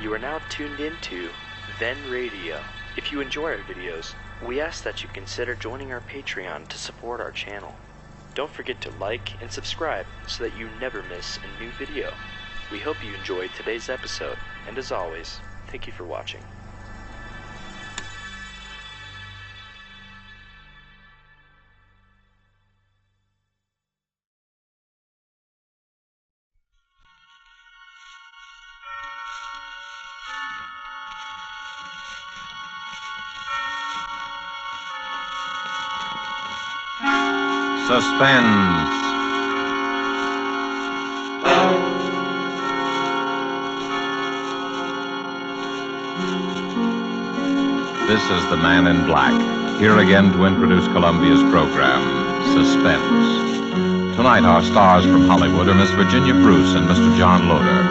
You are now tuned into Then Radio. If you enjoy our videos, we ask that you consider joining our Patreon to support our channel. Don't forget to like and subscribe so that you never miss a new video. We hope you enjoyed today's episode, and as always, thank you for watching. Suspense. This is the Man in Black, here again to introduce Columbia's program, Suspense. Tonight our stars from Hollywood are Miss Virginia Bruce and Mr. John Loder.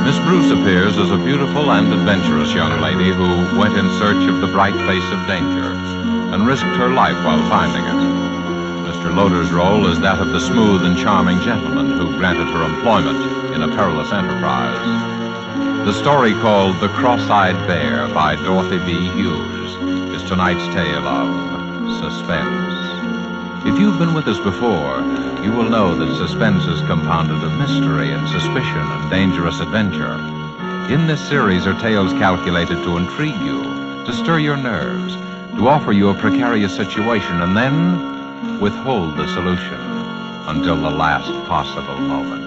Miss Bruce appears as a beautiful and adventurous young lady who went in search of the bright face of danger and risked her life while finding it. Mr. Loder's role is that of the smooth and charming gentleman who granted her employment in a perilous enterprise. The story called The Cross-Eyed Bear by Dorothy B. Hughes is tonight's tale of suspense. If you've been with us before, you will know that suspense is compounded of mystery and suspicion and dangerous adventure. In this series are tales calculated to intrigue you, to stir your nerves, to offer you a precarious situation, and then withhold the solution until the last possible moment.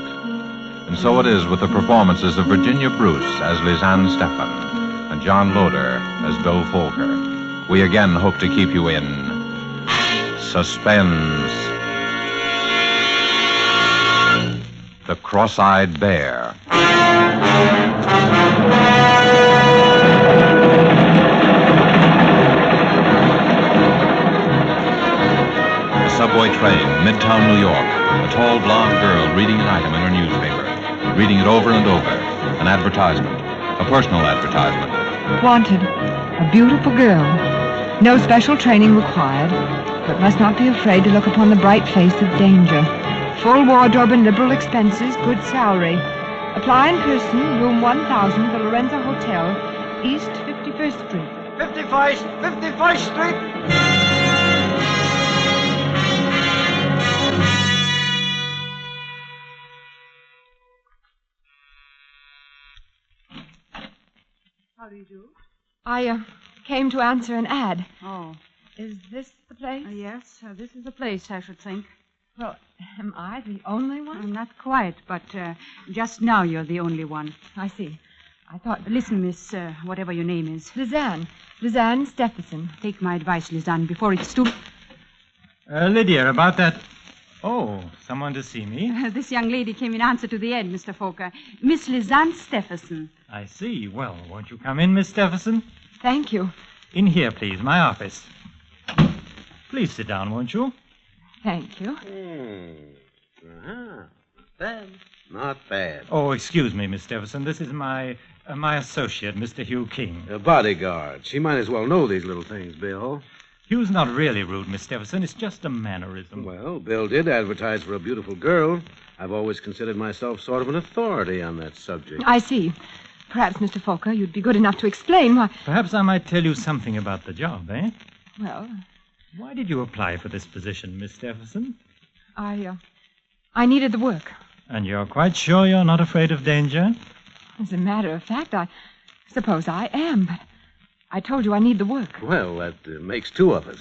And so it is with the performances of Virginia Bruce as Lisanne Stephan and John Loder as Bill Folker. We again hope to keep you in suspense. The Cross-Eyed Bear. Subway train, Midtown New York. A tall blonde girl reading an item in her newspaper. Reading it over and over. An advertisement. A personal advertisement. Wanted. A beautiful girl. No special training required, but must not be afraid to look upon the bright face of danger. Full wardrobe and liberal expenses, good salary. Apply in person, room 1000, the Lorenzo Hotel, East 51st Street. 51st Street! How do you do? I came to answer an ad. Oh. Is this the place? Yes, this is the place, I should think. Well, am I the only one? Not quite, but just now you're the only one. I see. I thought... Listen, Miss, whatever your name is. Lisanne. Lisanne Stephenson. Take my advice, Lisanne, before it's too... Lydia, about that... Oh, someone to see me? This young lady came in answer to the ad, Mr. Folker. Miss Lisanne Stephenson. I see. Well, won't you come in, Miss Stephenson? Thank you. In here, please, my office. Please sit down, won't you? Thank you. Not bad. Oh, excuse me, Miss Stephenson. This is my associate, Mr. Hugh King. A bodyguard. She might as well know these little things, Bill. Hugh's not really rude, Miss Stephenson. It's just a mannerism. Well, Bill did advertise for a beautiful girl. I've always considered myself sort of an authority on that subject. I see. Perhaps, Mr. Folker, you'd be good enough to explain why... Perhaps I might tell you something about the job, eh? Well... Why did you apply for this position, Miss Stephenson? I needed the work. And you're quite sure you're not afraid of danger? As a matter of fact, I suppose I am, but I told you I need the work. Well, that makes two of us.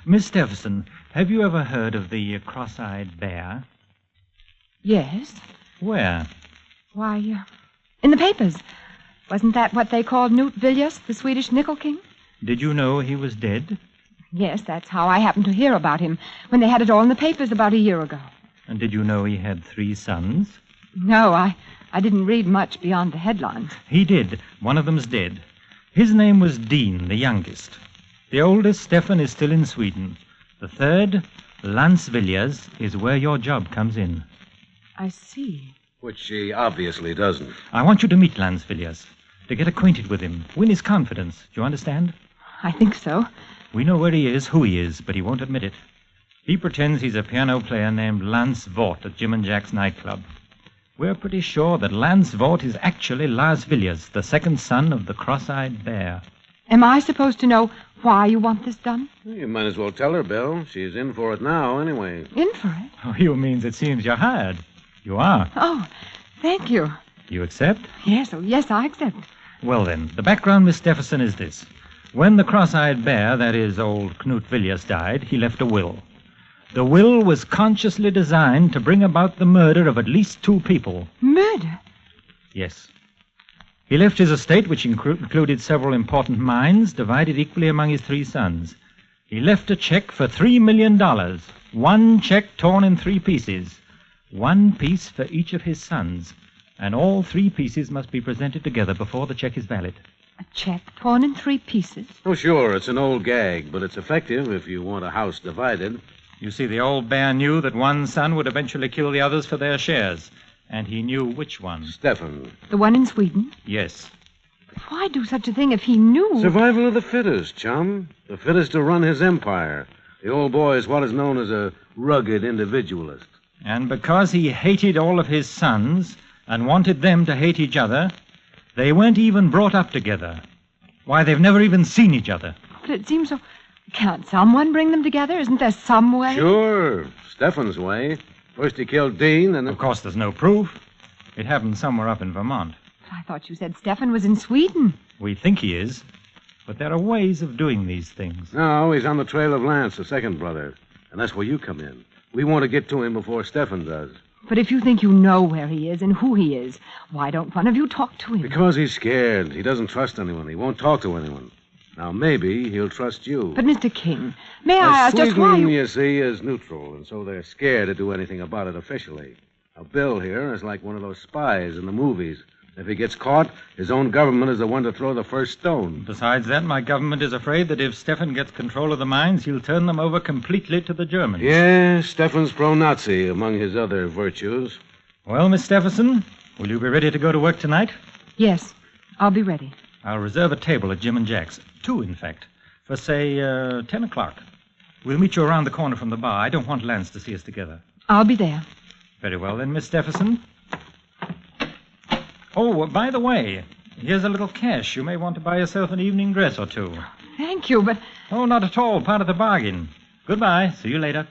Miss Stephenson, have you ever heard of the Cross-Eyed Bear? Yes. Where? Why, in the papers. Wasn't that what they called Knut Villiers, the Swedish nickel king? Did you know he was dead? Yes, that's how I happened to hear about him, when they had it all in the papers about a year ago. And did you know he had 3 sons? No, I didn't read much beyond the headlines. He did. One of them's dead. His name was Dean, the youngest. The oldest, Stefan, is still in Sweden. The third, Lance Villiers, is where your job comes in. I see. Which she obviously doesn't. I want you to meet Lance Villiers, to get acquainted with him, win his confidence. Do you understand? I think so. We know where he is, who he is, but he won't admit it. He pretends he's a piano player named Lance Vaught at Jim and Jack's nightclub. we're pretty sure that Lance Vaught is actually Lars Villiers, the second son of the cross-eyed bear. Am I supposed to know why you want this done? You might as well tell her, Bill. She's in for it now, anyway. In for it? Oh, you means it seems you're hired. You are. Oh, thank you. You accept? Yes, I accept. Well, then, the background, Miss Stephenson, is this. When the cross-eyed bear, that is, old Knut Villiers, died, he left a will. The will was consciously designed to bring about the murder of at least 2 people. Murder? Yes. He left his estate, which included several important mines, divided equally among his 3 sons. He left a check for $3 million. 1 check torn in 3 pieces. 1 piece for each of his sons. And all 3 pieces must be presented together before the check is valid. A check torn in 3 pieces? Oh, sure, it's an old gag, but it's effective if you want a house divided. You see, the old bear knew that one son would eventually kill the others for their shares. And he knew which one. Stefan. The one in Sweden? Yes. But why do such a thing if he knew? Survival of the fittest, chum. The fittest to run his empire. The old boy is what is known as a rugged individualist. And because he hated all of his sons and wanted them to hate each other, they weren't even brought up together. Why, they've never even seen each other. But it seems so... Can't someone bring them together? Isn't there some way? Sure. Stefan's way. First he killed Dean, and then... Of course, there's no proof. It happened somewhere up in Vermont. But I thought you said Stefan was in Sweden. We think he is. But there are ways of doing these things. No, he's on the trail of Lance, the second brother. And that's where you come in. We want to get to him before Stefan does. But if you think you know where he is and who he is, why don't one of you talk to him? Because he's scared. He doesn't trust anyone. He won't talk to anyone. Now, maybe he'll trust you. But, Mr. King, may I ask just why Sweden, you... you see, is neutral, and so they're scared to do anything about it officially. Now, Bill here is like one of those spies in the movies. If he gets caught, his own government is the one to throw the first stone. Besides that, my government is afraid that if Stefan gets control of the mines, he'll turn them over completely to the Germans. Yes, Stefan's pro-Nazi among his other virtues. Well, Miss Stephenson, will you be ready to go to work tonight? Yes, I'll be ready. I'll reserve a table at Jim and Jack's. 2, in fact, for, say, 10 o'clock. We'll meet you around the corner from the bar. I don't want Lance to see us together. I'll be there. Very well, then, Miss Stephenson. Oh, by the way, here's a little cash. You may want to buy yourself an evening dress or 2. Thank you, but... Oh, not at all. Part of the bargain. Goodbye. See you later.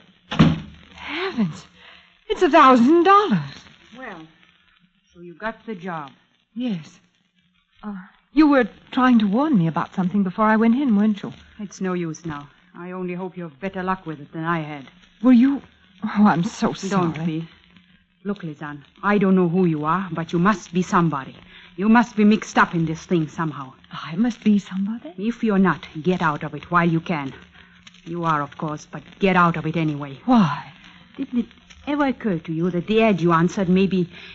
Heavens, it's $1,000. Well, so you got the job. Yes. You were trying to warn me about something before I went in, weren't you? It's no use now. I only hope you have better luck with it than I had. Were you... Oh, I'm so sorry. Don't be. Look, Lizanne, I don't know who you are, but you must be somebody. You must be mixed up in this thing somehow. I must be somebody? If you're not, get out of it while you can. You are, of course, but get out of it anyway. Why? Didn't it ever occur to you that the ad you answered may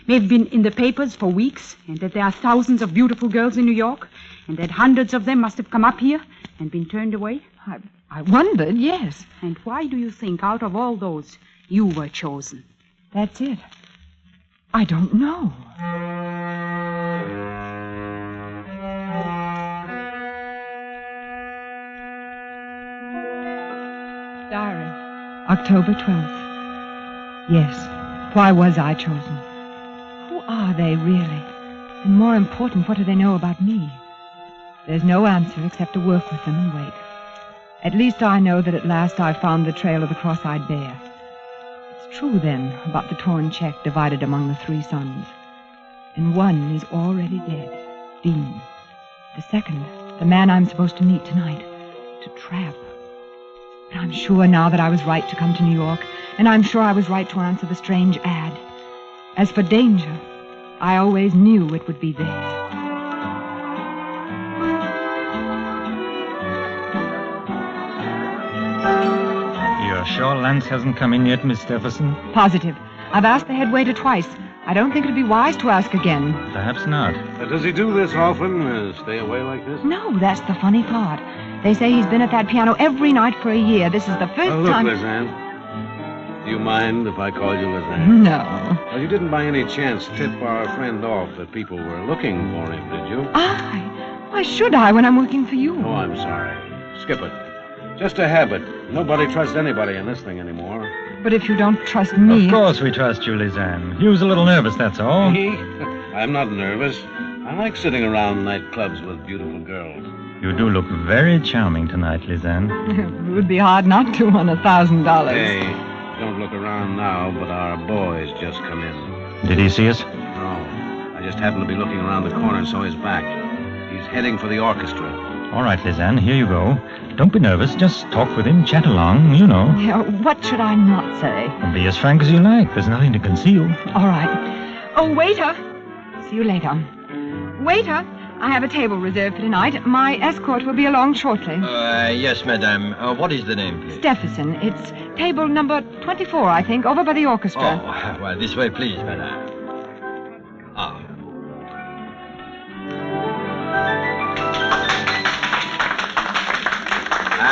have been in the papers for weeks, and that there are thousands of beautiful girls in New York, and that hundreds of them must have come up here and been turned away? I wondered, yes. And why do you think, out of all those, you were chosen? That's it. I don't know. Diary, October 12th. Yes, why was I chosen? Who are they, really? And more important, what do they know about me? There's no answer except to work with them and wait. At least I know that at last I've found the trail of the cross-eyed bear. It's true, then, about the torn check divided among the 3 sons. And one is already dead, Dean. The second, the man I'm supposed to meet tonight, to trap. But I'm sure now that I was right to come to New York, and I'm sure I was right to answer the strange ad. As for danger, I always knew it would be there. You're sure Lance hasn't come in yet, Miss Stephenson? Positive. I've asked the head waiter twice. I don't think it'd be wise to ask again. Perhaps not. Does he do this often? Stay away like this? No, that's the funny part. They say he's been at that piano every night for a year. This is the first Look, time... Lizanne. Do you mind if I call you Lizanne? No. Well, you didn't by any chance tip our friend off that people were looking for him, did you? Why should I when I'm working for you? Oh, I'm sorry. Skip it. Just a habit. Nobody trusts anybody in this thing anymore. But if you don't trust me... Of course we trust you, Lisanne. He was a little nervous, that's all. Me? I'm not nervous. I like sitting around nightclubs with beautiful girls. You do look very charming tonight, Lisanne. It would be hard not to on $1,000. Hey, don't look around now, but our boy's just come in. Did he see us? No, I just happened to be looking around the corner and saw his back. He's heading for the orchestra. All right, Lisanne, here you go. Don't be nervous. Just talk with him, chat along, you know. Yeah, what should I not say? And be as frank as you like. There's nothing to conceal. All right. Oh, waiter. See you later. Waiter, I have a table reserved for tonight. My escort will be along shortly. Yes, madame. What is the name, please? Stephenson. It's table number 24, I think, over by the orchestra. Oh, well, this way, please, madame. Ah.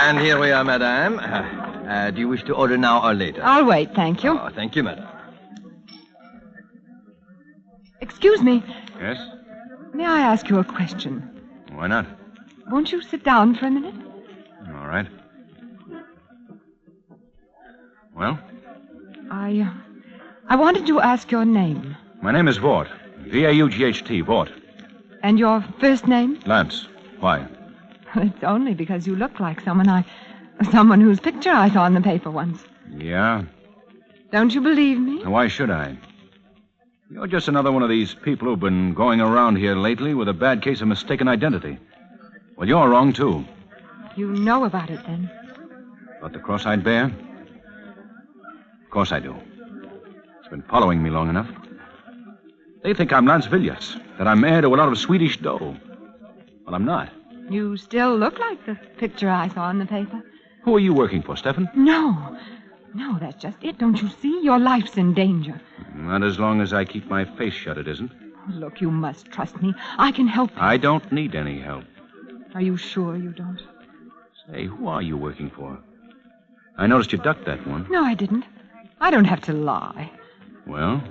And here we are, madame. Do you wish to order now or later? I'll wait, thank you. Oh, thank you, madame. Excuse me. Yes? May I ask you a question? Why not? Won't you sit down for a minute? All right. Well? I wanted to ask your name. My name is Vaught. V-A-U-G-H-T, Vaught. And your first name? Lance. Why? It's only because you look like someone whose picture I saw in the paper once. Yeah? Don't you believe me? Why should I? You're just another one of these people who've been going around here lately with a bad case of mistaken identity. Well, you're wrong, too. You know about it, then? About the cross-eyed bear? Of course I do. It's been following me long enough. They think I'm Lance Villiers, that I'm heir to a lot of Swedish dough. Well, I'm not. You still look like the picture I saw in the paper. Who are you working for, Stephen? No, that's just it. Don't you see? Your life's in danger. Not as long as I keep my face shut, it isn't. Look, you must trust me. I can help you. I don't need any help. Are you sure you don't? Say, who are you working for? I noticed you ducked that one. No, I didn't. I don't have to lie. Well,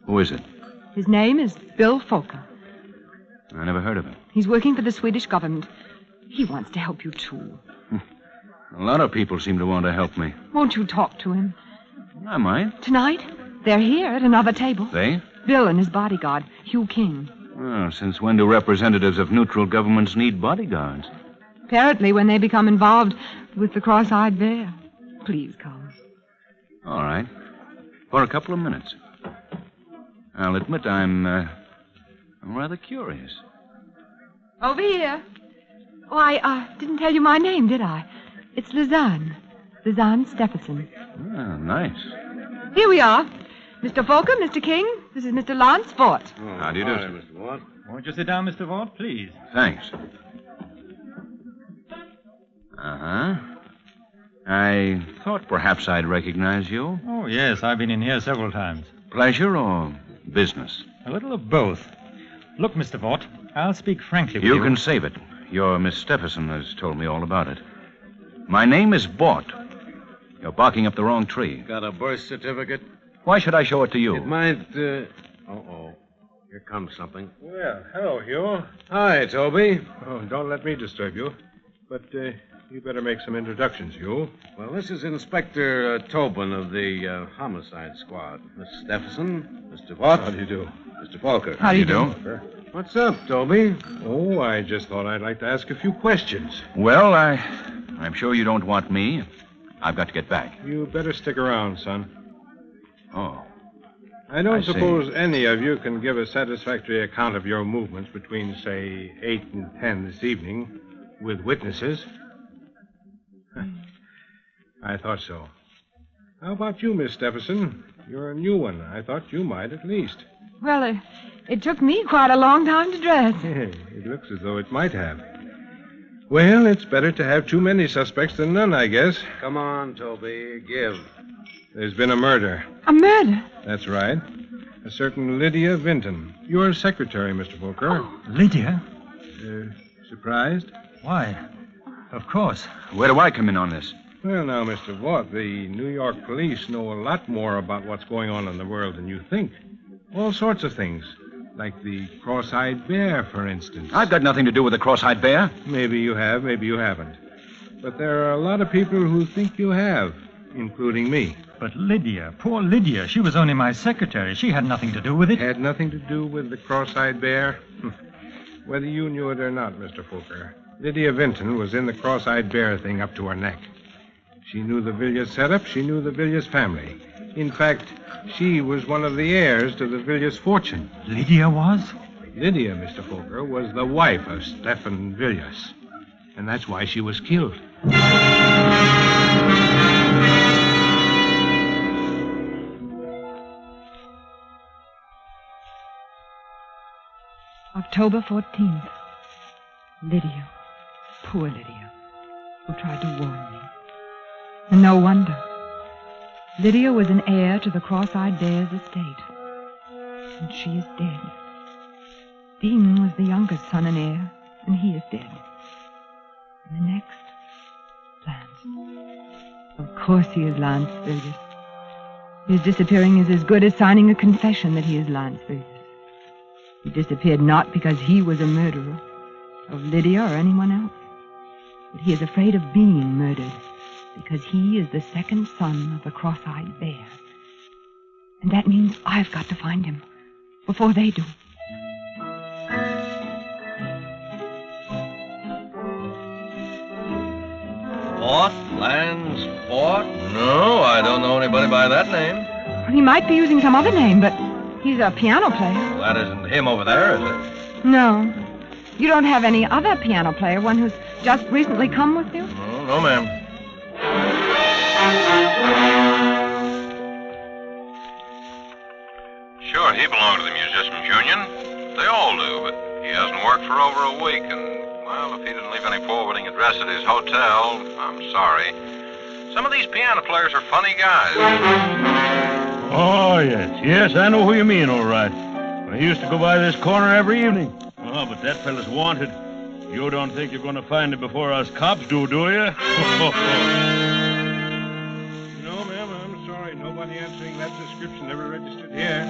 who is it? His name is Bill Folker. I never heard of him. He's working for the Swedish government. He wants to help you, too. A lot of people seem to want to help me. Won't you talk to him? I might. Tonight, they're here at another table. They? Bill and his bodyguard, Hugh King. Well, since when do representatives of neutral governments need bodyguards? Apparently when they become involved with the cross-eyed bear. Please come. All right. For a couple of minutes. I'll admit I'm rather curious. Over here. Oh, I didn't tell you my name, did I? It's Lisanne. Lisanne Stephenson. Ah, nice. Here we are. Mr. Folker, Mr. King, this is Mr. Lance Vaught. Oh, How do you do, sir? Mr. Watt. Won't you sit down, Mr. Vaught, please? Thanks. Uh-huh. I thought perhaps I'd recognize you. Oh, yes, I've been in here several times. Pleasure or business? A little of both. Look, Mr. Vaught, I'll speak frankly with you. You can save it. Your Miss Stephenson has told me all about it. My name is Vaught. You're barking up the wrong tree. Got a birth certificate? Why should I show it to you? It might, Uh-oh. Here comes something. Well, hello, Hugh. Hi, Toby. Oh, don't let me disturb you. But you better make some introductions, Hugh. Well, this is Inspector Tobin of the Homicide Squad. Miss Stephenson, Mr. Vaught. How do you do? Mr. Folker. How do you do? What's up, Toby? Oh, I just thought I'd like to ask a few questions. Well, I'm sure you don't want me. I've got to get back. You better stick around, son. Oh. I don't I see. suppose any of you can give a satisfactory account of your movements between, say, 8 and 10 this evening with witnesses. I thought so. How about you, Miss Stephenson? You're a new one. I thought you might at least. Well, it took me quite a long time to dress. It looks as though it might have. Well, it's better to have too many suspects than none, I guess. Come on, Toby. Give. There's been a murder. A murder? That's right. A certain Lydia Vinton. Your secretary, Mr. Folker. Oh. Lydia? Surprised? Why? Of course. Where do I come in on this? Well, now, Mr. Vaught, the New York police know a lot more about what's going on in the world than you think. All sorts of things. Like the cross-eyed bear, for instance. I've got nothing to do with the cross-eyed bear. Maybe you have, maybe you haven't. But there are a lot of people who think you have. including me. But Lydia, poor Lydia, she was only my secretary. She had nothing to do with it. Had nothing to do with the cross-eyed bear? Whether you knew it or not, Mr. Fouker, Lydia Vinton was in the cross-eyed bear thing up to her neck. She knew the Villiers setup. She knew the Villiers family. In fact, she was one of the heirs to the Villiers fortune. Lydia was? Lydia, Mr. Fouker, was the wife of Stephen Villiers. And that's why she was killed. October 14th. Lydia. Poor Lydia, who tried to warn me. And no wonder. Lydia was an heir to the cross-eyed bear's estate. And she is dead. Dean was the youngest son and heir, and he is dead. And the next, Lance. Of course he is Lance Villiers. His disappearing is as good as signing a confession that he is Lance Villiers. He disappeared not because he was a murderer of Lydia or anyone else, but he is afraid of being murdered because he is the second son of the cross-eyed bear. And that means I've got to find him before they do. Fort? Lance Fort? No, I don't know anybody by that name. He might be using some other name, but he's a piano player. Well, that isn't him over there, is it? No. You don't have any other piano player, one who's just recently come with you? No, ma'am. Sure, he belonged to the Musicians Union. They all do, but he hasn't worked for over a week, and, well, if he didn't leave any forwarding address at his hotel, I'm sorry. Some of these piano players are funny guys. Oh, yes. Yes, I know who you mean, all right. I used to go by this corner every evening. Oh, but that fella's wanted. You don't think you're going to find him before us cops do you? No, ma'am, I'm sorry. Nobody answering that description ever registered here.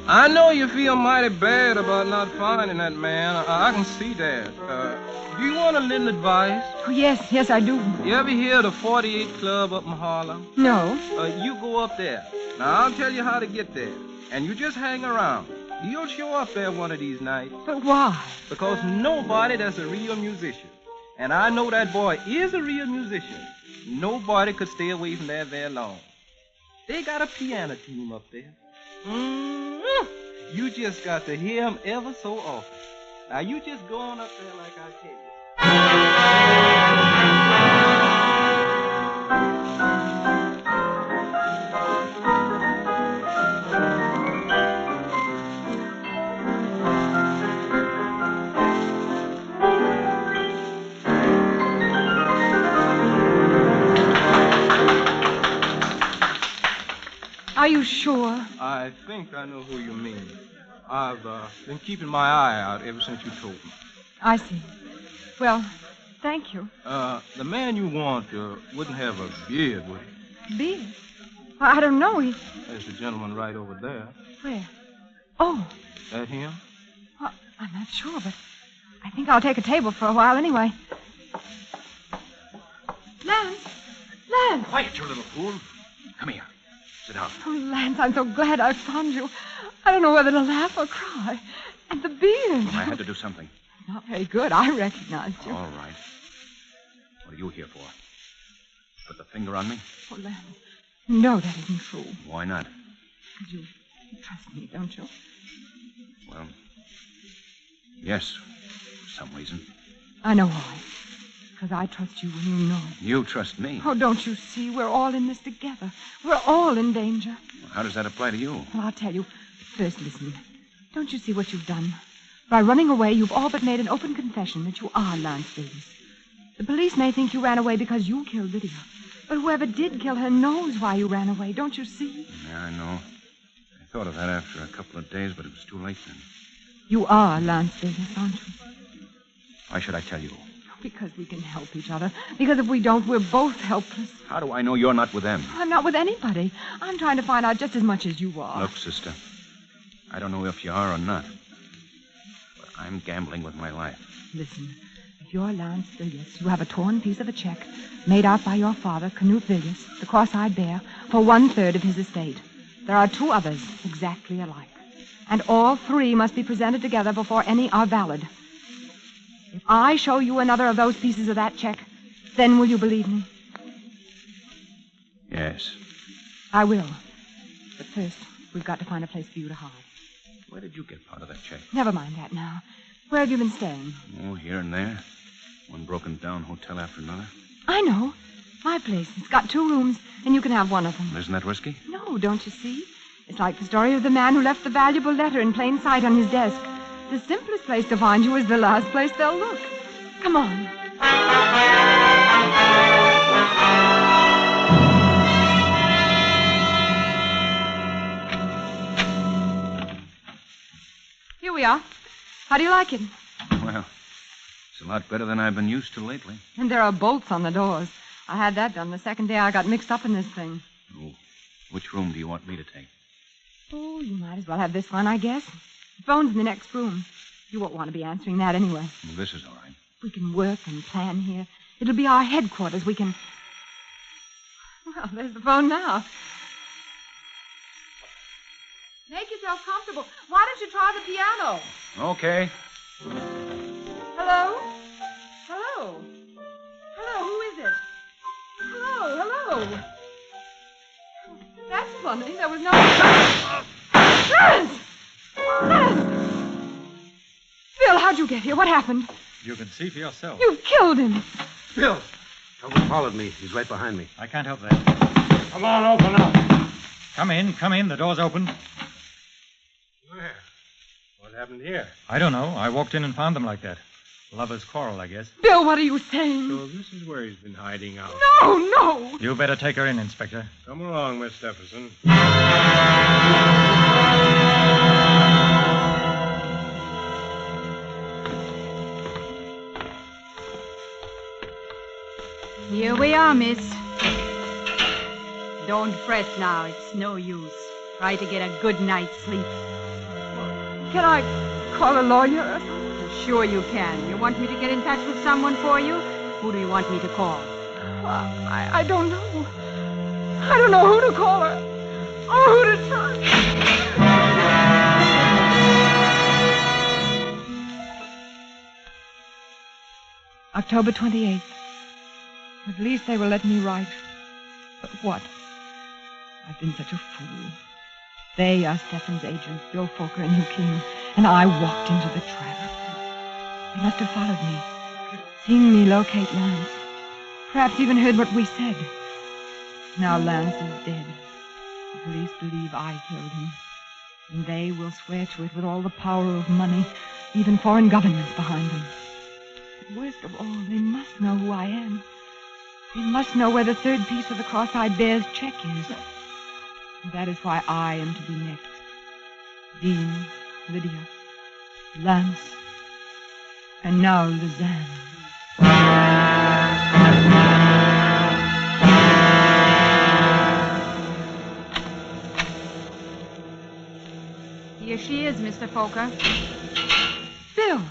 I know you feel mighty bad about not finding that man. I can see that. Do you want a little advice? Oh, yes, I do. You ever hear of the 48 Club up in Harlem? No. You go up there. Now, I'll tell you how to get there. And you just hang around. He'll show up there one of these nights. But why? Because nobody that's a real musician. And I know that boy is a real musician. Nobody could stay away from there very long. They got a piano team up there. You just got to hear him ever so often. Now, you just go on up there like I tell you. Are you sure? I think I know who you mean. I've been keeping my eye out ever since you told me. I see. Well, thank you. The man you want wouldn't have a beard, would he? Beard? I don't know. There's the gentleman right over there. Where? Oh. That him? Well, I'm not sure, but I think I'll take a table for a while anyway. Lance! Lance! Quiet, you little fool. Come here. Sit down. Oh, Lance, I'm so glad I found you. I don't know whether to laugh or cry. And the beard. I had to do something. Not very good. I recognized you. All right. What are you here for? Put the finger on me? Oh, Lance. No, that isn't true. Why not? Because you trust me, don't you? Well, yes, for some reason. I know why. Because I trust you when you know. You trust me? Oh, don't you see? We're all in this together. We're all in danger. Well, how does that apply to you? Well, I'll tell you. First, listen. Don't you see what you've done? By running away, you've all but made an open confession that you are Lance Villiers. The police may think you ran away because you killed Lydia. But whoever did kill her knows why you ran away. Don't you see? Yeah, I know. I thought of that after a couple of days, but it was too late then. You are Lance Villiers, aren't you? Why should I tell you? Because we can help each other. Because if we don't, we're both helpless. How do I know you're not with them? I'm not with anybody. I'm trying to find out just as much as you are. Look, sister, I don't know if you are or not. I'm gambling with my life. Listen, if you're Lance Villiers, you have a torn piece of a check made out by your father, Canute Villiers, the cross-eyed bear, for 1/3 of his estate. There are 2 others exactly alike. And all 3 must be presented together before any are valid. If I show you another of those pieces of that check, then will you believe me? Yes. I will. But first, we've got to find a place for you to hide. Where did you get part of that check? Never mind that now. Where have you been staying? Oh, here and there. One broken-down hotel after another. I know. My place. It's got 2 rooms, and you can have one of them. Isn't that risky? No, don't you see? It's like the story of the man who left the valuable letter in plain sight on his desk. The simplest place to find you is the last place they'll look. Come on. Here we are. How do you like it? Well, it's a lot better than I've been used to lately. And there are bolts on the doors. I had that done the second day I got mixed up in this thing. Oh, which room do you want me to take? Oh, you might as well have this one, I guess. The phone's in the next room. You won't want to be answering that anyway. Well, this is all right. We can work and plan here. It'll be our headquarters. We can... Well, there's the phone now. Make yourself comfortable. Why don't you try the piano? Okay. Hello? Hello? Hello, who is it? Hello? That's funny. There was no... Lance! Phil, how'd you get here? What happened? You can see for yourself. You've killed him. Phil! Someone followed me. He's right behind me. I can't help that. Come on, open up. Come in. The door's open. Where? What happened here? I don't know. I walked in and found them like that. Lovers' quarrel, I guess. Bill, what are you saying? So this is where he's been hiding out. No! You better take her in, Inspector. Come along, Miss Stephenson. Here we are, miss. Don't fret now. It's no use. Try to get a good night's sleep. Can I call a lawyer? Sure you can. You want me to get in touch with someone for you? Who do you want me to call? I don't know. I don't know who to call her or who to trust. October 28th. At least they will let me write. But what? I've been such a fool. They are Stefan's agents, Bill Fokker and Hugh King, and I walked into the trap. They must have followed me, seen me locate Lance, perhaps even heard what we said. Now Lance is dead. The police believe I killed him, and they will swear to it with all the power of money, even foreign governments behind them. But worst of all, they must know who I am. They must know where the 3rd piece of the cross-eyed bear's check is. And that is why I am to be next. Dean, Lydia, Lance, and now Lizanne. Here she is, Mr. Fokker. Bill!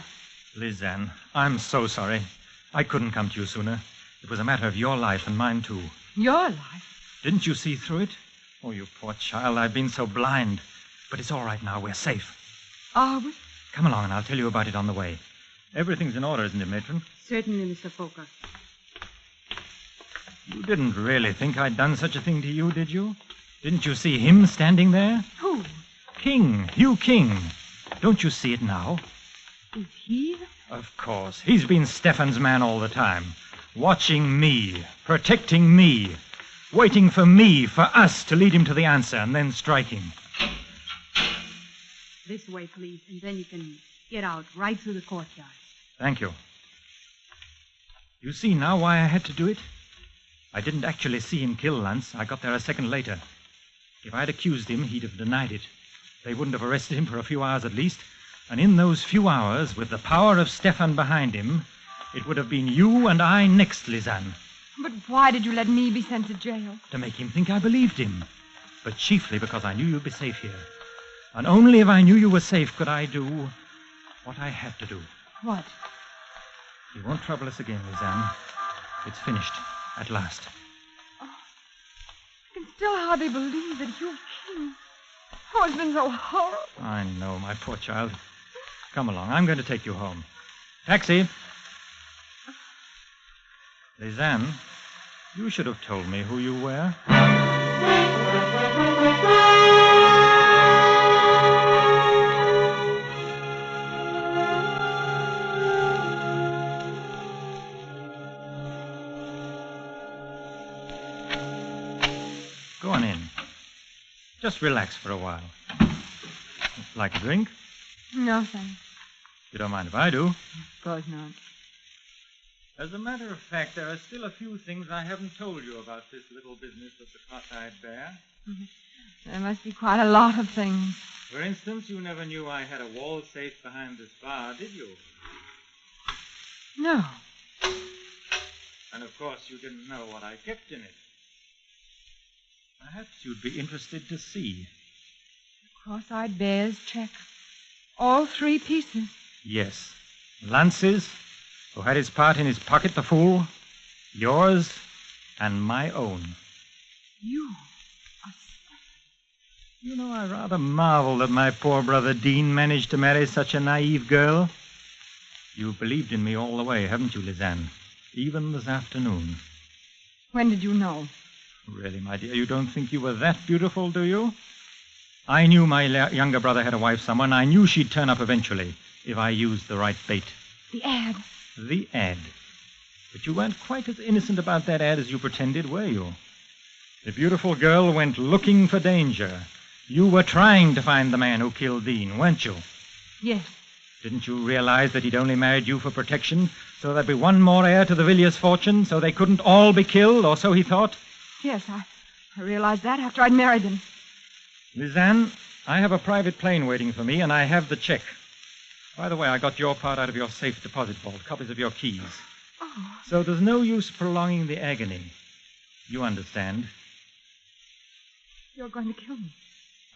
Lizanne, I'm so sorry. I couldn't come to you sooner. It was a matter of your life and mine, too. Your life? Didn't you see through it? Oh, you poor child, I've been so blind. But it's all right now. We're safe. Are we? Come along and I'll tell you about it on the way. Everything's in order, isn't it, Matron? Certainly, Mr. Fokker. You didn't really think I'd done such a thing to you, did you? Didn't you see him standing there? Who? King. Hugh King. Don't you see it now? Is he? Of course. He's been Stefan's man all the time. Watching me. Protecting me. Waiting for me, for us, to lead him to the answer and then striking. This way, please, and then you can get out right through the courtyard. Thank you. You see now why I had to do it? I didn't actually see him kill Lance. I got there a second later. If I'd accused him, he'd have denied it. They wouldn't have arrested him for a few hours at least. And in those few hours, with the power of Stefan behind him, it would have been you and I next, Lizanne. But why did you let me be sent to jail? To make him think I believed him. But chiefly because I knew you'd be safe here. And only if I knew you were safe could I do... what I had to do. What? He won't trouble us again, Lizanne. It's finished, at last. I can still hardly believe that you King. Oh, it's been so horrible. I know, my poor child. Come along. I'm going to take you home. Taxi. Lizanne, you should have told me who you were. Go on in. Just relax for a while. Like a drink? No, thanks. You don't mind if I do? Of course not. As a matter of fact, there are still a few things I haven't told you about this little business of the cross-eyed bear. There must be quite a lot of things. For instance, you never knew I had a wall safe behind this bar, did you? No. And of course, you didn't know what I kept in it. Perhaps you'd be interested to see. Cross-eyed bear's check. All 3 pieces. Yes. Lance's, who had his part in his pocket, the fool. Yours and my own. You? You know, I rather marvel that my poor brother Dean managed to marry such a naive girl. You've believed in me all the way, haven't you, Lizanne? Even this afternoon. When did you know? Really, my dear, you don't think you were that beautiful, do you? I knew my younger brother had a wife somewhere, and I knew she'd turn up eventually if I used the right bait. The ad. The ad. But you weren't quite as innocent about that ad as you pretended, were you? The beautiful girl went looking for danger. You were trying to find the man who killed Dean, weren't you? Yes. Didn't you realize that he'd only married you for protection, so there'd be one more heir to the Villiers fortune, so they couldn't all be killed, or so he thought? Yes, I realized that after I'd married him. Lizanne, I have a private plane waiting for me, and I have the check. By the way, I got your part out of your safe deposit vault, copies of your keys. Oh. So there's no use prolonging the agony. You understand? You're going to kill me.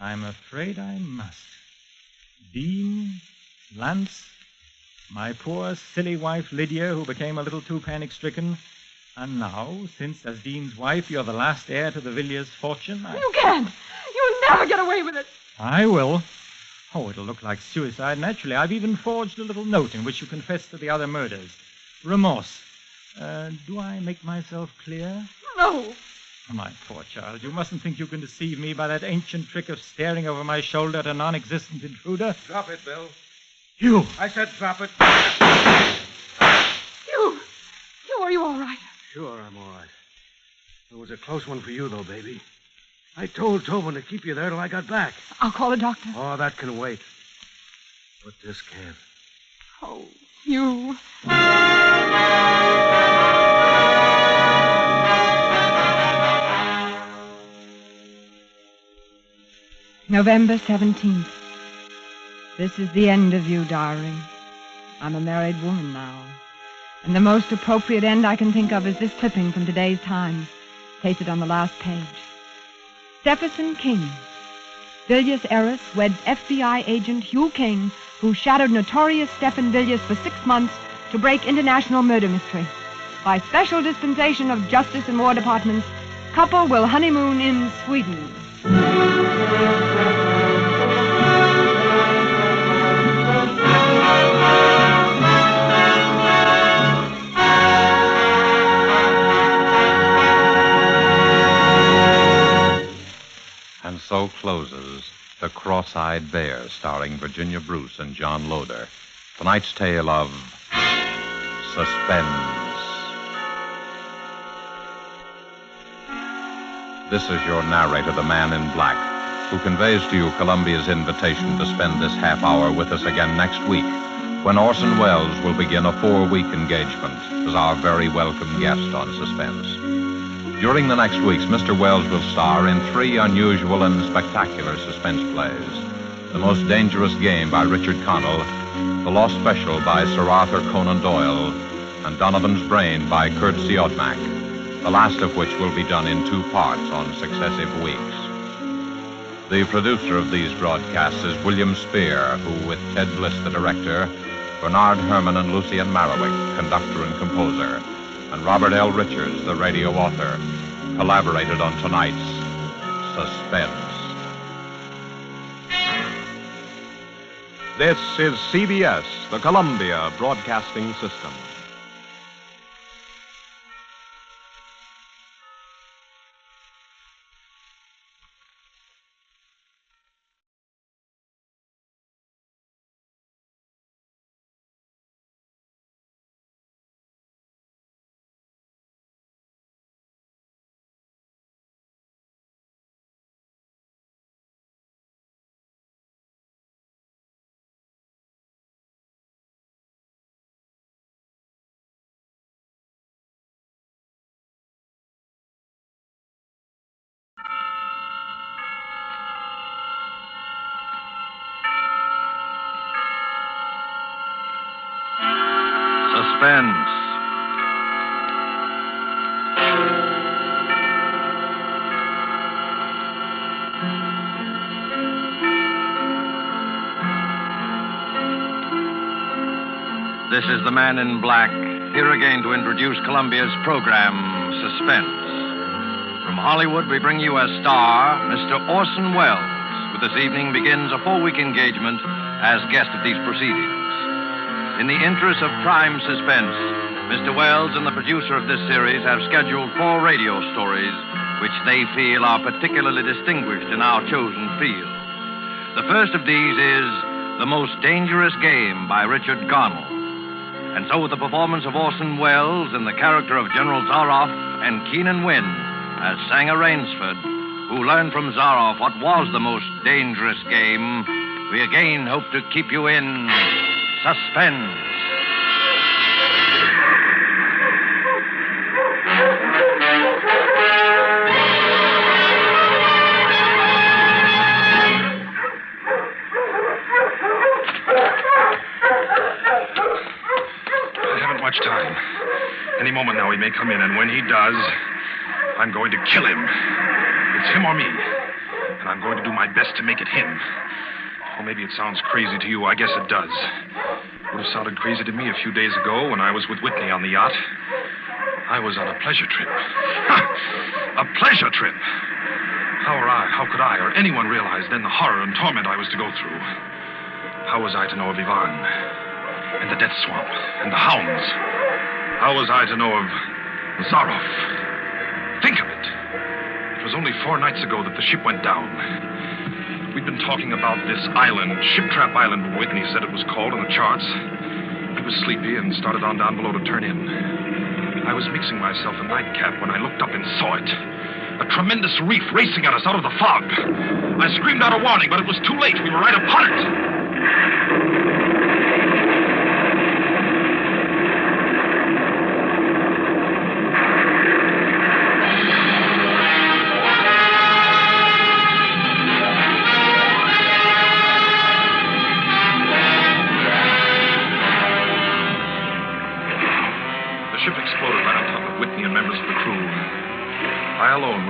I'm afraid I must. Dean, Lance, my poor, silly wife, Lydia, who became a little too panic-stricken. And now, since as Dean's wife, you're the last heir to the Villiers' fortune, You can't! You'll never get away with it! I will. Oh, it'll look like suicide, naturally. I've even forged a little note in which you confess to the other murders. Remorse. Do I make myself clear? No. My poor child, you mustn't think you can deceive me by that ancient trick of staring over my shoulder at a non-existent intruder. Drop it, Bill. You! I said drop it. You, are you all right? Sure, I'm all right. It was a close one for you, though, baby. I told Tobin to keep you there till I got back. I'll call a doctor. Oh, that can wait. But this can't. Oh, you. November 17th. This is the end of you, darling. I'm a married woman now. And the most appropriate end I can think of is this clipping from today's Times, pasted on the last page. Stephenson King. Villiers heiress weds FBI agent Hugh King, who shadowed notorious Stephen Villiers for 6 months to break international murder mystery. By special dispensation of Justice and War Departments, couple will honeymoon in Sweden. And so closes The Cross-Eyed Bear, starring Virginia Bruce and John Loder. Tonight's tale of suspense. This is your narrator, the Man in Black, who conveys to you Columbia's invitation to spend this half hour with us again next week, when Orson Welles will begin a 4-week engagement as our very welcome guest on Suspense. During the next weeks, Mr. Welles will star in 3 unusual and spectacular suspense plays. The Most Dangerous Game by Richard Connell, The Lost Special by Sir Arthur Conan Doyle, and Donovan's Brain by Kurt Siodmak, the last of which will be done in 2 parts on successive weeks. The producer of these broadcasts is William Spear, who, with Ted Bliss, the director, Bernard Herrmann and Lucien Marowik, conductor and composer, and Robert L. Richards, the radio author, collaborated on tonight's Suspense. This is CBS, the Columbia Broadcasting System. Suspense. This is the Man in Black, here again to introduce Columbia's program, Suspense. From Hollywood, we bring you as star, Mr. Orson Welles, who this evening begins a 4-week engagement as guest of these proceedings. In the interest of prime suspense, Mr. Welles and the producer of this series have scheduled 4 radio stories which they feel are particularly distinguished in our chosen field. The first of these is The Most Dangerous Game by Richard Garnell. And so with the performance of Orson Welles in the character of General Zaroff and Keenan Wynn as Sanger Rainsford, who learned from Zaroff what was the most dangerous game, we again hope to keep you in suspense. I haven't much time. Any moment now he may come in, and when he does, I'm going to kill him. It's him or me. And I'm going to do my best to make it him. Or maybe it sounds crazy to you. I guess it does. It would have sounded crazy to me a few days ago when I was with Whitney on the yacht. I was on a pleasure trip. A pleasure trip! How could I or anyone realize then the horror and torment I was to go through? How was I to know of Ivan and the death swamp and the hounds? How was I to know of Zaroff? Think of it. It was only 4 nights ago that the ship went down. We'd been talking about this island, Ship Trap Island, Whitney said it was called in the charts. I was sleepy and started on down below to turn in. I was mixing myself a nightcap when I looked up and saw it. A tremendous reef racing at us out of the fog. I screamed out a warning, but it was too late. We were right upon it.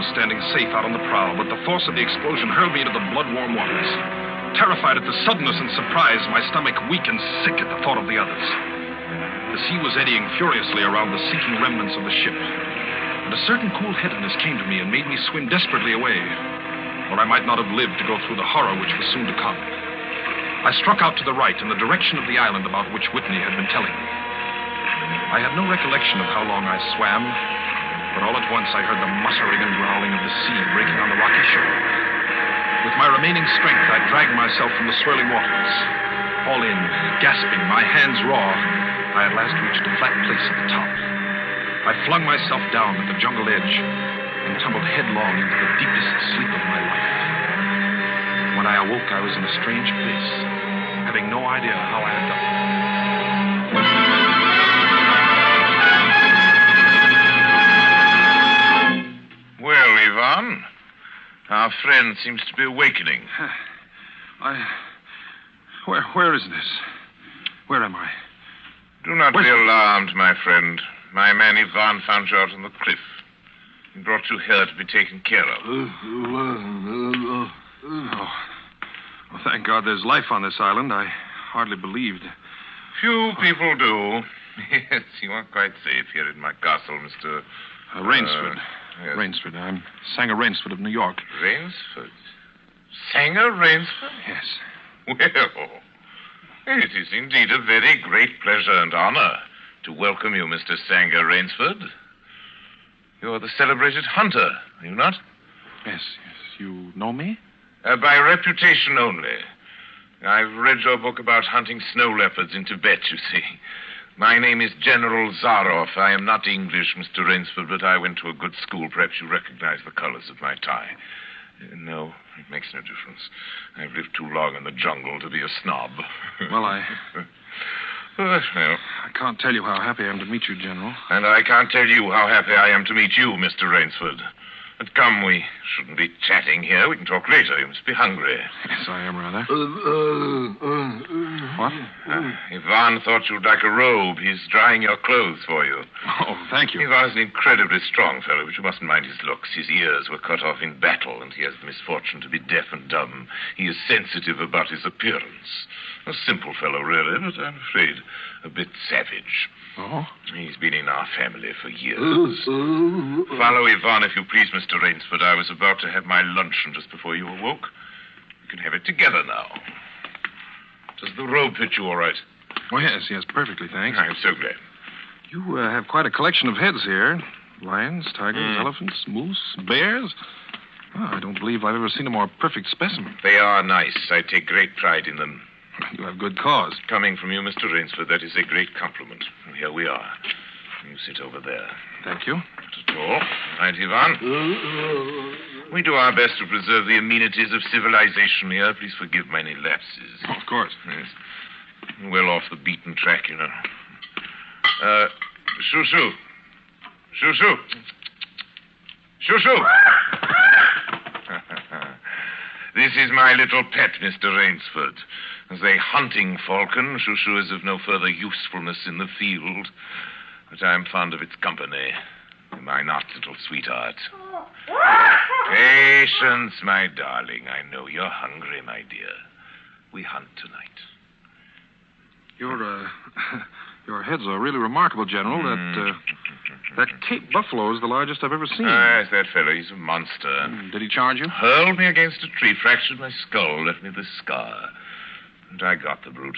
Standing safe out on the prow, but the force of the explosion hurled me into the blood-warm waters. Terrified at the suddenness and surprise, my stomach weak and sick at the thought of the others. The sea was eddying furiously around the sinking remnants of the ship, and a certain cool-headedness came to me and made me swim desperately away, or I might not have lived to go through the horror which was soon to come. I struck out to the right in the direction of the island about which Whitney had been telling me. I had no recollection of how long I swam, but all at once I heard the muttering and growling of the sea breaking on the rocky shore. With my remaining strength, I dragged myself from the swirling waters. All in, gasping, my hands raw, I at last reached a flat place at the top. I flung myself down at the jungle edge and tumbled headlong into the deepest sleep of my life. When I awoke, I was in a strange place, having no idea how I had done it. Well, Ivan, our friend seems to be awakening. Where is this? Where am I? Do not be alarmed, my friend. My man Ivan found you out on the cliff. He brought you here to be taken care of. Well, thank God there's life on this island. I hardly believed. Few people do. Yes, you are quite safe here in my castle, Mr. Rainsford. Yes. Rainsford. I'm Sanger Rainsford of New York. Rainsford? Sanger Rainsford? Yes. Well, it is indeed a very great pleasure and honor to welcome you, Mr. Sanger Rainsford. You're the celebrated hunter, are you not? Yes. You know me? By reputation only. I've read your book about hunting snow leopards in Tibet, you see. My name is General Zaroff. I am not English, Mr. Rainsford, but I went to a good school. Perhaps you recognize the colors of my tie. No, it makes no difference. I've lived too long in the jungle to be a snob. Well, I Well, I can't tell you how happy I am to meet you, General. and I can't tell you how happy I am to meet you, Mr. Rainsford. But come, we shouldn't be chatting here. We can talk later. You must be hungry. Yes, I am rather. What? Ivan thought you'd like a robe. He's drying your clothes for you. Oh, thank you. Ivan's an incredibly strong fellow, but you mustn't mind his looks. His ears were cut off in battle, and he has the misfortune to be deaf and dumb. He is sensitive about his appearance. A simple fellow, really, but I'm afraid a bit savage. Oh? He's been in our family for years. Follow Ivan, if you please, Mr. Rainsford. I was about to have my luncheon just before you awoke. We can have it together now. Does the robe fit you all right? Oh, yes, perfectly, thanks. I'm so glad. You have quite a collection of heads here. Lions, tigers, elephants, moose, bears. Oh, I don't believe I've ever seen a more perfect specimen. They are nice. I take great pride in them. You have good cause. Coming from you, Mr. Rainsford, that is a great compliment. And here we are. You sit over there. Thank you. Not at all. Right, Ivan? We do our best to preserve the amenities of civilization here. Please forgive my any lapses. Oh, of course. Yes. Well off the beaten track, you know. Shoo-shoo. Shoo-shoo. Shoo-shoo. This is my little pet, Mr. Rainsford. As a hunting falcon, Shoo-shoo is of no further usefulness in the field. But I am fond of its company. Am I not, little sweetheart? Patience, my darling. I know you're hungry, my dear. We hunt tonight. Your heads are really remarkable, General. That Cape buffalo is the largest I've ever seen. Yes, that fellow. He's a monster. Did he charge you? Hurled me against a tree, fractured my skull, left me this scar. And I got the brute.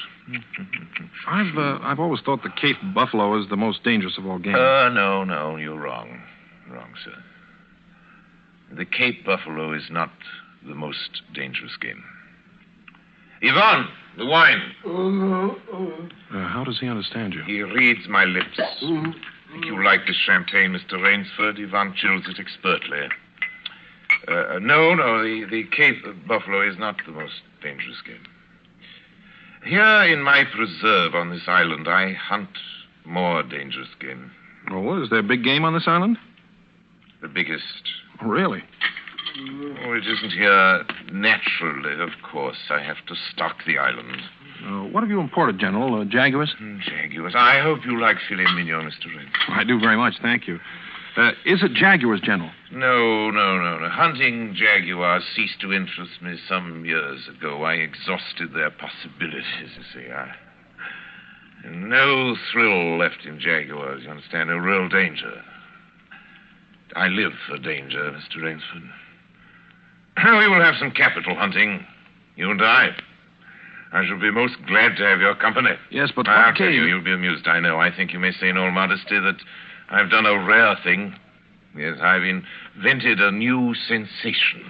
I've always thought the Cape buffalo is the most dangerous of all game. No, you're wrong. Wrong, sir. The Cape buffalo is not the most dangerous game. Ivan, the wine. How does he understand you? He reads my lips. Think you like this champagne, Mr. Rainsford? Ivan chills it expertly. No, the Cape buffalo is not the most dangerous game. Here in my preserve on this island, I hunt more dangerous game. Oh, is there big game on this island? The biggest. Oh, really? Oh, it isn't here naturally, of course. I have to stock the island. What have you imported, General? Jaguars? Jaguars. I hope you like filet mignon, Mr. Rainsford. I do very much, thank you. Is it jaguars, General? No. Hunting jaguars ceased to interest me some years ago. I exhausted their possibilities, you see. No thrill left in jaguars, you understand? No real danger. I live for danger, Mr. Rainsford. We will have some capital hunting, you and I. I shall be most glad to have your company. Yes, but I'll tell you, you'll be amused, I know. I think you may say in all modesty that I've done a rare thing. Yes, I've invented a new sensation.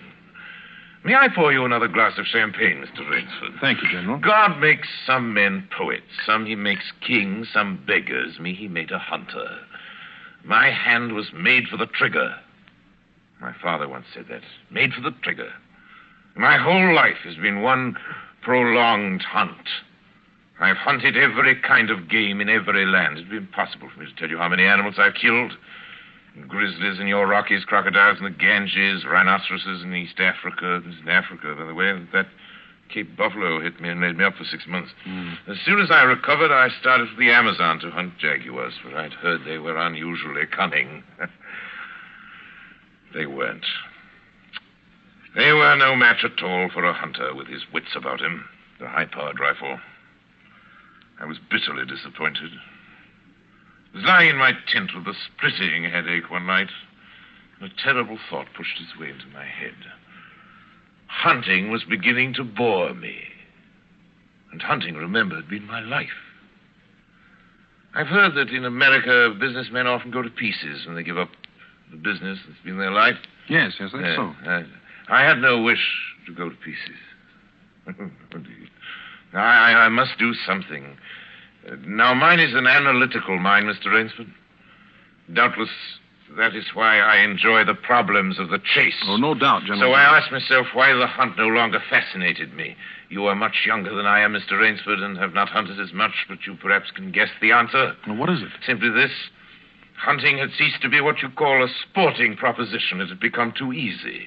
May I pour you another glass of champagne, Mr. Rainsford? Thank you, General. God makes some men poets. Some he makes kings, some beggars. Me, he made a hunter. My hand was made for the trigger. My father once said that. Made for the trigger. My whole life has been one prolonged hunt. I've hunted every kind of game in every land. It'd be impossible for me to tell you how many animals I've killed. Grizzlies in your Rockies, crocodiles in the Ganges, rhinoceroses in East Africa. This is in Africa, by the way. That Cape buffalo hit me and laid me up for 6 months. As soon as I recovered, I started for the Amazon to hunt jaguars, for I'd heard they were unusually cunning. They weren't. They were no match at all for a hunter with his wits about him, the high-powered rifle. I was bitterly disappointed. I was lying in my tent with a splitting headache one night, and a terrible thought pushed its way into my head. Hunting was beginning to bore me. And hunting, remember, had been my life. I've heard that in America, businessmen often go to pieces when they give up the business that's been their life. Yes, that's so. I had no wish to go to pieces. I must do something. Now, mine is an analytical mind, Mr. Rainsford. Doubtless, that is why I enjoy the problems of the chase. Oh, no doubt, General. So I asked myself why the hunt no longer fascinated me. You are much younger than I am, Mr. Rainsford, and have not hunted as much, but you perhaps can guess the answer. Well, what is it? Simply this. Hunting had ceased to be what you call a sporting proposition. It had become too easy.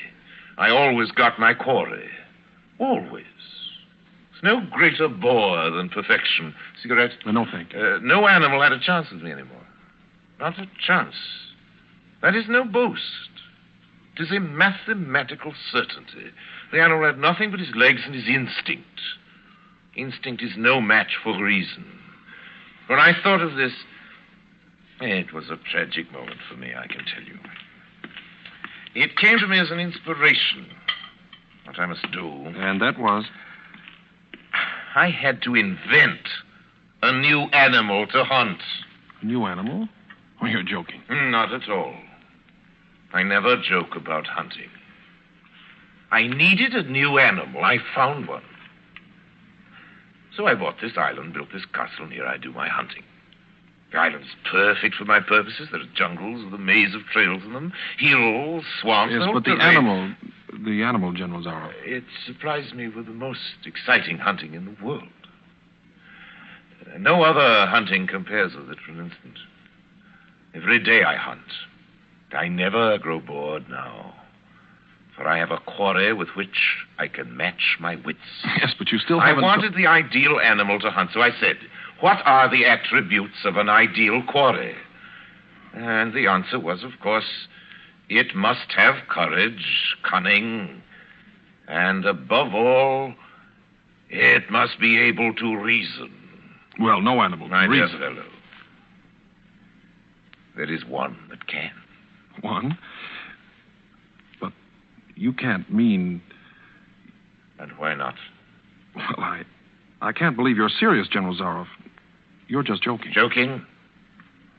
I always got my quarry. Always. It's no greater bore than perfection. Cigarette? No, thank you. No animal had a chance with me anymore. Not a chance. That is no boast. It is a mathematical certainty. The animal had nothing but his legs and his instinct. Instinct is no match for reason. When I thought of this, it was a tragic moment for me, I can tell you. It came to me as an inspiration. What I must do. And that was? I had to invent a new animal to hunt. A new animal? Oh, you're joking. Not at all. I never joke about hunting. I needed a new animal. I found one. So I bought this island, built this castle, and here I do my hunting. The island's perfect for my purposes. There are jungles with a maze of trails in them, hills, swamps. Yes, but the animal, General Zaroff. It supplies me with the most exciting hunting in the world. No other hunting compares with it for an instant. Every day I hunt. I never grow bored now. For I have a quarry with which I can match my wits. Yes, but you still haven't... I wanted the ideal animal to hunt, so I said, what are the attributes of an ideal quarry? And the answer was, of course, it must have courage, cunning, and above all, it must be able to reason. Well, no animal My can dear reason. fellow, there is one that can. One? But you can't mean... And why not? Well, I can't believe you're serious, General Zaroff. You're just joking. Joking?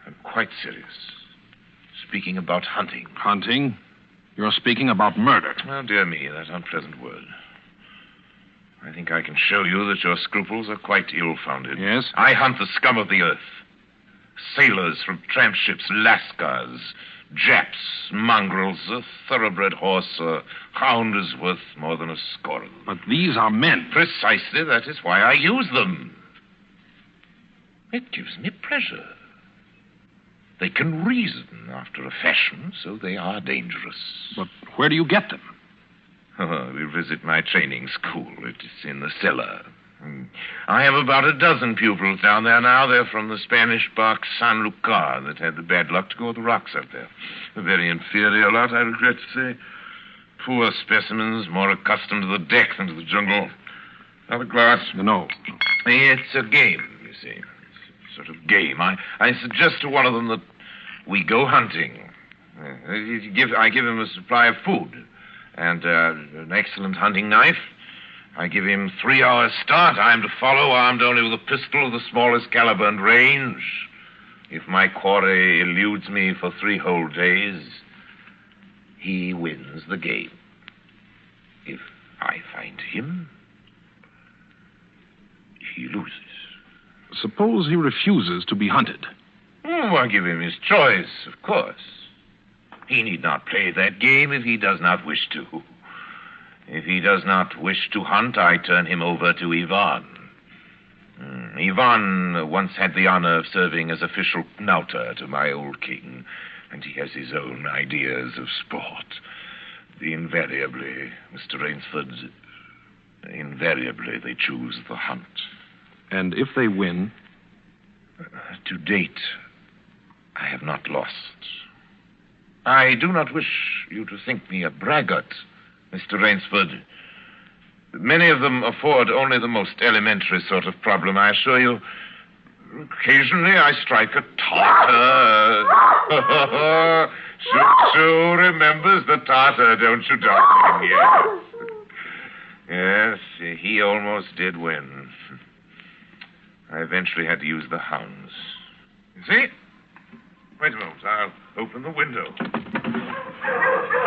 I'm quite serious. Speaking about hunting. Hunting? You're speaking about murder. Oh, dear me, that unpleasant word. I think I can show you that your scruples are quite ill-founded. Yes? I hunt the scum of the earth. Sailors from tramp ships, lascars, Japs, mongrels, a thoroughbred horse, a hound is worth more than a score of them. But these are men. Precisely, that is why I use them. It gives me pleasure. They can reason after a fashion, so they are dangerous. But where do you get them? Oh, we visit my training school. It is in the cellar. I have about a dozen pupils down there now. They're from the Spanish bark San Lucar that had the bad luck to go with the rocks up there. A very inferior lot, I regret to say. Poor specimens, more accustomed to the deck than to the jungle. Have a glass? No. It's a game, you see. It's a sort of game. I suggest to one of them that we go hunting. I give him a supply of food and an excellent hunting knife. I give him 3 hours start. I'm to follow, armed only with a pistol of the smallest caliber and range. If my quarry eludes me for 3 whole days, he wins the game. If I find him, he loses. Suppose he refuses to be hunted. Oh, I give him his choice, of course. He need not play that game if he does not wish to. If he does not wish to hunt, I turn him over to Ivan. Ivan once had the honor of serving as official knouter to my old king, and he has his own ideas of sport. Invariably, Mr. Rainsford, invariably they choose the hunt. And if they win? To date, I have not lost. I do not wish you to think me a braggart, Mr. Rainsford. Many of them afford only the most elementary sort of problem. I assure you, Occasionally I strike a Tartar. Choo remembers the Tartar, don't you, darling? Yes. Yes, he almost did win. I eventually had to use the hounds. You see? Wait a moment. I'll open the window.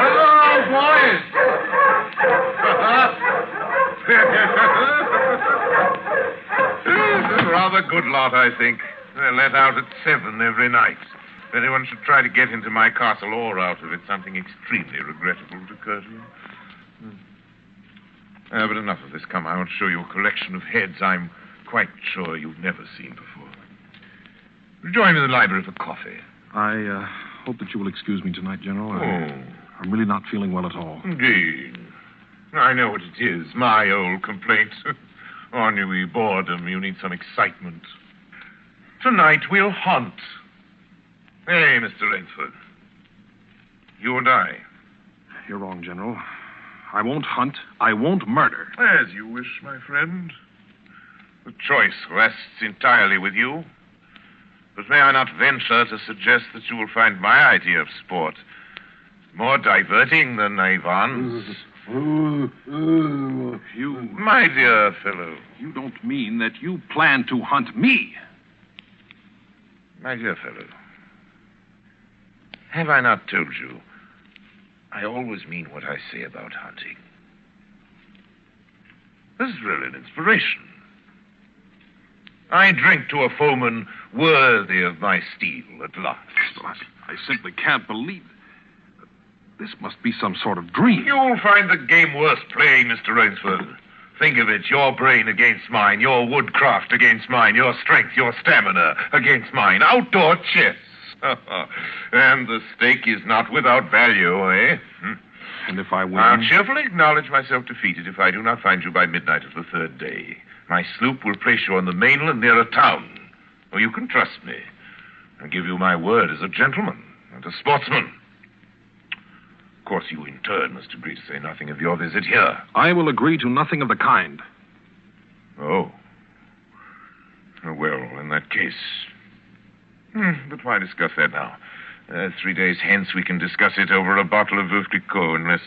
Hello, boys! It's a rather good lot, I think. They're let out at 7 every night. If anyone should try to get into my castle or out of it, something extremely regrettable would occur to him. But enough of this. Come, I want to show you a collection of heads I'm quite sure you've never seen before. Join me in the library for coffee. I hope that you will excuse me tonight, General. I'm really not feeling well at all. Indeed. I know what it is. My old complaint. Ennui, boredom. You need some excitement. Tonight we'll hunt. Hey, Mr. Rainsford. You and I. You're wrong, General. I won't hunt. I won't murder. As you wish, my friend. The choice rests entirely with you. But may I not venture to suggest that you will find my idea of sport more diverting than Ivan's? You... My dear fellow. You don't mean that you plan to hunt me? My dear fellow. Have I not told you? I always mean what I say about hunting. This is really an inspiration. I drink to a foeman worthy of my steel at last. I simply can't believe it. This must be some sort of dream. You'll find the game worth playing, Mr. Rainsford. Think of it, your brain against mine, your woodcraft against mine, your strength, your stamina against mine. Outdoor chess. And the stake is not without value, eh? And if I win? I'll cheerfully acknowledge myself defeated if I do not find you by midnight of the third day. My sloop will place you on the mainland near a town. Or you can trust me. I give you my word as a gentleman and a sportsman. Of course, you in turn must agree to say nothing of your visit here. I will agree to nothing of the kind. Oh. Well, in that case... But why discuss that now? 3 days hence we can discuss it over a bottle of Veuve Clicquot, unless...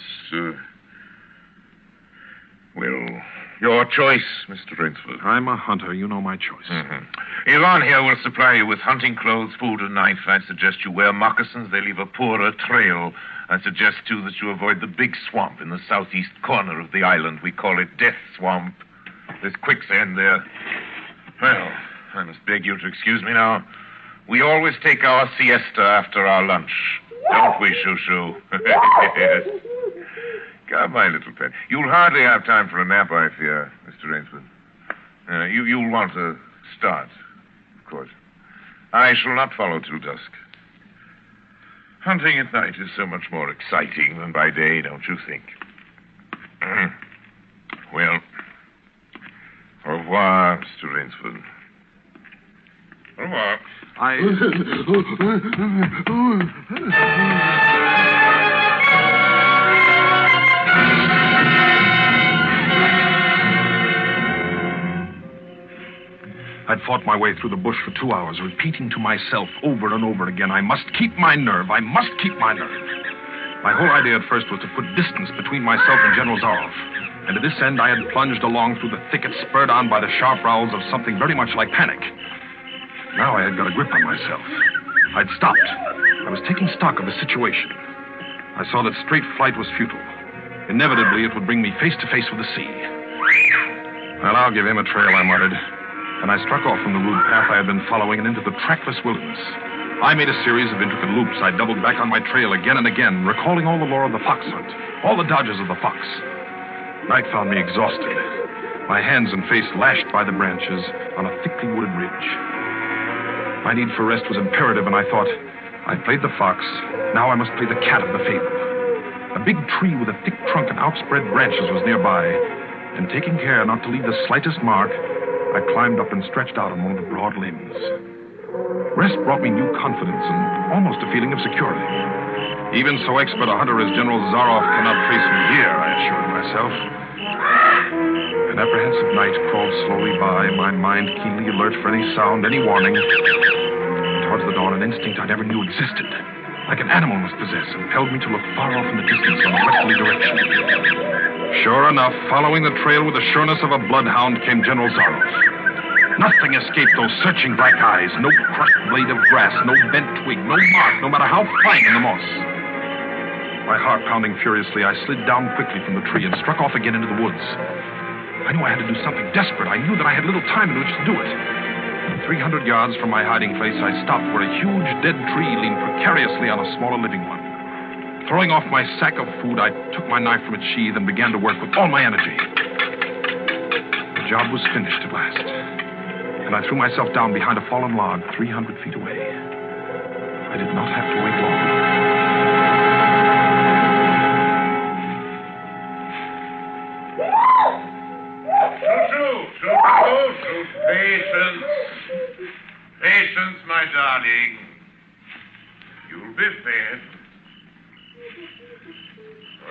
Well, your choice, Mr. Rainsford. I'm a hunter. You know my choice. Yvonne here will supply you with hunting clothes, food, and knife. I suggest you wear moccasins. They leave a poorer trail. I suggest, too, that you avoid the big swamp in the southeast corner of the island. We call it Death Swamp. There's quicksand there. Well, I must beg you to excuse me now. We always take our siesta after our lunch. Don't we, Shoo-Shoo? Yes. Come, my little pet. You'll hardly have time for a nap, I fear, Mr. Rainsford. You'll want to start, of course. I shall not follow till dusk. Hunting at night is so much more exciting than by day, don't you think? Well, au revoir, Mr. Rainsford. Au revoir. I'd fought my way through the bush for 2 hours, repeating to myself over and over again, I must keep my nerve. I must keep my nerve. My whole idea at first was to put distance between myself and General Zaroff. And to this end, I had plunged along through the thicket, spurred on by the sharp growls of something very much like panic. Now I had got a grip on myself. I'd stopped. I was taking stock of the situation. I saw that straight flight was futile. Inevitably, it would bring me face to face with the sea. Well, I'll give him a trail, I muttered. And I struck off from the rude path I had been following and into the trackless wilderness. I made a series of intricate loops. I doubled back on my trail again and again, recalling all the lore of the fox hunt, all the dodges of the fox. Night found me exhausted, my hands and face lashed by the branches on a thickly wooded ridge. My need for rest was imperative, and I thought, I've played the fox, now I must play the cat of the fable. A big tree with a thick trunk and outspread branches was nearby, and taking care not to leave the slightest mark, I climbed up and stretched out on one of the broad limbs. Rest brought me new confidence and almost a feeling of security. Even so expert a hunter as General Zaroff cannot trace me here, I assured myself. An apprehensive night crawled slowly by, my mind keenly alert for any sound, any warning. Towards the dawn, an instinct I never knew existed, like an animal must possess, impelled me to look far off in the distance in a westerly direction. Sure enough, following the trail with the sureness of a bloodhound came General Zaroff. Nothing escaped those searching black eyes. No crushed blade of grass, no bent twig, no mark, no matter how fine in the moss. My heart pounding furiously, I slid down quickly from the tree and struck off again into the woods. I knew I had to do something desperate. I knew that I had little time in which to do it. 300 yards from my hiding place, I stopped where a huge dead tree leaned precariously on a smaller living one. Throwing off my sack of food, I took my knife from its sheath and began to work with all my energy. The job was finished at last, and I threw myself down behind a fallen log 300 feet away. I did not have to wait long. Patience. Patience, my darling. You'll be fed.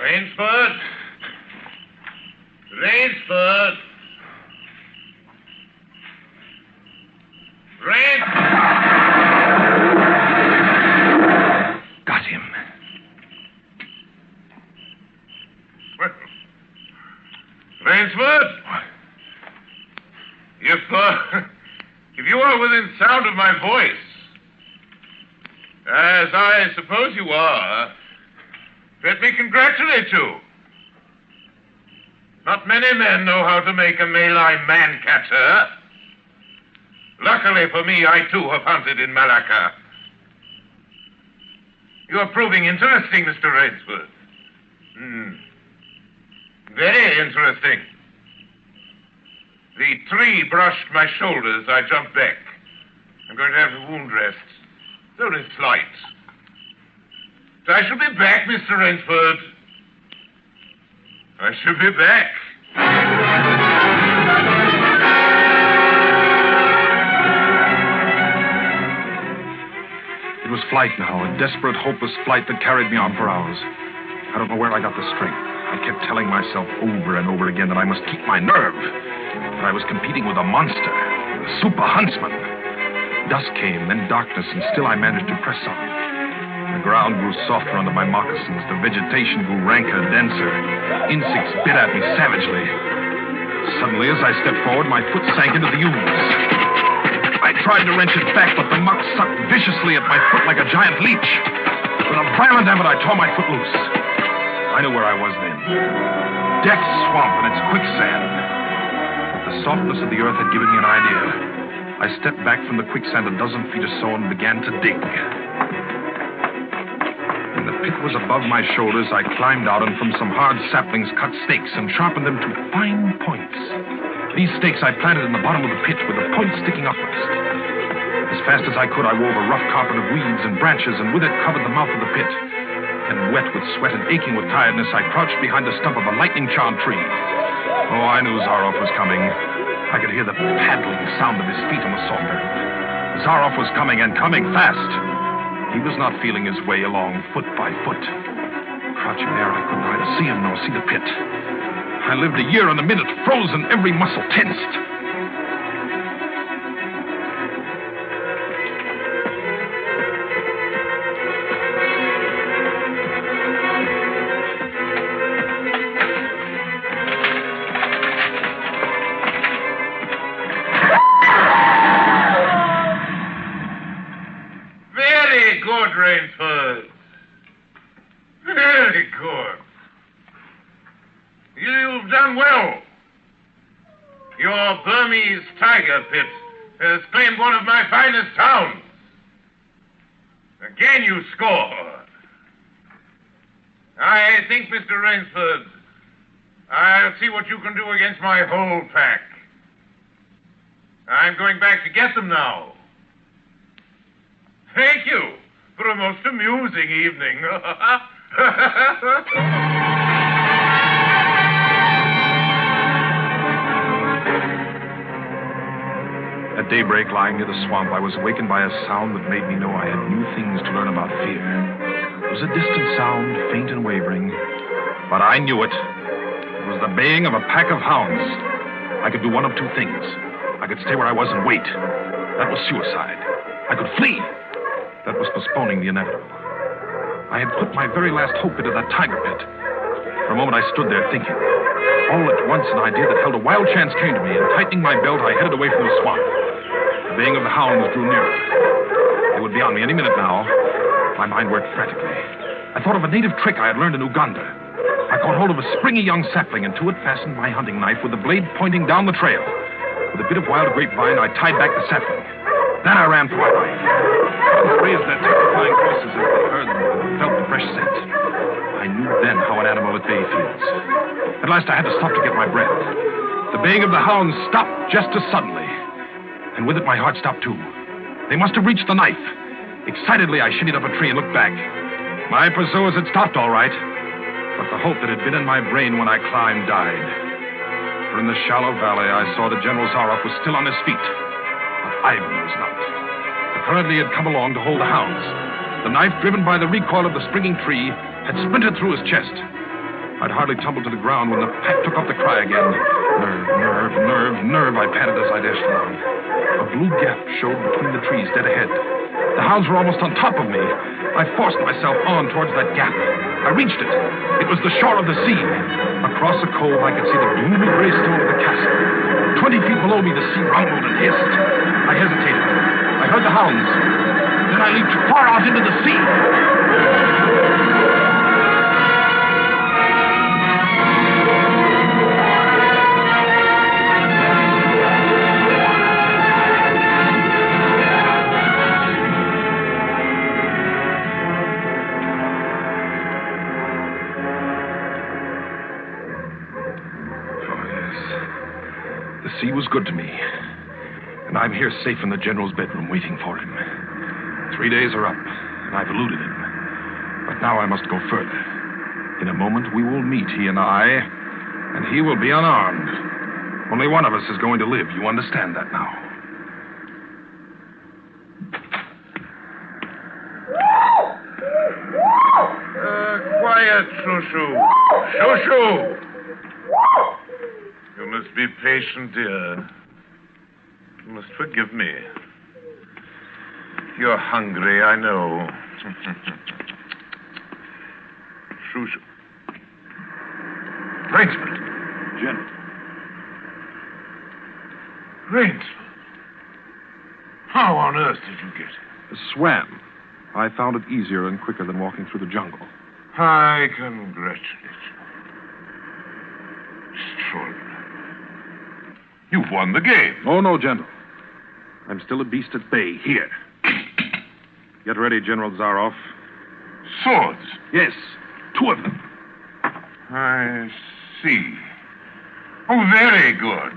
Rainsford. Rainsford. Got him. Rainsford? If you are within sound of my voice, as I suppose you are, let me congratulate you. Not many men know how to make a Malay man-catcher. Luckily for me, I too have hunted in Malacca. You are proving interesting, Mr. Rainsford. Very interesting. The tree brushed my shoulders. I jumped back. I'm going to have the wound dressed. It's only slight. But I shall be back, Mr. Rainsford. I shall be back. It was flight now, a desperate, hopeless flight that carried me on for hours. I don't know where I got the strength. I kept telling myself over and over again that I must keep my nerve. That I was competing with a monster, a super huntsman. Dusk came, then darkness, and still I managed to press on. The ground grew softer under my moccasins. The vegetation grew ranker, denser. Insects bit at me savagely. Suddenly, as I stepped forward, my foot sank into the ooze. I tried to wrench it back, but the muck sucked viciously at my foot like a giant leech. With a violent effort, I tore my foot loose. I knew where I was then. Death Swamp and its quicksand. But the softness of the earth had given me an idea. I stepped back from the quicksand a dozen feet or so and began to dig. When the pit was above my shoulders, I climbed out and from some hard saplings cut stakes and sharpened them to fine points. These stakes I planted in the bottom of the pit with the points sticking upwards. As fast as I could, I wove a rough carpet of weeds and branches and with it covered the mouth of the pit. And wet with sweat and aching with tiredness, I crouched behind the stump of a lightning-charred tree. Oh, I knew Zaroff was coming. I could hear the paddling sound of his feet on the soft earth. Zaroff was coming, and coming fast. He was not feeling his way along foot by foot. Crouching there, I could neither see him nor see the pit. I lived a year and a minute, frozen, every muscle tensed. Rainsford. Very good. You've done well. Your Burmese tiger pit has claimed one of my finest towns. Again you score. I think, Mr. Rainsford, I'll see what you can do against my whole pack. I'm going back to get them now. Thank you for a most amusing evening. At daybreak, lying near the swamp, I was awakened by a sound that made me know I had new things to learn about fear. It was a distant sound, faint and wavering, but I knew it. It was the baying of a pack of hounds. I could do one of two things. I could stay where I was and wait. That was suicide. I could flee. That was postponing the inevitable. I had put my very last hope into that tiger pit. For a moment, I stood there thinking. All at once, an idea that held a wild chance came to me, and tightening my belt, I headed away from the swamp. The baying of the hounds drew nearer. They would be on me any minute now. My mind worked frantically. I thought of a native trick I had learned in Uganda. I caught hold of a springy young sapling, and to it fastened my hunting knife with the blade pointing down the trail. With a bit of wild grapevine, I tied back the sapling. Then I ran for my life. They raised their terrifying voices as they heard them and felt the fresh scent. I knew then how an animal at bay feels. At last I had to stop to get my breath. The baying of the hounds stopped just as suddenly. And with it my heart stopped too. They must have reached the knife. Excitedly I shinnied up a tree and looked back. My pursuers had stopped all right. But the hope that had been in my brain when I climbed died. For in the shallow valley I saw that General Zaroff was still on his feet. But Ivan was not. Apparently he had come along to hold the hounds. The knife, driven by the recoil of the springing tree, had splintered through his chest. I'd hardly tumbled to the ground when the pack took up the cry again. Nerve, nerve, nerve, nerve, I panted as I dashed along. A blue gap showed between the trees dead ahead. The hounds were almost on top of me. I forced myself on towards that gap. I reached it. It was the shore of the sea. Across the cove, I could see the gloomy gray stone of the castle. 20 feet below me, the sea rumbled and hissed. I hesitated. I heard the hounds. Then I leaped far out into the sea. The sea was good to me. And I'm here safe in the general's bedroom waiting for him. 3 days are up, and I've eluded him. But now I must go further. In a moment we will meet, he and I, and he will be unarmed. Only one of us is going to live. You understand that now? Quiet, Shushu. Shushu! You must be patient, dear. You must forgive me. You're hungry, I know. Shushu. Rainsford. General. Rainsford. How on earth did you get it? Swam. I found it easier and quicker than walking through the jungle. I congratulate you. Extraordinary. You've won the game. Oh, no, General. I'm still a beast at bay, here. Get ready, General Zaroff. Swords? Yes, 2 of them. I see. Oh, very good.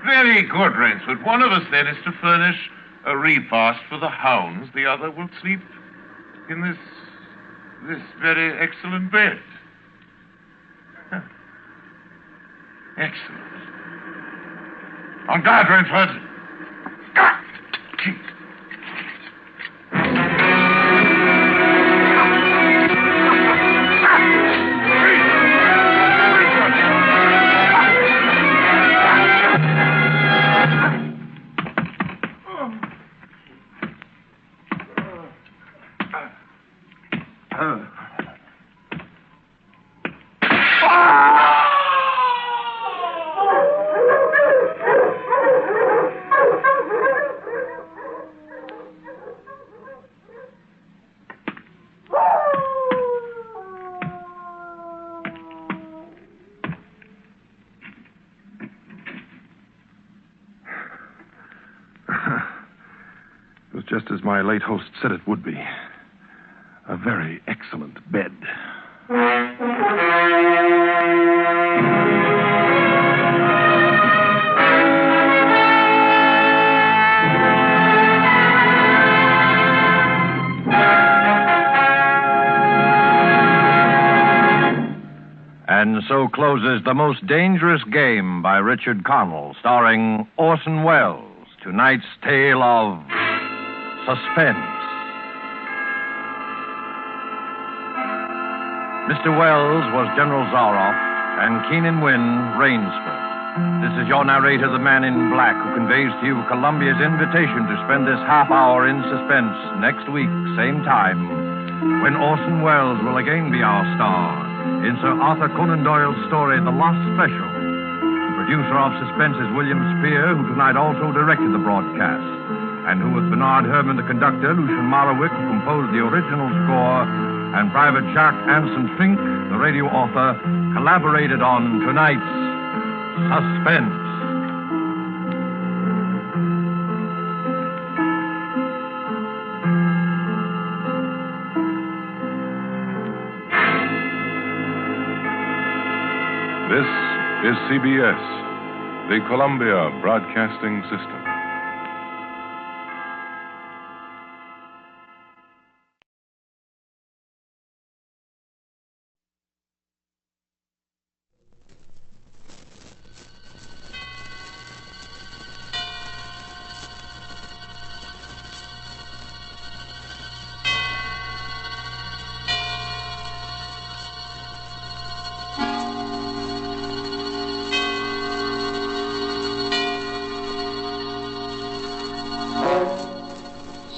Very good, Rainsford. One of us, then, is to furnish a repast for the hounds. The other will sleep in this very excellent bed. Excellent. On guard, Rainsford. It was just as my late host said it would be. A very excellent bed. And so closes The Most Dangerous Game by Richard Connell, starring Orson Welles. Tonight's tale of suspense. Mr. Wells was General Zaroff, and Keenan Wynn, Rainsford. This is your narrator, the man in black, who conveys to you Columbia's invitation to spend this half hour in suspense next week, same time, when Orson Welles will again be our star in Sir Arthur Conan Doyle's story, The Lost Special. The producer of Suspense is William Spear, who tonight also directed the broadcast, and who, with Bernard Herrmann, the conductor, Lucien Morawick, who composed the original score, and Private Jacques Anson Fink, the radio author, collaborated on tonight's Suspense. This is CBS, the Columbia Broadcasting System.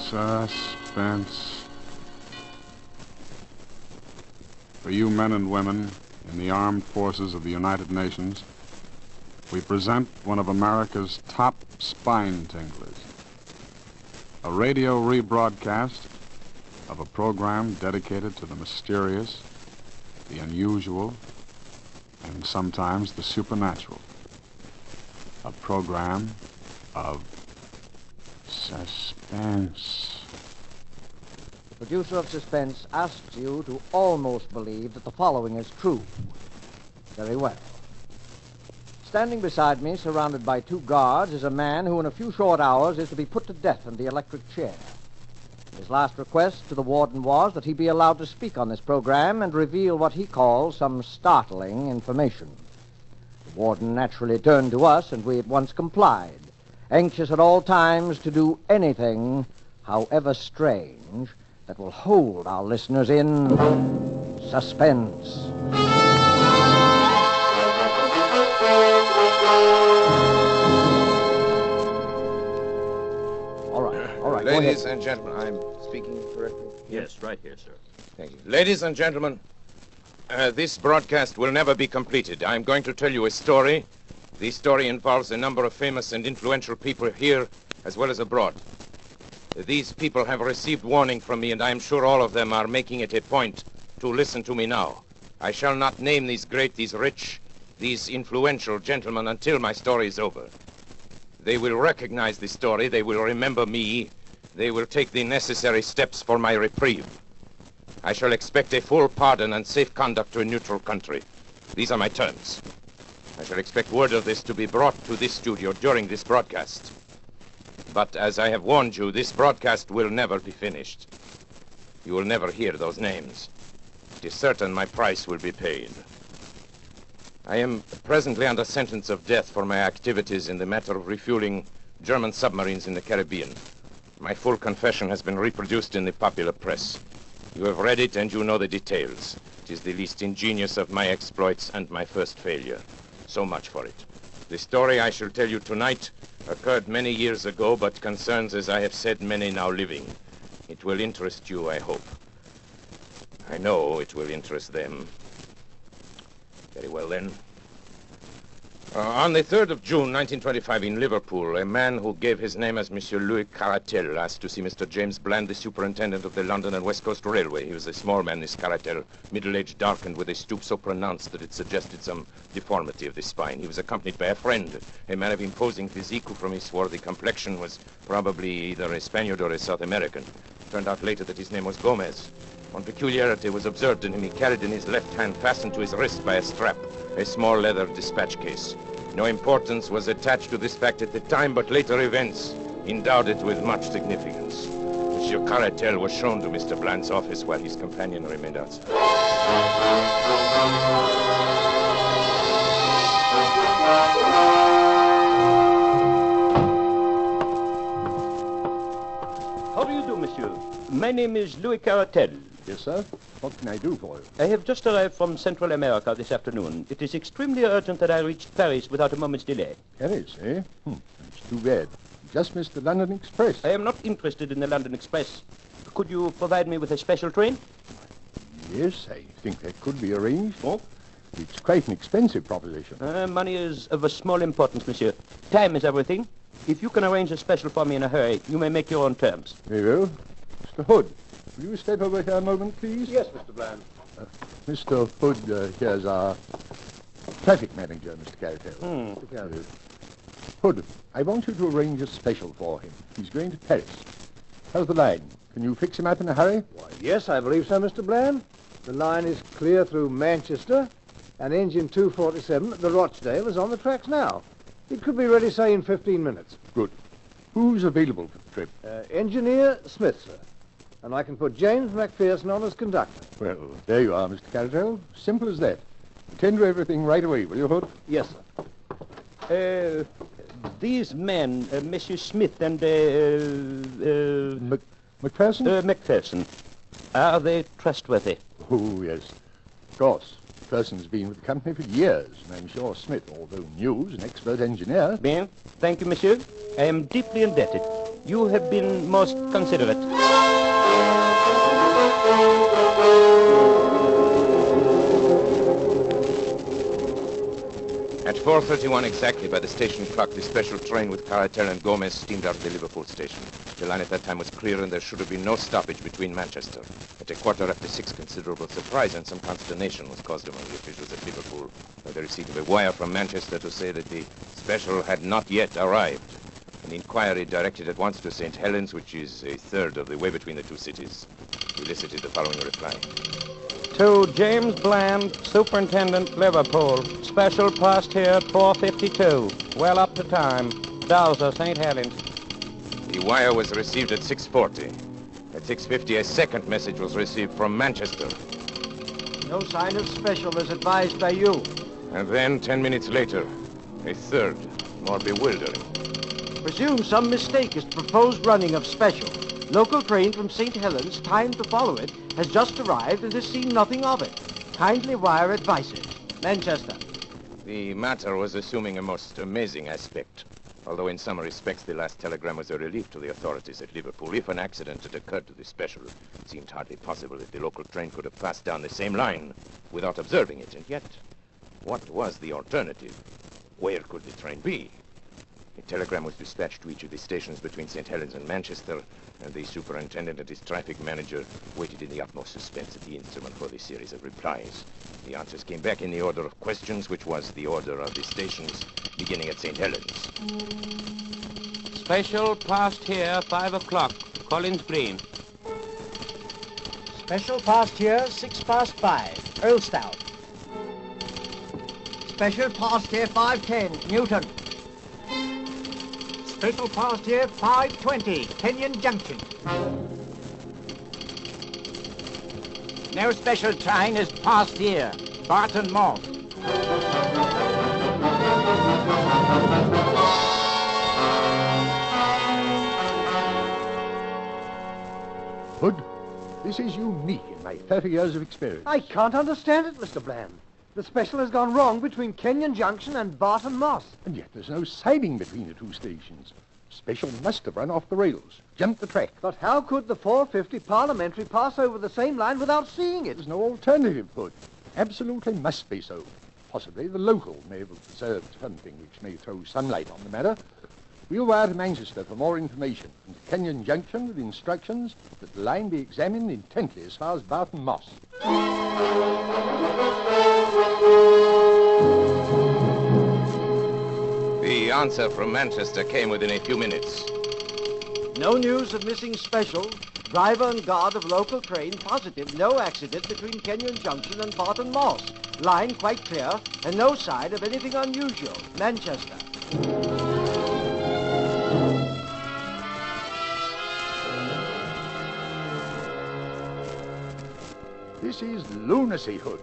Suspense. For you men and women in the armed forces of the United Nations, we present one of America's top spine tinglers. A radio rebroadcast of a program dedicated to the mysterious, the unusual, and sometimes the supernatural. A program of suspense. The producer of Suspense asks you to almost believe that the following is true. Very well. Standing beside me, surrounded by two guards, is a man who in a few short hours is to be put to death in the electric chair. His last request to the warden was that he be allowed to speak on this program and reveal what he calls some startling information. The warden naturally turned to us, and we at once complied, anxious at all times to do anything, however strange, that will hold our listeners in suspense. All right. Ladies and gentlemen, I'm speaking correctly? Yes, right here, sir. Thank you. Ladies and gentlemen, this broadcast will never be completed. I'm going to tell you a story. The story involves a number of famous and influential people here as well as abroad. These people have received warning from me, and I am sure all of them are making it a point to listen to me now. I shall not name these great, these rich, these influential gentlemen until my story is over. They will recognize the story. They will remember me. They will take the necessary steps for my reprieve. I shall expect a full pardon and safe conduct to a neutral country. These are my terms. I shall expect word of this to be brought to this studio during this broadcast. But as I have warned you, this broadcast will never be finished. You will never hear those names. It is certain my price will be paid. I am presently under sentence of death for my activities in the matter of refueling German submarines in the Caribbean. My full confession has been reproduced in the popular press. You have read it and you know the details. It is the least ingenious of my exploits and my first failure. So much for it. The story I shall tell you tonight occurred many years ago, but concerns, as I have said, many now living. It will interest you, I hope. I know it will interest them. Very well, then. On the 3rd of June, 1925, in Liverpool, a man who gave his name as Monsieur Louis Caratel asked to see Mr. James Bland, the superintendent of the London and West Coast Railway. He was a small man, this Caratel, middle-aged, darkened, with a stoop so pronounced that it suggested some deformity of the spine. He was accompanied by a friend, a man of imposing physique, who from his swarthy complexion was probably either a Spaniard or a South American. It turned out later that his name was Gomez. One peculiarity was observed in him. He carried in his left hand, fastened to his wrist by a strap, a small leather dispatch case. No importance was attached to this fact at the time, but later events endowed it with much significance. Monsieur Caratel was shown to Mr. Bland's office while his companion remained outside. How do you do, monsieur? My name is Louis Caratel. Yes, sir. What can I do for you? I have just arrived from Central America this afternoon. It is extremely urgent that I reach Paris without a moment's delay. Paris, eh? That's too bad. Just missed the London Express. I am not interested in the London Express. Could you provide me with a special train? Yes, I think that could be arranged. Oh? It's quite an expensive proposition. Money is of a small importance, monsieur. Time is everything. If you can arrange a special for me in a hurry, you may make your own terms. Very well. Mr. Hood, will you step over here a moment, please? Yes, Mr. Bland. Mr. Hood, here's our traffic manager, Mr. Carritel. Mr. Carritel. Hood, I want you to arrange a special for him. He's going to Paris. How's the line? Can you fix him up in a hurry? Why, yes, I believe so, Mr. Bland. The line is clear through Manchester, and engine 247 at the Rochdale is on the tracks now. It could be ready, say, in 15 minutes. Good. Who's available for the trip? Engineer Smith, sir. And I can put James McPherson on as conductor. Well, there you are, Mr. Carritel. Simple as that. Attend to everything right away, will you, Hood? Yes, sir. These men, Monsieur Smith and, McPherson? McPherson. Are they trustworthy? Oh, yes. Of course. Person's been with the company for years, and I'm sure Smith, although new, is an expert engineer. Bien. Thank you, monsieur. I am deeply indebted. You have been most considerate. At 4:31 exactly by the station clock, the special train with Carretel and Gomez steamed out of the Liverpool station. The line at that time was clear, and there should have been no stoppage between Manchester. At 6:15, considerable surprise and some consternation was caused among the officials at Liverpool by the receipt of a wire from Manchester to say that the special had not yet arrived. An inquiry directed at once to St. Helens, which is a third of the way between the two cities. We elicited the following reply. To James Bland, Superintendent, Liverpool. Special passed here at 4:52. Well up to time. Dowser, St. Helens. The wire was received at 6:40. At 6:50, a second message was received from Manchester. No sign of special as advised by you. And then, 10 minutes later, a third, more bewildering. Presume some mistake is proposed running of special. Local train from St. Helens, timed to follow it, has just arrived and has seen nothing of it. Kindly wire advices. Manchester. The matter was assuming a most amazing aspect. Although in some respects the last telegram was a relief to the authorities at Liverpool. If an accident had occurred to the special, it seemed hardly possible that the local train could have passed down the same line without observing it. And yet, what was the alternative? Where could the train be? A telegram was dispatched to each of the stations between St. Helens and Manchester, and the superintendent and his traffic manager waited in the utmost suspense at the instrument for the series of replies. The answers came back in the order of questions, which was the order of the stations, beginning at St. Helens. Special passed here 5 o'clock. Collins Green. Special passed here 5:06. Earlstown. Special passed here 5:10. Newton. Special passed here 5:20. Kenyon Junction. No special train has passed here. Barton Moss. Hood, this is unique in my 30 years of experience. I can't understand it, Mr. Bland. The special has gone wrong between Kenyon Junction and Barton Moss. And yet there's no siding between the two stations. Special must have run off the rails, jumped the track. But how could the 450 Parliamentary pass over the same line without seeing it? There's no alternative, Hood. Absolutely must be so. Possibly the local may have observed something which may throw sunlight on the matter. We'll wire to Manchester for more information, and to Kenyon Junction with instructions that the line be examined intently as far as Barton Moss. The answer from Manchester came within a few minutes. No news of missing special. Driver and guard of local train positive no accident between Kenyon Junction and Barton Moss. Line quite clear and no sign of anything unusual. Manchester. This is lunacy, Hood.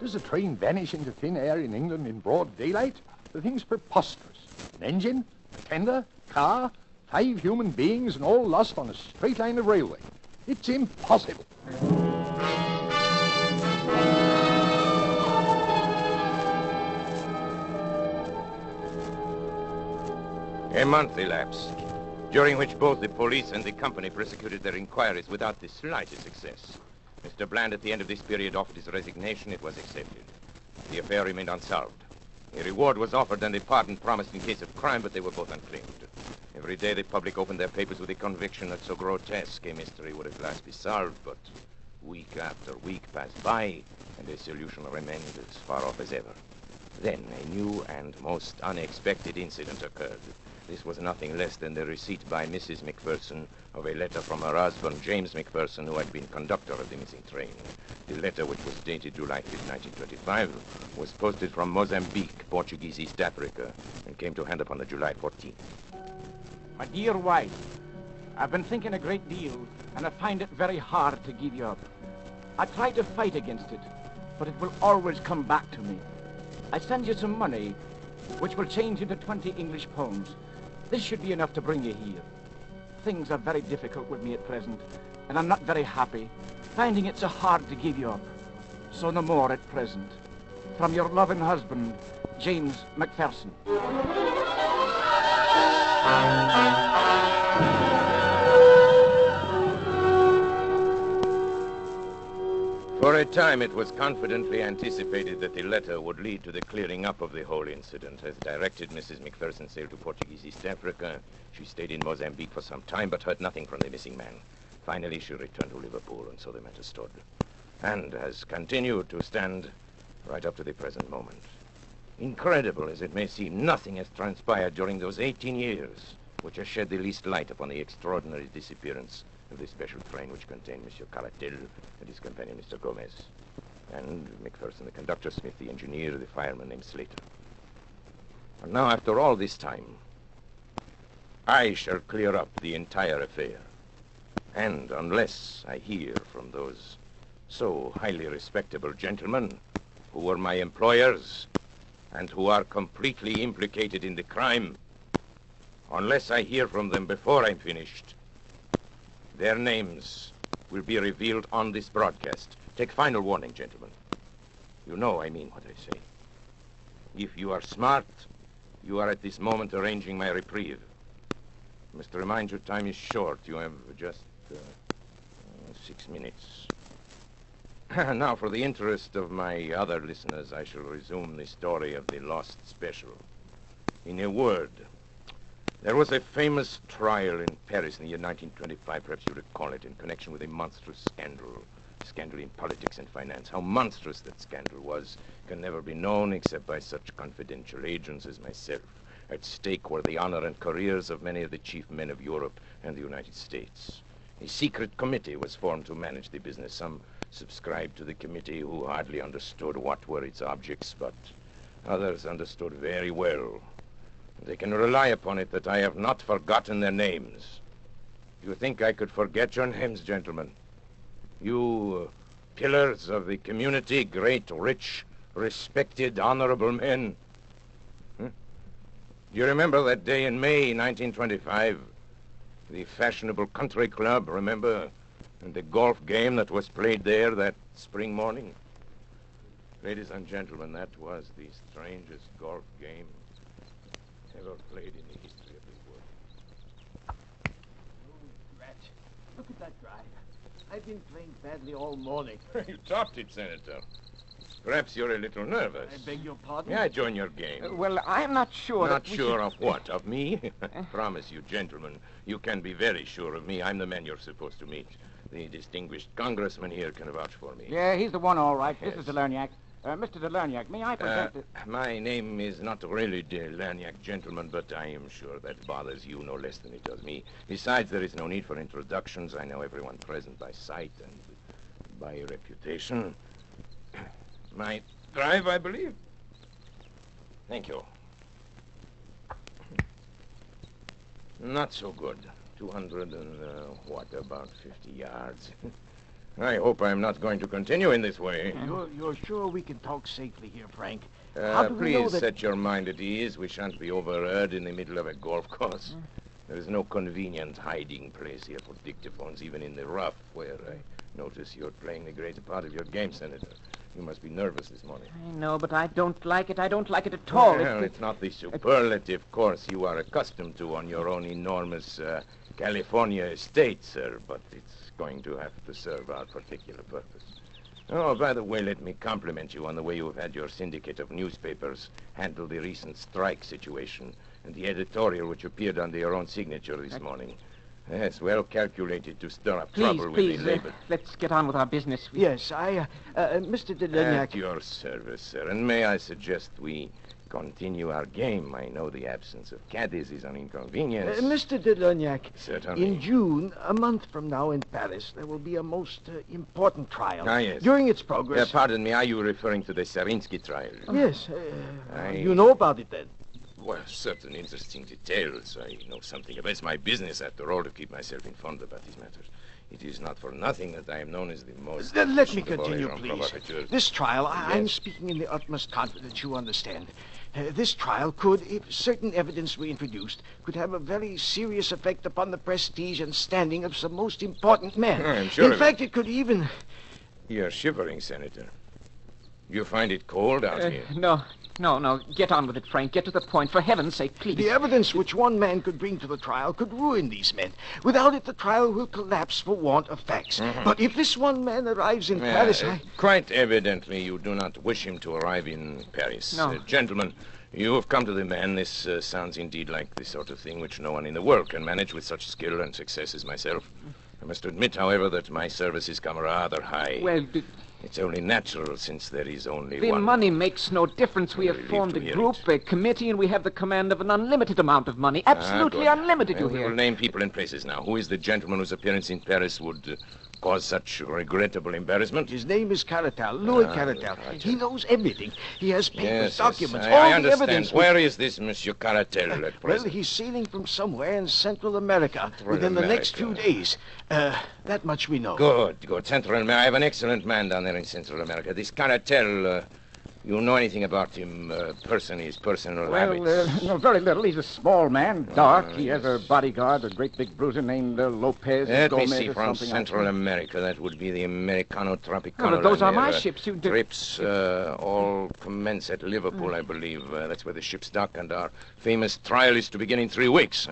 Does a train vanish into thin air in England in broad daylight? The thing's preposterous. An engine, a tender, car, 5 human beings, and all lost on a straight line of railway. It's impossible. A month elapsed, during which both the police and the company prosecuted their inquiries without the slightest success. Mr. Bland, at the end of this period, offered his resignation. It was accepted. The affair remained unsolved. A reward was offered and a pardon promised in case of crime, but they were both unclaimed. Every day the public opened their papers with the conviction that so grotesque a mystery would at last be solved, but week after week passed by, and a solution remained as far off as ever. Then a new and most unexpected incident occurred. This was nothing less than the receipt by Mrs. McPherson of a letter from her husband, James McPherson, who had been conductor of the missing train. The letter, which was dated July 5, 1925, was posted from Mozambique, Portuguese East Africa, and came to hand upon the July 14th. My dear wife, I've been thinking a great deal, and I find it very hard to give you up. I try to fight against it, but it will always come back to me. I send you some money, which will change into 20 English pounds. This should be enough to bring you here. Things are very difficult with me at present, and I'm not very happy, finding it so hard to give you up. So no more at present. From your loving husband, James McPherson. For a time, it was confidently anticipated that the letter would lead to the clearing up of the whole incident. As directed, Mrs. McPherson sailed to Portuguese East Africa. She stayed in Mozambique for some time, but heard nothing from the missing man. Finally, she returned to Liverpool, and so the matter stood. And has continued to stand right up to the present moment. Incredible as it may seem, nothing has transpired during those 18 years which has shed the least light upon the extraordinary disappearance of the special train which contained Monsieur Caratel and his companion, Mr. Gomez, and McPherson, the conductor, Smith, the engineer, the fireman named Slater. And now, after all this time, I shall clear up the entire affair. And unless I hear from those so highly respectable gentlemen who were my employers and who are completely implicated in the crime, unless I hear from them before I'm finished, their names will be revealed on this broadcast. Take final warning, gentlemen. You know I mean what I say. If you are smart, you are at this moment arranging my reprieve. I must remind you, time is short. You have just 6 minutes. Now, for the interest of my other listeners, I shall resume the story of the lost special. In a word, there was a famous trial in Paris in the year 1925, perhaps you recall it, in connection with a monstrous scandal in politics and finance. How monstrous that scandal was can never be known except by such confidential agents as myself. At stake were the honor and careers of many of the chief men of Europe and the United States. A secret committee was formed to manage the business. Some subscribed to the committee who hardly understood what were its objects, but others understood very well. They can rely upon it that I have not forgotten their names. You think I could forget your names, gentlemen? You pillars of the community, great, rich, respected, honorable men. Do you remember that day in May 1925? The fashionable country club, remember? And the golf game that was played there that spring morning? Ladies and gentlemen, that was the strangest golf game ever played in the history of this world. Rat, look at that drive. I've been playing badly all morning. You topped it, Senator. Perhaps you're a little nervous. I beg your pardon? May I join your game? Well, I'm not sure. Not sure of what? Of me? I promise you, gentlemen, you can be very sure of me. I'm the man you're supposed to meet. The distinguished congressman here can vouch for me. Yeah, he's the one, all right. Yes. This is Delerniak. Mr. Delerniak, may I present My name is not really Delerniak, gentlemen, but I am sure that bothers you no less than it does me. Besides, there is no need for introductions. I know everyone present by sight and by reputation. My drive, I believe. Thank you. Not so good. 200 and, about 50 yards. I hope I'm not going to continue in this way. You're sure we can talk safely here, Frank? How do we know Please that... set your mind at ease. We shan't be overheard in the middle of a golf course. There is no convenient hiding place here for dictaphones, even in the rough, where I notice you're playing the greater part of your game, Senator. You must be nervous this morning. I know, but I don't like it. I don't like it at all. Well, it's not the superlative course you are accustomed to on your own enormous California estate, sir, but it's going to have to serve our particular purpose. Oh, by the way, let me compliment you on the way you have had your syndicate of newspapers handle the recent strike situation and the editorial which appeared under your own signature this morning. Yes, well calculated to stir up trouble with the labor. Let's get on with our business. Yes, Mr. de Lagnac... At your service, sir. And may I suggest we continue our game? I know the absence of caddies is an inconvenience. Mr. de Lagnac, certainly. In June, a month from now in Paris, there will be a most important trial. Ah, yes. During its progress... pardon me, are you referring to the Serinsky trial? Yes. You know about it, then? Well, certain interesting details. I know something about it. It's my business, after all, to keep myself informed about these matters. It is not for nothing that I am known as the most... Let me continue, please. This trial, Yes. I'm speaking in the utmost confidence, you understand. This trial could, if certain evidence were introduced, could have a very serious effect upon the prestige and standing of some most important men. I'm sure in fact, it could even... You're shivering, Senator. You find it cold out here? No. Get on with it, Frank. Get to the point. For heaven's sake, please. The evidence which one man could bring to the trial could ruin these men. Without it, the trial will collapse for want of facts. Mhm. But if this one man arrives in Paris, Quite evidently, you do not wish him to arrive in Paris. No. Gentlemen, you have come to the man. This sounds indeed like the sort of thing which no one in the world can manage with such skill and success as myself. I must admit, however, that my services come rather high. Well, it's only natural, since there is only the one. money makes no difference. We have formed a group, a committee, and we have the command of an unlimited amount of money. Absolutely good. unlimited, Well, you we hear. will name people and places now. Who is the gentleman whose appearance in Paris would cause such regrettable embarrassment? his name is Caratal, Louis Caratal. He knows everything. He has papers, Yes, documents, I all the understand. evidence. Where is this Monsieur Caratel at Well, present? he's sailing from somewhere in Central America within the next few days. That much we know. Good. Central America. I have an excellent man down there in Central America. This Caratel, you know anything about him, his personal habits? No, very little. He's a small man, dark. He has a bodyguard, a great big bruiser named Lopez. Let me Gomez see, or from something Central like that. America, that would be the Americano Tropicano. No, but those are and my their, ships. Trips all commence at Liverpool, I believe. That's where the ships dock, and our famous trial is to begin in 3 weeks.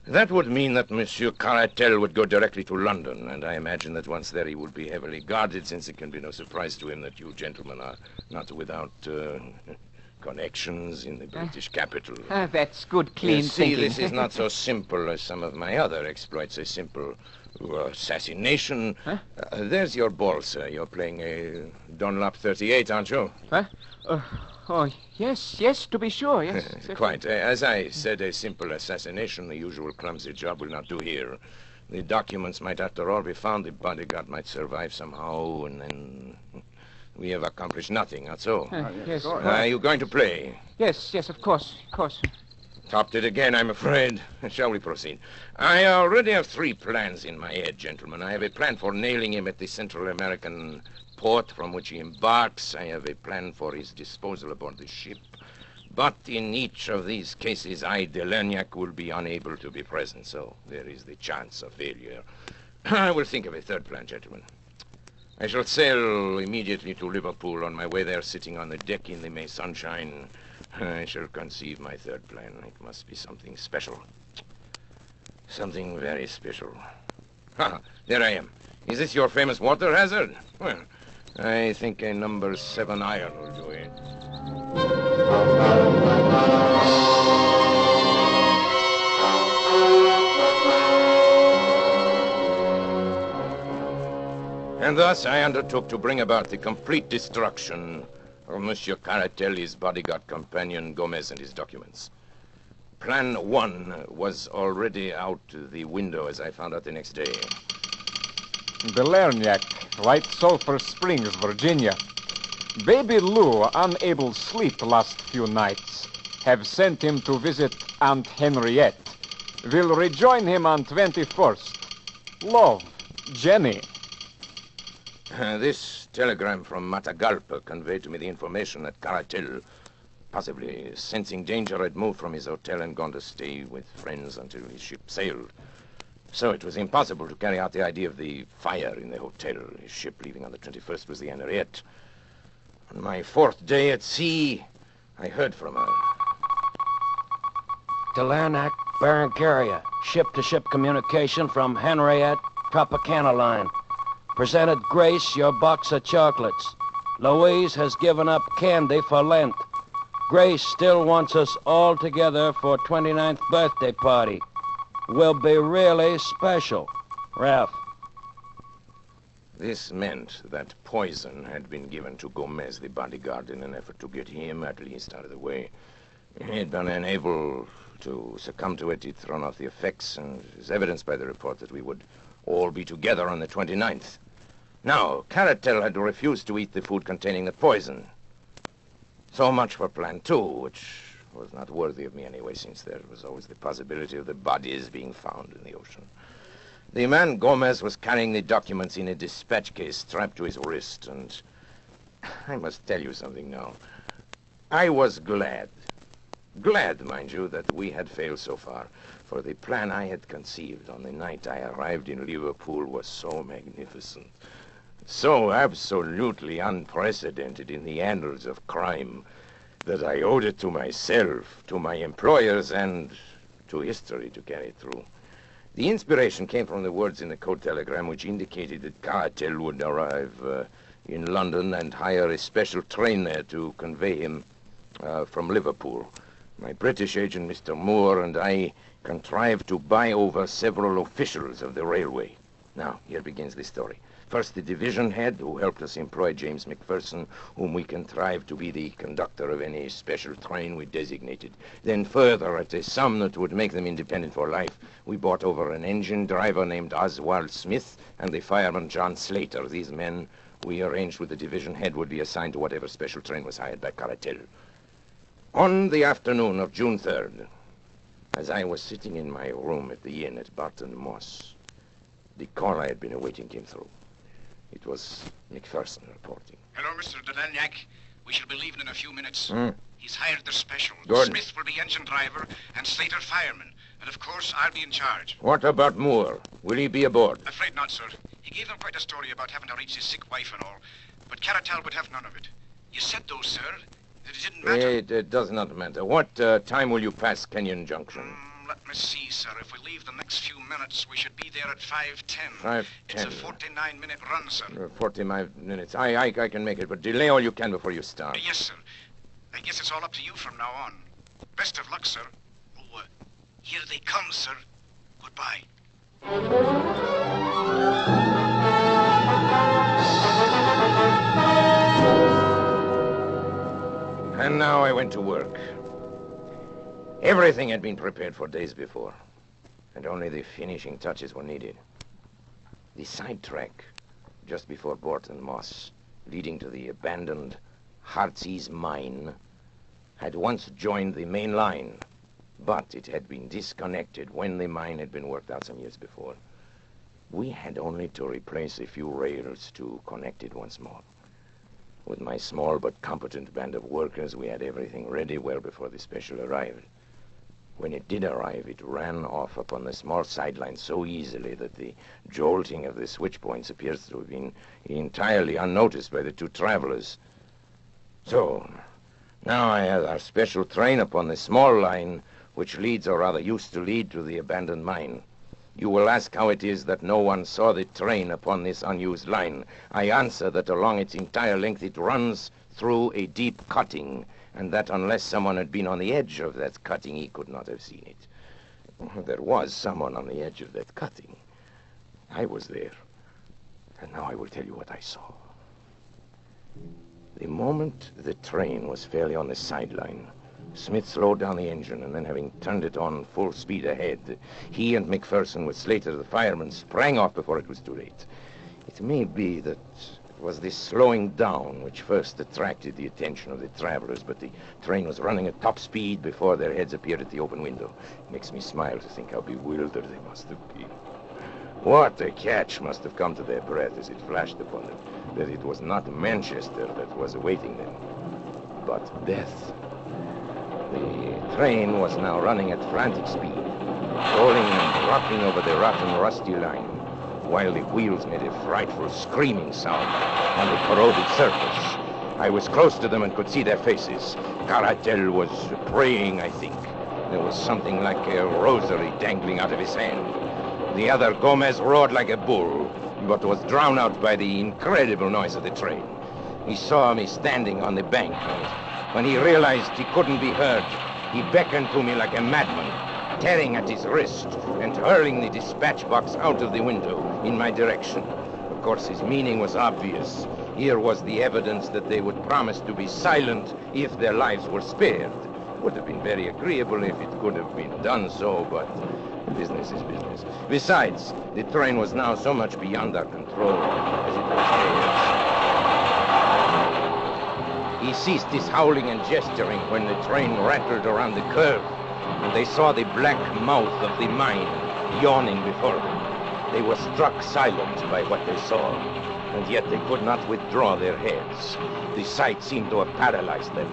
That would mean that Monsieur Caratel would go directly to London, and I imagine that once there he would be heavily guarded, since it can be no surprise to him that you gentlemen are not without connections in the British capital. That's good, clean See, thinking. this is not so simple as some of my other exploits. A simple assassination. There's your ball, sir. You're playing a Dunlop 38, aren't you? Huh? Oh, yes, to be sure, yes. Quite. As I said, a simple assassination, the usual clumsy job, will not do here. The documents might, after all, be found. The bodyguard might survive somehow, and then we have accomplished nothing, not so? Yes. Are you going to play? Yes, of course. Topped it again, I'm afraid. Shall we proceed? I already have 3 plans in my head, gentlemen. I have a plan for nailing him at the Central American port from which he embarks. I have a plan for his disposal aboard the ship. But in each of these cases, I, de Lagnac, will be unable to be present, so there is the chance of failure. I will think of a 3rd plan, gentlemen. I shall sail immediately to Liverpool. On my way there, sitting on the deck in the May sunshine, I shall conceive my 3rd plan. It must be something special. Something very special. There I am. Is this your famous water hazard? Well, I think a number 7 iron will do it. And thus I undertook to bring about the complete destruction of Monsieur Caratel, his bodyguard companion, Gomez, and his documents. Plan 1 was already out the window, as I found out the next day. De Lagnac, White Sulphur Springs, Virginia. Baby Lou, unable sleep last few nights, have sent him to visit Aunt Henriette. Will rejoin him on 21st. Love, Jenny. This telegram from Matagalpa conveyed to me the information that Caratel, possibly sensing danger, had moved from his hotel and gone to stay with friends until his ship sailed. So it was impossible to carry out the idea of the fire in the hotel. His ship leaving on the 21st was the Henriette. On my 4th day at sea, I heard from her. Delanak, Baron Carrier. Ship-to-ship communication from Henriette, Tropicana Line. Presented Grace your box of chocolates. Louise has given up candy for Lent. Grace still wants us all together for 29th birthday party. Will be really special. Ralph. This meant that poison had been given to Gomez, the bodyguard, in an effort to get him, at least, out of the way. He had been unable to succumb to it. He'd thrown off the effects, and is evidenced by the report that we would all be together on the 29th. Now, Caratel had refused to eat the food containing the poison. So much for Plan 2, which was not worthy of me anyway, since there was always the possibility of the bodies being found in the ocean. The man Gomez was carrying the documents in a dispatch case strapped to his wrist, and I must tell you something now. I was glad, mind you, that we had failed so far, for the plan I had conceived on the night I arrived in Liverpool was so magnificent, so absolutely unprecedented in the annals of crime, that I owed it to myself, to my employers, and to history to carry it through. The inspiration came from the words in the code telegram which indicated that Caratel would arrive in London and hire a special train there to convey him from Liverpool. My British agent, Mr. Moore, and I contrived to buy over several officials of the railway. Now, here begins the story. First, the division head, who helped us employ James McPherson, whom we contrived to be the conductor of any special train we designated. Then further, at a sum that would make them independent for life, we bought over an engine driver named Oswald Smith and the fireman John Slater. These men, we arranged with the division head, would be assigned to whatever special train was hired by Caratel. On the afternoon of June 3rd, as I was sitting in my room at the inn at Barton Moss, the call I had been awaiting came through. It was McPherson reporting. Hello, Mr. Delanyak. We shall be leaving in a few minutes. He's hired the special. Good. Smith will be engine driver and Slater fireman. And of course, I'll be in charge. What about Moore? Will he be aboard? Afraid not, sir. He gave them quite a story about having to reach his sick wife and all. But Caratal would have none of it. You said, though, sir, that it didn't matter. It does not matter. What time will you pass Kenyon Junction? Let me see, sir. If we leave the next few minutes, we should be there at 5:10. 5:10. It's a 49-minute run, sir. 45 minutes. I can make it, but delay all you can before you start. Yes, sir. I guess it's all up to you from now on. Best of luck, sir. Oh, here they come, sir. Goodbye. And now I went to work. Everything had been prepared for days before, and only the finishing touches were needed. The side track, just before Barton Moss, leading to the abandoned Heartsease mine, had once joined the main line, but it had been disconnected when the mine had been worked out some years before. We had only to replace a few rails to connect it once more. With my small but competent band of workers, we had everything ready well before the special arrived. When it did arrive, it ran off upon the small sideline so easily that the jolting of the switch points appears to have been entirely unnoticed by the two travelers. So, now I have our special train upon the small line which leads, or rather used to lead, to the abandoned mine. You will ask how it is that no one saw the train upon this unused line. I answer that along its entire length it runs through a deep cutting, and that unless someone had been on the edge of that cutting, he could not have seen it. There was someone on the edge of that cutting. I was there. And now I will tell you what I saw. The moment the train was fairly on the sideline, Smith slowed down the engine, and then, having turned it on full speed ahead, he and McPherson, with Slater, the fireman, sprang off before it was too late. It may be that it was this slowing down which first attracted the attention of the travelers, but the train was running at top speed before their heads appeared at the open window. It makes me smile to think how bewildered they must have been. What a catch must have come to their breath as it flashed upon them that it was not Manchester that was awaiting them, but death. The train was now running at frantic speed, rolling and rocking over the rotten, rusty line, while the wheels made a frightful screaming sound on the corroded surface. I was close to them and could see their faces. Caratel was praying, I think. There was something like a rosary dangling out of his hand. The other, Gomez, roared like a bull, but was drowned out by the incredible noise of the train. He saw me standing on the bank, and when he realized he couldn't be heard, he beckoned to me like a madman, tearing at his wrist and hurling the dispatch box out of the window in my direction. Of course, his meaning was obvious. Here was the evidence that they would promise to be silent if their lives were spared. Would have been very agreeable if it could have been done so, but business is business. Besides, the train was now so much beyond our control as it was theirs. He ceased his howling and gesturing when the train rattled around the curve, and they saw the black mouth of the mine yawning before them. They were struck silent by what they saw, and yet they could not withdraw their heads. The sight seemed to have paralyzed them.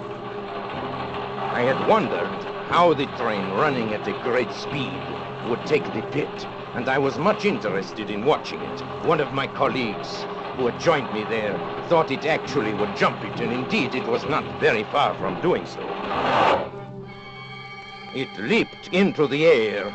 I had wondered how the train, running at a great speed, would take the pit, and I was much interested in watching it. One of my colleagues, who had joined me there, thought it actually would jump it, and indeed it was not very far from doing so. It leaped into the air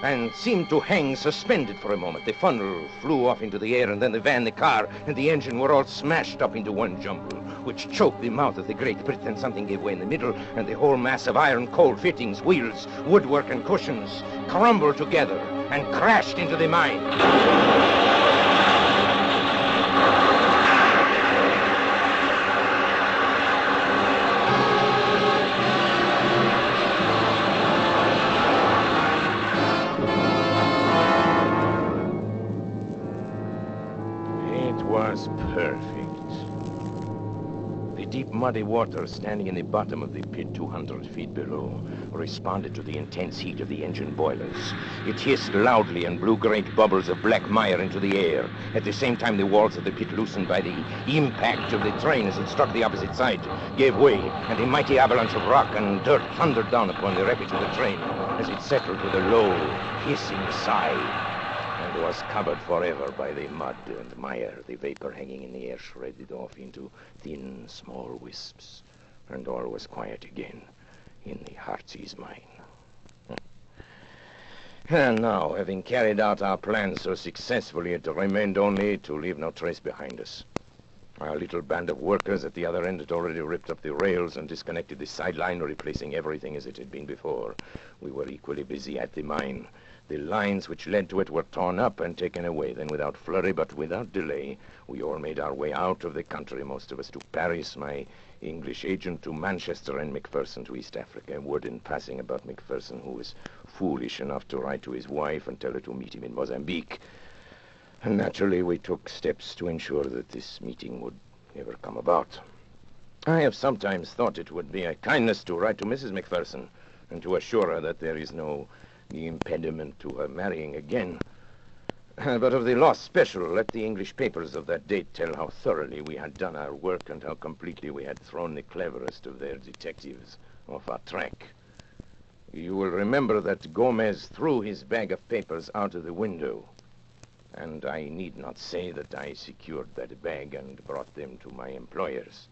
and seemed to hang suspended for a moment. The funnel flew off into the air, and then the van, the car, and the engine were all smashed up into one jumble, which choked the mouth of the Great Britain. Something gave way in the middle, and the whole mass of iron, coal fittings, wheels, woodwork, and cushions crumbled together and crashed into the mine. Perfect. The deep muddy water standing in the bottom of the pit 200 feet below responded to the intense heat of the engine boilers. It hissed loudly and blew great bubbles of black mire into the air. At the same time, the walls of the pit, loosened by the impact of the train as it struck the opposite side, gave way, and a mighty avalanche of rock and dirt thundered down upon the wreckage of the train as it settled with a low, hissing sigh, and was covered forever by the mud and mire. The vapor hanging in the air shredded off into thin, small wisps, and all was quiet again in the Heartsease mine. And now, having carried out our plan so successfully, it remained only to leave no trace behind us. Our little band of workers at the other end had already ripped up the rails and disconnected the sideline, replacing everything as it had been before. We were equally busy at the mine. The lines which led to it were torn up and taken away. Then, without flurry but without delay, we all made our way out of the country, most of us to Paris, my English agent to Manchester, and Macpherson to East Africa. Word in passing about Macpherson, who was foolish enough to write to his wife and tell her to meet him in Mozambique. And naturally, we took steps to ensure that this meeting would never come about. I have sometimes thought it would be a kindness to write to Mrs. Macpherson and to assure her that there is no impediment to her marrying again. But of the lost special, let the English papers of that date tell how thoroughly we had done our work and how completely we had thrown the cleverest of their detectives off our track. You will remember that Gomez threw his bag of papers out of the window, and I need not say that I secured that bag and brought them to my employers.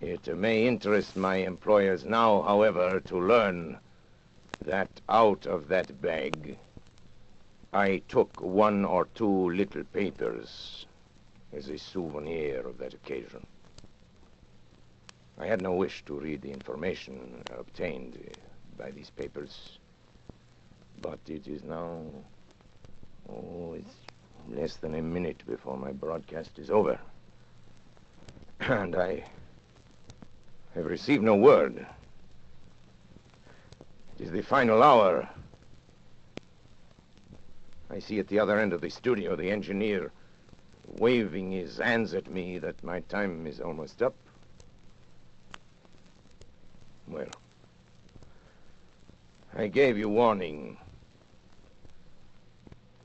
It may interest my employers now, however, to learn that out of that bag I took one or two little papers as a souvenir of that occasion. I had no wish to read the information obtained by these papers, but it is now, it's less than a minute before my broadcast is over. And I have received no word. It is the final hour. I see at the other end of the studio the engineer waving his hands at me that my time is almost up. Well, I gave you warning.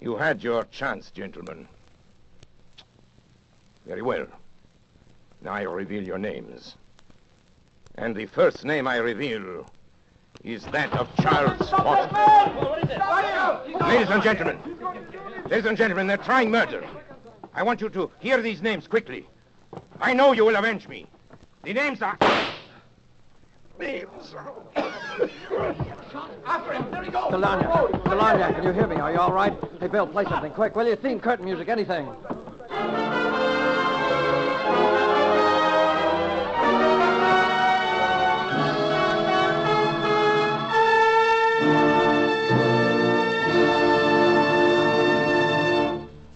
You had your chance, gentlemen. Very well. Now I reveal your names. And the first name I reveal is that of Charles Watson. Ladies and gentlemen, they're trying murder. I want you to hear these names quickly. I know you will avenge me. The names are... Names. After him. There he goes. Delania, can you hear me? Are you all right? Hey, Bill, play something quick, will you? Theme, curtain music, anything.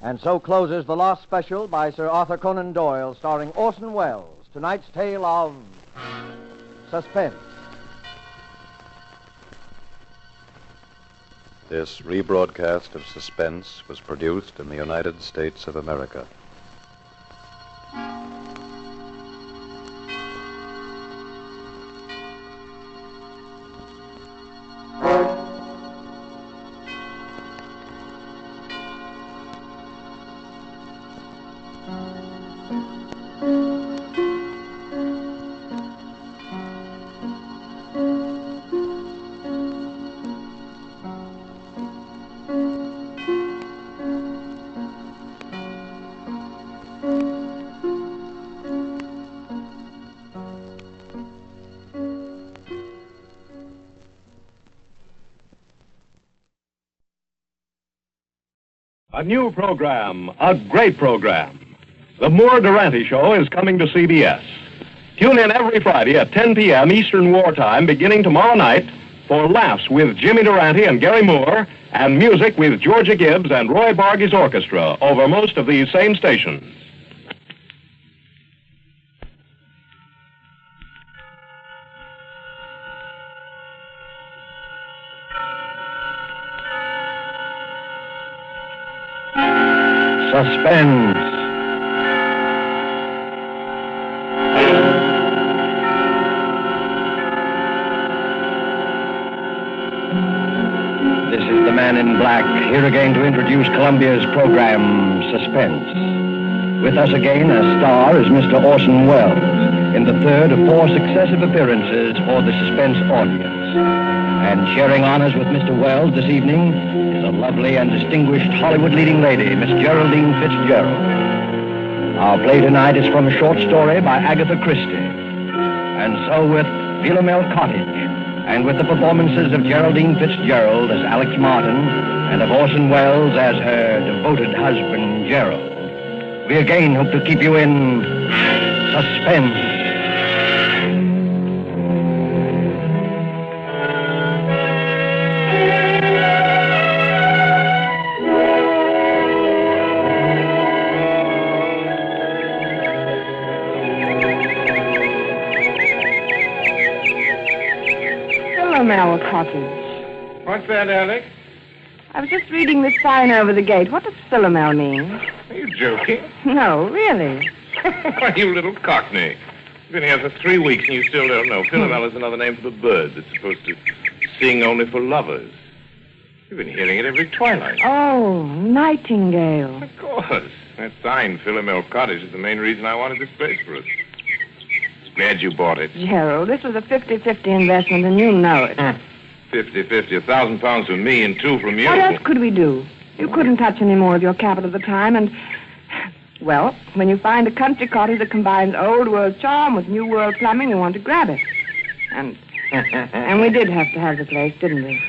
And so closes the Lost Special by Sir Arthur Conan Doyle, starring Orson Welles. Tonight's tale of Suspense. This rebroadcast of Suspense was produced in the United States of America. A new program, a great program. The Moore Durante Show is coming to CBS. Tune in every Friday at 10 p.m. Eastern Wartime, beginning tomorrow night, for laughs with Jimmy Durante and Gary Moore, and music with Georgia Gibbs and Roy Bargy's orchestra over most of these same stations. Suspense. This is the Man in Black, here again to introduce Columbia's program, Suspense. With us again as star is Mr. Orson Welles, in the third of 4 successive appearances for the Suspense audience. And sharing honors with Mr. Welles this evening is a lovely and distinguished Hollywood leading lady, Miss Geraldine Fitzgerald. Our play tonight is from a short story by Agatha Christie. And so with Philomel Cottage, and with the performances of Geraldine Fitzgerald as Alex Martin, and of Orson Welles as her devoted husband, Gerald, we again hope to keep you in suspense. Philomel Cottage. What's that, Alex? I was just reading this sign over the gate. What does Philomel mean? Are you joking? No, really. Why, you little cockney. You've been here for 3 weeks and you still don't know. Philomel is another name for the bird that's supposed to sing only for lovers. You've been hearing it every twilight. Oh, nightingale. Of course. That sign, Philomel Cottage, is the main reason I wanted this place for us. Glad you bought it. Gerald, this was a 50-50 investment, and you know it. 50-50, £1,000 from me and 2 from you. What else could we do? You couldn't touch any more of your capital at the time, and... Well, when you find a country cottage that combines old world charm with new world plumbing, you want to grab it. And we did have to have the place, didn't we?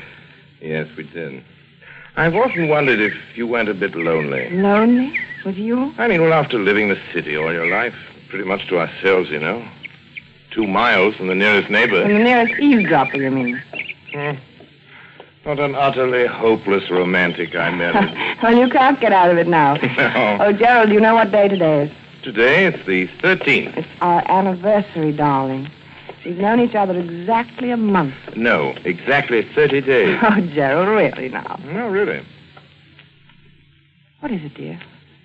Yes, we did. I've often wondered if you went a bit lonely. Lonely? With you? I mean, well, after living the city all your life, pretty much to ourselves, you know. 2 miles from the nearest neighbor. From the nearest eavesdropper, you mean? What an utterly hopeless romantic I met. Well, you can't get out of it now. No. Oh, Gerald, you know what day today is? Today, it's the 13th. It's our anniversary, darling. We've known each other exactly a month. No, exactly 30 days. Oh, Gerald, really now? No, really. What is it, dear?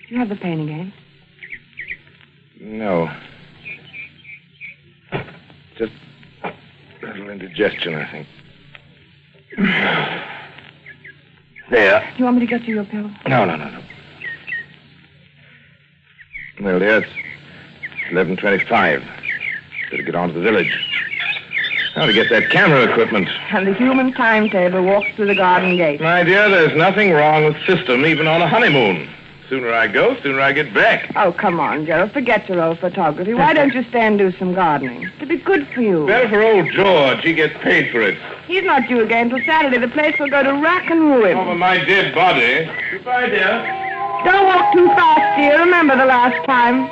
Do you have the pain again? No. Just a little indigestion, I think. There. Do you want me to get you your pill? No. Well, dear, it's 11:25. Better get on to the village. Now to get that camera equipment. And the human timetable walks through the garden gate. My dear, there's nothing wrong with system, even on a honeymoon. Sooner I go, sooner I get back. Oh, come on, Gerald. Forget your old photography. Why don't you stay and do some gardening? It'd be good for you. Better for old George. He gets paid for it. He's not due again till Saturday. The place will go to rack and ruin. Over my dead body. Goodbye, dear. Don't walk too fast, dear. Remember the last time.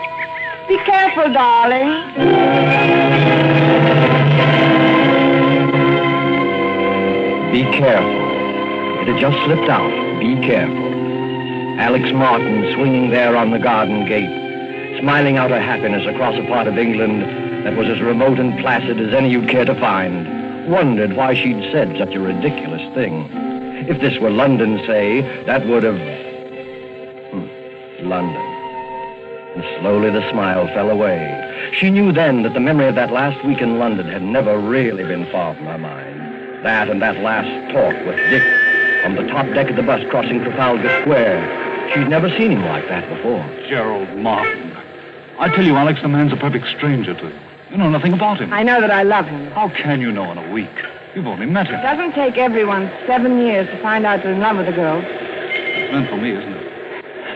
Be careful, darling. Be careful. It had just slipped out. Be careful. Alex Martin swinging there on the garden gate, smiling out her happiness across a part of England that was as remote and placid as any you'd care to find, wondered why she'd said such a ridiculous thing. If this were London, say, that would have... London. And slowly the smile fell away. She knew then that the memory of that last week in London had never really been far from her mind. That and that last talk with Dick on the top deck of the bus crossing Trafalgar Square. She'd never seen him like that before. Gerald Martin. I tell you, Alex, the man's a perfect stranger to you. You know nothing about him. I know that I love him. How can you know in a week? You've only met him. It doesn't take everyone 7 years to find out you're in love with a girl. It's meant for me, isn't it?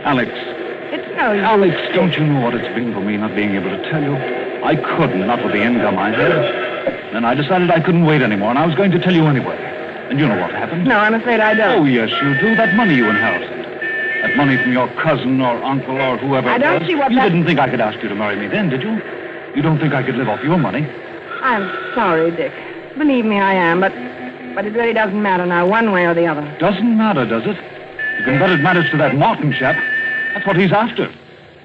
Alex. It's no use. Alex, don't you know what it's been for me not being able to tell you? I couldn't, not with the income I had. Then I decided I couldn't wait anymore, and I was going to tell you anyway. And you know what happened? No, I'm afraid I don't. Oh, yes, you do. That money you inherited. That money from your cousin or uncle or whoever I it don't was. see what You that... didn't think I could ask you to marry me then, did you? You don't think I could live off your money? I'm sorry, Dick. Believe me, I am, but it really doesn't matter now, one way or the other. Doesn't matter, does it? You can bet it matters to that Martin chap. That's what he's after.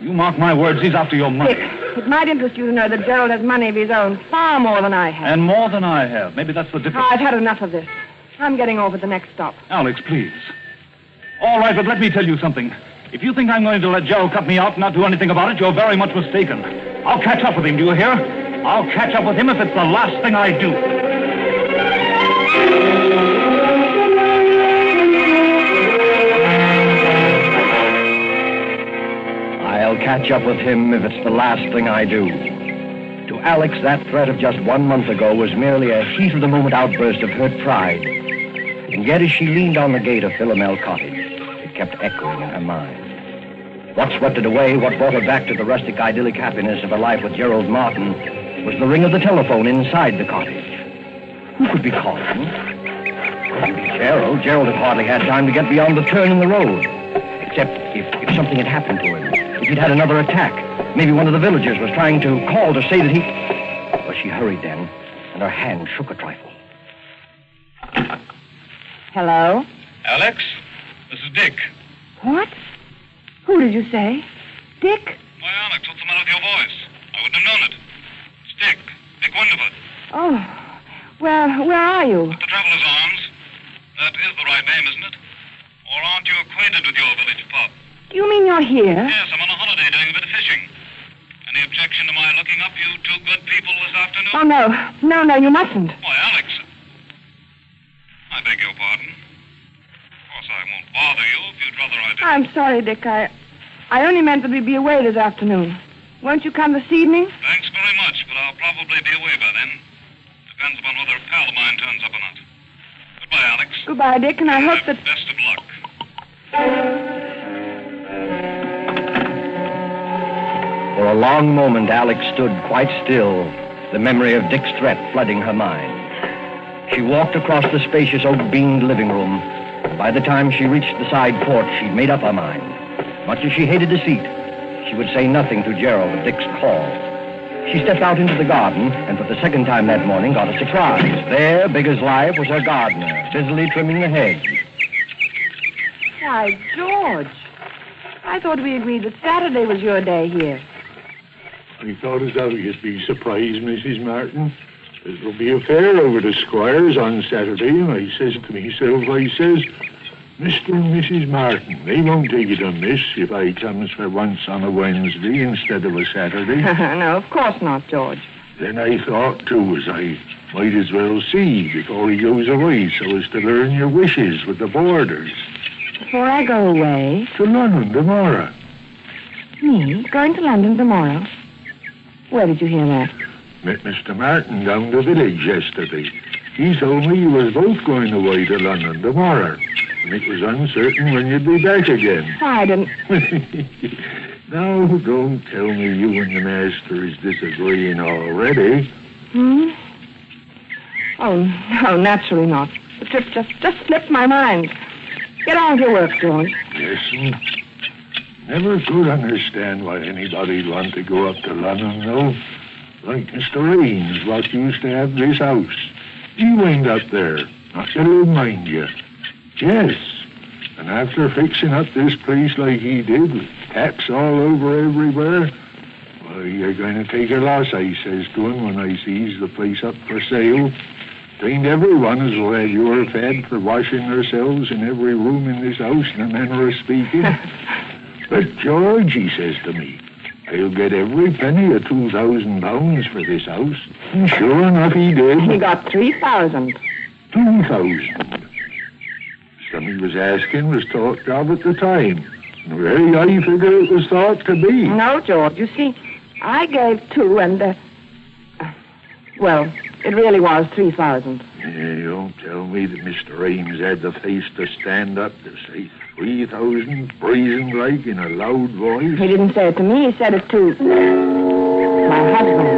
You mark my words, he's after your money. Dick, it might interest you to know that Gerald has money of his own, far more than I have. And more than I have. Maybe that's the difference. I've had enough of this. I'm getting off at the next stop. Alex, please. All right, but let me tell you something. If you think I'm going to let Gerald cut me out and not do anything about it, you're very much mistaken. I'll catch up with him, do you hear? I'll catch up with him if it's the last thing I do. I'll catch up with him if it's the last thing I do. To Alex, that threat of just 1 month ago was merely a heat-of-the-moment outburst of hurt pride. And yet as she leaned on the gate of Philomel Cottage, it kept echoing in her mind. What swept it away, what brought her back to the rustic idyllic happiness of her life with Gerald Martin, was the ring of the telephone inside the cottage. Who could be calling? Couldn't be Gerald. Gerald had hardly had time to get beyond the turn in the road. Except if something had happened to him. If he'd had another attack. Maybe one of the villagers was trying to call to say that he... Well, she hurried then, and her hand shook a trifle. Hello? Alex, this is Dick. What? Who did you say? Dick? Why, Alex, what's the matter with your voice? I wouldn't have known it. It's Dick. Dick Wonderford. Oh, well, where are you? At the Traveler's Arms. That is the right name, isn't it? Or aren't you acquainted with your village pub? Do you mean you're here? Yes, I'm on a holiday doing a bit of fishing. Any objection to my looking up you two good people this afternoon? Oh, no. No, you mustn't. Why, Alex. I beg your pardon. Of course, I won't bother you if you'd rather I didn't. I'm sorry, Dick. I only meant that we'd be away this afternoon. Won't you come this evening? Thanks very much, but I'll probably be away by then. Depends upon whether a pal of mine turns up or not. Goodbye, Alex. Goodbye, Dick, and I hope that... Best of luck. For a long moment, Alex stood quite still, the memory of Dick's threat flooding her mind. She walked across the spacious oak-beamed living room. By the time she reached the side porch, she'd made up her mind. Much as she hated deceit, she would say nothing to Gerald of Dick's call. She stepped out into the garden, and for the second time that morning got a surprise. There, big as life, was her gardener, busily trimming the hedge. Why, George. I thought we agreed that Saturday was your day here. I thought as how you'd be surprised, Mrs. Martin. There'll be a fair over the Squires on Saturday, and I says to myself, Mr. and Mrs. Martin, they won't take it amiss if I comes for once on a Wednesday instead of a Saturday. No, of course not, George. Then I thought, too, as I might as well see before he goes away so as to learn your wishes with the boarders. Before I go away? To London tomorrow. Me? Going to London tomorrow? Where did you hear that? Met Mr. Martin down the village yesterday. He told me you was both going away to London tomorrow. and it was uncertain when you'd be back again. I didn't... Now, don't tell me you and the master is disagreeing already. Oh, no, naturally not. The trip just slipped my mind. Get on with your work, George. Listen, never could understand why anybody'd want to go up to London, though. Like Mr. Ames, what used to have this house. He went up there, not to live, mind you. Yes, and after fixing up this place like he did, with taps all over everywhere, well, you're going to take a loss, I says to him when I sees the place up for sale. Ain't everyone as will have your fed for washing themselves in every room in this house, in a manner of speaking. But George, he says to me, I'll get every penny of £2,000 for this house. And sure enough, he did. He got 3,000. 2,000. Some he was asking was talked of at the time. And a very high figure it was thought to be. No, George, you see, I gave 2 and, well, it really was 3,000. Yeah, don't tell me that Mr. Ames had the face to stand up to say 3,000, brazen like, in a loud voice. He didn't say it to me, he said it to my husband.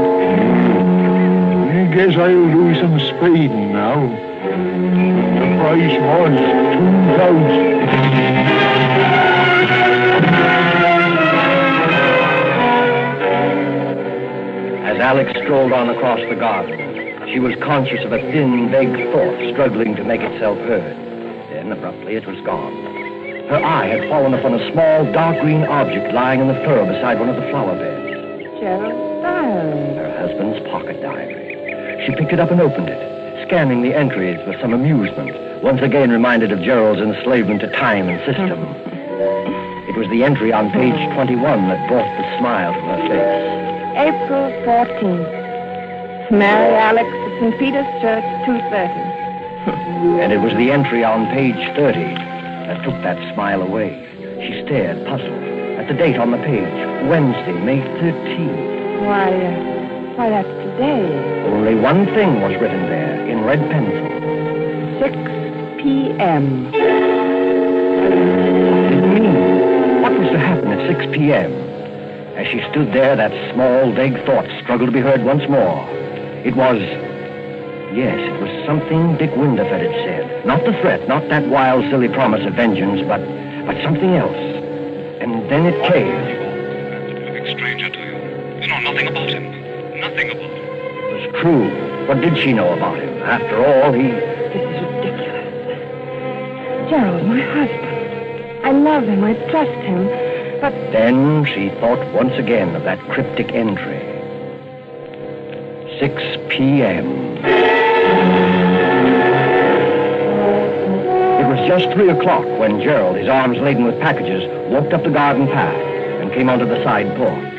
I guess I'll do some spading now. The price was 2,000. As Alex strolled on across the garden, she was conscious of a thin, vague thought struggling to make itself heard. Then, abruptly, it was gone. Her eye had fallen upon a small, dark green object lying in the furrow beside one of the flower beds. Gerald's diary. Her husband's pocket diary. She picked it up and opened it, scanning the entries with some amusement, once again reminded of Gerald's enslavement to time and system. It was the entry on page 21 that brought the smile to her face. April 14th. Marry Alex at St. Peter's Church, 2:30. And it was the entry on page 30 that took that smile away. She stared, puzzled, at the date on the page. Wednesday, May 13th. Why, that's today. Only one thing was written there, in red pencil. 6 p.m. What did it mean? What was to happen at 6 p.m.? As she stood there, that small, vague thought struggled to be heard once more. It was something Dick Winderford had said. Not the threat, not that wild, silly promise of vengeance, but something else. And then it came. That's a perfect stranger to you. You know nothing about him. Nothing about him. It was true. What did she know about him? After all, This is ridiculous. Gerald, my husband. I love him. I trust him. But then she thought once again of that cryptic entry. 6 p.m. It was just 3 o'clock when Gerald, his arms laden with packages, walked up the garden path and came onto the side porch.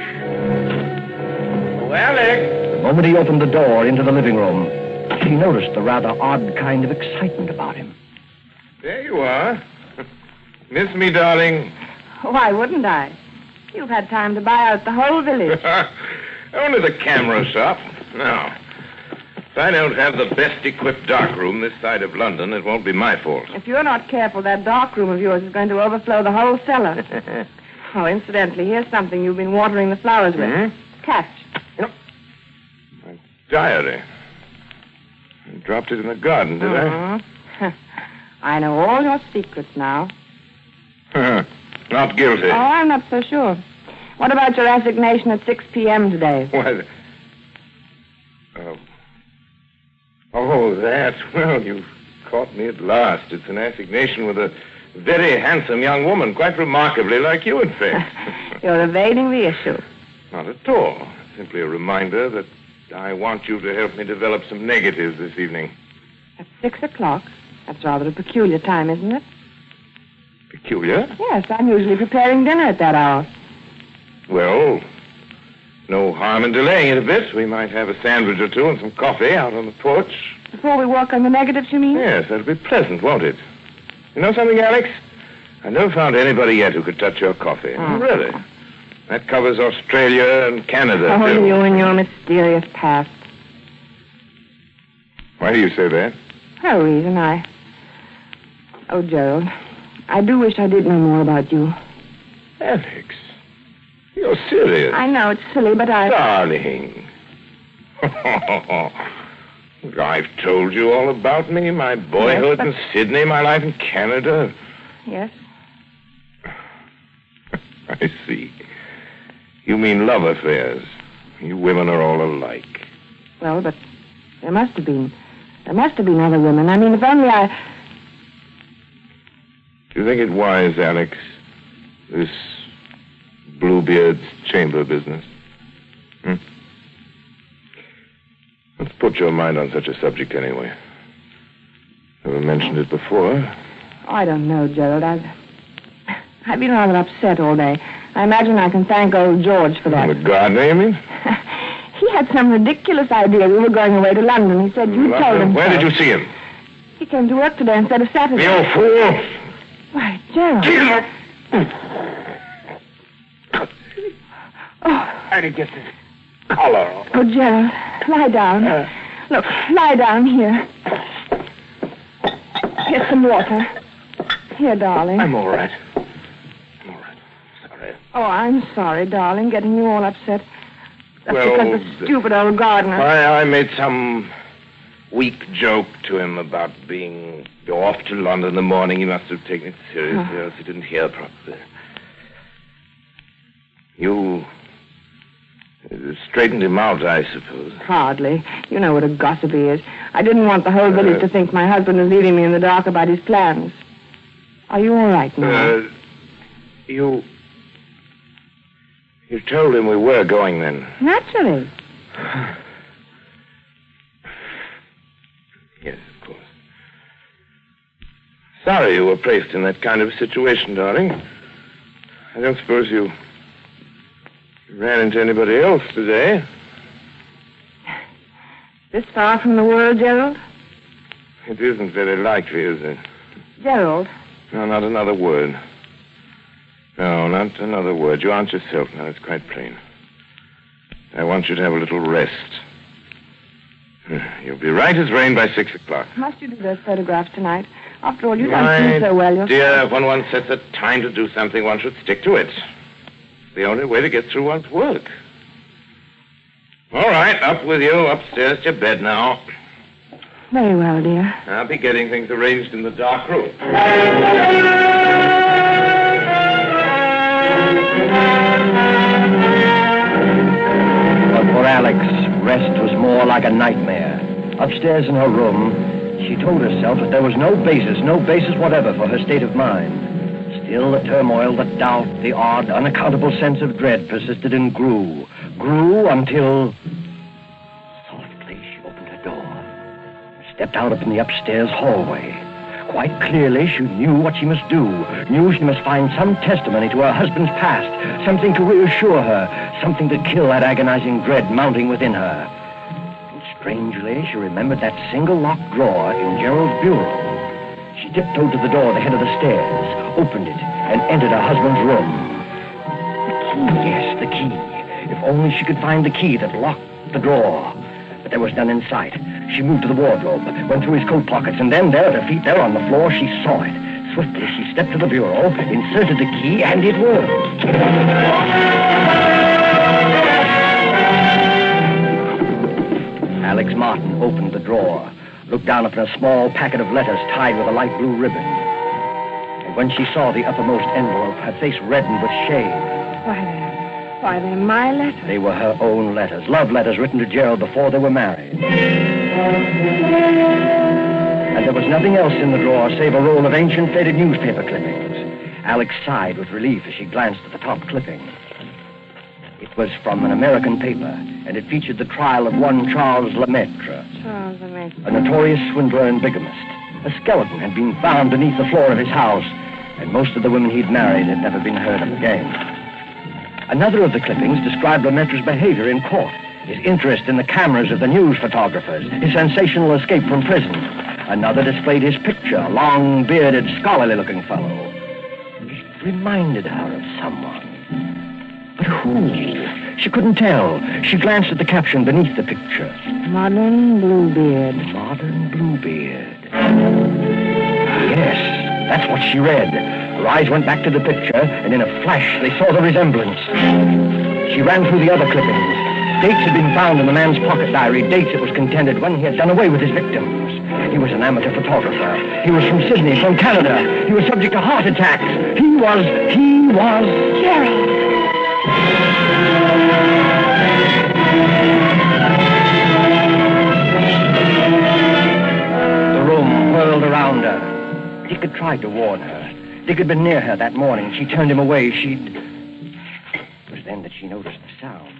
Oh, Alex! The moment he opened the door into the living room, she noticed the rather odd kind of excitement about him. There you are. Miss me, darling? why wouldn't I? You've had time to buy out the whole village. Only the camera shop. No. If I don't have the best equipped darkroom this side of London, it won't be my fault. If you're not careful, that darkroom of yours is going to overflow the whole cellar. Oh, incidentally, here's something you've been watering the flowers with. Hmm? Catch. My diary. I dropped it in the garden, did I? I know all your secrets now. Not guilty. Oh, I'm not so sure. What about your assignation at 6 p.m. today? Why, oh, that. Well, you've caught me at last. It's an assignation with a very handsome young woman, quite remarkably like you, in fact. You're evading the issue. Not at all. Simply a reminder that I want you to help me develop some negatives this evening. At 6 o'clock? That's rather a peculiar time, isn't it? Peculiar? Yes, I'm usually preparing dinner at that hour. Well, no harm in delaying it a bit. We might have a sandwich or two and some coffee out on the porch. Before we work on the negatives, you mean? Yes, that'll be pleasant, won't it? You know something, Alex? I've never found anybody yet who could touch your coffee. Oh. Really? That covers Australia and Canada, Oh, too. you and your mysterious past. Why do you say that? No reason. Oh, Gerald, I do wish I did know more about you. Alex, you're serious. I know it's silly, but Darling. I've told you all about me, my boyhood in Sydney, my life in Canada. Yes? I see. You mean love affairs. You women are all alike. Well, but there must have been. There must have been other women. I mean, if only I... Do you think it wise, Alex, this Bluebeard's chamber business? Let's put your mind on such a subject anyway. Never mentioned it before. Oh, I don't know, Gerald. I've been rather upset all day. I imagine I can thank old George for that. The gardener, you mean? He had some ridiculous idea we were going away to London. He said you told him Where so. did you see him? He came to work today instead of Saturday. You fool! Why, Gerald. How did you get this collar on? Oh, Gerald, lie down. Look, lie down here. Here's some water. Here, darling. I'm all right. Oh, I'm sorry, darling, getting you all upset. That's Well, because the stupid old gardener... I made some weak joke to him about being off to London in the morning. He must have taken it seriously, or else he didn't hear properly. You straightened him out, I suppose. Hardly. You know what a gossip he is. I didn't want the whole village to think my husband was leaving me in the dark about his plans. Are you all right now? You told him we were going then. Naturally. Yes, of course. Sorry you were placed in that kind of situation, darling. I don't suppose you ran into anybody else today. This far from the world, Gerald? It isn't very likely, is it? Gerald. No, not another word. No, not another word. You aren't yourself now. It's quite plain. I want you to have a little rest. You'll be right as rain by 6 o'clock. Must you do those photographs tonight? After all, you don't seem so well yourself. Dear, when one sets a time to do something, one should stick to it. It's the only way to get through one's work. All right, up with you. Upstairs to your bed now. Very well, dear. I'll be getting things arranged in the dark room. But for Alex, rest was more like a nightmare. Upstairs in her room, she told herself that there was no basis whatever for her state of mind. Still, the turmoil, the doubt, the odd, unaccountable sense of dread persisted and grew until... Softly, she opened her door and stepped out up in the upstairs hallway. Quite clearly, she knew what she must do, knew she must find some testimony to her husband's past, something to reassure her, something to kill that agonizing dread mounting within her. And strangely, she remembered that single locked drawer in Gerald's bureau. She tiptoed to the door at the head of the stairs, opened it, and entered her husband's room. The key, yes, the key. If only she could find the key that locked the drawer. But there was none in sight. She moved to the wardrobe, went through his coat pockets, and then there at her feet, there on the floor, she saw it. Swiftly, she stepped to the bureau, inserted the key, and it worked. Alex Martin opened the drawer, looked down upon a small packet of letters tied with a light blue ribbon. And when she saw the uppermost envelope, her face reddened with shame. Why, they're my letters. They were her own letters, love letters written to Gerald before they were married. And there was nothing else in the drawer save a roll of ancient faded newspaper clippings. Alex sighed with relief as she glanced at the top clipping. It was from an American paper, and it featured the trial of one Charles Lemaitre, Charles Lemaitre. a notorious swindler and bigamist. A skeleton had been found beneath the floor of his house, and most of the women he'd married had never been heard of again. Another of the clippings described Lemaitre's behavior in court, his interest in the cameras of the news photographers, his sensational escape from prison. Another displayed his picture, a long, bearded, scholarly-looking fellow. It reminded her of someone. But who? She couldn't tell. She glanced at the caption beneath the picture. Modern Bluebeard. Modern Bluebeard. Yes, That's what she read. Her eyes went back to the picture, and in a flash they saw the resemblance. She ran through the other clippings. Dates had been found in the man's pocket diary, dates it was contended when he had done away with his victims. He was an amateur photographer. He was from Sydney, from Canada. He was subject to heart attacks. He was... Gerald! The room whirled around her. Dick had tried to warn her. Dick had been near her that morning. She turned him away. It was then that she noticed the sound.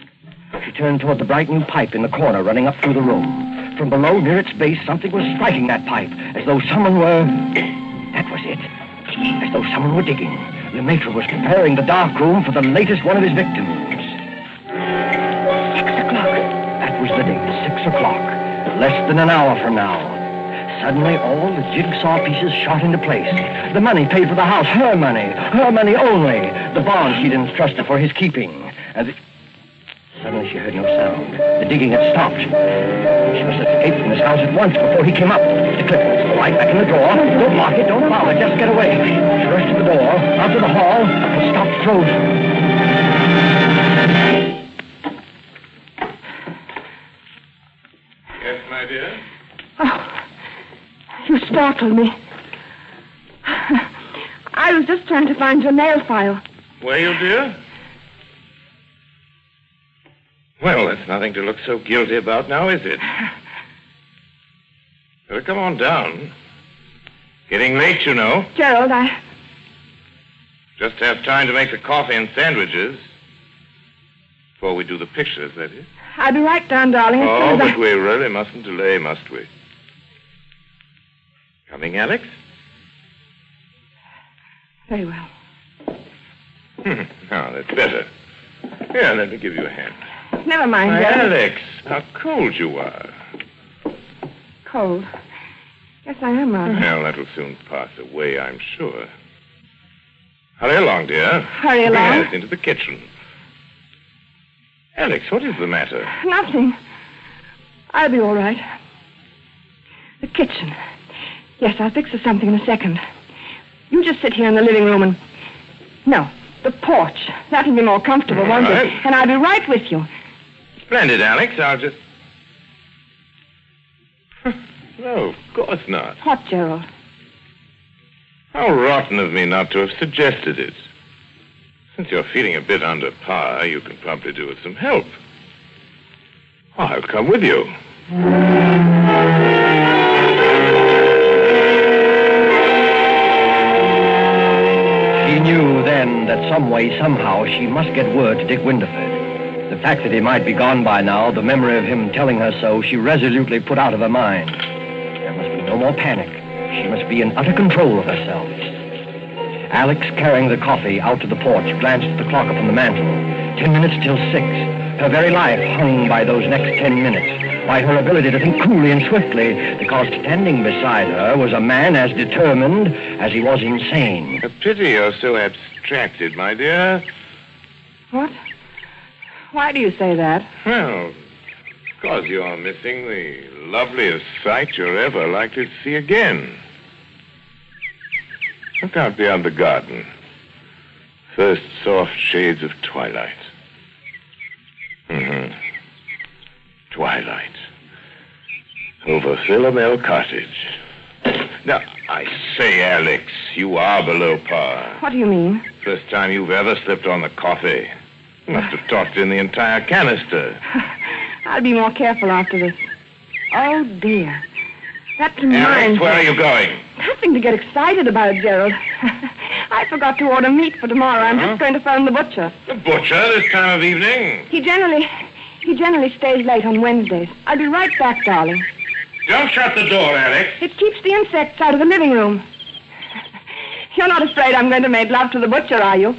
She turned toward the bright new pipe in the corner running up through the room. From below, near its base, something was striking that pipe, as though someone were... That was it. As though someone were digging. Le Maître was preparing the dark room for the latest one of his victims. 6 o'clock. That was the date, 6 o'clock. Less than an hour from now. Suddenly, all the jigsaw pieces shot into place. The money paid for the house, her money only. The bond she'd entrusted for his keeping. And suddenly she heard no sound. The digging had stopped. She must escape from this house at once before he came up. The clippings were right back in the drawer. Don't lock it, don't bother, just get away. She rushed to the door, out to the hall, and stopped frozen. Yes, my dear? Oh, you startled me. I was just trying to find your nail file. Were you, dear? Well, that's nothing to look so guilty about now, is it? Better come on down. Getting late, you know. Gerald, I... Just have time to make the coffee and sandwiches. Before we do the pictures, that is. I'll be right down, darling. As Oh, soon as but we really mustn't delay, must we? Coming, Alex? Very well. Now, that's better. Here, let me give you a hand. Never mind, Why, Gerald. Alex, how cold you are. Cold. Yes, I am, rather. Well, that'll soon pass away, I'm sure. Hurry along, dear. Hurry along? Yes, into the kitchen. Alex, what is the matter? Nothing. I'll be all right. The kitchen. Yes, I'll fix us something in a second. You just sit here in the living room and... No, the porch. That'll be more comfortable, won't All right. it? And I'll be right with you. Splendid, Alex. I'll just... No, of course not. What, Gerald? How rotten of me not to have suggested it. Since you're feeling a bit under par, you can probably do with some help. I'll come with you. She knew then that some way, somehow, she must get word to Dick Winterford. The fact that he might be gone by now, the memory of him telling her so, she resolutely put out of her mind. There must be no more panic. She must be in utter control of herself. Alex, carrying the coffee out to the porch, glanced at the clock upon the mantel. 10 minutes till 6. Her very life hung by those next 10 minutes, by her ability to think coolly and swiftly, because standing beside her was a man as determined as he was insane. A pity you're so abstracted, my dear. What? Why do you say that? Well, because you're missing the loveliest sight you're ever likely to see again. Look out beyond the garden. First soft shades of twilight. Twilight. Over Philomel Cottage. Now, I say, Alex, you are below par. What do you mean? First time you've ever slipped on the coffee. You must have tossed in the entire canister. I'll be more careful after this. Oh, dear. That reminds Alex, me. where are you going? Nothing to get excited about, Gerald. I forgot to order meat for tomorrow. I'm just going to phone the butcher. The butcher this time of evening? He generally stays late on Wednesdays. I'll be right back, darling. Don't shut the door, Alex. It keeps the insects out of the living room. You're not afraid I'm going to make love to the butcher, are you?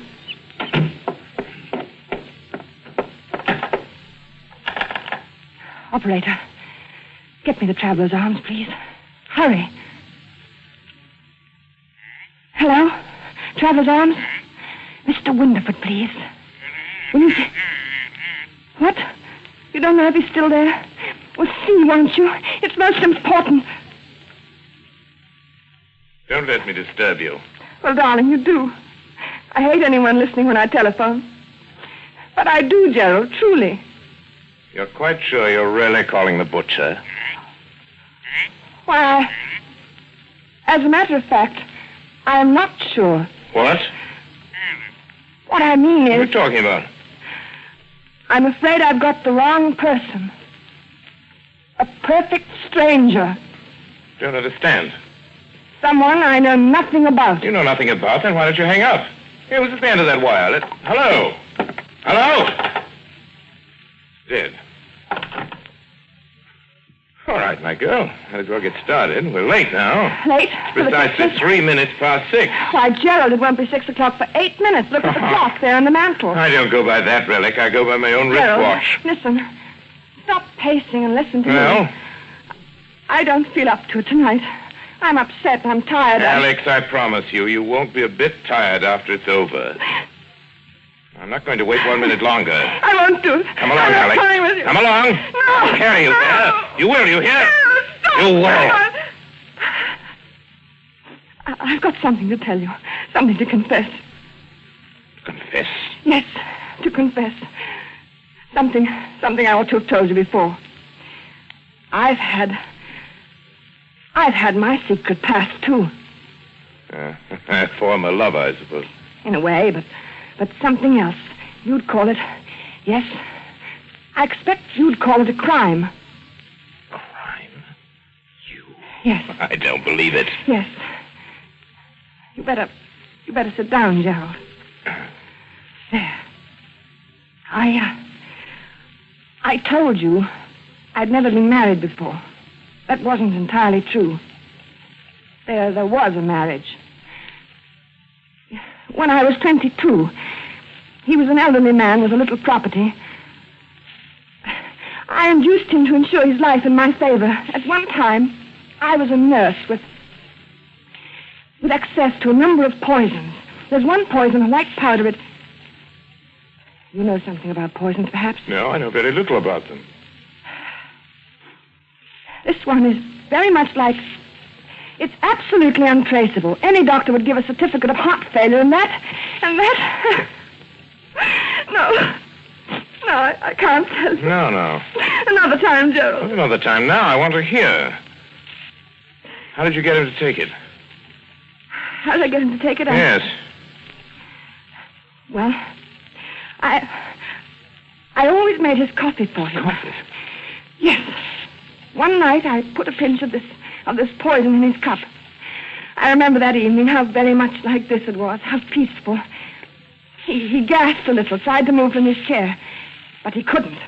Operator, get me the traveler's arms, please. Hurry. Hello? Traveler's arms? Mr. Winterford, please. Will you... What? You don't know if he's still there? Well, see, won't you? It's most important. Philomel! Don't let me disturb you. Well, darling, you do. I hate anyone listening when I telephone. But I do, Gerald, truly. You're quite sure you're really calling the butcher? Why, as a matter of fact, I am not sure. What? What I mean What are you is, talking about? I'm afraid I've got the wrong person. A perfect stranger. Don't understand. Someone I know nothing about. You know nothing about, then why don't you hang up? Here, who's at the end of that wire? Hello? Hello? Dead. All right, my girl. Might as well get started. We're late now. Late? Precisely 3 minutes past 6. Why, Gerald, it won't be 6 o'clock for 8 minutes. Look at the clock there on the mantel. I don't go by that relic. I go by my own Gerald, wristwatch. listen. Stop pacing and listen to Well? me. I don't feel up to it tonight. I'm upset. I'm tired. Alex, I promise you, you won't be a bit tired after it's over. I'm not going to wait 1 minute longer. I won't do it. Come along, I'm not Alex. coming with you. Come along. No. I'll carry you there. You will, you hear? Stop. You will. I've got something to tell you. Something to confess. Confess? Yes, to confess. Something I ought to have told you before. I've had my secret past, too. Former lover, I suppose. In a way, but something else. You'd call it... Yes, I expect you'd call it a crime. Crime? You? Yes. I don't believe it. Yes. You better sit down, Gerald. There. I told you I'd never been married before. That wasn't entirely true. There was a marriage. When I was 22, he was an elderly man with a little property. I induced him to insure his life in my favor. At one time, I was a nurse with access to a number of poisons. There's one poison, a white powder, You know something about poisons, perhaps? No, I know very little about them. This one is very much like... It's absolutely untraceable. Any doctor would give a certificate of heart failure, and that... No, I can't tell you. No. Another time, Gerald. Another time now. I want to hear. How did you get him to take it? How did I get him to take it? Yes. Well, I always made his coffee for him. Coffee? Yes. One night I put a pinch of this poison in his cup. I remember that evening how very much like this it was, how peaceful. He gasped a little, tried to move from his chair, but he couldn't.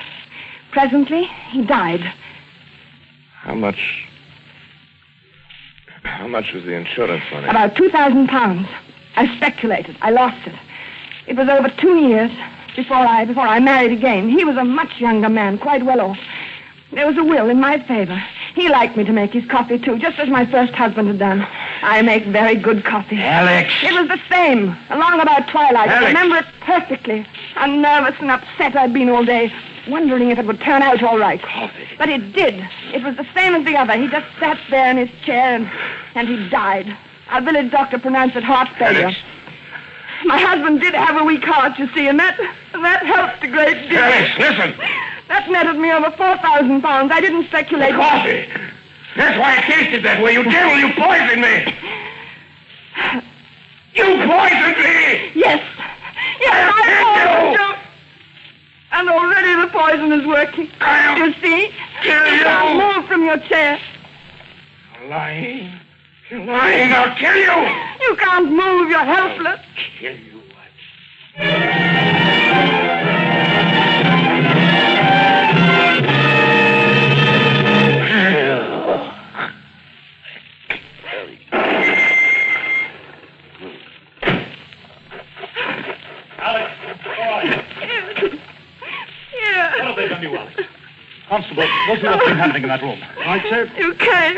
Presently, he died. How much was the insurance money? About £2,000. I speculated. I lost it. It was over 2 years before I married again. He was a much younger man, quite well off. There was a will in my favor. He liked me to make his coffee, too, just as my first husband had done. I make very good coffee. Alex! It was the same, along about twilight. Alex! I remember it perfectly. How nervous and upset I'd been all day, wondering if it would turn out all right. Coffee? But it did. It was the same as the other. He just sat there in his chair, and he died. Our village doctor pronounced it heart failure. Alex! My husband did have a weak heart, you see, and that helped a great deal. Alex, listen! That netted me over £4,000. I didn't speculate. Coffee! That's why it tasted that way. You devil, you poisoned me! You poisoned me! Yes, I poisoned you. And already the poison is working. You see? Kill you! You can't move from your chair. Lying. You're lying. I'll kill you! You can't move. You're helpless. I'll kill you. Alex, all right. Yeah. What have they done to you, Alex? Constable, what's been happening in that room? Right, sir? You came.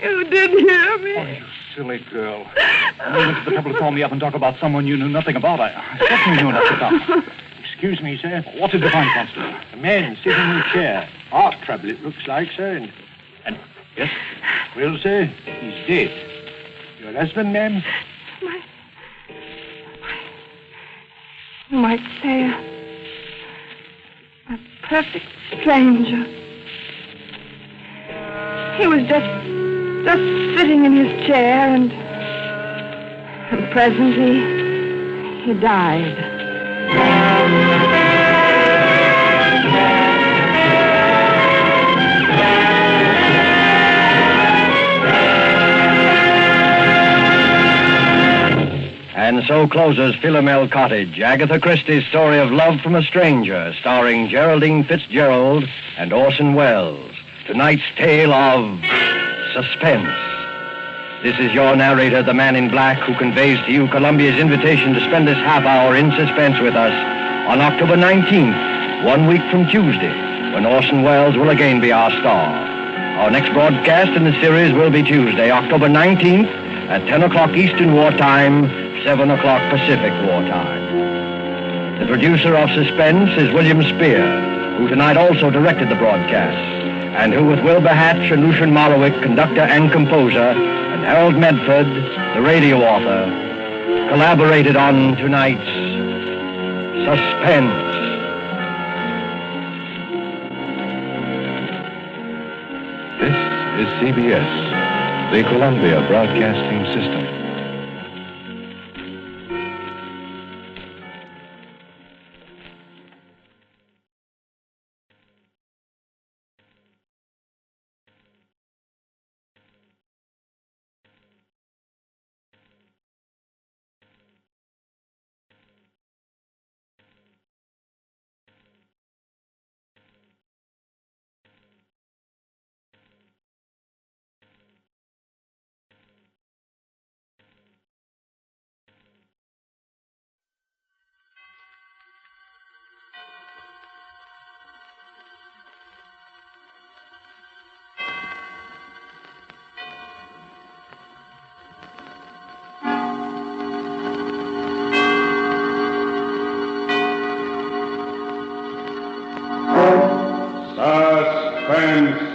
You did hear me. Oh, you silly girl. You went to the trouble to call me up and talk about someone you knew nothing about. I certainly knew enough to come. Excuse me, sir. What did you find, Constable? A man sitting in a chair. Heart trouble, it looks like, sir. And yes? Well, sir, he's dead. Your husband, ma'am? You might say a perfect stranger. He was just sitting in his chair, and presently he died. And so closes Philomel Cottage, Agatha Christie's story of love from a stranger, starring Geraldine Fitzgerald and Orson Welles. Tonight's tale of suspense. This is your narrator, the man in black, who conveys to you Columbia's invitation to spend this half hour in suspense with us on October 19th, 1 week from Tuesday, when Orson Welles will again be our star. Our next broadcast in the series will be Tuesday, October 19th, at 10 o'clock Eastern Wartime, 7 o'clock Pacific Wartime. The producer of Suspense is William Spear, who tonight also directed the broadcast, and who, with Wilbur Hatch and Lucian Malowick, conductor and composer, and Harold Medford, the radio author, collaborated on tonight's Suspense. This is CBS, the Columbia Broadcasting System. Suspense.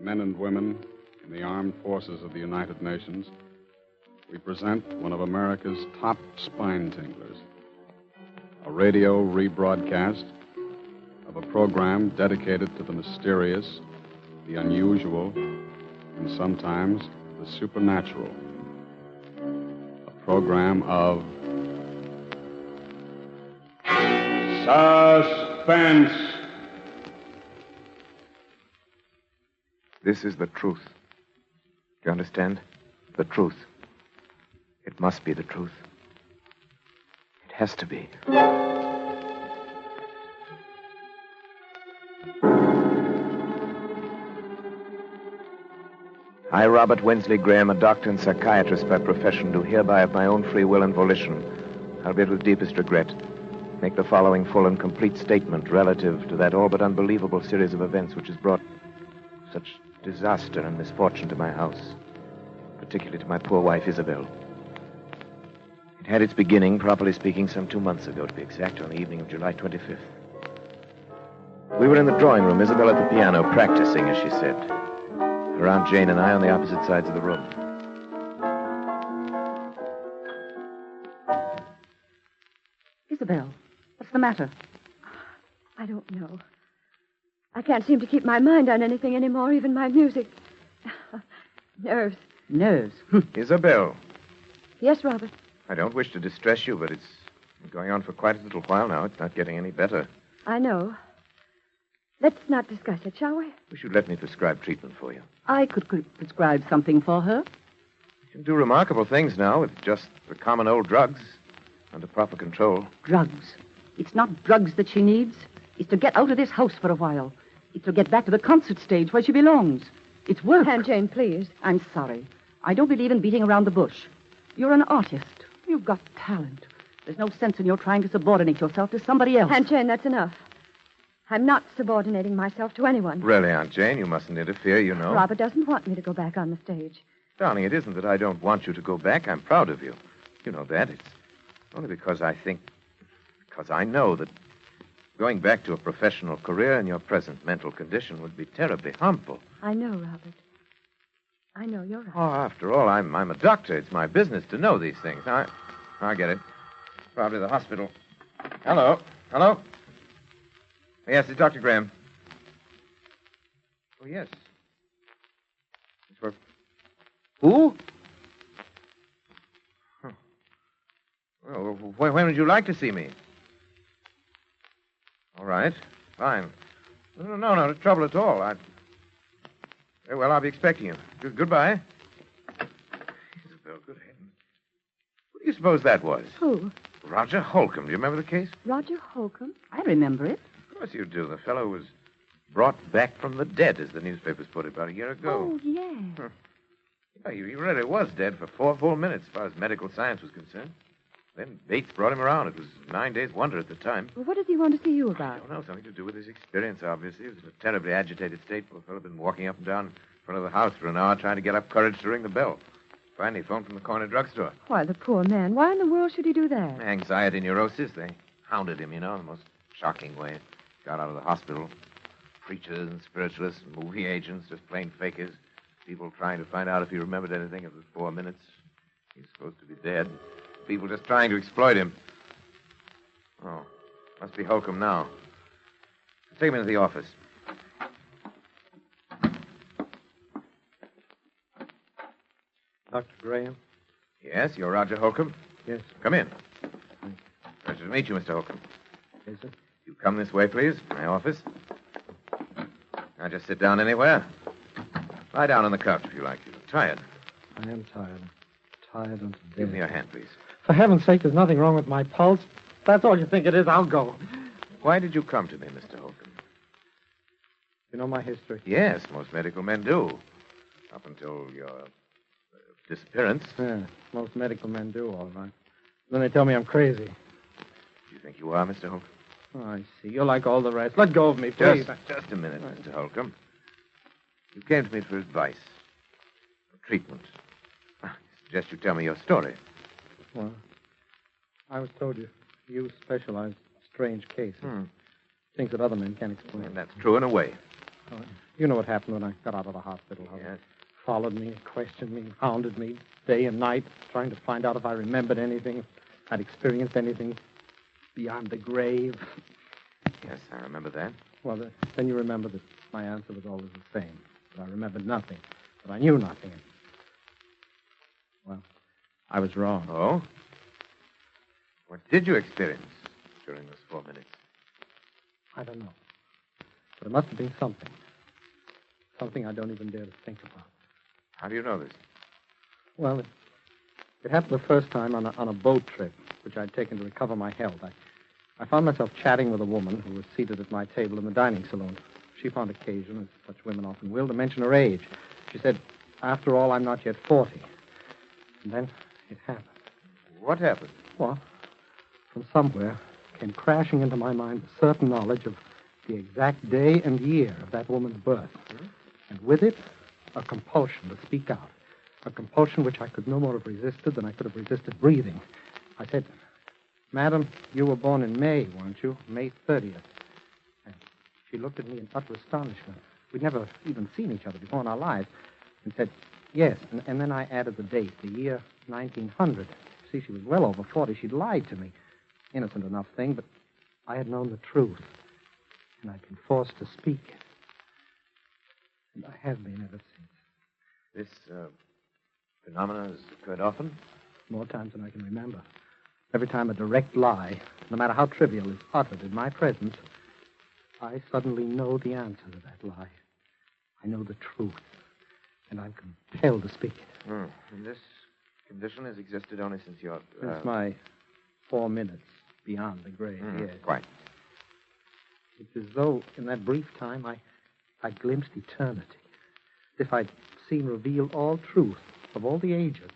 Men and women in the armed forces of the United Nations, we present one of America's top spine tinglers, a radio rebroadcast of a program dedicated to the mysterious, the unusual, and sometimes the supernatural. A program of suspense. This is the truth. Do you understand? The truth. It must be the truth. It has to be. I, Robert Wensley Graham, a doctor and psychiatrist by profession, do hereby of my own free will and volition, albeit with deepest regret, make the following full and complete statement relative to that all but unbelievable series of events which has brought such disaster and misfortune to my house, particularly to my poor wife, Isabel. It had its beginning, properly speaking, some 2 months ago, to be exact, on the evening of July 25th. We were in the drawing room, Isabel at the piano, practicing, as she said. Her Aunt Jane and I on the opposite sides of the room. Isabel, what's the matter? I don't know. I can't seem to keep my mind on anything anymore, even my music. Nerves. Nerves? Isabel. Yes, Robert. I don't wish to distress you, but it's going on for quite a little while now. It's not getting any better. I know. Let's not discuss it, shall we? You should let me prescribe treatment for you. I could prescribe something for her. You can do remarkable things now with just the common old drugs under proper control. Drugs. It's not drugs that she needs. It's to get out of this house for a while. It's to get back to the concert stage where she belongs. It's work. Aunt Jane, please. I'm sorry. I don't believe in beating around the bush. You're an artist. You've got talent. There's no sense in your trying to subordinate yourself to somebody else. Aunt Jane, that's enough. I'm not subordinating myself to anyone. Really, Aunt Jane, you mustn't interfere, you know. Robert doesn't want me to go back on the stage. Darling, it isn't that I don't want you to go back. I'm proud of you. You know that. It's only because I know that going back to a professional career in your present mental condition would be terribly harmful. I know, Robert. I know, you're right. Oh, after all, I'm a doctor. It's my business to know these things. I get it. Probably the hospital. Hello? Yes, it's Dr. Graham. Oh, yes. It's for... Who? Huh. Well, when would you like to see me? All right. Fine. No, no trouble at all. Very well, I'll be expecting you. Goodbye. Isabel, good heavens. What do you suppose that was? Who? Roger Holcomb. Do you remember the case? Roger Holcomb? I remember it. Of course you do. The fellow was brought back from the dead, as the newspapers put it, about a year ago. Oh, yeah. Yeah, he really was dead for 4 full minutes, as far as medical science was concerned. Then Bates brought him around. It was 9 days' wonder at the time. Well, what does he want to see you I about? don't know. Something to do with his experience, obviously. He was in a terribly agitated state. Poor fellow had been walking up and down in front of the house for an hour trying to get up courage to ring the bell. Finally phoned from the corner drugstore. Why, the poor man. Why in the world should he do that? Anxiety neurosis. They hounded him, you know, in the most shocking way. Got out of the hospital. Preachers and spiritualists and movie agents, just plain fakers. People trying to find out if he remembered anything of the 4 minutes. He's supposed to be dead. People just trying to exploit him. Oh, must be Holcomb now. Take him into the office. Dr. Graham? Yes, you're Roger Holcomb? Yes. Come in. Pleasure to meet you, Mr. Holcomb. Yes, sir. You come this way, please. My office. Now, just sit down anywhere. Lie down on the couch if you like. You're tired. I am tired. Tired unto death. Give me your hand, please. For heaven's sake, there's nothing wrong with my pulse. If that's all you think it is, I'll go. Why did you come to me, Mr. Holcomb? You know my history? Yes, most medical men do. Up until your disappearance. Yeah, most medical men do, all right. Then they tell me I'm crazy. Do you think you are, Mr. Holcomb? Oh, I see. You're like all the rest. Let go of me, please. Just a minute, Mr. Holcomb. You came to me for advice. For treatment. I suggest you tell me your story. Well, I was told you specialize in strange cases. Things that other men can't explain. And that's true in a way. Oh, you know what happened when I got out of the hospital. How Yes. they followed me, questioned me, hounded me day and night, trying to find out if I remembered anything, if I'd experienced anything beyond the grave. Yes, I remember that. Well, then you remember that my answer was always the same. That I remembered nothing. That I knew nothing. Well, I was wrong. Oh? What did you experience during those 4 minutes? I don't know. But it must have been something. Something I don't even dare to think about. How do you know this? Well, it happened the first time on a boat trip, which I'd taken to recover my health. I found myself chatting with a woman who was seated at my table in the dining saloon. She found occasion, as such women often will, to mention her age. She said, after all, I'm not yet 40. And then it happened. What happened? Well, from somewhere came crashing into my mind the certain knowledge of the exact day and year of that woman's birth. And with it, a compulsion to speak out. A compulsion which I could no more have resisted than I could have resisted breathing. I said, Madam, you were born in May, weren't you? May 30th. And she looked at me in utter astonishment. We'd never even seen each other before in our lives. And said, yes. And then I added the date, the year 1900. See, she was well over 40. She'd lied to me. Innocent enough thing, but I had known the truth. And I'd been forced to speak. And I have been ever since. This phenomenon has occurred often? More times than I can remember. Every time a direct lie, no matter how trivial, is uttered in my presence, I suddenly know the answer to that lie. I know the truth, and I'm compelled to speak it. And this condition has existed only since your... Since my 4 minutes beyond the grave, yes. Quite. It's as though, in that brief time, I glimpsed eternity. As if I'd seen revealed all truth of all the ages.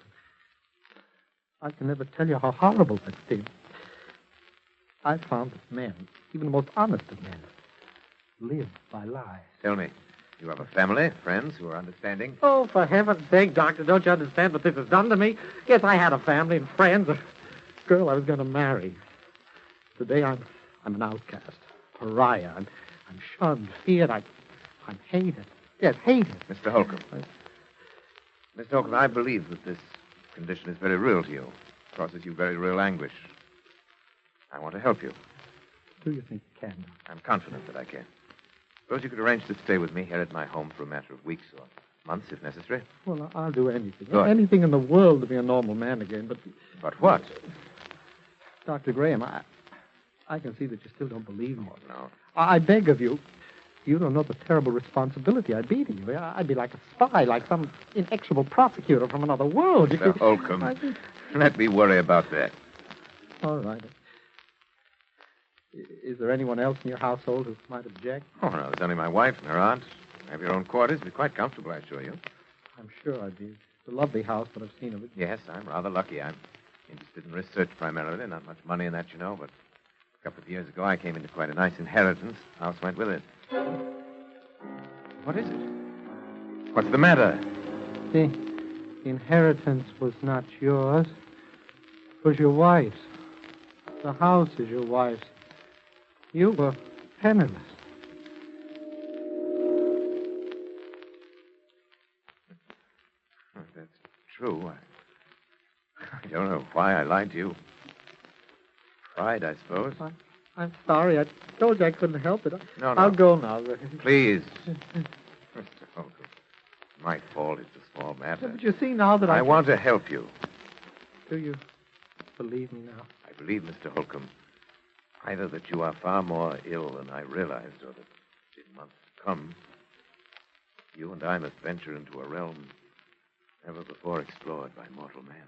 I can never tell you how horrible that seemed. I found that men, even the most honest of men, live by lies. Tell me, you have a family, friends who are understanding? Oh, for heaven's sake, Doctor, don't you understand what this has done to me? Yes, I had a family and friends, a girl I was going to marry. Today I'm an outcast, pariah. I'm shunned, feared. I'm hated. Yes, hated. Mr. Holcomb. Mr. Holcomb, I believe that this condition is very real to you. It causes you very real anguish. I want to help you. Do you think you can? I'm confident that I can. Suppose you could arrange to stay with me here at my home for a matter of weeks or months, if necessary. Well, I'll do anything. Good. Anything in the world to be a normal man again, but... But what? Dr. Graham, I can see that you still don't believe me. Oh, no. I beg of you. You don't know the terrible responsibility I'd be to you. I'd be like a spy, like some inexorable prosecutor from another world. Mr. Holcomb, let me worry about that. All right. Is there anyone else in your household who might object? Oh, no, there's only my wife and her aunt. Have your own quarters. Be quite comfortable, I assure you. I'm sure I'd be. It's a lovely house, but I've seen of it. Yes, I'm rather lucky. I'm interested in research primarily. Not much money in that, you know, but a couple of years ago I came into quite a nice inheritance. House went with it. What is it? What's the matter? The inheritance was not yours. It was your wife's. The house is your wife's. You were penniless. That's true. I don't know why I lied to you. Pride, I suppose. I'm sorry. I told you I couldn't help it. No. I'll go now. Please. Mr. Holcomb, my fault. It's a small matter. But you see now that I want to help you. Do you believe me now? I believe, Mr. Holcomb, either that you are far more ill than I realized, or that in months to come, you and I must venture into a realm never before explored by mortal man.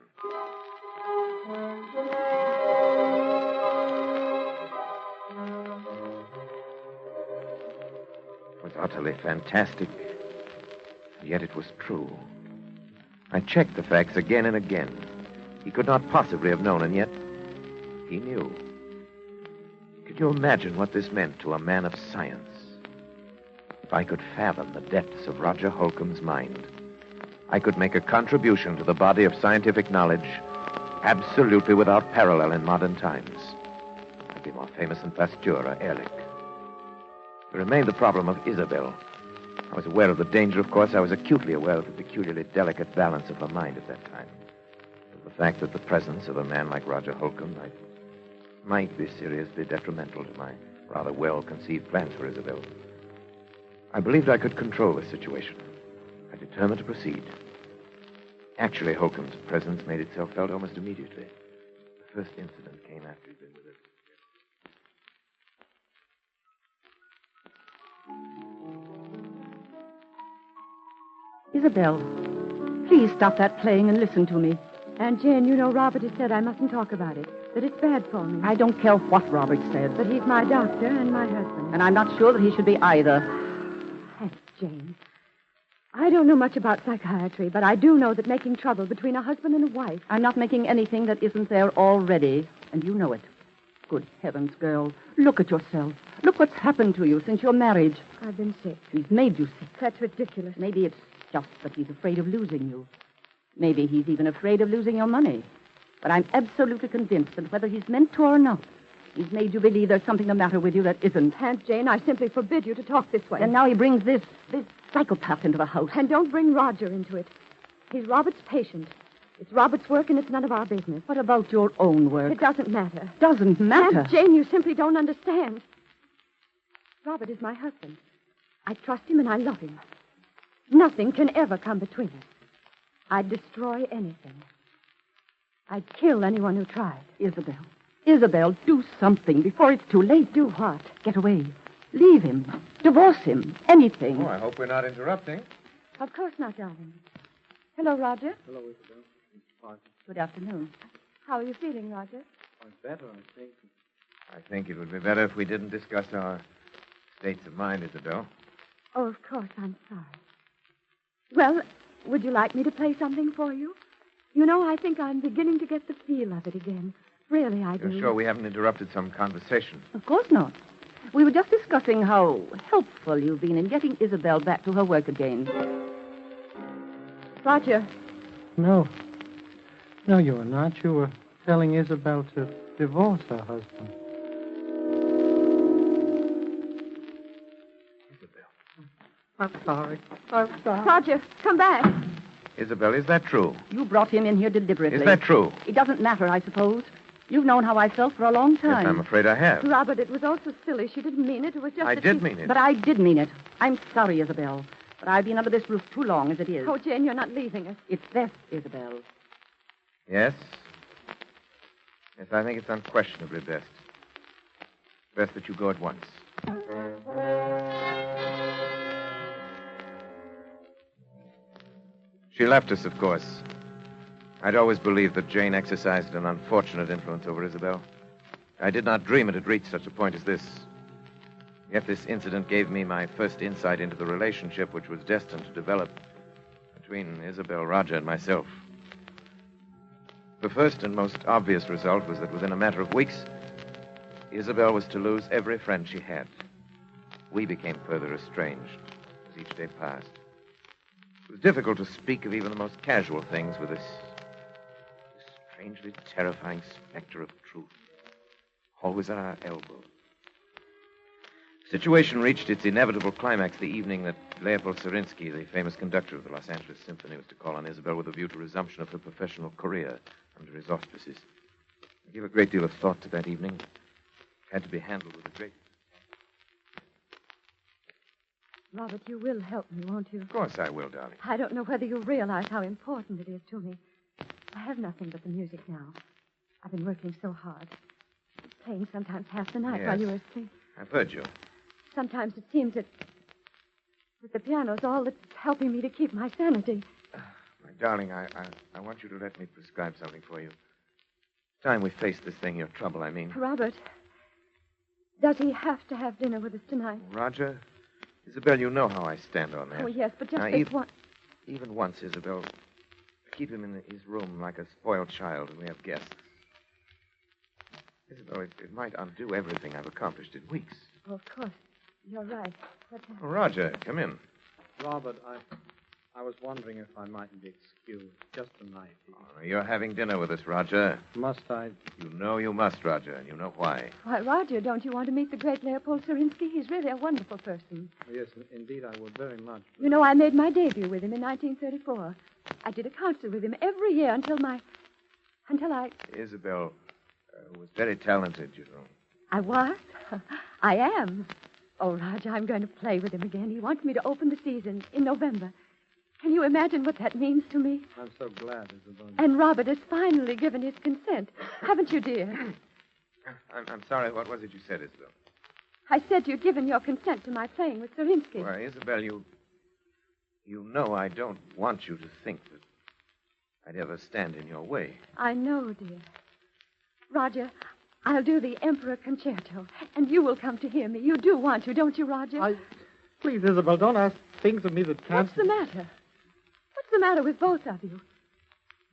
It was utterly fantastic, and yet it was true. I checked the facts again and again. He could not possibly have known, and yet he knew. Could you imagine what this meant to a man of science? If I could fathom the depths of Roger Holcomb's mind, I could make a contribution to the body of scientific knowledge absolutely without parallel in modern times. I'd be more famous than Pasteur or Ehrlich. There remained the problem of Isabel. I was aware of the danger, of course. I was acutely aware of the peculiarly delicate balance of her mind at that time. Of the fact that the presence of a man like Roger Holcomb might be seriously detrimental to my rather well-conceived plans for Isabel. I believed I could control the situation. I determined to proceed. Actually, Holcomb's presence made itself felt almost immediately. The first incident came after he'd been with us. Isabel, please stop that playing and listen to me. Aunt Jane, you know Robert has said I mustn't talk about it, that it's bad for me. I don't care what Robert said. But he's my doctor and my husband. And I'm not sure that he should be either. Aunt Jane, I don't know much about psychiatry, but I do know that making trouble between a husband and a wife... I'm not making anything that isn't there already, and you know it. Good heavens, girl. Look at yourself. Look what's happened to you since your marriage. I've been sick. He's made you sick. That's ridiculous. Maybe it's just that he's afraid of losing you. Maybe he's even afraid of losing your money. But I'm absolutely convinced that whether he's meant to or not, he's made you believe there's something the matter with you that isn't. Aunt Jane, I simply forbid you to talk this way. And now he brings this psychopath into the house. And don't bring Roger into it. He's Robert's patient. It's Robert's work, and it's none of our business. What about your own work? It doesn't matter. Doesn't matter? Aunt Jane, you simply don't understand. Robert is my husband. I trust him and I love him. Nothing can ever come between us. I'd destroy anything. I'd kill anyone who tried. Isabel, do something before it's too late. Do what? Get away. Leave him. Divorce him. Anything. Oh, I hope we're not interrupting. Of course not, darling. Hello, Roger. Hello, Isabel. Good afternoon. How are you feeling, Roger? I'm better, I think. I think it would be better if we didn't discuss our states of mind, Isabel. Oh, of course, I'm sorry. Well, would you like me to play something for you? You know, I think I'm beginning to get the feel of it again. Really, I do. You're sure we haven't interrupted some conversation? Of course not. We were just discussing how helpful you've been in getting Isabel back to her work again. Roger. No. No, you were not. You were telling Isabel to divorce her husband. I'm sorry. I'm sorry. Roger, come back. Isabel, is that true? You brought him in here deliberately. Is that true? It doesn't matter, I suppose. You've known how I felt for a long time. Yes, I'm afraid I have. Robert, it was all so silly. She didn't mean it. It was just I that did she... mean it. But I did mean it. I'm sorry, Isabel. But I've been under this roof too long as it is. Oh, Jane, you're not leaving us. It's best, Isabel. Yes? Yes, I think it's unquestionably best. Best that you go at once. She left us, of course. I'd always believed that Jane exercised an unfortunate influence over Isabel. I did not dream it had reached such a point as this. Yet this incident gave me my first insight into the relationship which was destined to develop between Isabel, Roger, and myself. The first and most obvious result was that within a matter of weeks, Isabel was to lose every friend she had. We became further estranged as each day passed. It was difficult to speak of even the most casual things with this strangely terrifying specter of truth always at our elbow. The situation reached its inevitable climax the evening that Leopold Serinsky, the famous conductor of the Los Angeles Symphony, was to call on Isabel with a view to resumption of her professional career under his auspices. I gave a great deal of thought to that evening. It had to be handled with a great... Robert, you will help me, won't you? Of course I will, darling. I don't know whether you realize how important it is to me. I have nothing but the music now. I've been working so hard. Playing sometimes half the night Yes. while you were asleep. I've heard you. Sometimes it seems that the piano's all that's helping me to keep my sanity. My darling, I want you to let me prescribe something for you. Time we face this thing, your trouble, I mean. Robert, does he have to have dinner with us tonight? Roger, Isabel, you know how I stand on that. Oh, yes, but just Now, this one. Even once, Isabel, keep him in his room like a spoiled child when we have guests. Isabel, it might undo everything I've accomplished in weeks. Oh, of course. You're right. But, Oh, Roger, come in. Robert, I was wondering if I mightn't be excused just tonight. You're having dinner with us, Roger. Must I? You know you must, Roger, and you know why. Why, Roger, don't you want to meet the great Leopold Serinsky? He's really a wonderful person. Yes, indeed, I would very much. You know, I made my debut with him in 1934. I did a concert with him every year until I... Isabel was very talented, you know. I was? I am. Oh, Roger, I'm going to play with him again. He wants me to open the season in November. Can you imagine what that means to me? I'm so glad, Isabel. And Robert has finally given his consent. Haven't you, dear? I'm sorry, what was it you said, Isabel? I said you'd given your consent to my playing with Serinsky. Why, Isabel, you know I don't want you to think that I'd ever stand in your way. I know, dear. Roger, I'll do the Emperor Concerto, and you will come to hear me. You do want to, don't you, Roger? Please, Isabel, don't ask things of me that can't... What's the matter? What's the matter with both of you?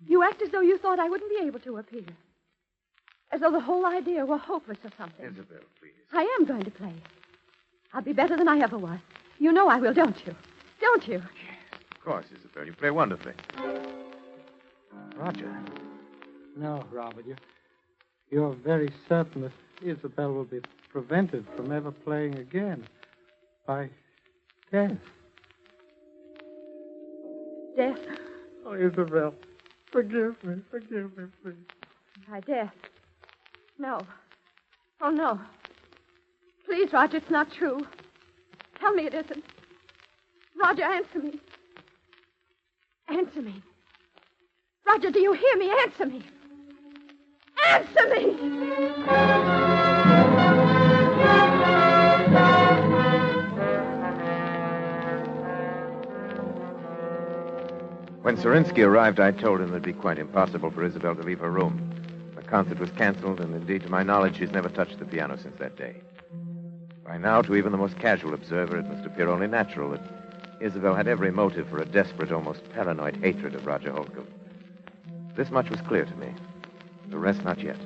You act as though you thought I wouldn't be able to appear. As though the whole idea were hopeless or something. Isabel, please. I am going to play. I'll be better than I ever was. You know I will, don't you? Don't you? Of course, Isabel. You play wonderfully. Roger. No, Robert, you're very certain that Isabel will be prevented from ever playing again by death. Death? Oh, Isabel, forgive me, please. By death? No. Oh, no. Please, Roger, it's not true. Tell me it isn't. Roger, answer me. Answer me. Roger, do you hear me? Answer me. Answer me! When Serinsky arrived, I told him it'd be quite impossible for Isabel to leave her room. The concert was canceled, and indeed, to my knowledge, she's never touched the piano since that day. By now, to even the most casual observer, it must appear only natural that Isabel had every motive for a desperate, almost paranoid hatred of Roger Holcomb. This much was clear to me. The rest, not yet.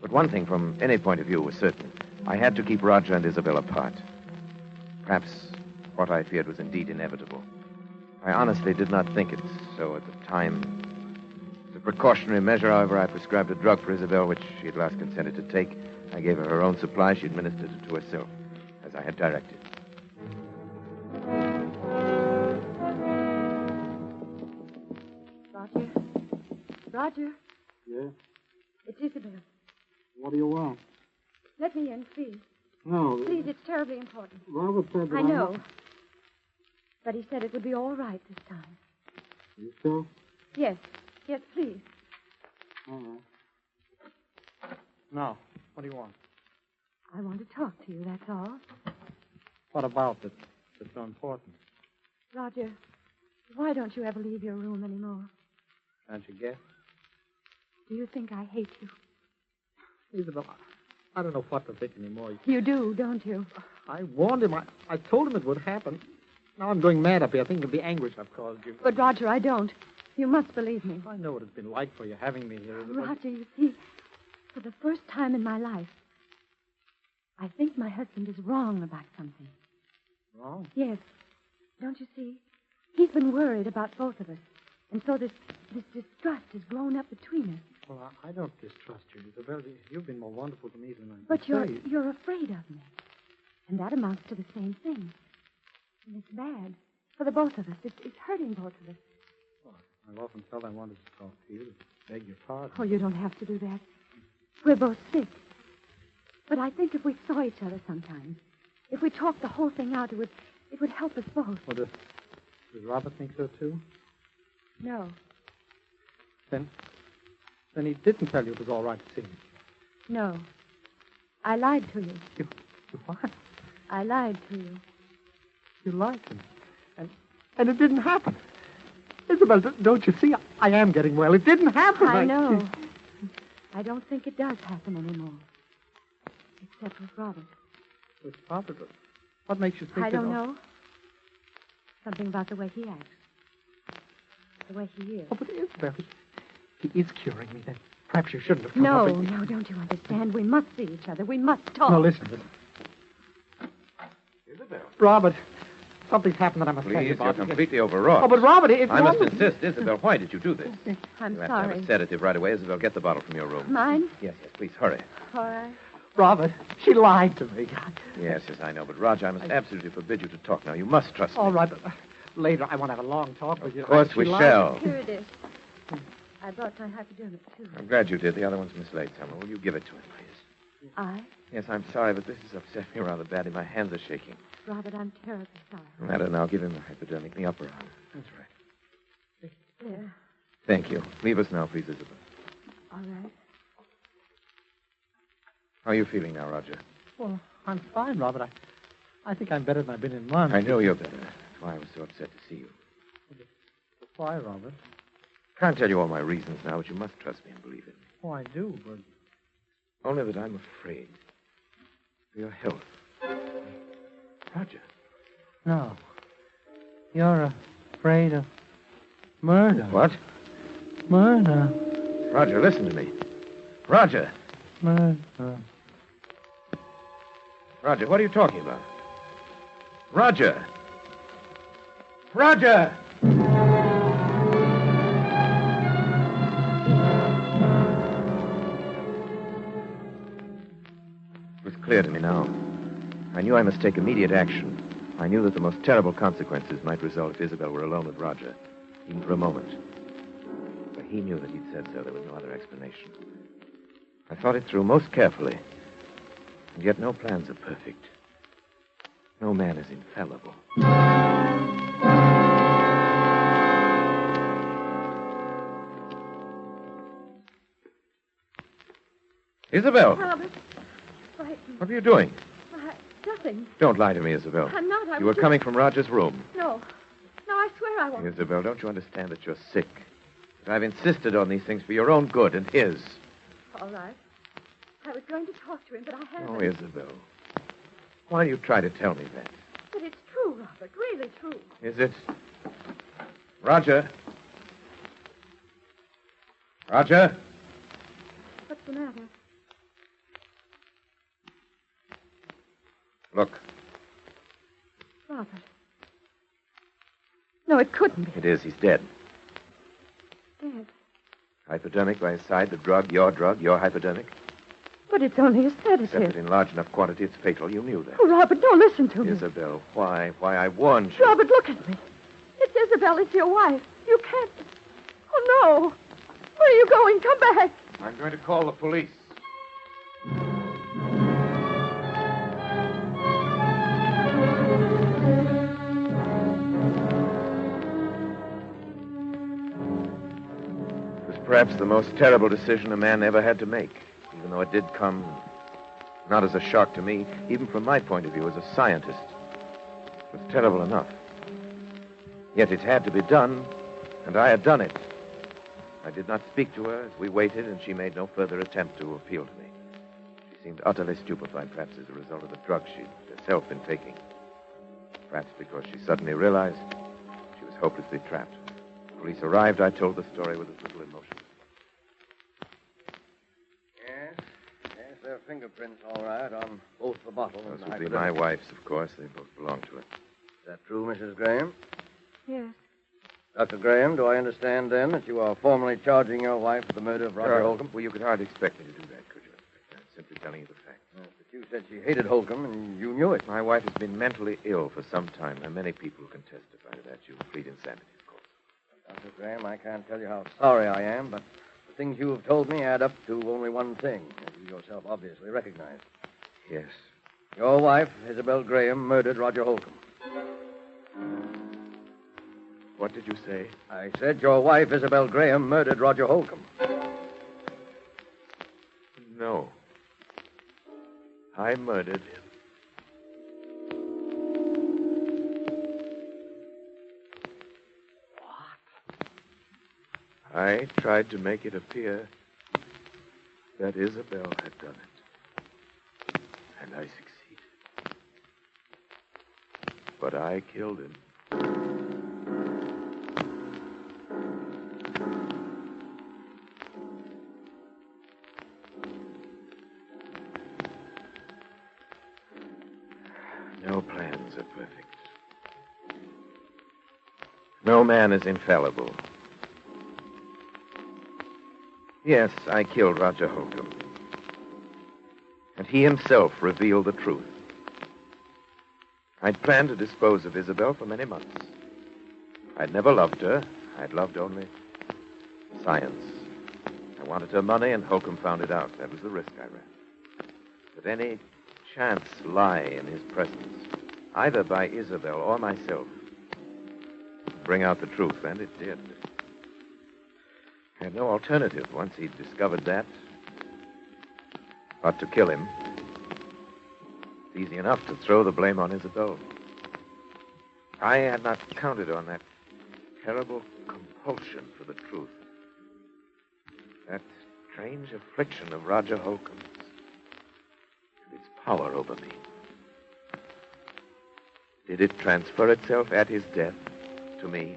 But one thing, from any point of view, was certain. I had to keep Roger and Isabel apart. Perhaps what I feared was indeed inevitable. I honestly did not think it so at the time. As a precautionary measure, however, I prescribed a drug for Isabel, which she at last consented to take. I gave her her own supply. She administered it to herself, as I had directed. Roger? Roger? Yeah? It's Isabel. What do you want? Let me in, please. No. Please, it's terribly important. Robert said that I know. But he said it would be all right this time. You sure? Yes. Yes, please. All right. Now, what do you want? I want to talk to you, that's all. What about it? It's so important. Roger, why don't you ever leave your room anymore? Can't you guess? Do you think I hate you? Isabel, I don't know what to think anymore. You do, don't you? I warned him. I told him it would happen. Now I'm going mad up here, thinking of the anguish I've caused you. But, Roger, I don't. You must believe me. I know what it's been like for you having me here, Isabel. Roger, you see, for the first time in my life, I think my husband is wrong about something. Wrong? Yes. Don't you see? He's been worried about both of us. And so this distrust has grown up between us. Well, I don't distrust you, Isabel. You've been more wonderful to me than I But can say. you're afraid of me. And that amounts to the same thing. And it's bad. For the both of us. It's hurting both of us. I've often felt I wanted to talk to you, to beg your pardon. Oh, you don't have to do that. We're both sick. But I think if we saw each other sometimes, if we talked the whole thing out, it would help us both. Well, does Robert think so, too? No. Then he didn't tell you it was all right to see me. No. I lied to you. You what? I lied to you. You lied to me. And it didn't happen. Isabel, don't you see? I am getting well. It didn't happen. I know. I don't think it does happen anymore. Except with Robert. With Robert? What makes you think I don't know. Something about the way he acts. The way he is. Oh, but Isabel, he is curing me then. Perhaps you shouldn't have come No, up with... no, don't you understand? We must see each other. We must talk. No, listen. Isabel. Robert, something's happened that I must tell you Please, about. you're completely overwrought. Oh, but Robert, if I must insist. Isabel, why did you do this? I'm You have to have sorry. a sedative right away. Isabel, get the bottle from your room. Mine? Yes, please, hurry. All right. Robert, she lied to me. Yes, I know. But, Roger, I must absolutely forbid you to talk now. You must trust me. All right, but later I want to have a long talk with you. Of course She we lied. shall. Here it is. I brought my hypodermic, too. I'm glad you did. The other one's mislaid somewhere. Will you give it to him, please? I? Yes, I'm sorry, but this has upset me rather badly. My hands are shaking. Robert, I'm terribly sorry. No matter now. Give him the hypodermic in the upper arm. That's right. There. Thank you. Leave us now, please, Isabel. All right. How are you feeling now, Roger? Well, I'm fine, Robert. I think I'm better than I've been in months. I know you're better. That's why I was so upset to see you. Why, Robert? Can't tell you all my reasons now, but you must trust me and believe in me. Oh, I do, but... Only that I'm afraid for your health. Roger. No. You're afraid of murder. What? Murder. Roger, listen to me. Roger. Murder. Roger, what are you talking about? Roger. Roger! It was clear to me now. I knew I must take immediate action. I knew that the most terrible consequences might result if Isabel were alone with Roger, even for a moment. But he knew that he'd said so. There was no other explanation. I thought it through most carefully. And yet no plans are perfect. No man is infallible. Isabel! Robert, frightened. What are you doing? Nothing. Don't lie to me, Isabel. I'm not. You were coming from Roger's room. No. No, I swear I won't. Isabel, don't you understand that you're sick? That I've insisted on these things for your own good and his. All right. I was going to talk to him, but I haven't. Oh, Isabel. Why do you try to tell me that? But it's true, Robert. Really true. Is it? Roger? Roger? What's the matter? Look. Robert. No, it couldn't be. It is. He's dead. Dead. Hypodermic by his side, the drug, your hypodermic. But it's only a Except sedative. that in large enough quantity, it's fatal. You knew that. Oh, Robert, don't listen to me. Isabel, why? Why, I warned you. Robert, look at me. It's Isabel. It's your wife. You can't. Oh, no. Where are you going? Come back. I'm going to call the police. It was perhaps the most terrible decision a man ever had to make, even though it did come not as a shock to me, even from my point of view as a scientist. It was terrible enough. Yet it had to be done, and I had done it. I did not speak to her as we waited, and she made no further attempt to appeal to me. She seemed utterly stupefied, perhaps as a result of the drugs she'd herself been taking. Perhaps because she suddenly realized she was hopelessly trapped. When police arrived, I told the story with as little emotion. Yes, there are fingerprints, all right, on both the bottle and Those the would be hypodermic. my wife's, of course. They both belong to her. Is that true, Mrs. Graham? Yes. Dr. Graham, do I understand, then, that you are formally charging your wife with the murder of Roger Holcomb? Well, you could hardly expect me to do that, could you? I'm simply telling you the facts. Yes, but you said she hated Holcomb, and you knew it. My wife has been mentally ill for some time, and many people can testify to that. You plead insanity, of course. Dr. Graham, I can't tell you how sorry I am, but the things you have told me add up to only one thing, as you yourself obviously recognize. Yes. Your wife, Isabel Graham, murdered Roger Holcomb. What did you say? I said your wife, Isabel Graham, murdered Roger Holcomb. No. I murdered him. What? I tried to make it appear that Isabel had done it. And I succeeded. But I killed him. No plans are perfect. No man is infallible. Yes, I killed Roger Holcomb. And he himself revealed the truth. I'd planned to dispose of Isabel for many months. I'd never loved her. I'd loved only science. I wanted her money, and Holcomb found it out. That was the risk I ran. But any chance lie in his presence, either by Isabel or myself, would bring out the truth, and it did. I had no alternative once he'd discovered that but to kill him. It's easy enough to throw the blame on Isabel. I had not counted on that terrible compulsion for the truth. That strange affliction of Roger Holcomb's. Its power over me. Did it transfer itself at his death to me?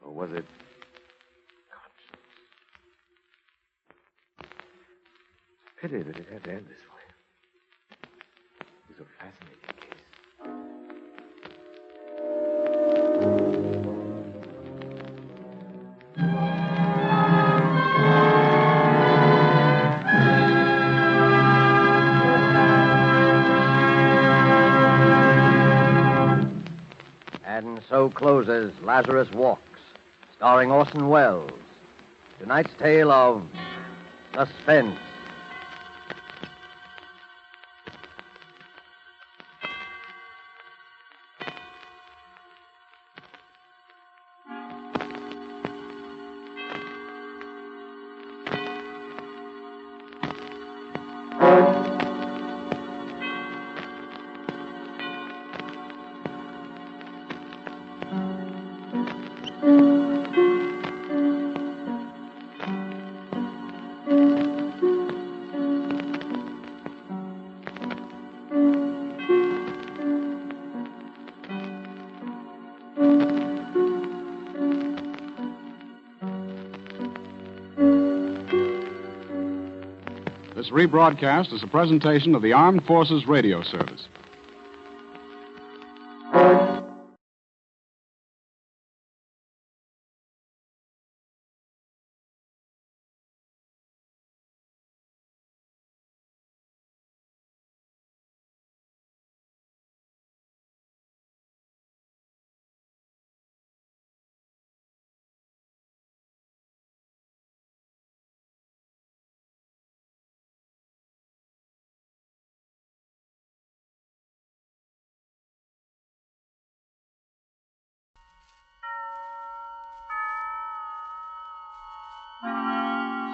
Or was it conscience? It's a pity that it had to end this way. It was a fascinating case. And so closes Lazarus Walks, starring Orson Welles. Tonight's tale of suspense. This rebroadcast is a presentation of the Armed Forces Radio Service.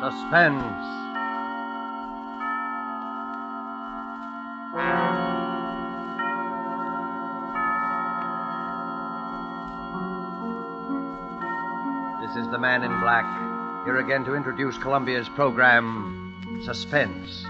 Suspense. This is the Man in Black, here again to introduce Columbia's program, Suspense.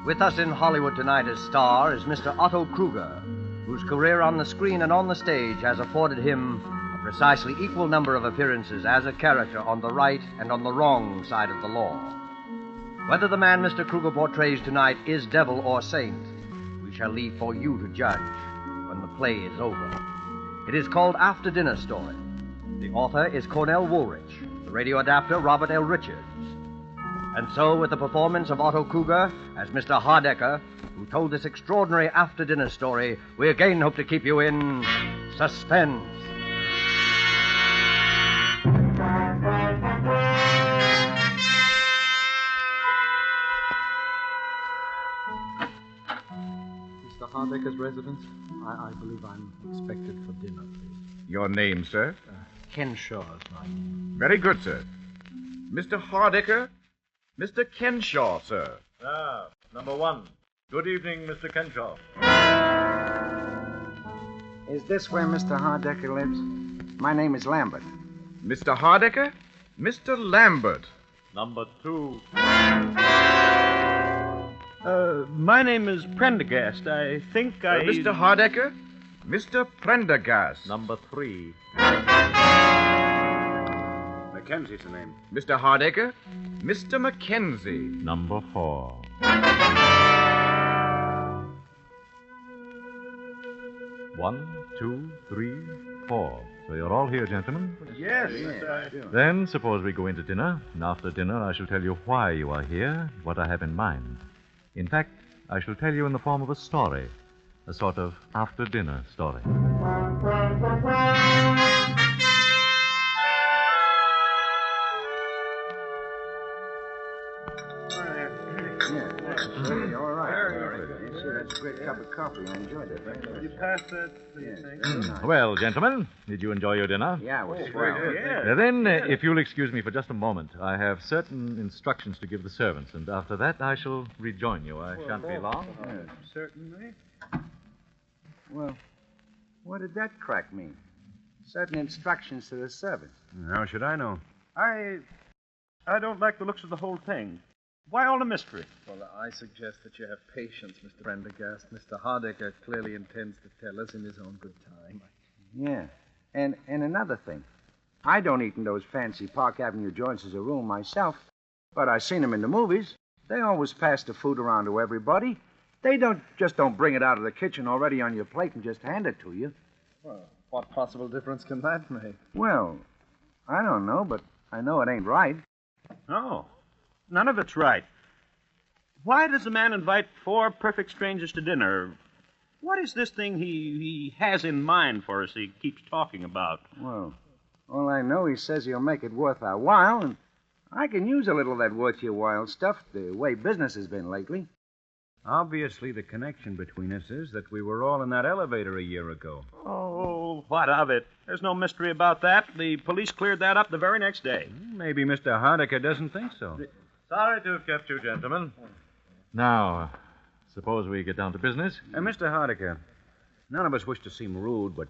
With us in Hollywood tonight as star is Mr. Otto Kruger, whose career on the screen and on the stage has afforded him a precisely equal number of appearances as a character on the right and on the wrong side of the law. Whether the man Mr. Kruger portrays tonight is devil or saint, we shall leave for you to judge when the play is over. It is called After Dinner Story. The author is Cornell Woolrich, the radio adapter Robert L. Richards. And so, with the performance of Otto Kruger as Mr. Hardecker, who told this extraordinary after-dinner story, we again hope to keep you in suspense. Mr. Hardecker's residence? I believe I'm expected for dinner, please. Your name, sir? Kenshaw is my name. Very good, sir. Mr. Hardecker? Mr. Kenshaw, sir. Ah, number one. Good evening, Mr. Kenshaw. Is this where Mr. Hardecker lives? My name is Lambert. Mr. Hardecker? Mr. Lambert. Number two. My name is Prendergast. I think Mr. Hardecker? Mr. Prendergast. Number three. Mackenzie's the name. Mr. Hardecker? Mr. Mackenzie. Number four. One, two, three, four. So you're all here, gentlemen? Yes. Then suppose we go into dinner, and after dinner I shall tell you why you are here, what I have in mind. In fact, I shall tell you in the form of a story, a sort of after-dinner story. All right. That's a great cup of coffee. I enjoyed it. You pass that, please. Well, gentlemen, did you enjoy your dinner? Yeah, it was swell. Then, if you'll excuse me for just a moment, I have certain instructions to give the servants, and after that I shall rejoin you. I shan't be long. Certainly. Well, what did that crack mean? Certain instructions to the servants. How should I know? I don't like the looks of the whole thing. Why all the mystery? Well, I suggest that you have patience, Mr. Prendergast. Mr. Hardecker clearly intends to tell us in his own good time. Yeah. And another thing. I don't eat in those fancy Park Avenue joints as a rule myself, but I've seen them in the movies. They always pass the food around to everybody. They don't bring it out of the kitchen already on your plate and just hand it to you. Well, what possible difference can that make? Well, I don't know, but I know it ain't right. No, none of it's right. Why does a man invite four perfect strangers to dinner? What is this thing he has in mind for us he keeps talking about? Well, all I know, he says he'll make it worth our while, and I can use a little of that worth your while stuff, the way business has been lately. Obviously, the connection between us is that we were all in that elevator a year ago. Oh, what of it? There's no mystery about that. The police cleared that up the very next day. Maybe Mr. Hardecker doesn't think so. Sorry to have kept you, gentlemen. Now, suppose we get down to business. Mr. Hardecker, none of us wish to seem rude, but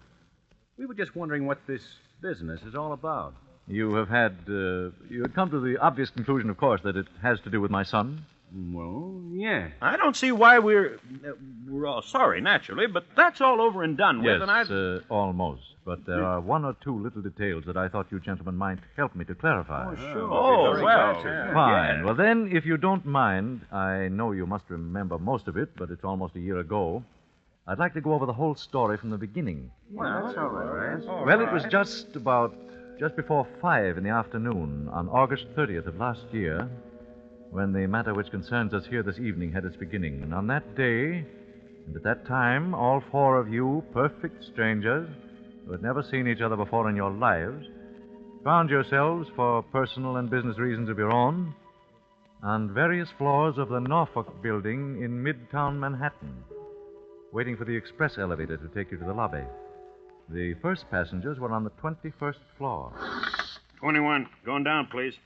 we were just wondering what this business is all about. You had come to the obvious conclusion, of course, that it has to do with my son? Well, yeah. I don't see why we're all sorry, naturally, but that's all over and done with, Yes, and almost. But there are one or two little details that I thought you gentlemen might help me to clarify. Oh, sure. Oh, well. Fine. Well, then, if you don't mind, I know you must remember most of it, but it's almost a year ago. I'd like to go over the whole story from the beginning. Well, that's all right. Well, it was just before 5 in the afternoon on August 30th of last year when the matter which concerns us here this evening had its beginning. And on that day, and at that time, all four of you, perfect strangers, who had never seen each other before in your lives, found yourselves, for personal and business reasons of your own, on various floors of the Norfolk building in Midtown Manhattan, waiting for the express elevator to take you to the lobby. The first passengers were on the 21st floor. 21, going down, please.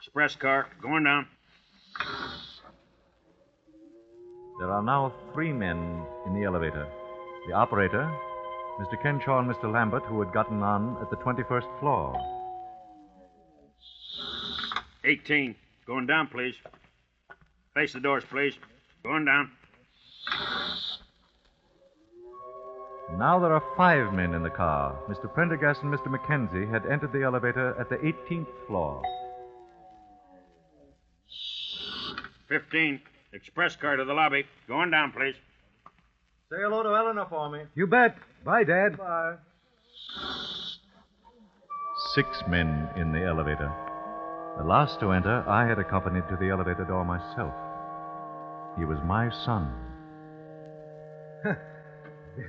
Express car, going down. There are now 3 men in the elevator. The operator, Mr. Kenshaw and Mr. Lambert, who had gotten on at the 21st floor. 18, going down, please. Face the doors, please. Going down. Now there are 5 men in the car. Mr. Prendergast and Mr. Mackenzie had entered the elevator at the 18th floor. 15, express car to the lobby. Going down, please. Say hello to Eleanor for me. You bet. Bye, Dad. Bye. 6 men in the elevator. The last to enter, I had accompanied to the elevator door myself. He was my son.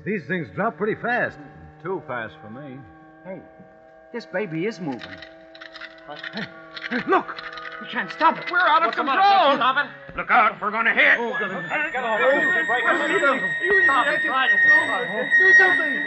These things drop pretty fast. Too fast for me. Hey, this baby is moving. Hey, look! We can't stop it. We're out of control. Stop it. Look out. We're going to hit. Oh, get off. Stop it. Try to do something.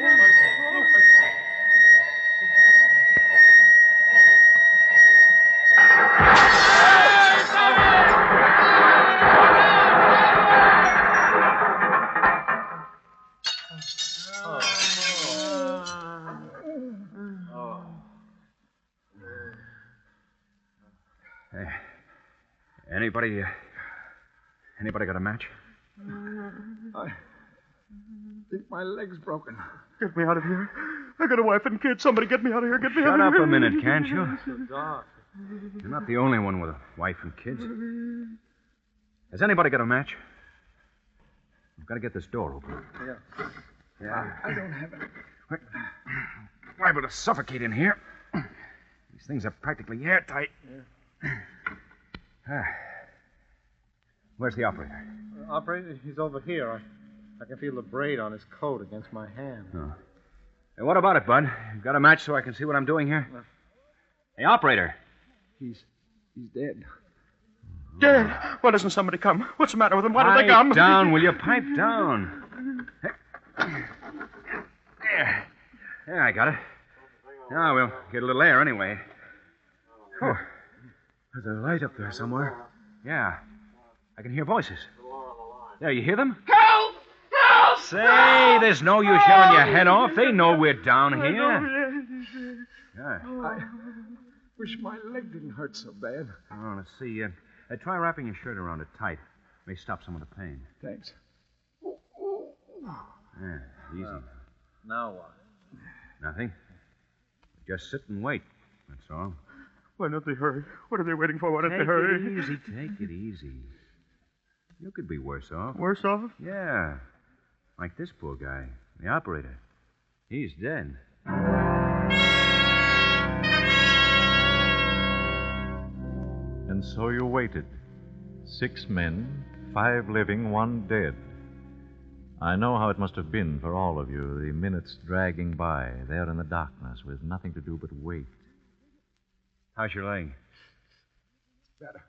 Anybody got a match? I think my leg's broken. Get me out of here. I got a wife and kids. Somebody get me out of here. Get me out Shut of here. up a minute, can't you? It's dark. You're not the only one with a wife and kids. Has anybody got a match? We've got to get this door open. Yeah. I don't have it. We're liable to suffocate in here. These things are practically airtight. Where's the operator? Operator, he's over here. I can feel the braid on his coat against my hand. Oh. Hey, what about it, Bud? You've got a match so I can see what I'm doing here? Hey, operator. He's dead. Dead? Why doesn't somebody come? What's the matter with him? Why don't they come? Pipe down, will you? Pipe down. There. There, I got it. Now we'll get a little air anyway. Oh, there's a light up there somewhere. Yeah. I can hear voices. There, you hear them? Help! Help! Say, there's no use yelling your head off. They know we're down here. Yeah. I wish my leg didn't hurt so bad. Oh, let's see. Try wrapping your shirt around it tight. May stop some of the pain. Thanks. Yeah, easy. Now what? Nothing. Just sit and wait. That's all. Why don't they hurry? What are they waiting for? Why don't Take they hurry? it easy. Take it easy. You could be worse off. Worse off? Yeah. Like this poor guy, the operator. He's dead. And so you waited. 6 men, 5 living, 1 dead. I know how it must have been for all of you, the minutes dragging by, there in the darkness, with nothing to do but wait. How's your leg? Better.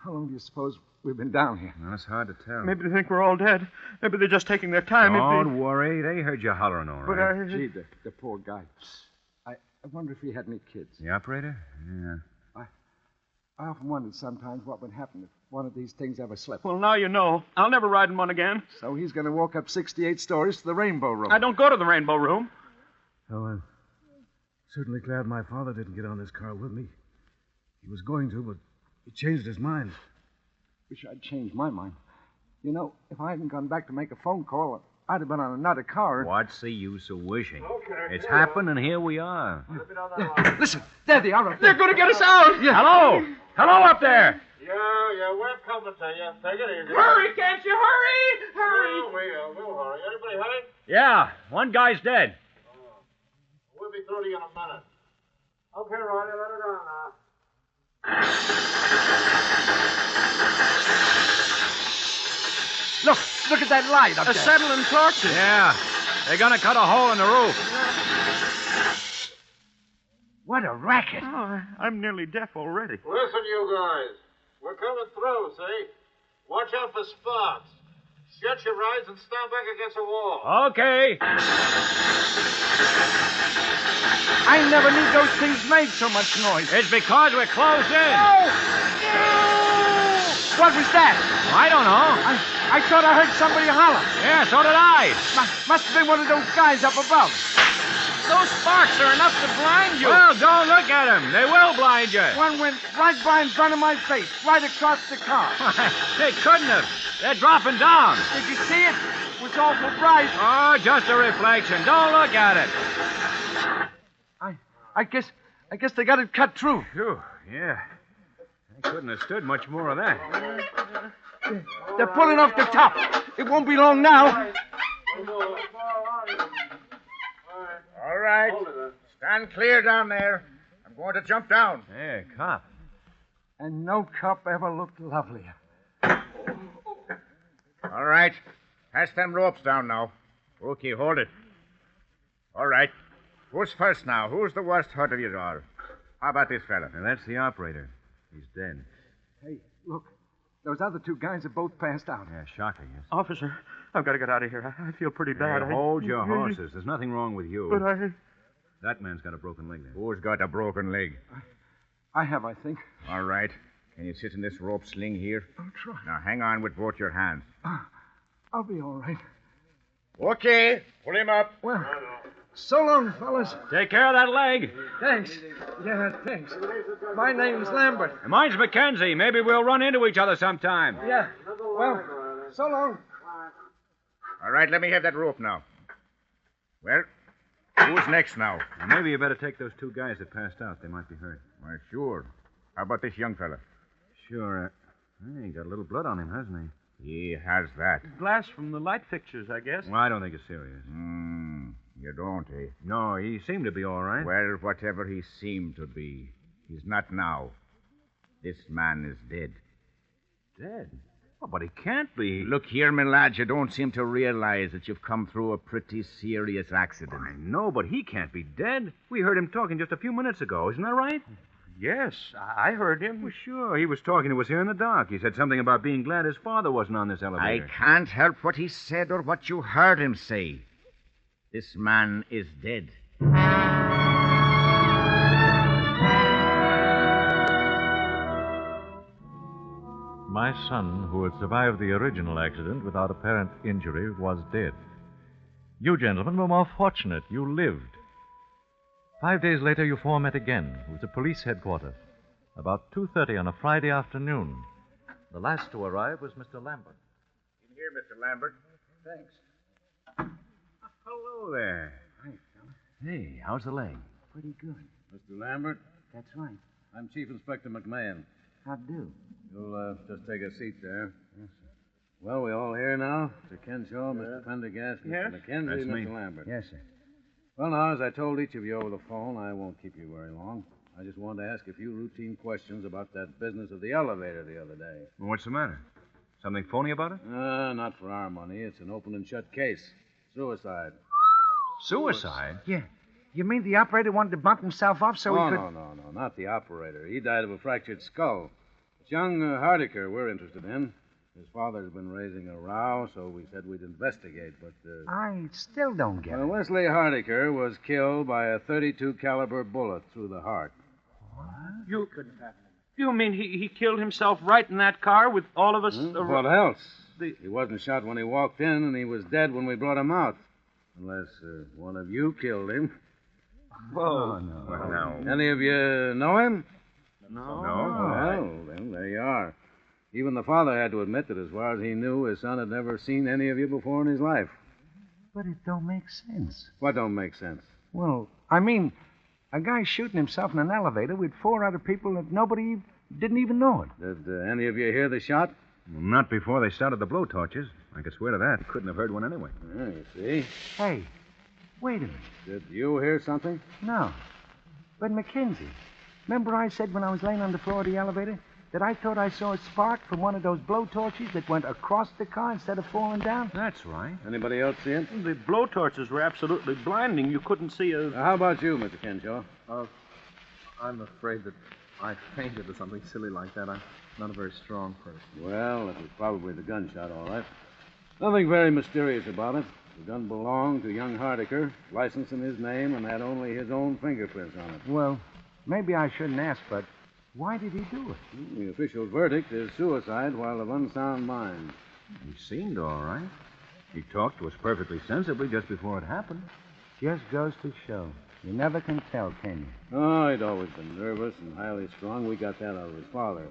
How long do you suppose we've been down here? Well, it's hard to tell. Maybe they think we're all dead. Maybe they're just taking their time. Don't worry. They heard you hollering all But right. Gee, the poor guy. I wonder if he had any kids. The operator? Yeah. I often wondered sometimes what would happen if one of these things ever slipped. Well, now you know. I'll never ride in one again. So he's going to walk up 68 stories to the Rainbow Room. I don't go to the Rainbow Room. Oh, I'm certainly glad my father didn't get on this car with me. He was going to, but he changed his mind. Wish I'd changed my mind. You know, if I hadn't gone back to make a phone call, I'd have been on another car. What's the use of wishing? It's happened, and here we are. Yeah, listen, there they are up there. They're going to get us out. Yeah. Hello! Hello up there! Yeah, we're coming to you. Take it easy. Hurry, can't you? Hurry! Hurry! We'll hurry. Anybody hurry? Yeah, one guy's dead. We'll be through to you in a minute. Okay, Ronnie, let it on now. Look at that light up there. Acetylene torches. Yeah, they're gonna cut a hole in the roof. What a racket. Oh, I'm nearly deaf already. Listen, you guys. We're coming through, see? Watch out for sparks. Shut your eyes and stand back against the wall. Okay. I never knew those things made so much noise. It's because we're closed in. No! What was that? I don't know. I thought I heard somebody holler. Yeah, so did I. Must have been one of those guys up above. Those sparks are enough to blind you. Well, don't look at them. They will blind you. One went right by in front of my face, right across the car. They couldn't have. They're dropping down. Did you see it? It was awful bright. Oh, just a reflection. Don't look at it. I guess they got it cut through. Phew, yeah. I couldn't have stood much more of that. They're pulling off the top. It won't be long now. All right. Stand clear down there. I'm going to jump down. Hey, cop. And no cop ever looked lovelier. All right. Pass them ropes down now. Okay, hold it. All right. Who's first now? Who's the worst hurt of you all? How about this fella? Now, that's the operator. He's dead. Hey, look. Those other two guys have both passed out. Yeah, shocking, yes. Officer, I've got to get out of here. I feel pretty bad. Hey, hold your horses. There's nothing wrong with you. But That man's got a broken leg there. Who's got a broken leg? I have, I think. All right. Can you sit in this rope sling here? I'll try. Now, hang on with both your hands. I'll be all right. Okay. Pull him up. Well, so long, fellas. Take care of that leg. Thanks. Yeah, thanks. My name's Lambert. And mine's Mackenzie. Maybe we'll run into each other sometime. Yeah. Well, so long. All right, let me have that rope now. Well, who's next now? Well, maybe you better take those two guys that passed out. They might be hurt. Why, sure. How about this young fella? Sure. He got a little blood on him, hasn't he? He has that. Glass from the light fixtures, I guess. Well, I don't think it's serious. You don't, eh? No, he seemed to be all right. Well, whatever he seemed to be, he's not now. This man is dead. Dead? Oh, but he can't be. Look here, my lad, you don't seem to realize that you've come through a pretty serious accident. I know, but he can't be dead. We heard him talking just a few minutes ago. Isn't that right? Yes, I heard him. Well, sure. He was talking to us here in the dock. He said something about being glad his father wasn't on this elevator. I can't help what he said or what you heard him say. This man is dead. My son, who had survived the original accident without apparent injury, was dead. You gentlemen were more fortunate. You lived. 5 days later, you four met again. It was at police headquarters. About 2:30 on a Friday afternoon. The last to arrive was Mr. Lambert. In here, Mr. Lambert. Thanks. Hello there. Hi, fella. Hey, how's the leg? Pretty good. Mr. Lambert, That's right. I'm Chief Inspector McMahon. How do? You'll just take a seat there. Yes, sir. Well, we all here now? Mr. Kenshaw, Mr. Prendergast, Mr. McKenzie, That's Mr. me. Lambert. Yes, sir. Well, now, as I told each of you over the phone, I won't keep you very long. I just wanted to ask a few routine questions about that business of the elevator the other day. Well, what's the matter? Something phony about it? Not for our money. It's an open and shut case. Suicide. Suicide? Yeah. You mean the operator wanted to bump himself up so he could... No, not the operator. He died of a fractured skull. It's young Hardiker we're interested in. His father's been raising a row, so we said we'd investigate, but... I still don't get it. Wesley Hardiker was killed by a .32 caliber bullet through the heart. You mean he killed himself right in that car with all of us? What else? He wasn't shot when he walked in, and he was dead when we brought him out. Unless one of you killed him. Whoa. No. Well, no. Any of you know him? No. Well, then there you are. Even the father had to admit that as far as he knew, his son had never seen any of you before in his life. But it don't make sense. What don't make sense? Well, I mean, a guy shooting himself in an elevator with 4 other people that nobody didn't even know it. Did any of you hear the shot? Well, not before they started the blowtorches. I could swear to that. Couldn't have heard one anyway. Yeah, you see. Hey, wait a minute. Did you hear something? No. But Mackenzie, remember I said when I was laying on the floor of the elevator that I thought I saw a spark from one of those blowtorches that went across the car instead of falling down? That's right. Anybody else see it? The blowtorches were absolutely blinding. You couldn't see a... How about you, Mr. Kenshaw? I'm afraid that I fainted or something silly like that. I'm not a very strong person. Well, it was probably the gunshot, all right. Nothing very mysterious about it. The gun belonged to young Hardiker, licensed in his name, and had only his own fingerprints on it. Well, maybe I shouldn't ask, but why did he do it? The official verdict is suicide while of unsound mind. He seemed all right. He talked to us perfectly sensibly just before it happened. Just goes to show. You never can tell, can you? Oh, he'd always been nervous and highly strung. We got that out of his father.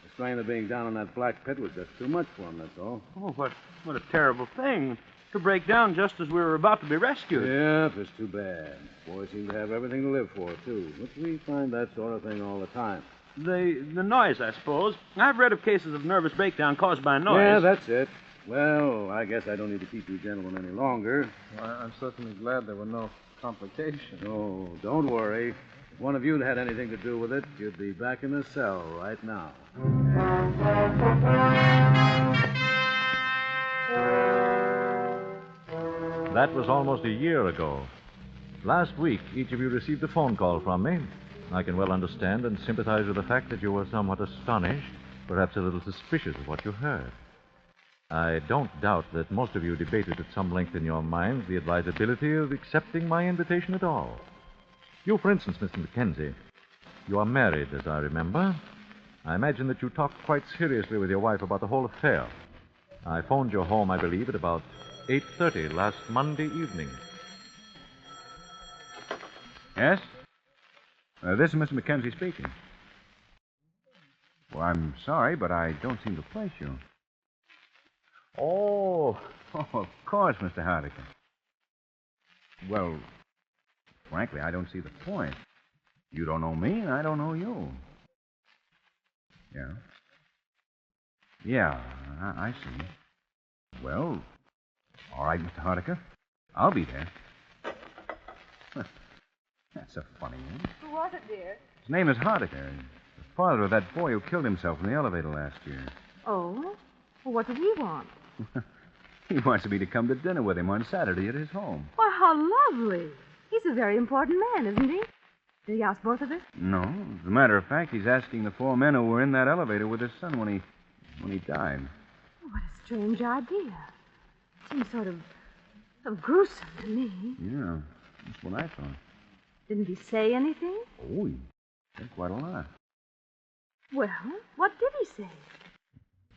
The strain of being down in that black pit was just too much for him, that's all. Oh, what a terrible thing. To break down just as we were about to be rescued. Yep, it's too bad. Boys seem to have everything to live for, too. But we find that sort of thing all the time. The noise, I suppose. I've read of cases of nervous breakdown caused by noise. Yeah, that's it. Well, I guess I don't need to keep you gentlemen any longer. Well, I'm certainly glad there were no complications. Oh, don't worry. If one of you had anything to do with it, you'd be back in the cell right now. That was almost a year ago. Last week, each of you received a phone call from me. I can well understand and sympathize with the fact that you were somewhat astonished, perhaps a little suspicious of what you heard. I don't doubt that most of you debated at some length in your minds the advisability of accepting my invitation at all. You, for instance, Mr. Mackenzie, you are married, as I remember. I imagine that you talked quite seriously with your wife about the whole affair. I phoned your home, I believe, at about 8:30 last Monday evening. Yes? This is Mr. Mackenzie speaking. Well, I'm sorry, but I don't seem to place you. Oh, of course, Mr. Hardiker. Well, frankly, I don't see the point. You don't know me, and I don't know you. Yeah? Yeah, I see. Well, all right, Mr. Hardiker. I'll be there. That's a funny name. Who was it, dear? His name is Hardiker. The father of that boy who killed himself in the elevator last year. Oh? Well, what did he want? He wants me to come to dinner with him on Saturday at his home. Why, how lovely. He's a very important man, isn't he? Did he ask both of us? No. As a matter of fact, he's asking the 4 men who were in that elevator with his son when he died. What a strange idea. Seems sort of gruesome to me. Yeah, that's what I thought. Didn't he say anything? Oh, he said quite a lot. Well, what did he say?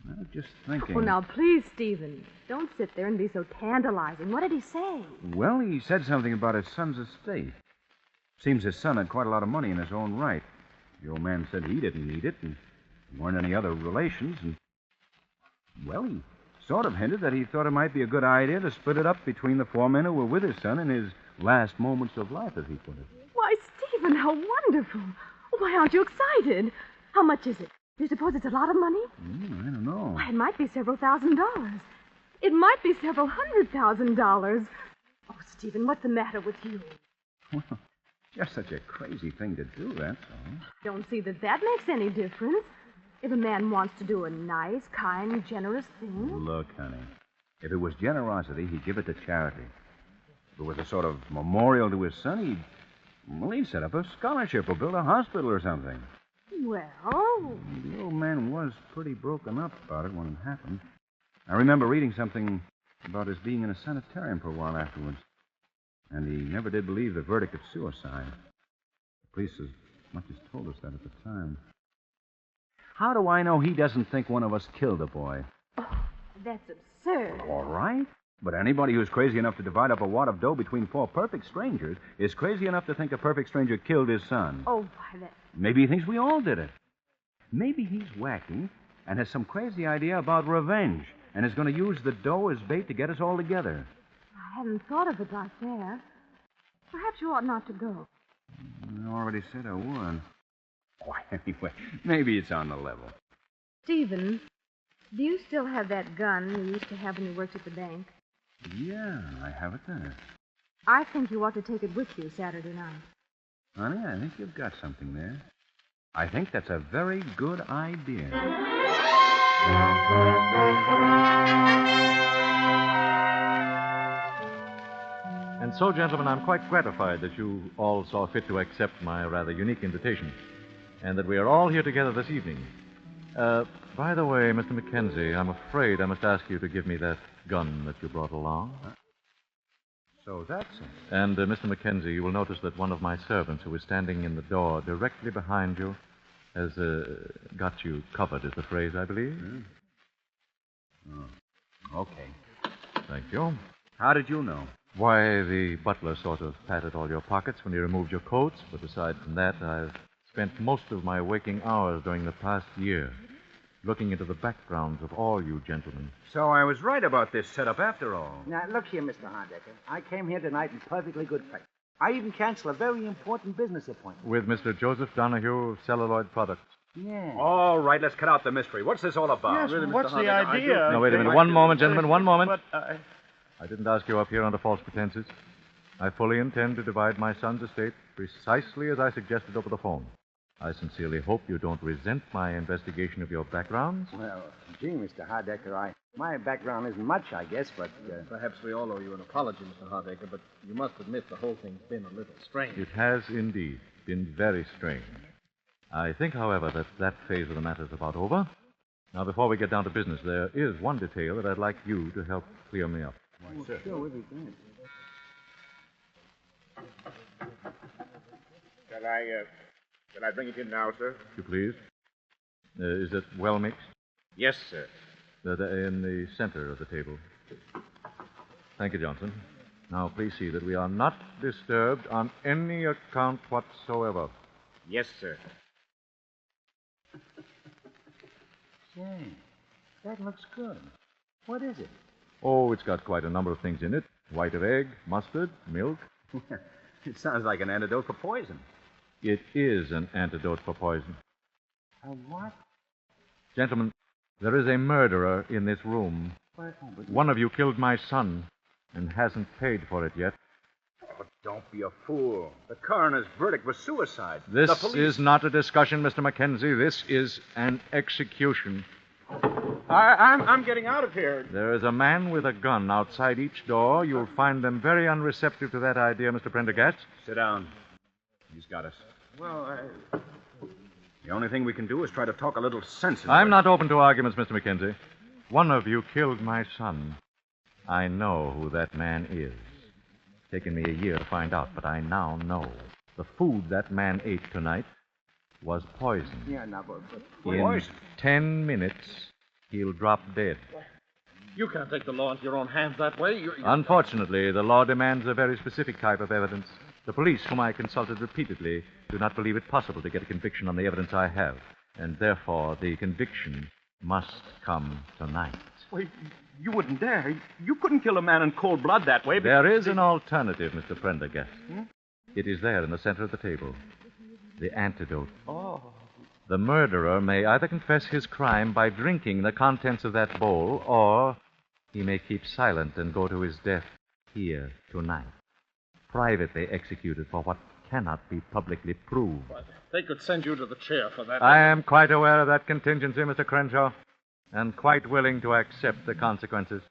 I was just thinking. Oh, now, please, Stephen, don't sit there and be so tantalizing. What did he say? Well, he said something about his son's estate. Seems his son had quite a lot of money in his own right. The old man said he didn't need it, and there weren't any other relations, and... Well, he sort of hinted that he thought it might be a good idea to split it up between the 4 men who were with his son in his last moments of life, as he put it. Why, Stephen, how wonderful. Why, aren't you excited? How much is it? Do you suppose it's a lot of money? I don't know. Why, it might be several $1,000s. It might be several $100,000. Oh, Stephen, what's the matter with you? Well, just such a crazy thing to do, that's all. Don't see that makes any difference. If a man wants to do a nice, kind, generous thing. Look, honey, if it was generosity, he'd give it to charity. If it was a sort of memorial to his son, he'd set up a scholarship or build a hospital or something. Well... The old man was pretty broken up about it when it happened. I remember reading something about his being in a sanitarium for a while afterwards. And he never did believe the verdict of suicide. The police as much as told us that at the time. How do I know he doesn't think one of us killed the boy? Oh, that's absurd. All right. But anybody who's crazy enough to divide up a wad of dough between 4 perfect strangers is crazy enough to think a perfect stranger killed his son. Oh, why, that... Maybe he thinks we all did it. Maybe he's wacky and has some crazy idea about revenge and is going to use the dough as bait to get us all together. I hadn't thought of it like that. Perhaps you ought not to go. I already said I would. Why, anyway, maybe it's on the level. Stephen, do you still have that gun you used to have when you worked at the bank? Yeah, I have it there. I think you ought to take it with you Saturday night. Honey, I think you've got something there. I think that's a very good idea. And so, gentlemen, I'm quite gratified that you all saw fit to accept my rather unique invitation, and that we are all here together this evening. By the way, Mr. Mackenzie, I'm afraid I must ask you to give me that gun that you brought along. So that's it. And, Mr. Mackenzie, you will notice that one of my servants who is standing in the door directly behind you has got you covered, is the phrase, I believe. Oh, okay. Thank you. How did you know? Why, the butler sort of patted all your pockets when you removed your coats, but aside from that, I've spent most of my waking hours during the past year looking into the backgrounds of all you gentlemen. So I was right about this setup after all. Now, look here, Mr. Hardecker. I came here tonight in perfectly good faith. I even canceled a very important business appointment. With Mr. Joseph Donahue of Celluloid Products. Yeah. All right, let's cut out the mystery. What's this all about? Yes, really, what's the idea? Now, wait a minute. One moment, gentlemen. One moment. I didn't ask you up here under false pretenses. I fully intend to divide my son's estate precisely as I suggested over the phone. I sincerely hope you don't resent my investigation of your backgrounds. Well, gee, Mr. Hardecker, my background isn't much, I guess, but... Perhaps we all owe you an apology, Mr. Hardecker, but you must admit the whole thing's been a little strange. It has indeed been very strange. I think, however, that phase of the matter is about over. Now, before we get down to business, there is one detail that I'd like you to help clear me up. Why, sure, we'll be glad. Shall I bring it in now, sir? If you please. Is it well mixed? Yes, sir. In the center of the table. Thank you, Johnson. Now, please see that we are not disturbed on any account whatsoever. Yes, sir. Say, that looks good. What is it? Oh, it's got quite a number of things in it. White of egg, mustard, milk. It sounds like an antidote for poison. It is an antidote for poison. What? Gentlemen, there is a murderer in this room. One of you killed my son and hasn't paid for it yet. Oh, don't be a fool. The coroner's verdict was suicide. This is not a discussion, Mr. Mackenzie. This is an execution. I'm getting out of here. There is a man with a gun outside each door. You'll find them very unreceptive to that idea, Mr. Prendergast. Sit down. He's got us. Well, The only thing we can do is try to talk a little sense into I'm it. not open to arguments, Mr. Mackenzie. One of you killed my son. I know who that man is. It's taken me a year to find out, but I now know. The food that man ate tonight was poison. Yeah, no, but In poison? 10 minutes, he'll drop dead. You can't take the law into your own hands that way. Unfortunately, the law demands a very specific type of evidence. The police, whom I consulted repeatedly, do not believe it possible to get a conviction on the evidence I have. And therefore, the conviction must come tonight. Wait, you wouldn't dare. You couldn't kill a man in cold blood that way. There is an alternative, Mr. Prendergast. It is there in the center of the table. The antidote. Oh. The murderer may either confess his crime by drinking the contents of that bowl, or he may keep silent and go to his death here tonight. Privately executed for what cannot be publicly proved. They could send you to the chair for that. I am quite aware of that contingency, Mr. Crenshaw, and quite willing to accept the consequences.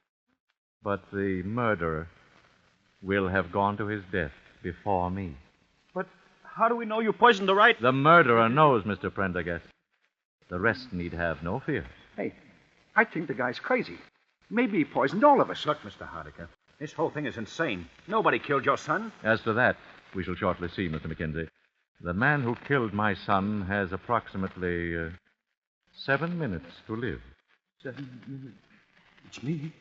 But the murderer will have gone to his death before me. But how do we know you poisoned the right... The murderer knows, Mr. Prendergast. The rest need have no fear. Hey, I think the guy's crazy. Maybe he poisoned all of us. Look, Mr. Hardiker, this whole thing is insane. Nobody killed your son. As to that, we shall shortly see, Mr. Mackenzie. The man who killed my son has approximately 7 minutes to live. 7 minutes? It's me.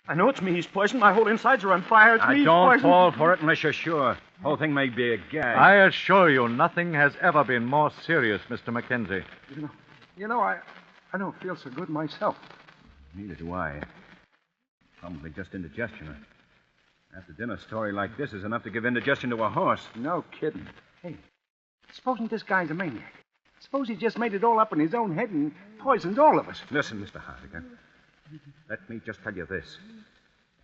I know it's me he's poisoned. My whole insides are on fire. It's me he's Don't poisoned. fall for it unless you're sure. The whole thing may be a gag. I assure you, nothing has ever been more serious, Mr. Mackenzie. You know, I don't feel so good myself. Neither do I. Probably just indigestion. After dinner story like this is enough to give indigestion to a horse. No kidding. Hey, supposing this guy's a maniac. Suppose he just made it all up in his own head and poisoned all of us. Listen, Mr. Hardigan. Let me just tell you this.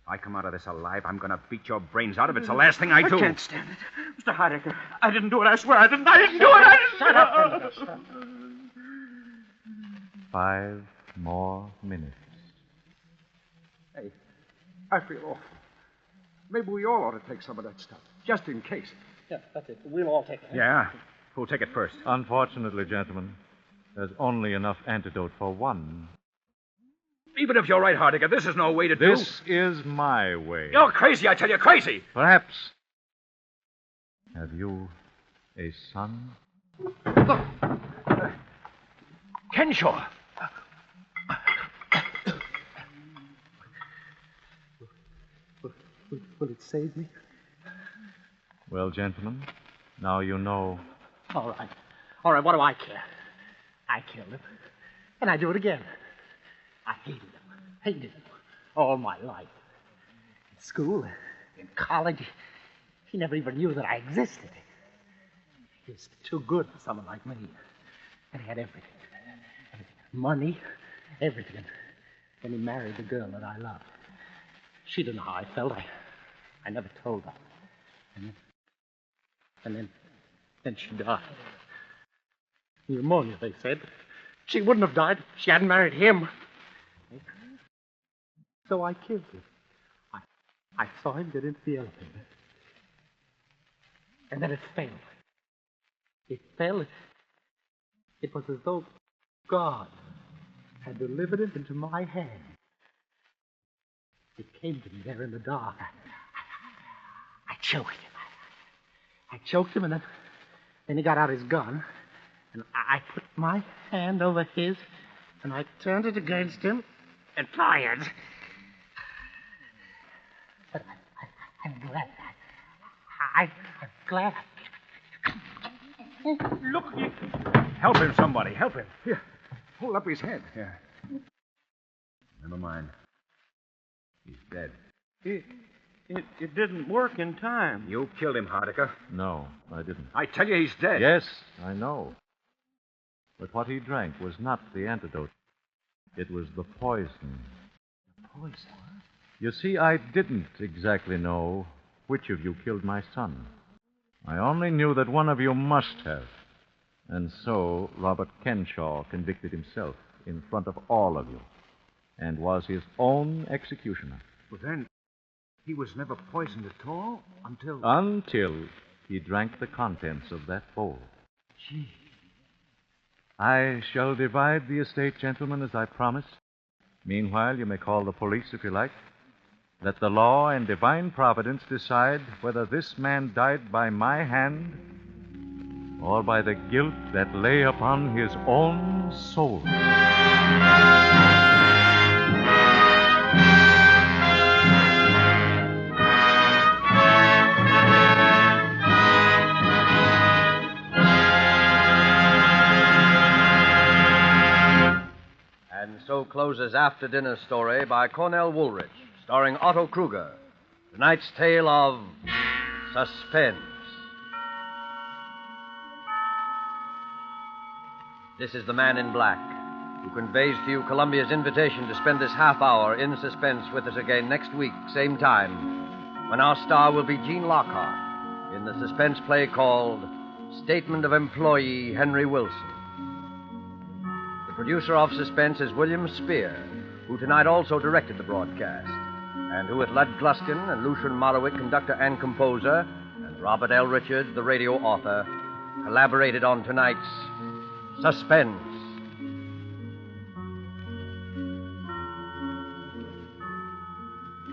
If I come out of this alive, I'm going to beat your brains out of it. It's the last thing I do. I can't stand it. Mr. Hardiker, I didn't do it. I swear I didn't. I didn't do it. Shut up. 5 more minutes. Hey, I feel awful. Maybe we all ought to take some of that stuff, just in case. Yeah, that's it. We'll all take it. Yeah? Who'll take it first? Unfortunately, gentlemen, there's only enough antidote for one. Even if you're right, Hardigan, this is no way to do. This is my way. You're crazy, I tell you, crazy. Perhaps. Have you a son? Kenshaw. Will it save me? Well, gentlemen, now you know. All right. All right, what do I care? I killed him. And I do it again. I hated him all my life. In school, in college, he never even knew that I existed. He was too good for someone like me. And he had everything. Money, everything. Then he married the girl that I loved. She didn't know how I felt. I never told her. And then she died. Pneumonia, they said. She wouldn't have died if she hadn't married him. So I killed him. I saw him get into the elevator. And then it fell. It fell. It was as though God had delivered it into my hand. It came to me there in the dark. I choked him. I choked him, and then he got out his gun, and I put my hand over his, and I turned it against him and fired. But I'm glad. I'm glad. Look. Help him, somebody. Help him. Here. Hold up his head. Yeah. Never mind. He's dead. It didn't work in time. You killed him, Hardiker. No, I didn't. I tell you, he's dead. Yes, I know. But what he drank was not the antidote. It was the poison. Poison? You see, I didn't exactly know which of you killed my son. I only knew that one of you must have. And so Robert Kenshaw convicted himself in front of all of you and was his own executioner. Well, then, he was never poisoned at all until... Until he drank the contents of that bowl. Gee. I shall divide the estate, gentlemen, as I promised. Meanwhile, you may call the police if you like. Let the law and divine providence decide whether this man died by my hand or by the guilt that lay upon his own soul. And so closes After Dinner Story by Cornell Woolrich, starring Otto Kruger. Tonight's tale of Suspense. This is the man in black who conveys to you Columbia's invitation to spend this half hour in suspense with us again next week, same time, when our star will be Gene Lockhart in the suspense play called Statement of Employee Henry Wilson. The producer of Suspense is William Spear, who tonight also directed the broadcast, and who with Lud Gluskin and Lucian Morawick, conductor and composer, and Robert L. Richards, the radio author, collaborated on tonight's Suspense.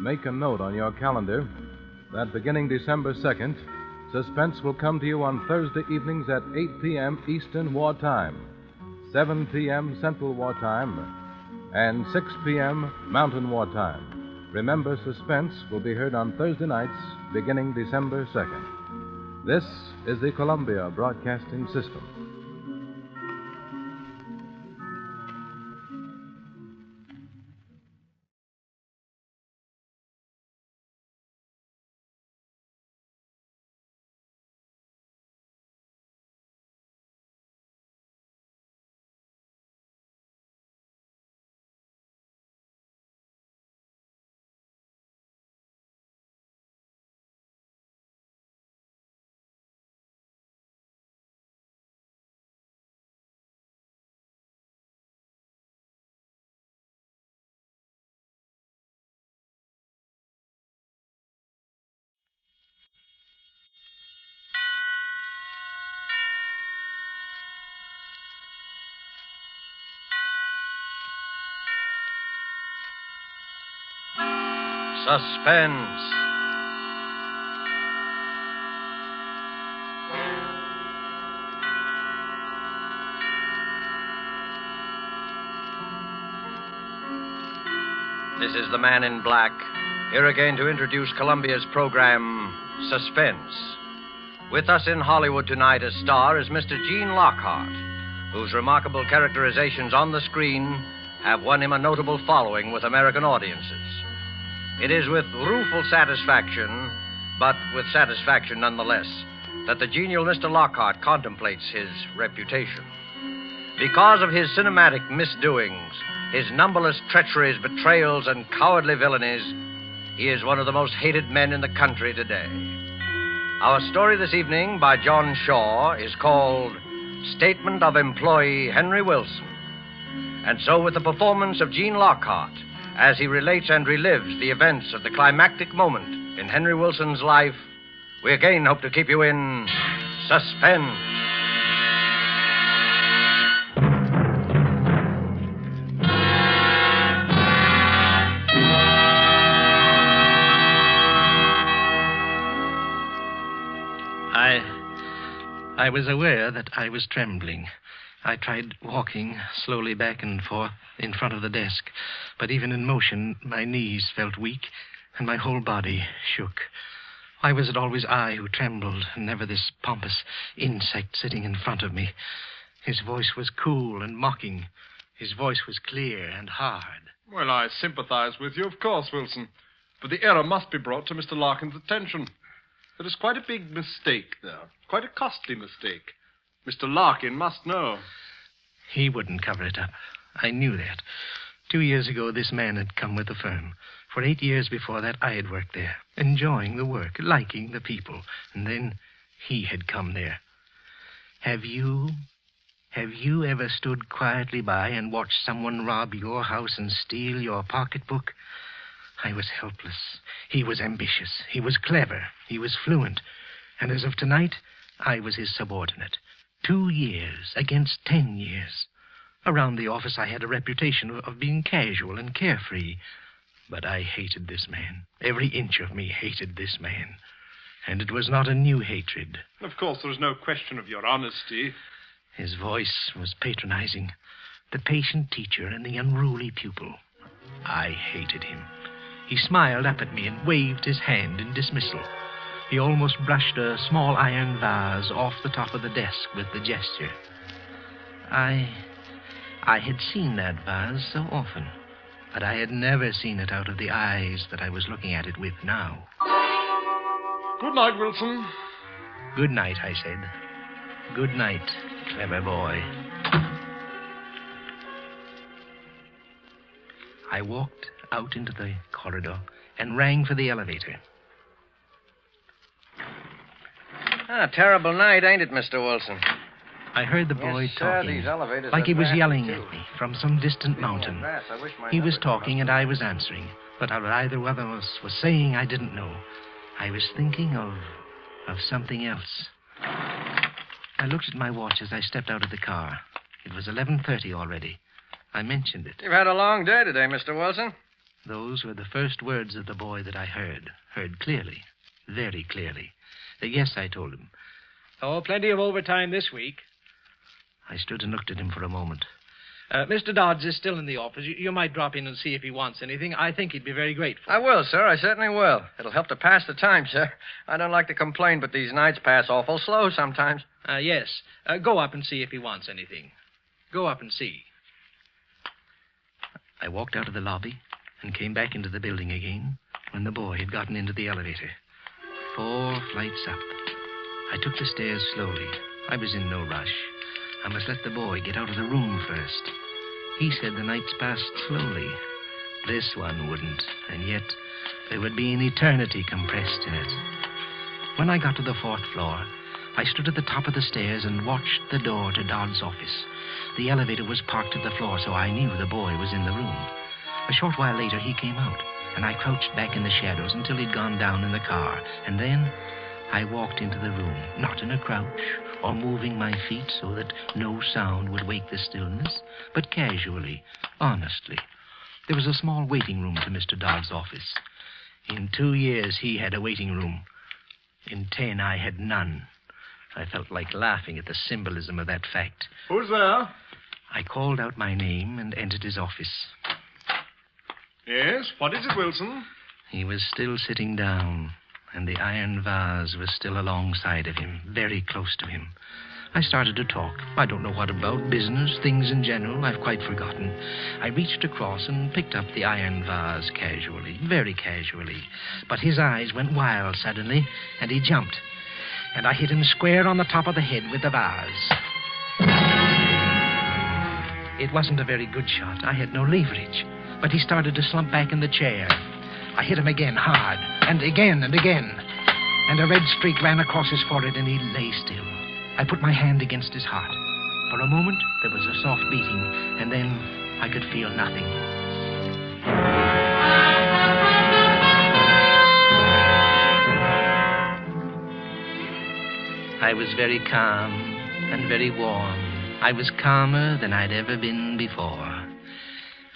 Make a note on your calendar that beginning December 2nd, Suspense will come to you on Thursday evenings at 8 p.m. Eastern Wartime, 7 p.m. Central Wartime, and 6 p.m. Mountain Wartime. Remember, Suspense will be heard on Thursday nights beginning December 2nd. This is the Columbia Broadcasting System. Suspense. This is the Man in Black, here again to introduce Columbia's program, Suspense. With us in Hollywood tonight as star is Mr. Gene Lockhart, whose remarkable characterizations on the screen have won him a notable following with American audiences. It is with rueful satisfaction, but with satisfaction nonetheless, that the genial Mr. Lockhart contemplates his reputation. Because of his cinematic misdoings, his numberless treacheries, betrayals, and cowardly villainies, he is one of the most hated men in the country today. Our story this evening by John Shaw is called Statement of Employee Henry Wilson. And so with the performance of Gene Lockhart as he relates and relives the events of the climactic moment in Henry Wilson's life, we again hope to keep you in suspense. I was aware that I was trembling. I tried walking slowly back and forth in front of the desk, but even in motion, my knees felt weak and my whole body shook. Why was it always I who trembled, and never this pompous insect sitting in front of me? His voice was cool and mocking. His voice was clear and hard. Well, I sympathize with you, of course, Wilson. But the error must be brought to Mr. Larkin's attention. There is quite a big mistake there. Quite a costly mistake. Mr. Larkin must know. He wouldn't cover it up. I knew that. 2 years ago, this man had come with the firm. For 8 years before that, I had worked there, enjoying the work, liking the people. And then he had come there. Have you ever stood quietly by and watched someone rob your house and steal your pocketbook? I was helpless. He was ambitious. He was clever. He was fluent. And as of tonight, I was his subordinate. 2 years against 10 years. Around the office, I had a reputation of being casual and carefree. But I hated this man. Every inch of me hated this man. And it was not a new hatred. Of course, there is no question of your honesty. His voice was patronizing. The patient teacher and the unruly pupil. I hated him. He smiled up at me and waved his hand in dismissal. He almost brushed a small iron vase off the top of the desk with the gesture. I had seen that vase so often, but I had never seen it out of the eyes that I was looking at it with now. Good night, Wilson. Good night, I said. Good night, clever boy. I walked out into the corridor and rang for the elevator. Terrible night, ain't it, Mr. Wilson? I heard the boy talking, These elevators like are he was vast, yelling too. at me from some distant mountain. Vast. I wish my He was number talking and I was answering, but what either one of us was saying, I didn't know. I was thinking of something else. I looked at my watch as I stepped out of the car. It was 11:30 already. I mentioned it. You've had a long day today, Mr. Wilson. Those were the first words of the boy that I heard clearly, very clearly. Yes, I told him. Oh, plenty of overtime this week. I stood and looked at him for a moment. Mr. Dodds is still in the office. You might drop in and see if he wants anything. I think he'd be very grateful. I will, sir. I certainly will. It'll help to pass the time, sir. I don't like to complain, but these nights pass awful slow sometimes. Yes. Go up and see if he wants anything. Go up and see. I walked out of the lobby and came back into the building again when the boy had gotten into the elevator. 4 flights up. I took the stairs slowly. I was in no rush. I must let the boy get out of the room first. He said the nights passed slowly. This one wouldn't, and yet there would be an eternity compressed in it. When I got to the 4th floor, I stood at the top of the stairs and watched the door to Dodd's office. The elevator was parked at the floor, so I knew the boy was in the room. A short while later, he came out, and I crouched back in the shadows until he'd gone down in the car. And then I walked into the room, not in a crouch or moving my feet so that no sound would wake the stillness, but casually, honestly. There was a small waiting room to Mr. Dodd's office. In 2 years, he had a waiting room. In 10, I had none. I felt like laughing at the symbolism of that fact. Who's there? I called out my name and entered his office. Yes, what is it, Wilson? He was still sitting down, and the iron vase was still alongside of him, very close to him. I started to talk. I don't know what about, business, things in general, I've quite forgotten. I reached across and picked up the iron vase casually, very casually. But his eyes went wild suddenly, and he jumped. And I hit him square on the top of the head with the vase. It wasn't a very good shot. I had no leverage. But he started to slump back in the chair. I hit him again, hard, and again and again. And a red streak ran across his forehead, and he lay still. I put my hand against his heart. For a moment, there was a soft beating, and then I could feel nothing. I was very calm and very warm. I was calmer than I'd ever been before.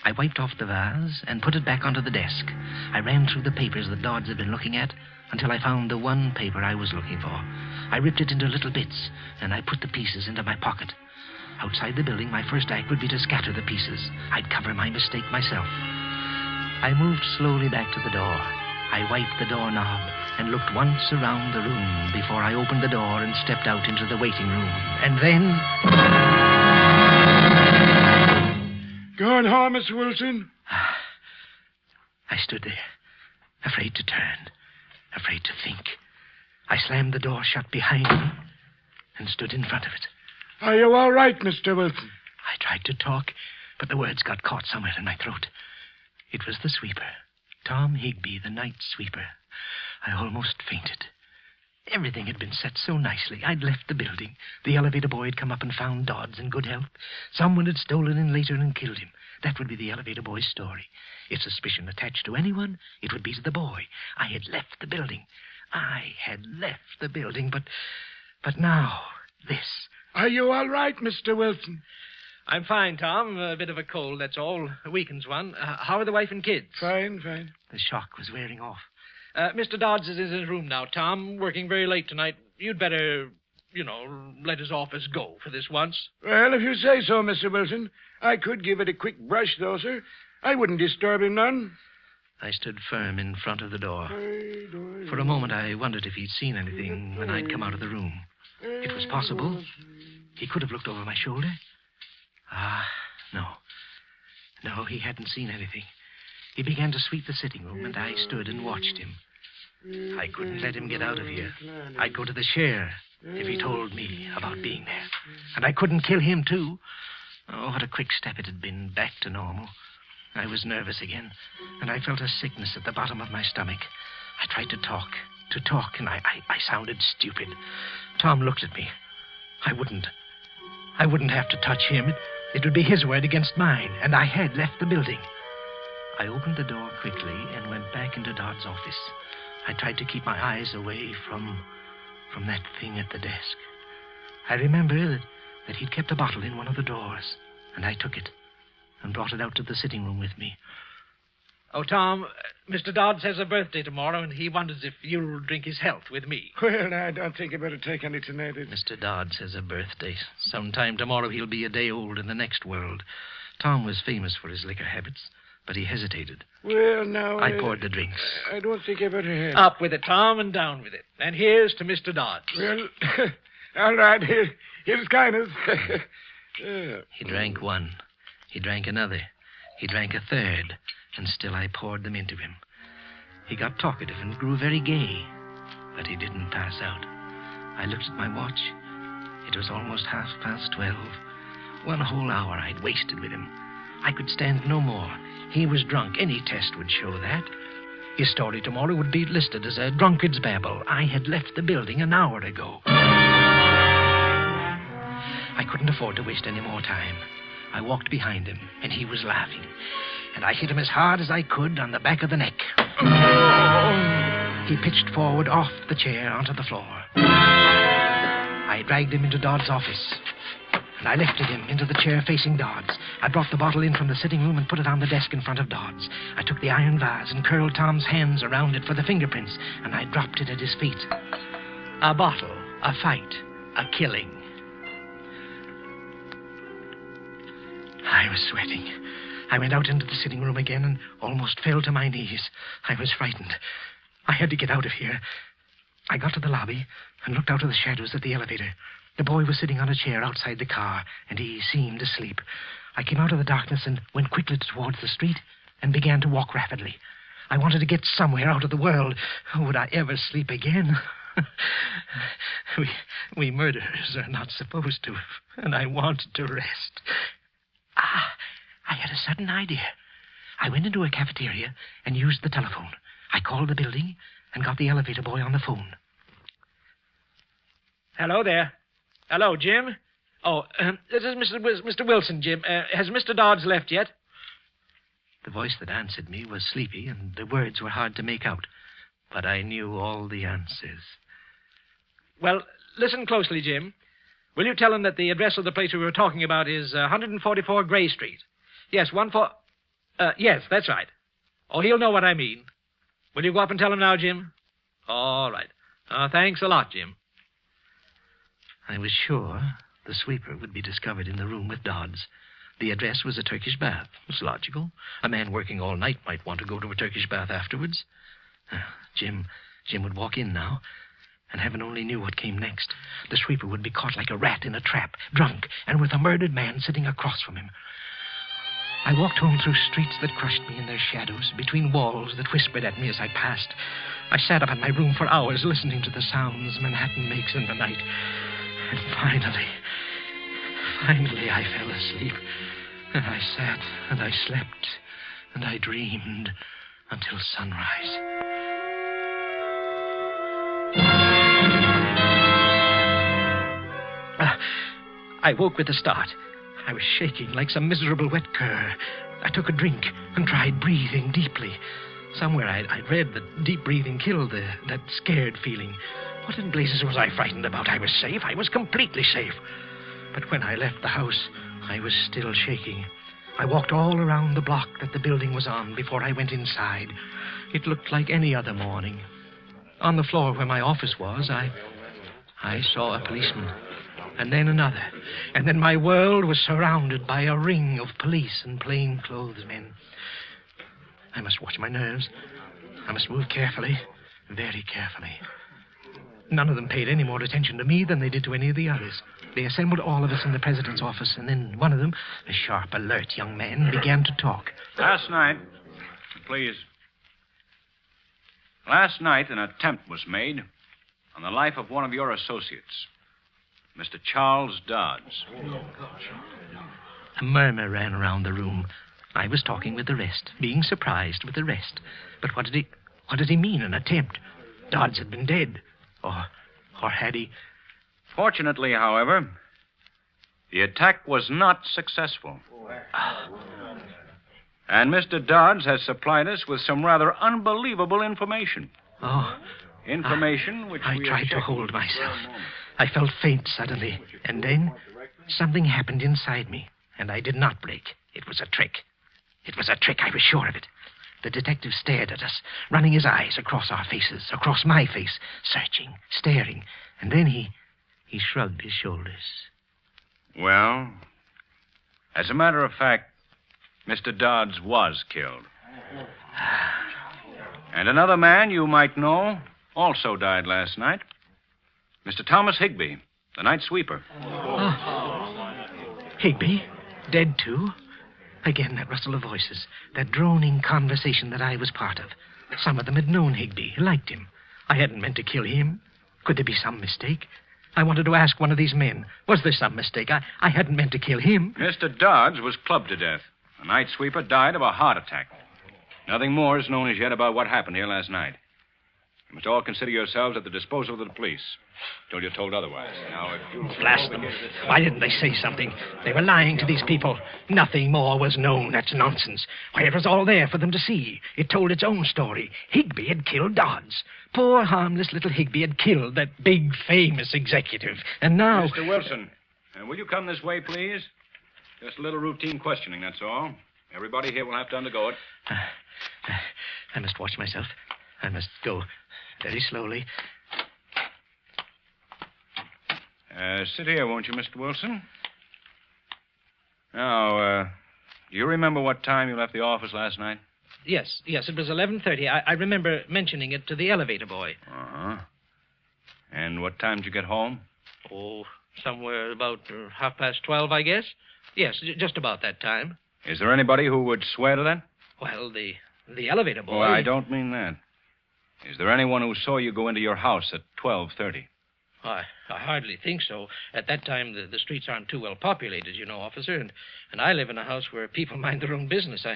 I wiped off the vase and put it back onto the desk. I ran through the papers that Dodds had been looking at until I found the one paper I was looking for. I ripped it into little bits, and I put the pieces into my pocket. Outside the building, my first act would be to scatter the pieces. I'd cover my mistake myself. I moved slowly back to the door. I wiped the doorknob and looked once around the room before I opened the door and stepped out into the waiting room. And then... Going home, Mr. Wilson? I stood there, afraid to turn, afraid to think. I slammed the door shut behind me and stood in front of it. Are you all right, Mr. Wilson? I tried to talk, but the words got caught somewhere in my throat. It was the sweeper, Tom Higby, the night sweeper. I almost fainted. Everything had been set so nicely. I'd left the building. The elevator boy had come up and found Dodds in good health. Someone had stolen in later and killed him. That would be the elevator boy's story. If suspicion attached to anyone, it would be to the boy. I had left the building. But now, this. Are you all right, Mr. Wilson? I'm fine, Tom. A bit of a cold, that's all. A weakens one. How are the wife and kids? Fine, fine. The shock was wearing off. Mr. Dodds is in his room now, Tom, working very late tonight. You'd better, let his office go for this once. Well, if you say so, Mr. Wilson. I could give it a quick brush, though, sir. I wouldn't disturb him none. I stood firm in front of the door. For a moment, I wondered if he'd seen anything when I'd come out of the room. It was possible. He could have looked over my shoulder. No. No, he hadn't seen anything. He began to sweep the sitting room, and I stood and watched him. I couldn't let him get out of here. I'd go to the sheriff if he told me about being there. And I couldn't kill him, too. Oh, what a quick step it had been back to normal. I was nervous again, and I felt a sickness at the bottom of my stomach. I tried to talk, and I sounded stupid. Tom looked at me. I wouldn't have to touch him. It would be his word against mine, and I had left the building. I opened the door quickly and went back into Dodd's office. I tried to keep my eyes away from that thing at the desk. I remember that he'd kept a bottle in one of the drawers, and I took it and brought it out to the sitting room with me. Oh, Tom, Mr. Dodds has a birthday tomorrow, and he wonders if you'll drink his health with me. Well, I don't think you better take any tonight. Mr. Dodds has a birthday. Sometime tomorrow he'll be a day old in the next world. Tom was famous for his liquor habits, but he hesitated. Well, now... I poured the drinks. I don't think you better have... Up with it, Tom, and down with it. And here's to Mr. Dodds. Well, all right. Here's kindness. He drank one. He drank another. He drank a third. And still I poured them into him. He got talkative and grew very gay, but he didn't pass out. I looked at my watch. It was almost 12:30. 1 whole hour I'd wasted with him. I could stand no more. He was drunk. Any test would show that. His story tomorrow would be listed as a drunkard's babble. I had left the building an hour ago. I couldn't afford to waste any more time. I walked behind him, and he was laughing. And I hit him as hard as I could on the back of the neck. He pitched forward off the chair onto the floor. I dragged him into Dodd's office. and I lifted him into the chair facing Dodds. I brought the bottle in from the sitting room and put it on the desk in front of Dodds. I took the iron vase and curled Tom's hands around it for the fingerprints, and I dropped it at his feet. A bottle, a fight, a killing. I was sweating. I went out into the sitting room again and almost fell to my knees. I was frightened. I had to get out of here. I got to the lobby and looked out of the shadows at the elevator. The boy was sitting on a chair outside the car, and he seemed asleep. I came out of the darkness and went quickly towards the street and began to walk rapidly. I wanted to get somewhere out of the world. Would I ever sleep again? We murderers are not supposed to, and I wanted to rest. I had a sudden idea. I went into a cafeteria and used the telephone. I called the building and got the elevator boy on the phone. Hello there. Hello, Jim. Oh, this is Mr. Wilson, Jim. Has Mr. Dodds left yet? The voice that answered me was sleepy, and the words were hard to make out. But I knew all the answers. Well, listen closely, Jim. Will you tell him that the address of the place we were talking about is 144 Gray Street? Yes, yes, that's right. Oh, he'll know what I mean. Will you go up and tell him now, Jim? All right. Thanks a lot, Jim. I was sure the sweeper would be discovered in the room with Dodds. The address was a Turkish bath. It was logical. A man working all night might want to go to a Turkish bath afterwards. Jim would walk in now, and heaven only knew what came next. The sweeper would be caught like a rat in a trap, drunk, and with a murdered man sitting across from him. I walked home through streets that crushed me in their shadows, between walls that whispered at me as I passed. I sat up in my room for hours listening to the sounds Manhattan makes in the night. And finally I fell asleep. And I sat and I slept and I dreamed until sunrise. I woke with a start. I was shaking like some miserable wet cur. I took a drink and tried breathing deeply. Somewhere I'd read that deep breathing killed that scared feeling. What in blazes was I frightened about? I was safe. I was completely safe. But when I left the house, I was still shaking. I walked all around the block that the building was on before I went inside. It looked like any other morning. On the floor where my office was, I saw a policeman. And then another. And then my world was surrounded by a ring of police and plainclothes men. I must watch my nerves. I must move carefully, very carefully. None of them paid any more attention to me than they did to any of the others. They assembled all of us in the president's office, and then one of them, a sharp, alert young man, began to talk. Last night, an attempt was made on the life of one of your associates, Mr. Charles Dodds. A murmur ran around the room. I was talking with the rest, being surprised with the rest. But what did he mean, an attempt? Dodds had been dead. Or had he? Fortunately, however, the attack was not successful. And Mr. Dodds has supplied us with some rather unbelievable information. Information which I tried to hold myself. I felt faint suddenly, and then something happened inside me, and I did not break. It was a trick. It was a trick, I was sure of it. The detective stared at us, running his eyes across our faces, across my face, searching, staring, and then he shrugged his shoulders. Well, as a matter of fact, Mr. Dodds was killed. And another man you might know also died last night. Mr. Thomas Higbee, the night sweeper. Higbee? Dead, too? Again, that rustle of voices, that droning conversation that I was part of. Some of them had known Higbee, liked him. I hadn't meant to kill him. Could there be some mistake? I wanted to ask one of these men, was there some mistake? I hadn't meant to kill him. Mr. Dodds was clubbed to death. The night sweeper died of a heart attack. Nothing more is known as yet about what happened here last night. You must all consider yourselves at the disposal of the police, till you're told otherwise. Now, if you... Blast them. Why didn't they say something? They were lying to these people. Nothing more was known. That's nonsense. Why, it was all there for them to see. It told its own story. Higbee had killed Dodds. Poor, harmless little Higbee had killed that big, famous executive. And now... Mr. Wilson, Will you come this way, please? Just a little routine questioning, that's all. Everybody here will have to undergo it. I must watch myself. I must go very slowly. Sit here, won't you, Mr. Wilson? Now, do you remember what time you left the office last night? Yes, it was 11:30. I remember mentioning it to the elevator boy. Uh-huh. And what time did you get home? Oh, somewhere about 12:30, I guess. Yes, just about that time. Is there anybody who would swear to that? Well, the elevator boy... Oh, I don't mean that. Is there anyone who saw you go into your house at 12:30? I hardly think so. At that time, the streets aren't too well populated, you know, officer, and I live in a house where people mind their own business.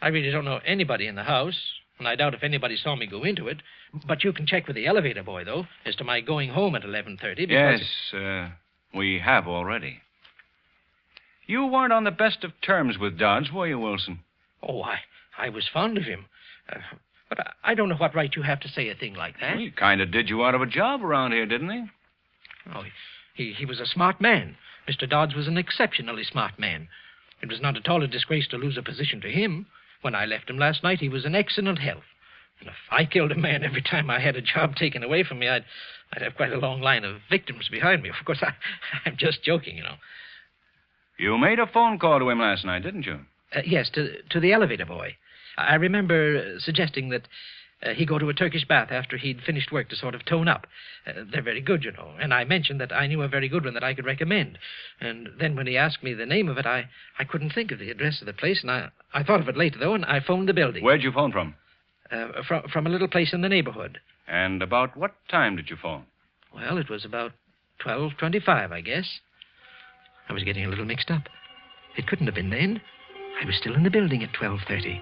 I really don't know anybody in the house, and I doubt if anybody saw me go into it. But you can check with the elevator boy, though, as to my going home at 11:30, because... Yes, we have already. You weren't on the best of terms with Dodds, were you, Wilson? Oh, I was fond of him. But I don't know what right you have to say a thing like that. Well, he kind of did you out of a job around here, didn't he? Oh, he was a smart man. Mr. Dodds was an exceptionally smart man. It was not at all a disgrace to lose a position to him. When I left him last night, he was in excellent health. And if I killed a man every time I had a job taken away from me, I'd have quite a long line of victims behind me. Of course, I'm just joking, you know. You made a phone call to him last night, didn't you? Yes, to the elevator boy. I remember suggesting that he go to a Turkish bath after he'd finished work to sort of tone up. They're very good, you know. And I mentioned that I knew a very good one that I could recommend. And then when he asked me the name of it, I couldn't think of the address of the place, and I thought of it later, though, and I phoned the building. Where'd you phone from? From a little place in the neighborhood. And about what time did you phone? Well, it was about 12:25, I guess. I was getting a little mixed up. It couldn't have been then. I was still in the building at 12:30.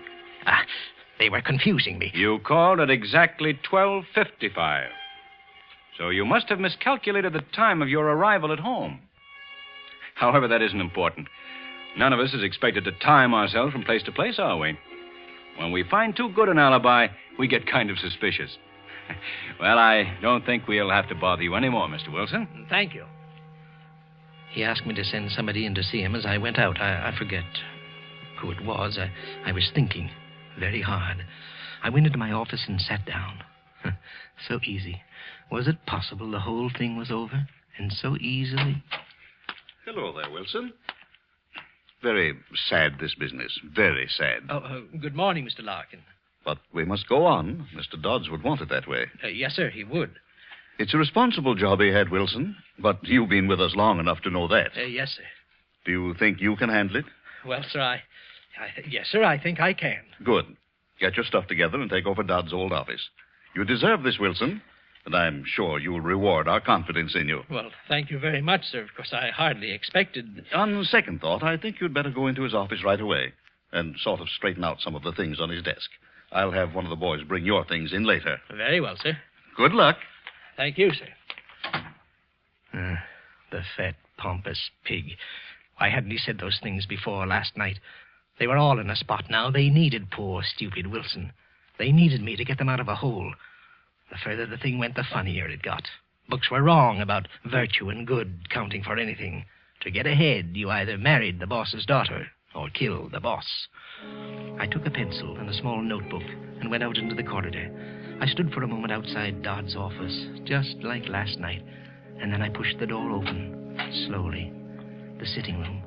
They were confusing me. You called at exactly 12:55. So you must have miscalculated the time of your arrival at home. However, that isn't important. None of us is expected to time ourselves from place to place, are we? When we find too good an alibi, we get kind of suspicious. Well, I don't think we'll have to bother you anymore, Mr. Wilson. Thank you. He asked me to send somebody in to see him as I went out. I forget who it was. I was thinking very hard. I went into my office and sat down. So easy. Was it possible the whole thing was over? And so easily? Hello there, Wilson. Very sad, this business. Very sad. Good morning, Mr. Larkin. But we must go on. Mr. Dodds would want it that way. Yes, sir, he would. It's a responsible job he had, Wilson. But you've been with us long enough to know that. Yes, sir. Do you think you can handle it? Well, sir, yes, sir, I think I can. Good. Get your stuff together and take over Dodd's old office. You deserve this, Wilson, and I'm sure you'll reward our confidence in you. Well, thank you very much, sir. Of course, I hardly expected... On second thought, I think you'd better go into his office right away and sort of straighten out some of the things on his desk. I'll have one of the boys bring your things in later. Very well, sir. Good luck. Thank you, sir. The fat, pompous pig. Why hadn't he said those things before last night? They were all in a spot now. They needed poor, stupid Wilson. They needed me to get them out of a hole. The further the thing went, the funnier it got. Books were wrong about virtue and good counting for anything. To get ahead, you either married the boss's daughter or killed the boss. I took a pencil and a small notebook and went out into the corridor. I stood for a moment outside Dodd's office, just like last night, and then I pushed the door open, slowly. The sitting room,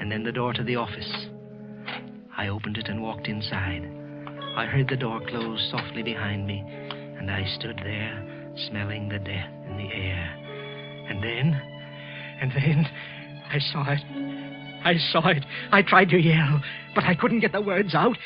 and then the door to the office. I opened it and walked inside. I heard the door close softly behind me, and I stood there, smelling the death in the air. And then, I saw it. I saw it. I tried to yell, but I couldn't get the words out.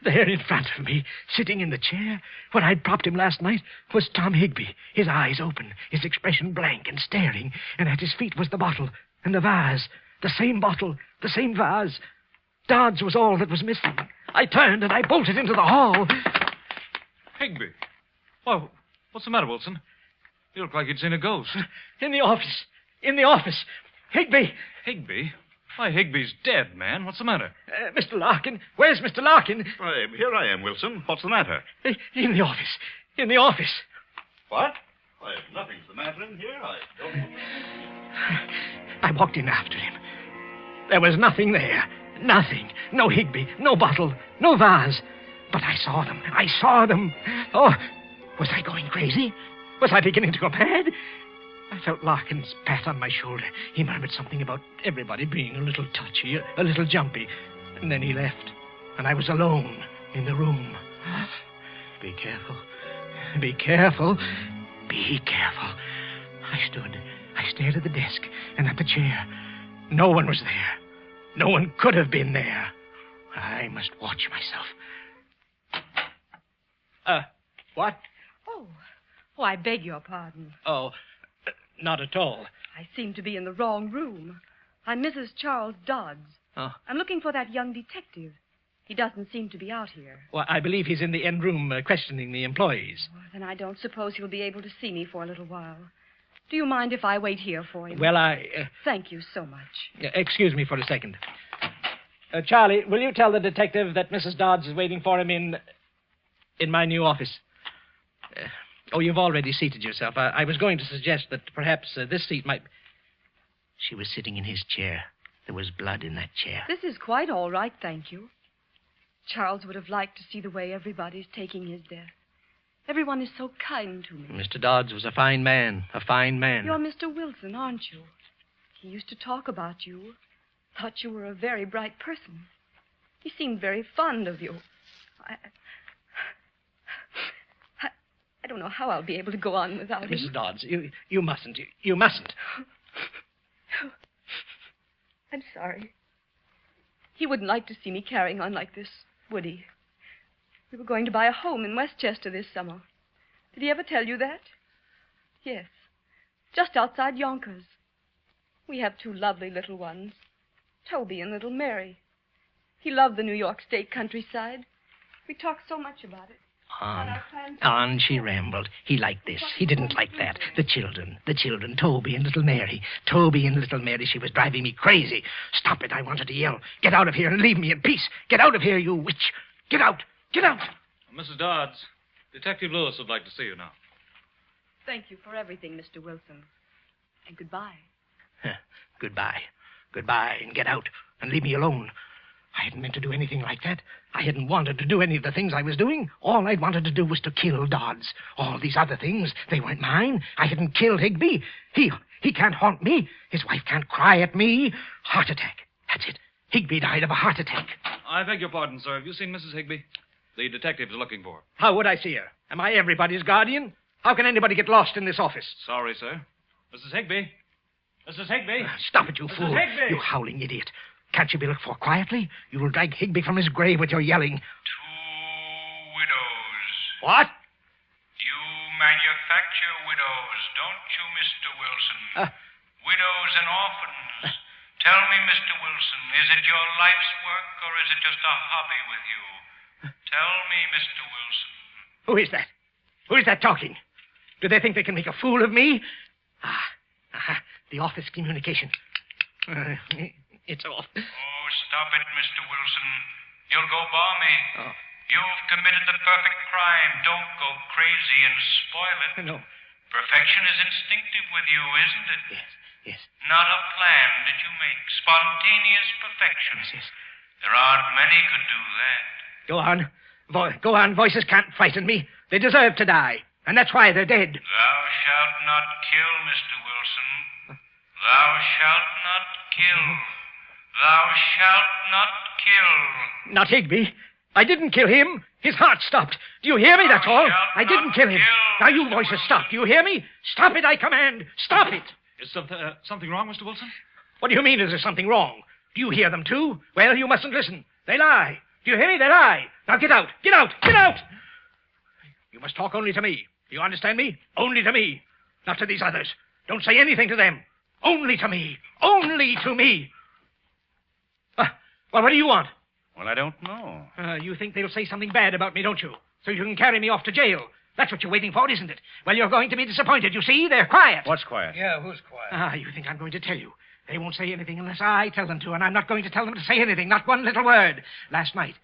There in front of me, sitting in the chair where I'd propped him last night, was Tom Higbee, his eyes open, his expression blank and staring, and at his feet was the bottle and the vase, the same bottle, the same vase. Dodds was all that was missing. I turned and I bolted into the hall. Higbee. Well, what's the matter, Wilson? You look like you'd seen a ghost. In the office. In the office. Higbee. Higbee? Why, Higbee's dead, man. What's the matter? Mr. Larkin. Where's Mr. Larkin? Here I am, Wilson. What's the matter? In the office. In the office. What? Why, nothing's the matter in here. I don't... I walked in after him. There was nothing there. Nothing. No Higby, no bottle, no vase. But I saw them. I saw them. Oh, was I going crazy? Was I beginning to go mad? I felt Larkin's pat on my shoulder. He murmured something about everybody being a little touchy, a little jumpy. And then he left. And I was alone in the room. Be careful. Be careful. Be careful. I stared at the desk and at the chair. No one was there. No one could have been there. I must watch myself. What? Oh, I beg your pardon. Oh, not at all. I seem to be in the wrong room. I'm Mrs. Charles Dodds. Oh. I'm looking for that young detective. He doesn't seem to be out here. Well, I believe he's in the end room questioning the employees. Well, then I don't suppose he'll be able to see me for a little while. Do you mind if I wait here for him? Well, Thank you so much. Excuse me for a second. Charlie, will you tell the detective that Mrs. Dodds is waiting for him in my new office? You've already seated yourself. I was going to suggest that perhaps this seat might... She was sitting in his chair. There was blood in that chair. This is quite all right, thank you. Charles would have liked to see the way everybody's taking his death. Everyone is so kind to me. Mr. Dodds was a fine man, a fine man. You're Mr. Wilson, aren't you? He used to talk about you. Thought you were a very bright person. He seemed very fond of you. I don't know how I'll be able to go on without him. Mrs. Dodds, you mustn't. You mustn't. I'm sorry. He wouldn't like to see me carrying on like this, would he? We were going to buy a home in Westchester this summer. Did he ever tell you that? Yes. Just outside Yonkers. We have 2 lovely little ones, Toby and little Mary. He loved the New York State countryside. We talked so much about it. On she rambled. He liked this. He didn't like that. The children, Toby and little Mary. Toby and little Mary, she was driving me crazy. Stop it, I wanted to yell. Get out of here and leave me in peace. Get out of here, you witch. Get out. Get out. Mrs. Dodds, Detective Lewis would like to see you now. Thank you for everything, Mr. Wilson. And goodbye. Goodbye. Goodbye, and get out, and leave me alone. I hadn't meant to do anything like that. I hadn't wanted to do any of the things I was doing. All I'd wanted to do was to kill Dodds. All these other things, they weren't mine. I hadn't killed Higby. He can't haunt me. His wife can't cry at me. Heart attack. That's it. Higby died of a heart attack. I beg your pardon, sir. Have you seen Mrs. Higby? The detectives are looking for her. How would I see her? Am I everybody's guardian? How can anybody get lost in this office? Sorry, sir. Mrs. Higby? Mrs. Higby? Stop it, you Mrs. fool. Higby! You howling idiot. Can't you be looked for quietly? You will drag Higby from his grave with your yelling. 2 widows. What? You manufacture widows, don't you, Mr. Wilson? Widows and orphans. Tell me, Mr. Wilson, is it your life's work or is it just a hobby with you? Tell me, Mr. Wilson. Who is that? Who is that talking? Do they think they can make a fool of me? The office communication. It's off. Oh, stop it, Mr. Wilson. You'll go balmy. Oh. You've committed the perfect crime. Don't go crazy and spoil it. No. Perfection is instinctive with you, isn't it? Yes. Not a plan did you make. Spontaneous perfection. Yes. There aren't many could do that. Go on. Go on. Voices can't frighten me. They deserve to die. And that's why they're dead. Thou shalt not kill, Mr. Wilson. Thou shalt not kill. Thou shalt not kill. Not Higby. I didn't kill him. His heart stopped. Do you hear me? That's all. I didn't kill him. Now you voices stop. Do you hear me? Stop it, I command. Stop it. Is something wrong, Mr. Wilson? What do you mean, is there something wrong? Do you hear them, too? Well, you mustn't listen. They lie. Do you hear me? They lie. Now get out. Get out. Get out. You must talk only to me. Do you understand me? Only to me. Not to these others. Don't say anything to them. Only to me. Only to me. Well, what do you want? Well, I don't know. You think they'll say something bad about me, don't you? So you can carry me off to jail. That's what you're waiting for, isn't it? Well, you're going to be disappointed. You see, they're quiet. What's quiet? Yeah, who's quiet? You think I'm going to tell you. They won't say anything unless I tell them to, and I'm not going to tell them to say anything, not one little word. Last night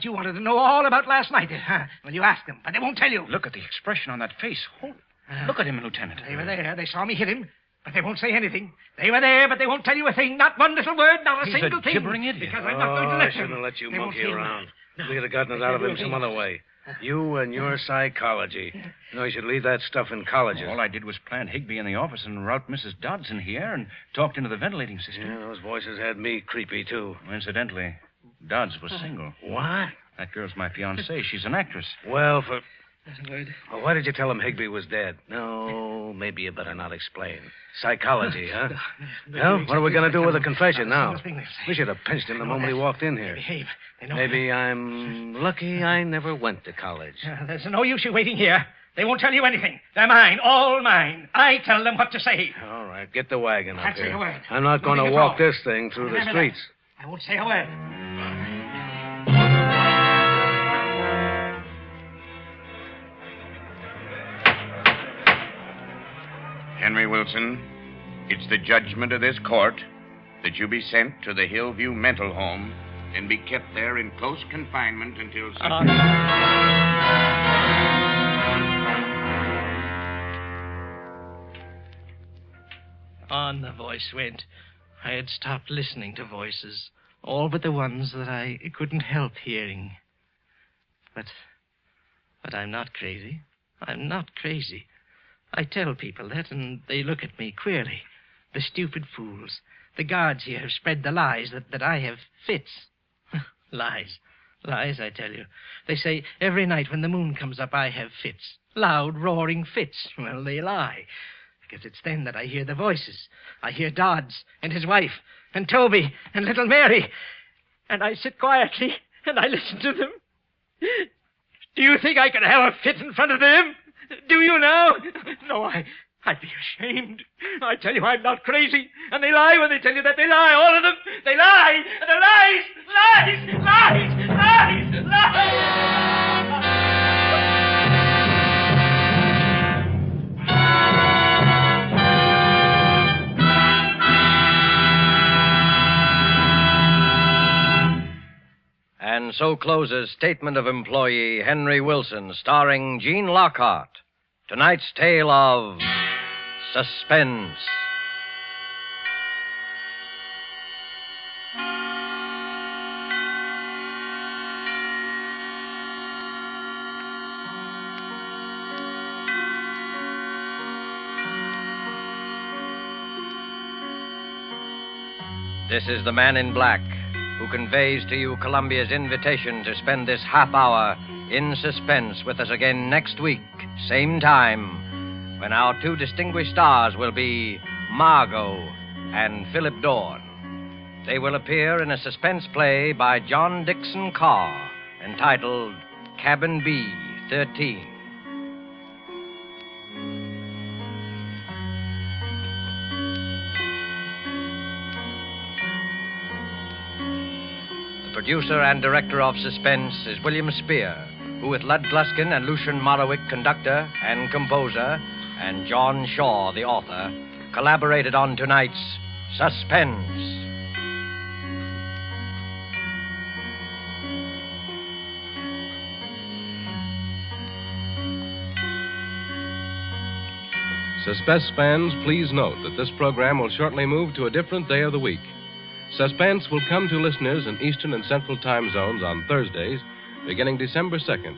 you wanted to know all about last night. Well, you asked them, but they won't tell you. Look at the expression on that face. Look at him, Lieutenant. They were there. They saw me hit him, but they won't say anything. They were there, but they won't tell you a thing. Not one little word, not a single thing. Gibbering idiot. Because I'm not going to let I shouldn't them. have let you They won't monkey hear me. around. We'd have gotten it out of him some other way. You and your psychology. You know, you should leave that stuff in colleges. All I did was plant Higby in the office and route Mrs. Dodson here and talked into the ventilating system. Yeah, those voices had me creepy, too. Incidentally, Dodds was single. What? That girl's my fiancée. She's an actress. Well, for... That's a word. Well, why did you tell him Higby was dead? No, maybe you better not explain. Psychology, huh? Well, what are we going to do with the confession now? We should have pinched him the moment he walked in here. Behave. They know. Maybe I'm lucky I never went to college. There's no use you waiting here. They won't tell you anything. They're mine, all mine. I tell them what to say. All right, get the wagon up Can't say here. a word. I'm not going to Nothing at walk all. this thing through the Remember streets. that. I won't say a word. Henry Wilson, it's the judgment of this court that you be sent to the Hillview Mental Home and be kept there in close confinement until such... On the voice went. I had stopped listening to voices, all but the ones that I couldn't help hearing. But I'm not crazy. I'm not crazy. I tell people that, and they look at me queerly. The stupid fools. The guards here have spread the lies that I have fits. Lies. Lies, I tell you. They say every night when the moon comes up, I have fits. Loud, roaring fits. Well, they lie. Because it's then that I hear the voices. I hear Dodds and his wife and Toby and little Mary. And I sit quietly and I listen to them. Do you think I can have a fit in front of them? Do you now? No, I'd be ashamed. I tell you, I'm not crazy. And they lie when they tell you that. They lie, all of them. They lie. And they're lies, lies, lies, lies, lies. And so closes Statement of Employee Henry Wilson, starring Gene Lockhart. Tonight's tale of suspense. This is the Man in Black, who conveys to you Columbia's invitation to spend this half hour in suspense with us again next week, same time, when our two distinguished stars will be Margot and Philip Dorn. They will appear in a suspense play by John Dixon Carr entitled Cabin B 13. The producer and director of Suspense is William Spear, who with Lud Gluskin and Lucian Morawick, conductor and composer, and John Shaw, the author, collaborated on tonight's Suspense. Suspense fans, please note that this program will shortly move to a different day of the week. Suspense will come to listeners in Eastern and Central time zones on Thursdays, beginning December 2nd,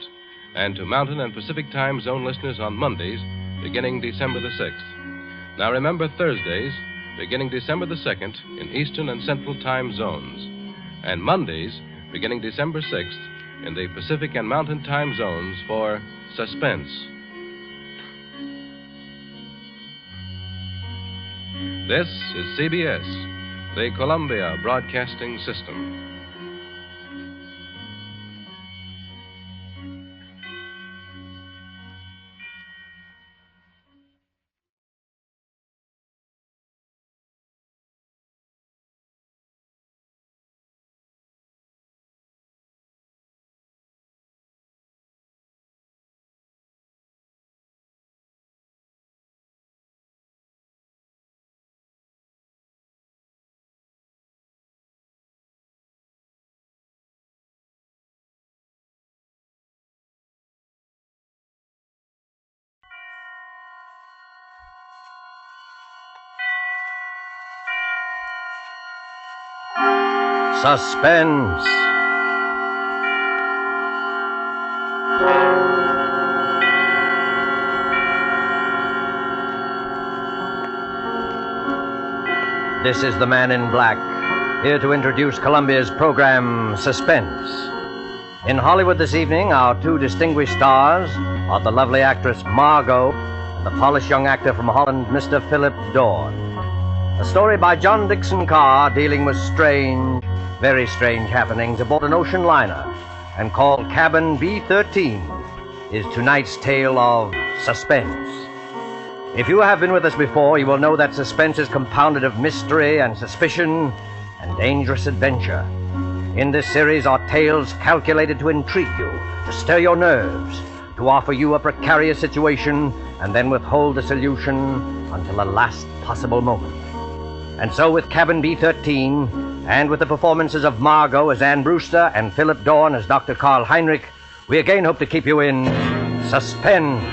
and to Mountain and Pacific time zone listeners on Mondays, beginning December the 6th. Now remember, Thursdays, beginning December the 2nd, in Eastern and Central time zones, and Mondays, beginning December 6th, in the Pacific and Mountain time zones for Suspense. This is CBS, the Columbia Broadcasting System. Suspense. This is the Man in Black, here to introduce Columbia's program, Suspense. In Hollywood this evening, our two distinguished stars are the lovely actress Margot and the polished young actor from Holland, Mr. Philip Dorn. A story by John Dixon Carr dealing with strange, very strange happenings aboard an ocean liner and called Cabin B-13 is tonight's tale of suspense. If you have been with us before, you will know that suspense is compounded of mystery and suspicion and dangerous adventure. In this series are tales calculated to intrigue you, to stir your nerves, to offer you a precarious situation and then withhold the solution until the last possible moment. And so with Cabin B-13, and with the performances of Margot as Anne Brewster and Philip Dorn as Dr. Karl Heinrich, we again hope to keep you in suspense.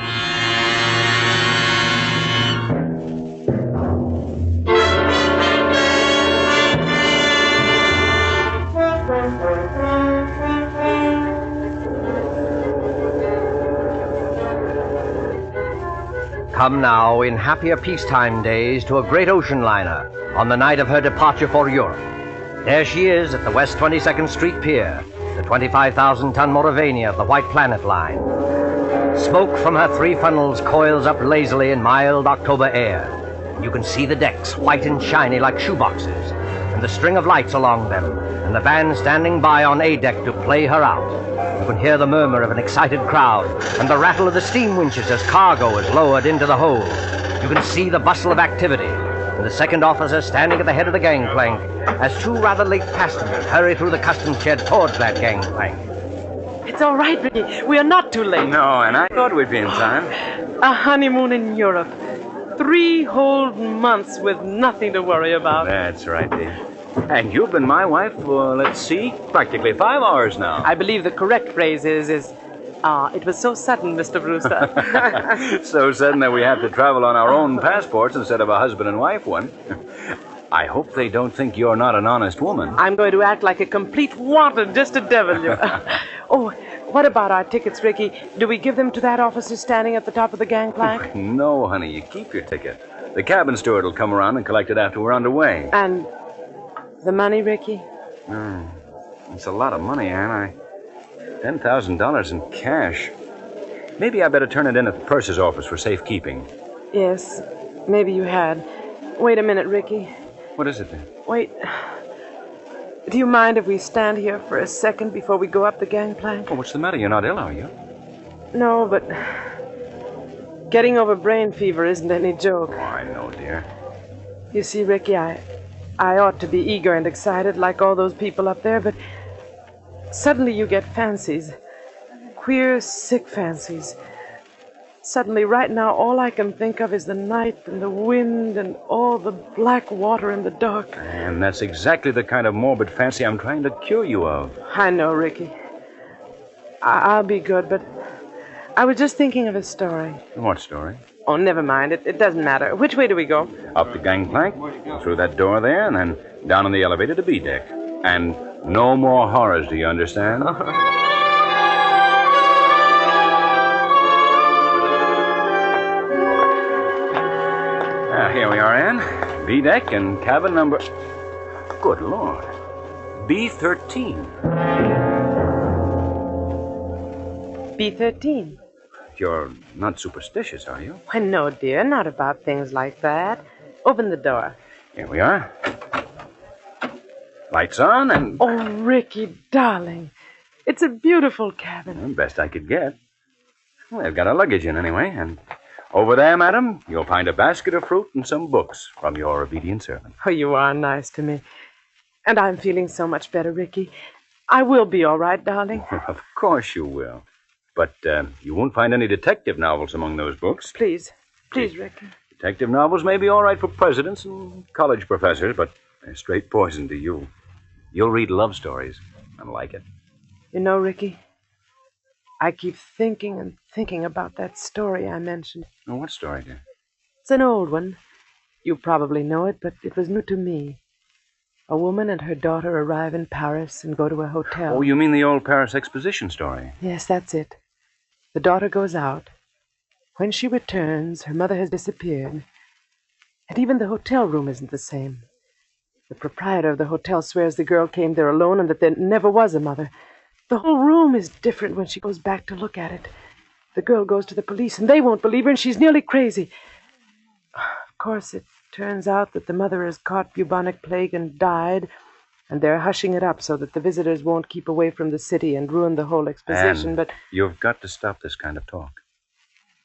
Come now, in happier peacetime days, to a great ocean liner on the night of her departure for Europe. There she is at the West 22nd Street Pier, the 25,000-ton Mauravania of the White Planet Line. Smoke from her three funnels coils up lazily in mild October air. You can see the decks, white and shiny like shoeboxes, and the string of lights along them, and the band standing by on A deck to play her out. You can hear the murmur of an excited crowd and the rattle of the steam winches as cargo is lowered into the hold. You can see the bustle of activity and the second officer standing at the head of the gangplank as two rather late passengers hurry through the customs shed towards that gangplank. It's all right, Ricky. We are not too late. No, and I thought we'd be in time. A honeymoon in Europe. 3 whole months with nothing to worry about. That's right, Dave. And you've been my wife for, let's see, practically 5 hours now. I believe the correct phrase is, it was so sudden, Mr. Brewster. So sudden that we have to travel on our own passports instead of a husband and wife one. I hope they don't think you're not an honest woman. I'm going to act like a complete wanton just to devil you. Oh, what about our tickets, Ricky? Do we give them to that officer standing at the top of the gangplank? No, honey, you keep your ticket. The cabin steward will come around and collect it after we're underway. And the money, Ricky? It's a lot of money, Anne. $10,000 in cash. Maybe I better turn it in at the purser's office for safekeeping. Yes, maybe you had. Wait a minute, Ricky. What is it then? Wait. Do you mind if we stand here for a second before we go up the gangplank? Oh, what's the matter? You're not ill, are you? No, but getting over brain fever isn't any joke. Oh, I know, dear. You see, Ricky, I ought to be eager and excited like all those people up there, but suddenly you get fancies. Queer, sick fancies. Suddenly, right now, all I can think of is the night and the wind and all the black water in the dark. And that's exactly the kind of morbid fancy I'm trying to cure you of. I know, Ricky. I'll be good, but I was just thinking of a story. What story? Oh, never mind. It doesn't matter. Which way do we go? Up the gangplank, through that door there, and then down on the elevator to B deck. And no more horrors, do you understand? Here we are, Anne. B deck and cabin number... Good Lord. B-13. B-13. You're not superstitious, are you? Why, no, dear. Not about things like that. Open the door. Here we are. Lights on and... Oh, Ricky, darling. It's a beautiful cabin. Well, best I could get. Well, they've got our luggage in anyway, and... Over there, madam, you'll find a basket of fruit and some books from your obedient servant. Oh, you are nice to me. And I'm feeling so much better, Ricky. I will be all right, darling. Of course you will. But you won't find any detective novels among those books. Please, Ricky. Detective novels may be all right for presidents and college professors, but they're straight poison to you. You'll read love stories and like it. You know, Ricky, I keep thinking and thinking about that story I mentioned. Oh, what story, dear? It's an old one. You probably know it, but it was new to me. A woman and her daughter arrive in Paris and go to a hotel. Oh, you mean the old Paris exposition story? Yes, that's it. The daughter goes out. When she returns, her mother has disappeared. And even the hotel room isn't the same. The proprietor of the hotel swears the girl came there alone and that there never was a mother. The whole room is different when she goes back to look at it. The girl goes to the police, and they won't believe her, and she's nearly crazy. Of course, it turns out that the mother has caught bubonic plague and died, and they're hushing it up so that the visitors won't keep away from the city and ruin the whole exposition, Anne, but... You've got to stop this kind of talk.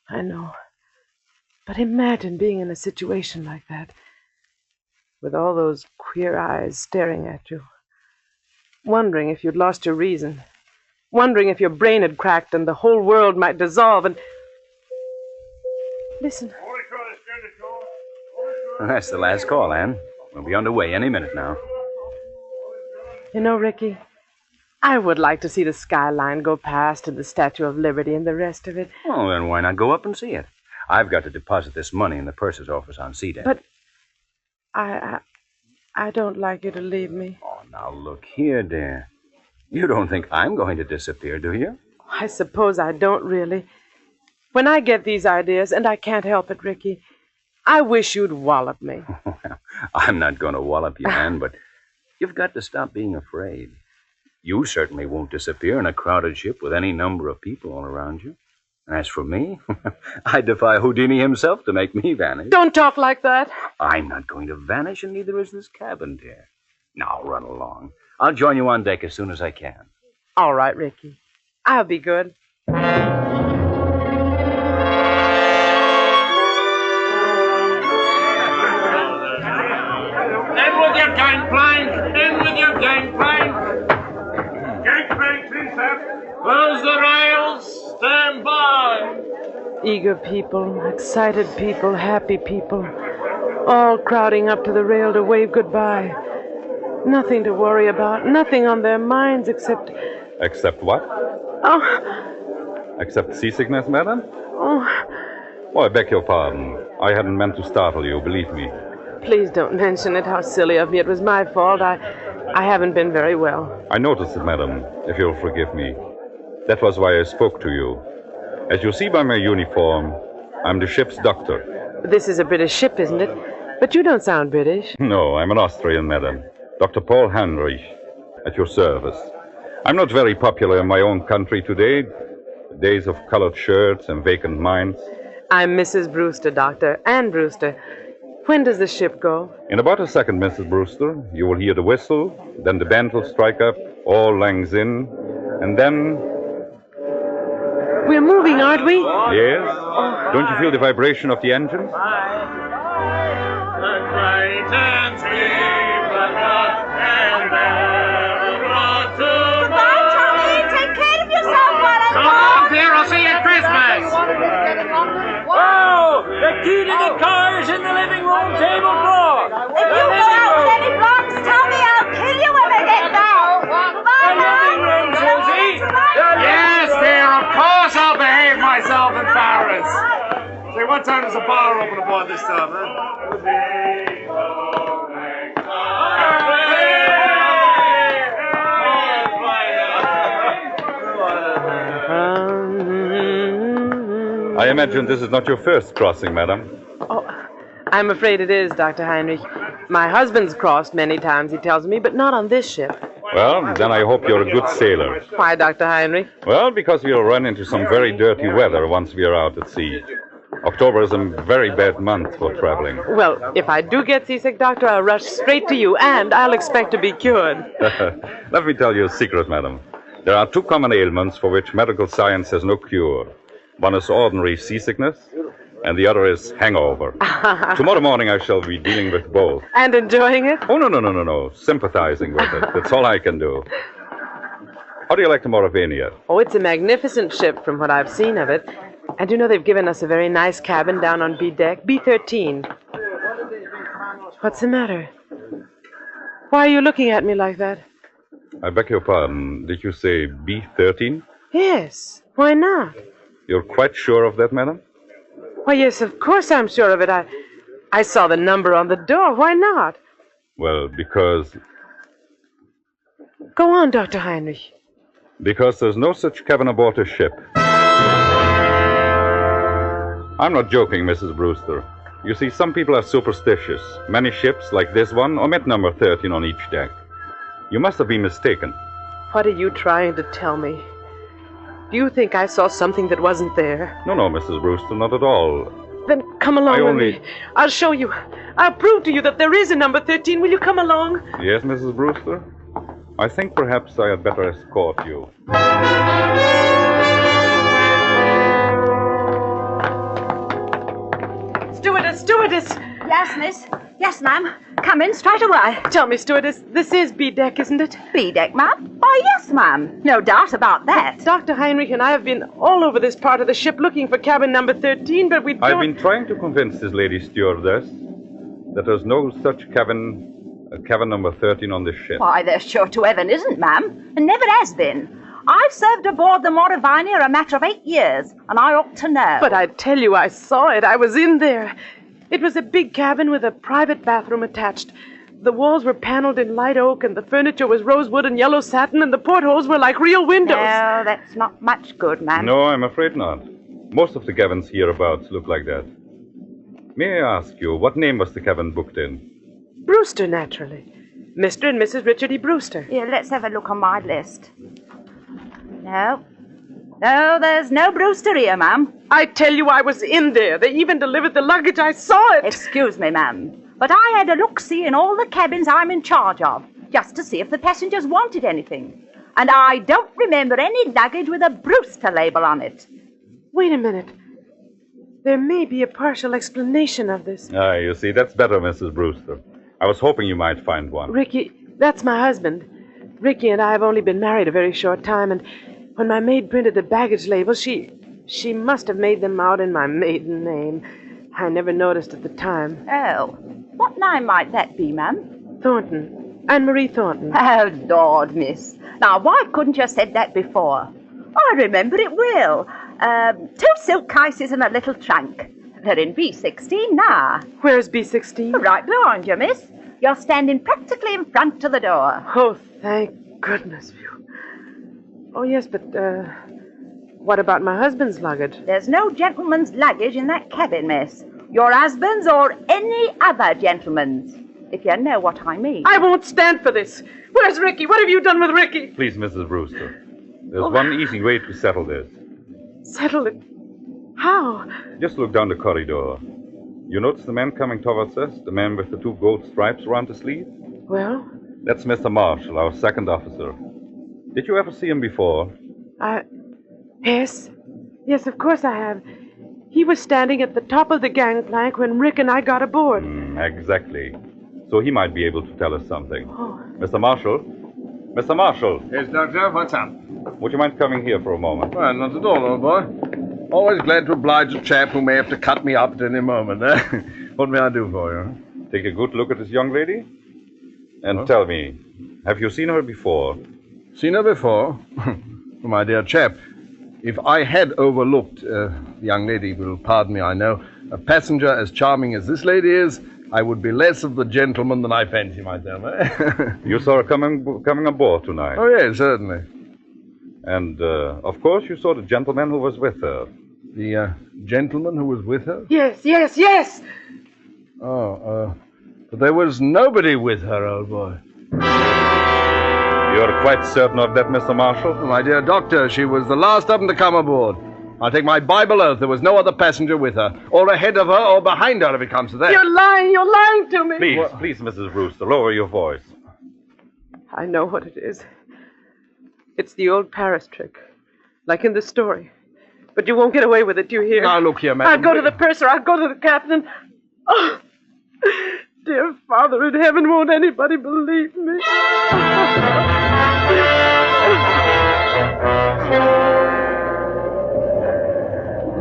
I know. But imagine being in a situation like that, with all those queer eyes staring at you, wondering if you'd lost your reason, wondering if your brain had cracked and the whole world might dissolve and... Listen. Well, that's the last call, Anne. We'll be underway any minute now. You know, Ricky, I would like to see the skyline go past and the Statue of Liberty and the rest of it. Oh, then why not go up and see it? I've got to deposit this money in the purser's office on C-Deck. But I don't like you to leave me. Oh, now look here, dear. You don't think I'm going to disappear, do you? I suppose I don't really. When I get these ideas, and I can't help it, Ricky, I wish you'd wallop me. Well, I'm not going to wallop you, Anne, but you've got to stop being afraid. You certainly won't disappear in a crowded ship with any number of people all around you. And as for me, I defy Houdini himself to make me vanish. Don't talk like that. I'm not going to vanish, and neither is this cabin, dear. Now, run along. I'll join you on deck as soon as I can. All right, Ricky. I'll be good. In with your gangplank! In with your gangplank! Gangplank, please, sir. Close the rails. Stand by. Eager people, excited people, happy people, all crowding up to the rail to wave goodbye. Nothing to worry about, nothing on their minds except... Except what? Oh. Except seasickness, madam? Oh. I beg your pardon. I hadn't meant to startle you, believe me. Please don't mention it. How silly of me. It was my fault. I haven't been very well. I noticed it, madam, if you'll forgive me. That was why I spoke to you. As you see by my uniform, I'm the ship's doctor. This is a British ship, isn't it? But you don't sound British. No, I'm an Austrian, madam. Dr. Paul Heinrich, at your service. I'm not very popular in my own country today. The days of colored shirts and vacant minds. I'm Mrs. Brewster, Doctor. Ann Brewster. When does the ship go? In about a second, Mrs. Brewster, you will hear the whistle, then the band will strike up, all langs in, and then... We're moving, aren't we? Yes? Don't you feel the vibration of the engines? Goodbye, Tommy. Take care of yourself while I'm gone. Come on, dear. I'll see you at Christmas. Whoa! The key to the car is in the living room table drawer. If you go out with any blocks, Tommy, I'll kill you when I get back. Goodbye, living room, Susie. Yes, dear. Of course I'll behave myself in Paris. Say, what time does the bar open aboard this time, huh? I imagine this is not your first crossing, madam. Oh, I'm afraid it is, Dr. Heinrich. My husband's crossed many times, he tells me, but not on this ship. Well, then I hope you're a good sailor. Why, Dr. Heinrich? Well, because we'll run into some very dirty weather once we are out at sea. October is a very bad month for traveling. Well, if I do get seasick, Doctor, I'll rush straight to you, and I'll expect to be cured. Let me tell you a secret, madam. There are two common ailments for which medical science has no cure. One is ordinary seasickness, and the other is hangover. Tomorrow morning I shall be dealing with both. And enjoying it? Oh, no. Sympathizing with it. That's all I can do. How do you like the Mauravania? Oh, it's a magnificent ship from what I've seen of it. And you know they've given us a very nice cabin down on B deck, B13. What's the matter? Why are you looking at me like that? I beg your pardon. Did you say B13? Yes. Why not? You're quite sure of that, madam? Why, yes, of course I'm sure of it. I saw the number on the door. Why not? Well, because Go on, Dr. Heinrich. Because there's no such cabin aboard a ship. I'm not joking, Mrs. Brewster. You see, some people are superstitious. Many ships, like this one, omit number 13 on each deck. You must have been mistaken. What are you trying to tell me? Do you think I saw something that wasn't there? No, Mrs. Brewster, not at all. Then come along with me. I'll show you. I'll prove to you that there is a number 13. Will you come along? Yes, Mrs. Brewster? I think perhaps I had better escort you. Stewardess! Yes, miss. Yes, ma'am. Come in straight away. Tell me, stewardess, this is B-deck, isn't it? B-deck, ma'am? Why, yes, ma'am. No doubt about that. Dr. Heinrich and I have been all over this part of the ship looking for cabin number 13, but we don't... I've been trying to convince this lady stewardess that there's no such cabin number 13 on this ship. Why, there sure to heaven isn't, ma'am. And never has been. I've served aboard the Mauravania a matter of 8 years, and I ought to know. But I tell you, I saw it. I was in there. It was a big cabin with a private bathroom attached. The walls were paneled in light oak, and the furniture was rosewood and yellow satin, and the portholes were like real windows. No, that's not much good, ma'am. No, I'm afraid not. Most of the cabins hereabouts look like that. May I ask you, what name was the cabin booked in? Brewster, naturally. Mr. and Mrs. Richard E. Brewster. Here, let's have a look on my list. No, there's no Brewster here, ma'am. I tell you, I was in there. They even delivered the luggage. I saw it. Excuse me, ma'am, but I had a look-see in all the cabins I'm in charge of, just to see if the passengers wanted anything. And I don't remember any luggage with a Brewster label on it. Wait a minute. There may be a partial explanation of this. Ah, you see, that's better, Mrs. Brewster. I was hoping you might find one. Ricky, that's my husband. Ricky and I have only been married a very short time, and when my maid printed the baggage labels, she must have made them out in my maiden name. I never noticed at the time. Oh, what name might that be, ma'am? Thornton. Anne-Marie Thornton. Oh, Lord, miss. Now, why couldn't you have said that before? I remember it well. 2 silk cases and a little trunk. They're in B16 now. Where's B16? Right behind you, miss. You're standing practically in front of the door. Oh, thank goodness. Oh, yes, but, what about my husband's luggage? There's no gentleman's luggage in that cabin, miss. Your husband's or any other gentleman's, if you know what I mean. I won't stand for this. Where's Ricky? What have you done with Ricky? Please, Mrs. Brewster. There's one easy way to settle this. Settle it? How? Just look down the corridor. You notice the man coming towards us? The man with the 2 gold stripes around the sleeve? Well? That's Mr. Marshall, our second officer. Did you ever see him before? Yes. Yes, of course I have. He was standing at the top of the gangplank when Rick and I got aboard. Exactly. So he might be able to tell us something. Oh. Mr. Marshall? Mr. Marshall? Yes, Doctor, what's up? Would you mind coming here for a moment? Well, not at all, old boy. Always glad to oblige a chap who may have to cut me up at any moment. What may I do for you? Take a good look at this young lady. And tell me, have you seen her before? Seen her before? My dear chap, if I had overlooked, the young lady will pardon me, I know, a passenger as charming as this lady is, I would be less of the gentleman than I fancy myself. You saw her coming aboard tonight? Oh, yes, certainly. And, of course, you saw the gentleman who was with her. The gentleman who was with her? Yes. Oh, but there was nobody with her, old boy. You're quite certain of that, Mr. Marshall? My dear doctor, she was the last of them to come aboard. I'll take my Bible oath there was no other passenger with her, or ahead of her, or behind her, if it comes to that. You're lying to me. Please, Mrs. Brewster, lower your voice. I know what it is. It's the old Paris trick, like in the story. But you won't get away with it, do you hear? Now, look here, madam. I'll go to the purser, I'll go to the captain. Oh, dear Father in heaven, won't anybody believe me?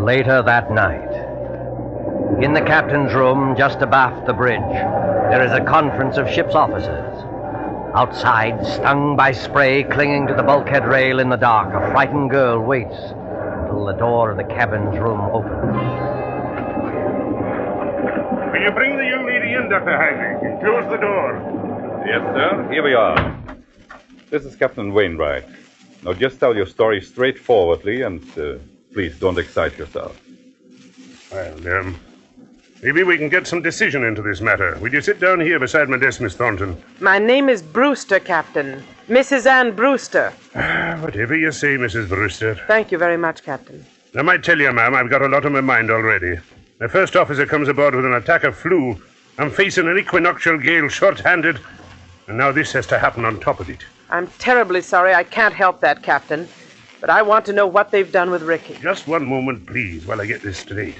Later that night, in the captain's room just abaft the bridge, there is a conference of ship's officers. Outside, stung by spray clinging to the bulkhead rail in the dark, a frightened girl waits until the door of the cabin's room opens. Will you bring the young lady in, Dr. Heinrich, and close the door? Yes, sir. Here we are. This is Captain Wainwright. Now, just tell your story straightforwardly, and please don't excite yourself. Well, maybe we can get some decision into this matter. Will you sit down here beside my desk, Miss Thornton? My name is Brewster, Captain. Mrs. Ann Brewster. Whatever you say, Mrs. Brewster. Thank you very much, Captain. I might tell you, ma'am, I've got a lot on my mind already. The first officer comes aboard with an attack of flu. I'm facing an equinoctial gale short-handed, and now this has to happen on top of it. I'm terribly sorry I can't help that, Captain. But I want to know what they've done with Ricky. Just one moment, please, while I get this straight.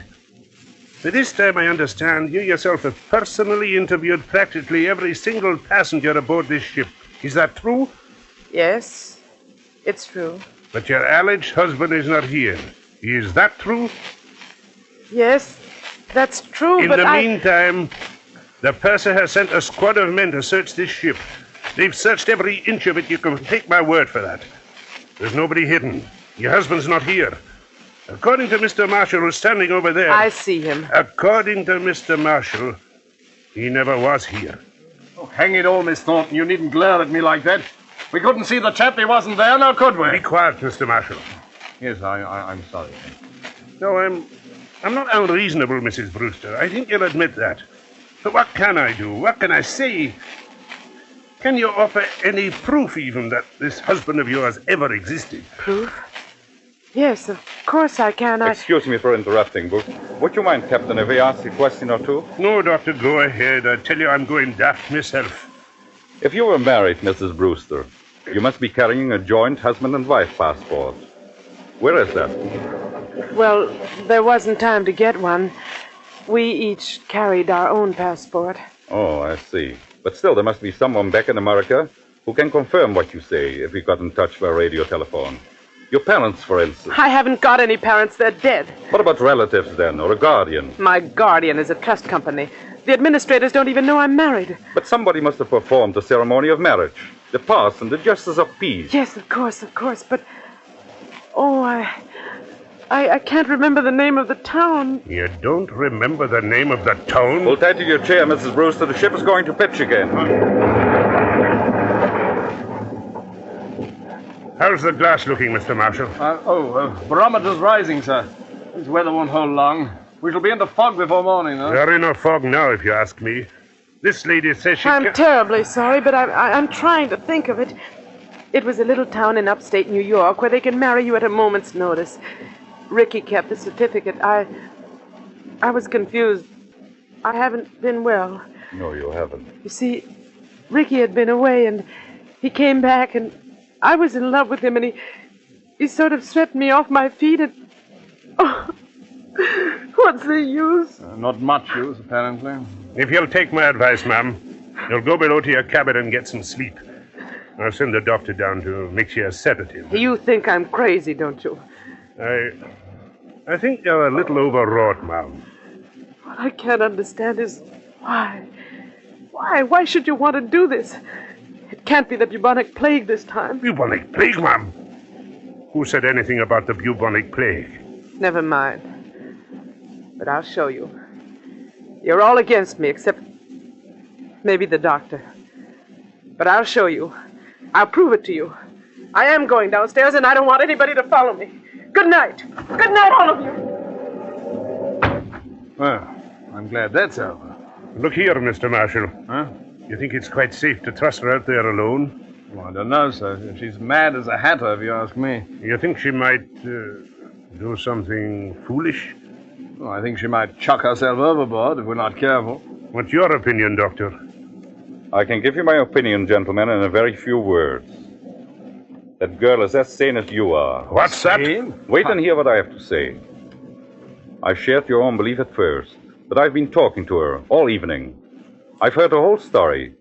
By this time, I understand you yourself have personally interviewed practically every single passenger aboard this ship. Is that true? Yes, it's true. But your alleged husband is not here. Is that true? Yes, that's true, In the meantime, the purser has sent a squad of men to search this ship. They've searched every inch of it. You can take my word for that. There's nobody hidden. Your husband's not here. According to Mr. Marshall, who's standing over there... I see him. According to Mr. Marshall, he never was here. Oh, hang it all, Miss Thornton. You needn't glare at me like that. We couldn't see the chap. He wasn't there, now could we? Be quiet, Mr. Marshall. Yes, I'm sorry. No, I'm not unreasonable, Mrs. Brewster. I think you'll admit that. But what can I do? What can I say? Can you offer any proof, even, that this husband of yours ever existed? Proof? Yes, of course I can. Excuse me for interrupting, but would you mind, Captain, if I ask a question or two? No, Doctor, go ahead. I tell you, I'm going daft myself. If you were married, Mrs. Brewster, you must be carrying a joint husband and wife passport. Where is that? Well, there wasn't time to get one. We each carried our own passport. Oh, I see. But still, there must be someone back in America who can confirm what you say if you got in touch by radio telephone. Your parents, for instance. I haven't got any parents. They're dead. What about relatives, then, or a guardian? My guardian is a trust company. The administrators don't even know I'm married. But somebody must have performed the ceremony of marriage. The parson, the justice of peace. Yes, of course. But... Oh, I can't remember the name of the town. You don't remember the name of the town? Hold tight to your chair, Mrs. Brewster. The ship is going to pitch again. How's the glass looking, Mr. Marshall? Barometer's rising, sir. This weather won't hold long. We shall be in the fog before morning, though. We're in a fog now, if you ask me. This lady says she I'm terribly sorry, but I'm trying to think of it. It was a little town in upstate New York where they can marry you at a moment's notice. Ricky kept the certificate. I was confused. I haven't been well. No, you haven't. You see, Ricky had been away, and he came back, and I was in love with him, and he sort of swept me off my feet, and... Oh, what's the use? Not much use, apparently. If you'll take my advice, ma'am, you'll go below to your cabin and get some sleep. I'll send the doctor down to mix you a sedative. You think I'm crazy, don't you? I think you're a little overwrought, ma'am. What I can't understand is why. Why should you want to do this? It can't be the bubonic plague this time. Bubonic plague, ma'am? Who said anything about the bubonic plague? Never mind. But I'll show you. You're all against me, except maybe the doctor. But I'll show you. I'll prove it to you. I am going downstairs, and I don't want anybody to follow me. Good night. Good night, all of you. Well, I'm glad that's over. Look here, Mr. Marshall. Huh? You think it's quite safe to trust her out there alone? Well, I don't know, sir. She's mad as a hatter, if you ask me. You think she might do something foolish? Well, I think she might chuck herself overboard if we're not careful. What's your opinion, Doctor? I can give you my opinion, gentlemen, in a very few words. That girl is as sane as you are. What's that? Wait and hear what I have to say. I shared your own belief at first, but I've been talking to her all evening. I've heard her whole story,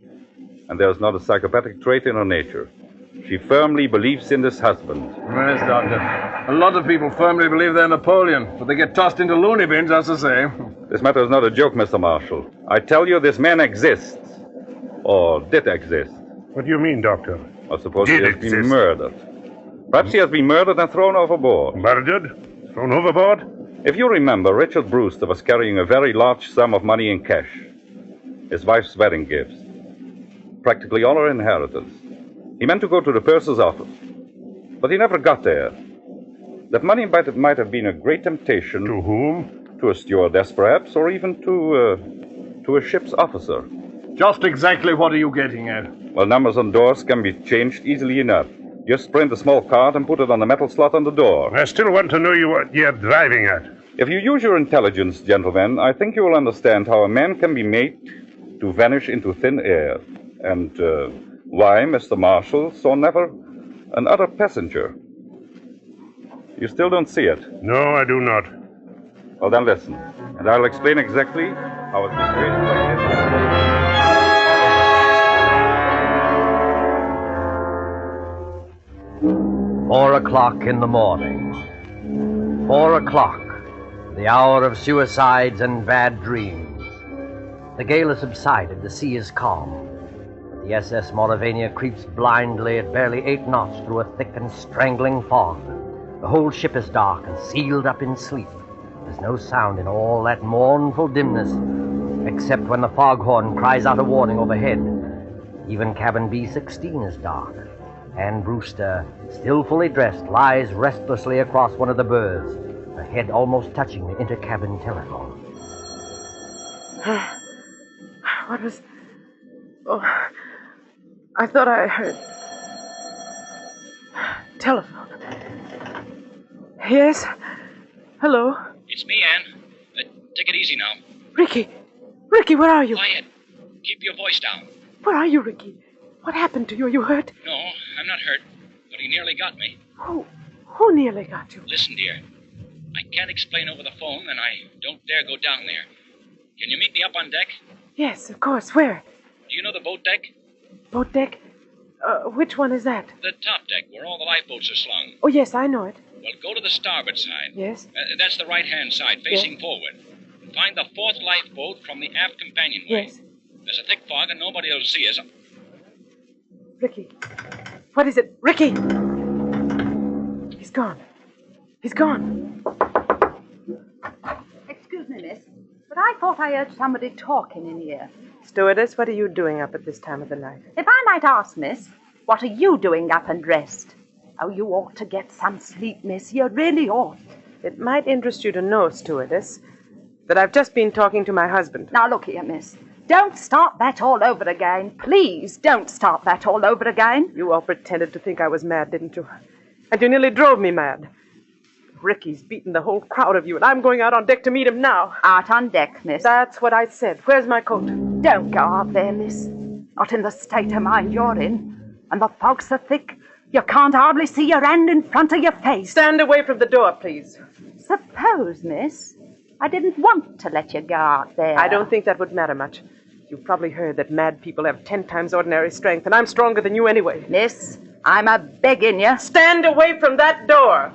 and there's not a psychopathic trait in her nature. She firmly believes in this husband. Yes, Doctor. A lot of people firmly believe they're Napoleon, but they get tossed into loony bins, as I say. This matter is not a joke, Mr. Marshall. I tell you, this man exists. Or did exist. What do you mean, Doctor? I suppose he has been murdered. Perhaps he has been murdered and thrown overboard. Murdered? Thrown overboard? If you remember, Richard Brewster was carrying a very large sum of money in cash. His wife's wedding gifts. Practically all her inheritance. He meant to go to the purser's office, but he never got there. That money might have been a great temptation. To whom? To a stewardess, perhaps, or even to a ship's officer. Just exactly what are you getting at? Well, numbers on doors can be changed easily enough. Just print a small card and put it on the metal slot on the door. I still want to know what you're driving at. If you use your intelligence, gentlemen, I think you will understand how a man can be made to vanish into thin air. And why Mr. Marshall saw never another passenger. You still don't see it? No, I do not. Well, then listen, and I'll explain exactly how a situation like this... 4 o'clock in the morning. 4 o'clock, the hour of suicides and bad dreams. The gale has subsided, the sea is calm. The SS Mauravania creeps blindly at barely 8 knots through a thick and strangling fog. The whole ship is dark and sealed up in sleep. There's no sound in all that mournful dimness, except when the foghorn cries out a warning overhead. Even cabin B-16 is dark. Anne Brewster, still fully dressed, lies restlessly across one of the berths, her head almost touching the intercabin telephone. What was... Oh, I thought I heard... Telephone. Yes? Hello? It's me, Anne. Take it easy now. Ricky! Ricky, where are you? Quiet. Keep your voice down. Where are you, Ricky? What happened to you? Are you hurt? No, I'm not hurt, but he nearly got me. Who nearly got you? Listen, dear. I can't explain over the phone, and I don't dare go down there. Can you meet me up on deck? Yes, of course. Where? Do you know the boat deck? Boat deck? Which one is that? The top deck, where all the lifeboats are slung. Oh, yes, I know it. Well, go to the starboard side. Yes? That's the right-hand side, facing forward. Find the 4th lifeboat from the aft companionway. Yes. There's a thick fog, and nobody will see us. Ricky. What is it? Ricky! He's gone. He's gone. Excuse me, miss, but I thought I heard somebody talking in here. Stewardess, what are you doing up at this time of the night? If I might ask, miss, what are you doing up and dressed? Oh, you ought to get some sleep, miss. You really ought. It might interest you to know, stewardess, that I've just been talking to my husband. Now, look here, miss. Don't start that all over again. Please don't start that all over again. You all pretended to think I was mad, didn't you? And you nearly drove me mad. Ricky's beaten the whole crowd of you, and I'm going out on deck to meet him now. Out on deck, miss. That's what I said. Where's my coat? Don't go out there, miss. Not in the state of mind you're in. And the fog's so thick, you can't hardly see your hand in front of your face. Stand away from the door, please. Suppose, miss, I didn't want to let you go out there. I don't think that would matter much. You've probably heard that mad people have 10 times ordinary strength, and I'm stronger than you anyway. Miss, I'm a-begging you. Stand away from that door!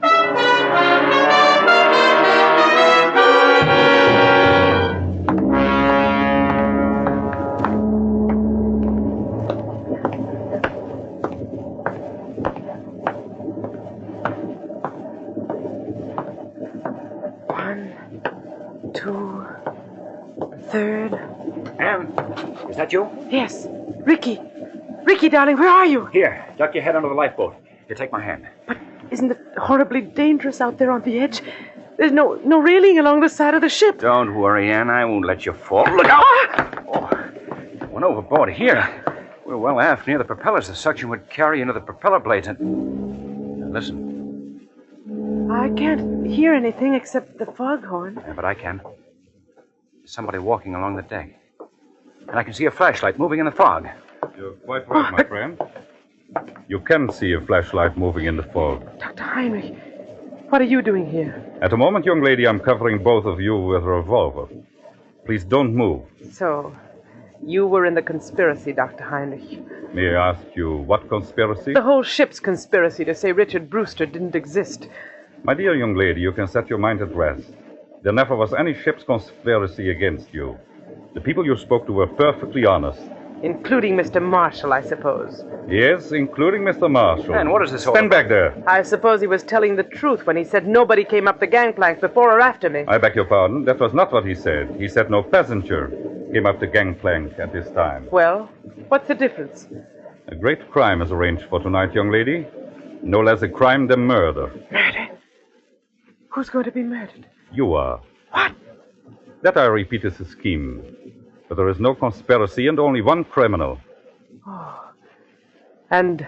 1, 2, 3rd. Anne, is that you? Yes. Ricky. Ricky, darling, where are you? Here, duck your head under the lifeboat. You take my hand. But isn't it horribly dangerous out there on the edge? There's no railing along the side of the ship. Don't worry, Anne. I won't let you fall. Look out! Oh, went overboard here. We're well aft near the propellers. The suction would carry into the propeller blades. And listen. I can't hear anything except the foghorn. Yeah, but I can. There's somebody walking along the deck. And I can see a flashlight moving in the fog. You're quite right, my friend. You can see a flashlight moving in the fog. Dr. Heinrich, what are you doing here? At the moment, young lady, I'm covering both of you with a revolver. Please don't move. So, you were in the conspiracy, Dr. Heinrich. May I ask you what conspiracy? The whole ship's conspiracy to say Richard Brewster didn't exist. My dear young lady, you can set your mind at rest. There never was any ship's conspiracy against you. The people you spoke to were perfectly honest. Including Mr. Marshall, I suppose. Yes, including Mr. Marshall. Man, what is this all Stand back there. I suppose he was telling the truth when he said nobody came up the gangplank before or after me. I beg your pardon. That was not what he said. He said no passenger came up the gangplank at this time. Well, what's the difference? A great crime is arranged for tonight, young lady. No less a crime than murder. Murder? Who's going to be murdered? You are. What? That, I repeat, is a scheme. But there is no conspiracy and only one criminal. Oh. And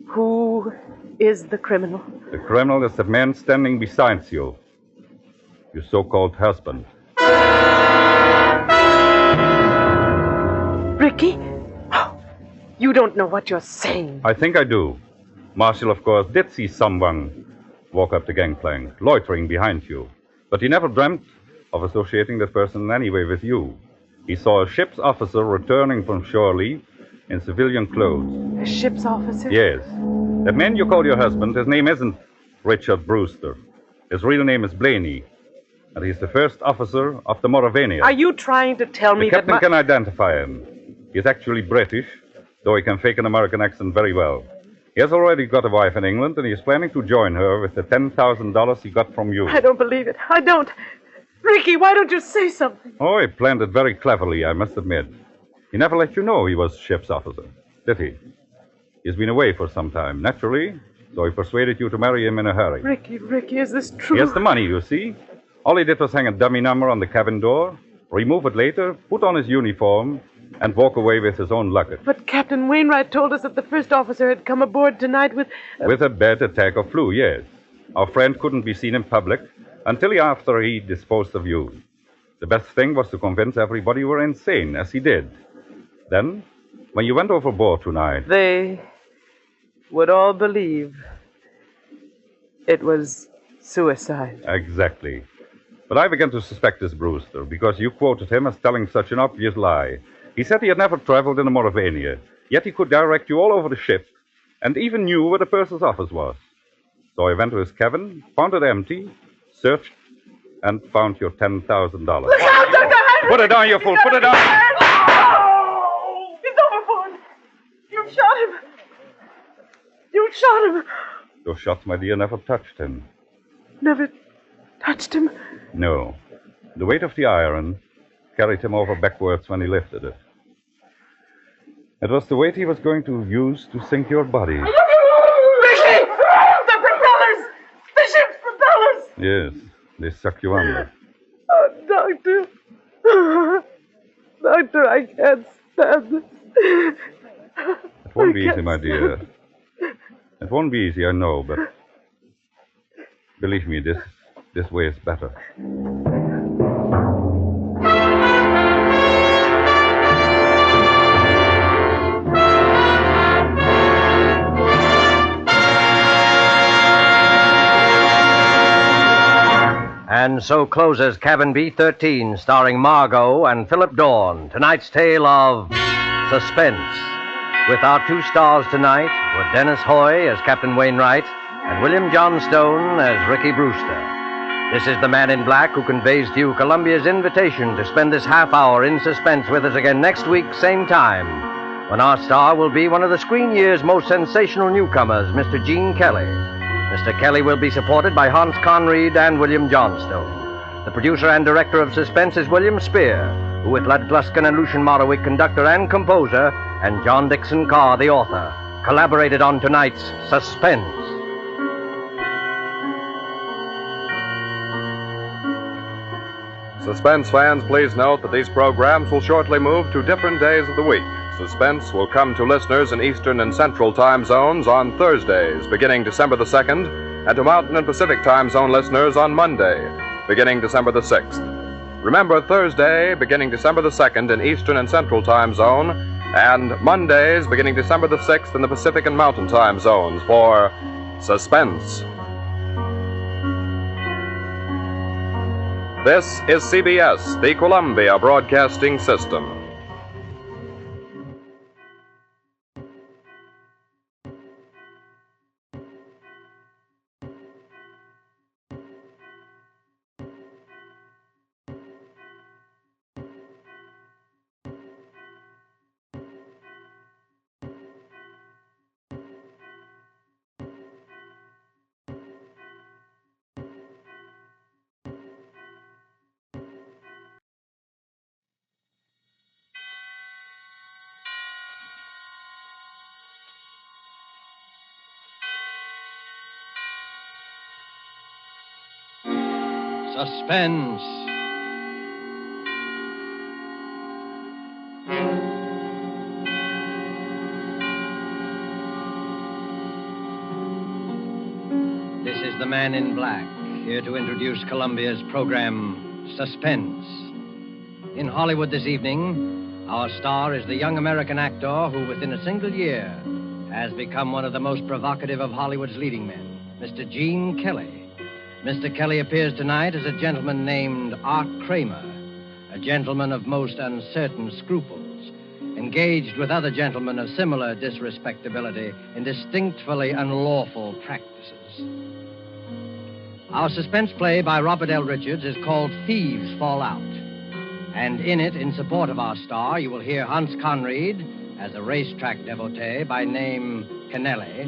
who is the criminal? The criminal is the man standing beside you. Your so-called husband. Ricky? Oh, you don't know what you're saying. I think I do. Marshall, of course, did see someone walk up the gangplank, loitering behind you. But he never dreamt of associating that person in any way with you. He saw a ship's officer returning from shore leave in civilian clothes. A ship's officer? Yes. That man you call your husband, his name isn't Richard Brewster. His real name is Blaney. And he's the first officer of the Mauravania. Are you trying to tell me the captain that can identify him. He's actually British, though he can fake an American accent very well. He has already got a wife in England, and he is planning to join her with the $10,000 he got from you. I don't believe it. I don't. Ricky, why don't you say something? Oh, he planned it very cleverly, I must admit. He never let you know he was ship's officer, did he? He's been away for some time, naturally, so he persuaded you to marry him in a hurry. Ricky, is this true? He has the money, you see. All he did was hang a dummy number on the cabin door, remove it later, put on his uniform, and walk away with his own luggage. But Captain Wainwright told us that the first officer had come aboard tonight with... With a bad attack of flu, yes. Our friend couldn't be seen in public until after he disposed of you. The best thing was to convince everybody you were insane, as he did. Then, when you went overboard tonight... They would all believe it was suicide. Exactly. But I began to suspect this Brewster, because you quoted him as telling such an obvious lie. He said he had never traveled in the Mauravania, yet he could direct you all over the ship, and even knew where the purser's office was. So I went to his cabin, found it empty, searched, and found your $10,000. Look out, Dr. Henry! Put it down, you fool! Put it down! Oh! He's overboard! You shot him! You shot him! Those shots, my dear, never touched him. Never touched him? No. The weight of the iron carried him over backwards when he lifted it. It was the weight he was going to use to sink your body. Ricky! The propellers! The ship's propellers! Yes, they suck you under. Oh, Doctor. Doctor, I can't stand this. It won't be easy, my dear. It won't be easy, I know, but believe me, this way is better. And so closes Cabin B-13, starring Margot and Philip Dorn. Tonight's tale of suspense. With our two stars tonight were Dennis Hoy as Captain Wainwright and William Johnstone as Ricky Brewster. This is the Man in Black who conveys to you Columbia's invitation to spend this half hour in suspense with us again next week, same time, when our star will be one of the screen year's most sensational newcomers, Mr. Gene Kelly. Mr. Kelly will be supported by Hans Conried and William Johnstone. The producer and director of Suspense is William Spear, who with Lud Gluskin and Lucian Morawick, conductor and composer, and John Dixon Carr, the author, collaborated on tonight's Suspense. Suspense fans, please note that these programs will shortly move to different days of the week. Suspense will come to listeners in Eastern and Central time zones on Thursdays, beginning December the 2nd, and to Mountain and Pacific time zone listeners on Monday, beginning December the 6th. Remember, Thursday, beginning December the 2nd in Eastern and Central time zone, and Mondays, beginning December the 6th in the Pacific and Mountain time zones for Suspense. This is CBS, the Columbia Broadcasting System. Suspense. This is the Man in Black, here to introduce Columbia's program, Suspense. In Hollywood this evening, our star is the young American actor who, within a single year, has become one of the most provocative of Hollywood's leading men, Mr. Gene Kelly. Mr. Kelly appears tonight as a gentleman named Art Kramer, a gentleman of most uncertain scruples, engaged with other gentlemen of similar disrespectability in distinctly unlawful practices. Our suspense play by Robert L. Richards is called Thieves Fall Out. And in it, in support of our star, you will hear Hans Conried as a racetrack devotee by name Kennelly,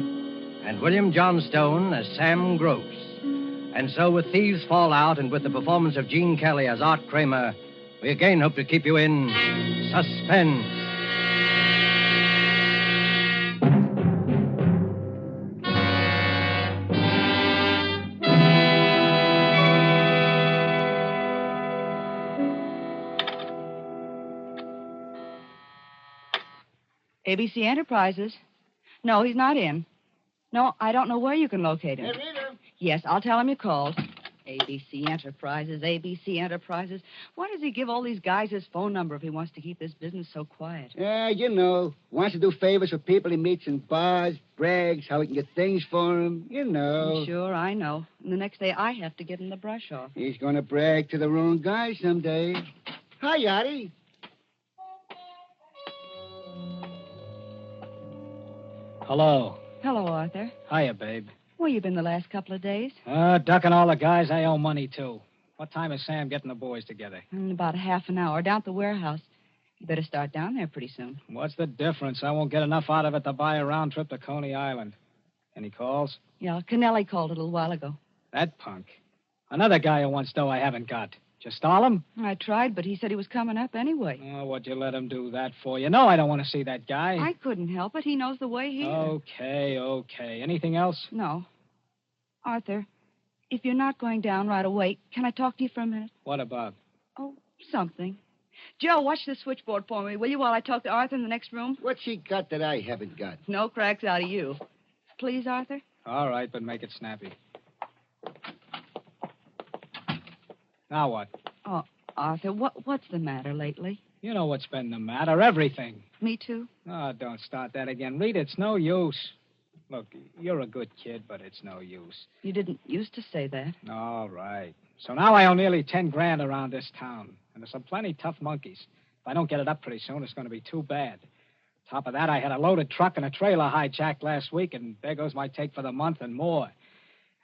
and William Johnstone as Sam Gross. And so with Thieves Fall Out and with the performance of Gene Kelly as Art Kramer, we again hope to keep you in suspense. ABC Enterprises. No, he's not in. No, I don't know where you can locate him. Hey, Rita. Yes, I'll tell him you called. ABC Enterprises, ABC Enterprises. Why does he give all these guys his phone number if he wants to keep this business so quiet? Yeah, you know. Wants to do favors for people he meets in bars, brags, how he can get things for him. You know. Sure, I know. And the next day I have to give him the brush off. He's going to brag to the wrong guy someday. Hi, Yachty. Hello. Hello, Arthur. Hiya, babe. Where you been the last couple of days? Ducking all the guys I owe money to. What time is Sam getting the boys together? In about a half an hour, down at the warehouse. You better start down there pretty soon. What's the difference? I won't get enough out of it to buy a round trip to Coney Island. Any calls? Yeah, Kennelly called a little while ago. That punk. Another guy who wants dough I haven't got. Just stall him? I tried, but he said he was coming up anyway. Oh, what'd you let him do that for? You know I don't want to see that guy. I couldn't help it. He knows the way here. Okay. Anything else? No. Arthur, if you're not going down right away, can I talk to you for a minute? What about? Oh, something. Joe, watch the switchboard for me, will you, while I talk to Arthur in the next room? What's she got that I haven't got? No cracks out of you. Please, Arthur? All right, but make it snappy. Now what? Oh, Arthur, what's the matter lately? You know what's been the matter. Everything. Me too? Oh, don't start that again. Rita, it's no use. Look, you're a good kid, but it's no use. You didn't used to say that. All right. So now I owe nearly 10 grand around this town. And there's some plenty tough monkeys. If I don't get it up pretty soon, it's going to be too bad. Top of that, I had a loaded truck and a trailer hijacked last week, and there goes my take for the month and more.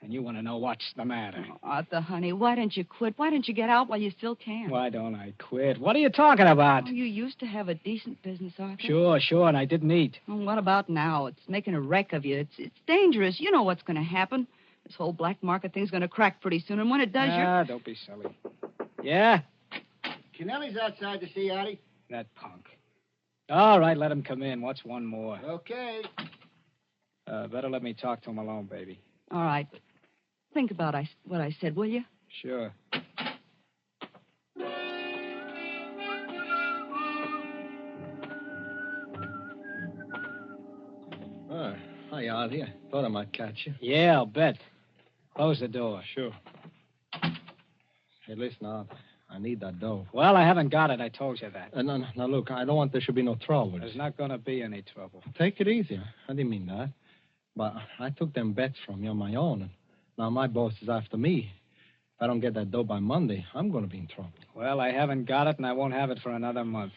And you want to know what's the matter. Oh, Arthur, honey, why don't you quit? Why don't you get out while you still can? Why don't I quit? What are you talking about? Oh, you used to have a decent business, Arthur. Sure, and I didn't eat. Well, what about now? It's making a wreck of you. It's dangerous. You know what's going to happen. This whole black market thing's going to crack pretty soon, and when it does, don't be silly. Yeah? Kennelly's outside to see Yachty. That punk. All right, let him come in. What's one more? Okay. Better let me talk to him alone, baby. All right, but think about what I said, will you? Sure. Hi, Artie. I thought I might catch you. Yeah, I'll bet. Close the door. Sure. Hey, listen, Art. I need that dough. Well, I haven't got it. I told you that. No, look, I don't want there should be no trouble. There's not going to be any trouble. Take it easy. I didn't mean that. But I took them bets from you on my own, and now my boss is after me. If I don't get that dough by Monday, I'm going to be in trouble. Well, I haven't got it, and I won't have it for another month.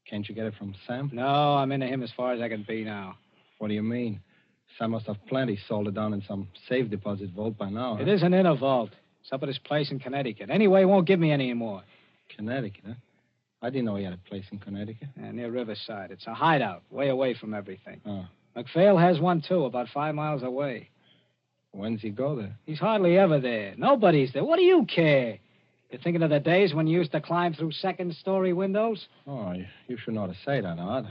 Can't you get it from Sam? No, I'm into him as far as I can be now. What do you mean? Sam must have plenty sold it down in some safe deposit vault by now. It isn't in a vault. It's up at his place in Connecticut. Anyway, he won't give me any more. Connecticut, huh? I didn't know he had a place in Connecticut. Near Riverside. It's a hideout, way away from everything. Oh. McPhail has one, too, about 5 miles away. When's he go there? He's hardly ever there. Nobody's there. What do you care? You're thinking of the days when you used to climb through second-story windows? Oh, you should know to say that, Art.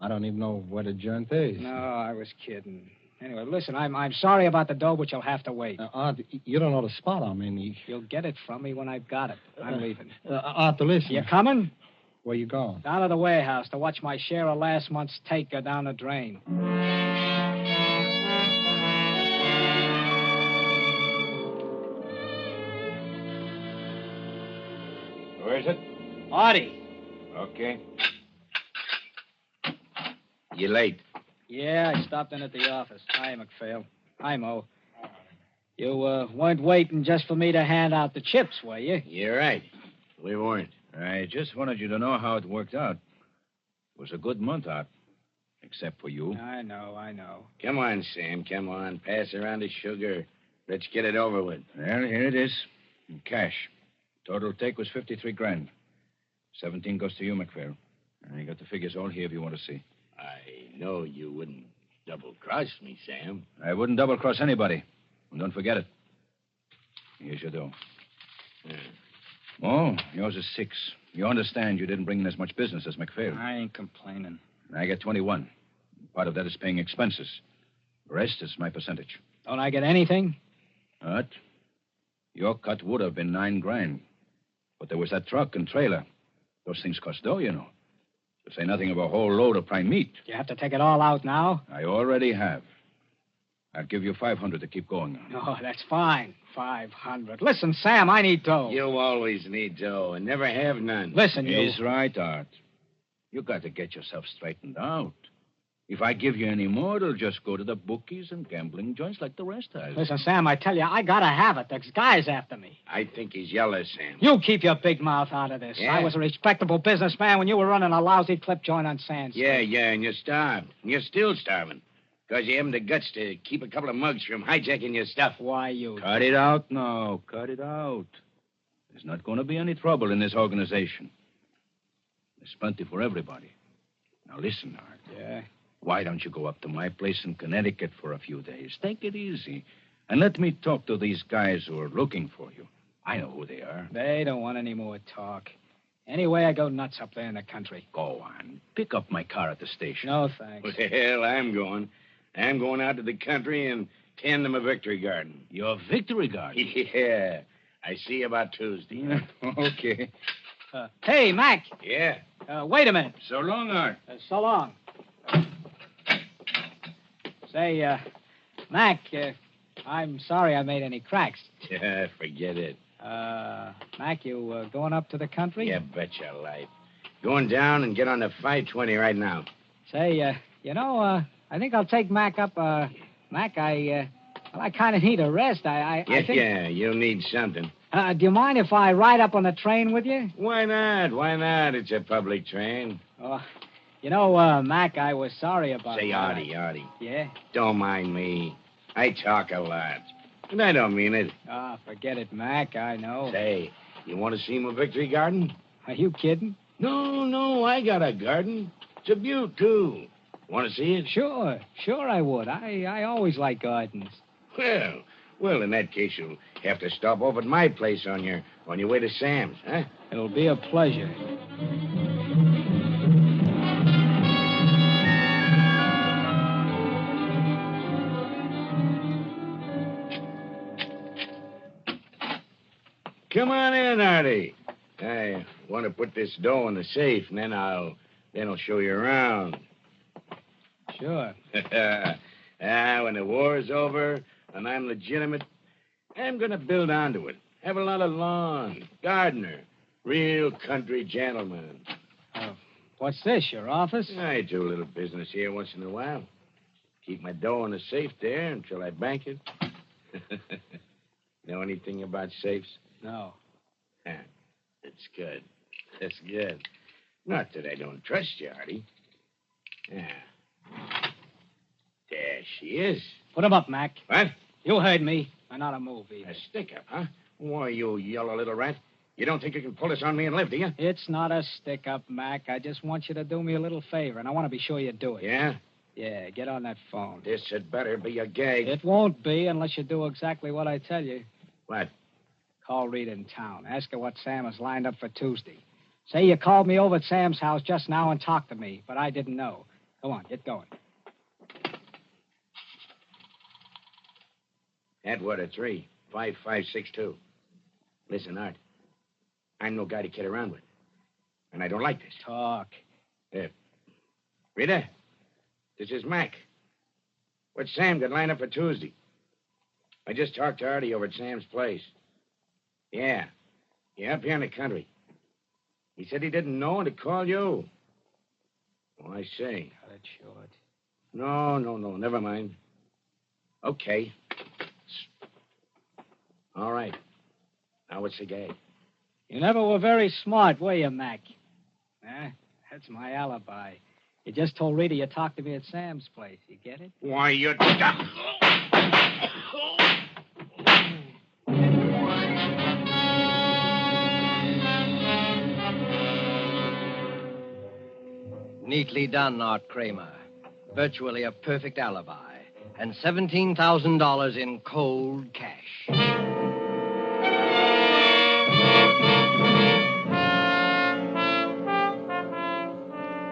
I don't even know where the joint is. No, I was kidding. Anyway, listen, I'm sorry about the dough, but you'll have to wait. Art, you don't know the spot I'm in. You'll get it from me when I've got it. I'm leaving. Art, listen. You coming? Where you going? Down to the warehouse to watch my share of last month's take go down the drain. Where is it? Artie. Okay. You late? Yeah, I stopped in at the office. Hi, McPhail. Hi, Mo. You weren't waiting just for me to hand out the chips, were you? You're right. We weren't. I just wanted you to know how it worked out. It was a good month, Art. Except for you. I know. Come on, Sam. Come on. Pass around the sugar. Let's get it over with. Well, here it is. In cash. Total take was 53 grand. 17 goes to you, McPhail. And you got the figures all here if you want to see. I know you wouldn't double-cross me, Sam. I wouldn't double-cross anybody. And don't forget it. Here's your dough. Oh, yours is 6. You understand you didn't bring in as much business as McPhail. I ain't complaining. I get 21. Part of that is paying expenses. The rest is my percentage. Don't I get anything? What? Your cut would have been 9 grand. But there was that truck and trailer. Those things cost dough, you know. To say nothing of a whole load of prime meat. You have to take it all out now? I already have. I'll give you 500 to keep going on. Oh, that's fine. 500. Listen, Sam, I need dough. You always need dough and never have none. Listen, you... He's right, Art. You got to get yourself straightened out. If I give you any more, it'll just go to the bookies and gambling joints like the rest has. Listen, Sam, I tell you, I gotta have it. There's guys after me. I think he's yellow, Sam. You keep your big mouth out of this. Yeah? I was a respectable businessman when you were running a lousy clip joint on Sand Street. Yeah, and you're starved. And you're still starving. Because you haven't the guts to keep a couple of mugs from hijacking your stuff. Why, you... Cut it out now. Cut it out. There's not going to be any trouble in this organization. There's plenty for everybody. Now listen, Art. Yeah? Why don't you go up to my place in Connecticut for a few days? Take it easy. And let me talk to these guys who are looking for you. I know who they are. They don't want any more talk. Anyway, I go nuts up there in the country. Go on. Pick up my car at the station. No, thanks. Well, I'm going. I'm going out to the country and tend them a victory garden. Your victory garden? Yeah. I see you about Tuesday. Okay. Hey, Mac. Yeah? Wait a minute. So long, Art. So long. Say, Mac, I'm sorry I made any cracks. Yeah, forget it. Mac, you going up to the country? Yeah, bet your life. Going down and get on the 520 right now. Say, I think I'll take Mac up. Mac, I kind of need a rest. I think... Yeah, you'll need something. Do you mind if I ride up on the train with you? Why not? Why not? It's a public train. Mac, I was sorry about Say, that. Artie. Yeah? Don't mind me. I talk a lot. And I don't mean it. Forget it, Mac. I know. Say, you want to see my victory garden? Are you kidding? No, I got a garden. It's a beaut, too. Want to see it? Sure I would. I always like gardens. Well, in that case, you'll have to stop off at my place on your way to Sam's, huh? It'll be a pleasure. Come on in, Artie. I want to put this dough in the safe, and then I'll show you around. Sure. When the war's over and I'm legitimate, I'm going to build onto it. Have a lot of lawn, gardener, real country gentleman. What's this, your office? I do a little business here once in a while. Keep my dough in the safe there until I bank it. Know anything about safes? No. That's good. That's good. Not that I don't trust you, Artie. Yeah. There she is. Put 'em up, Mac. What? You heard me. I'm not a move either. A stick-up, huh? Why, you yellow little rat. You don't think you can pull this on me and live, do you? It's not a stick-up, Mac. I just want you to do me a little favor, and I want to be sure you do it. Yeah? Yeah, get on that phone. This had better be a gag. It won't be unless you do exactly what I tell you. What? Call Rita in town. Ask her what Sam has lined up for Tuesday. Say you called me over at Sam's house just now and talked to me, but I didn't know. Go on, get going. Atwater 35562. Listen, Art. I'm no guy to kid around with. And I don't like this. Talk. Rita, this is Mac. What's Sam got lined up for Tuesday? I just talked to Artie over at Sam's place. Yeah. Yeah, up here in the country. He said he didn't know and to call you. Oh, I say. Cut it short. No. Never mind. Okay. All right. Now what's the game? You never were very smart, were you, Mac? That's my alibi. You just told Rita you talked to me at Sam's place. You get it? Why, you... Neatly done, Art Kramer. Virtually a perfect alibi. And $17,000 in cold cash.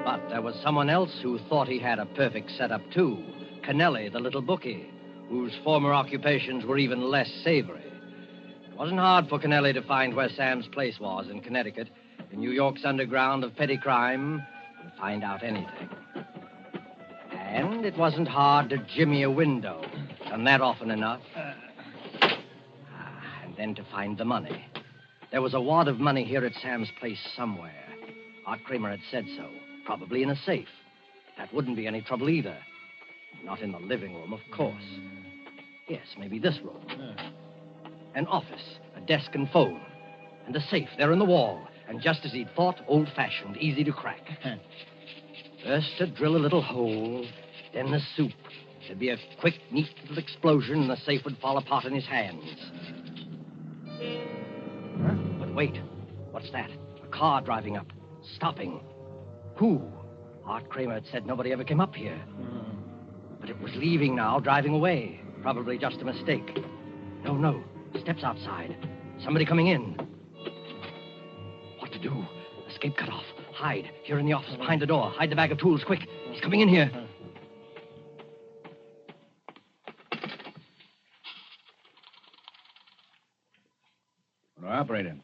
But there was someone else who thought he had a perfect setup, too. Kennelly, the little bookie, whose former occupations were even less savory. It wasn't hard for Kennelly to find where Sam's place was in Connecticut, in New York's underground of petty crime, and find out anything. And it wasn't hard to jimmy a window. Done that often enough. And then to find the money. There was a wad of money here at Sam's place somewhere. Art Kramer had said so. Probably in a safe. That wouldn't be any trouble either. Not in the living room, of course. Yes, maybe this room. An office, a desk and phone. And a safe there in the wall. And just as he'd thought, old-fashioned, easy to crack. First to drill a little hole, then the soup. There'd be a quick, neat little explosion, and the safe would fall apart in his hands. But wait, what's that? A car driving up, stopping. Who? Art Kramer had said nobody ever came up here. But it was leaving now, driving away. Probably just a mistake. No, steps outside. Somebody coming in. What to do? Escape cut off. Hide. Here in the office, behind the door. Hide the bag of tools, quick. He's coming in here. Well, operator.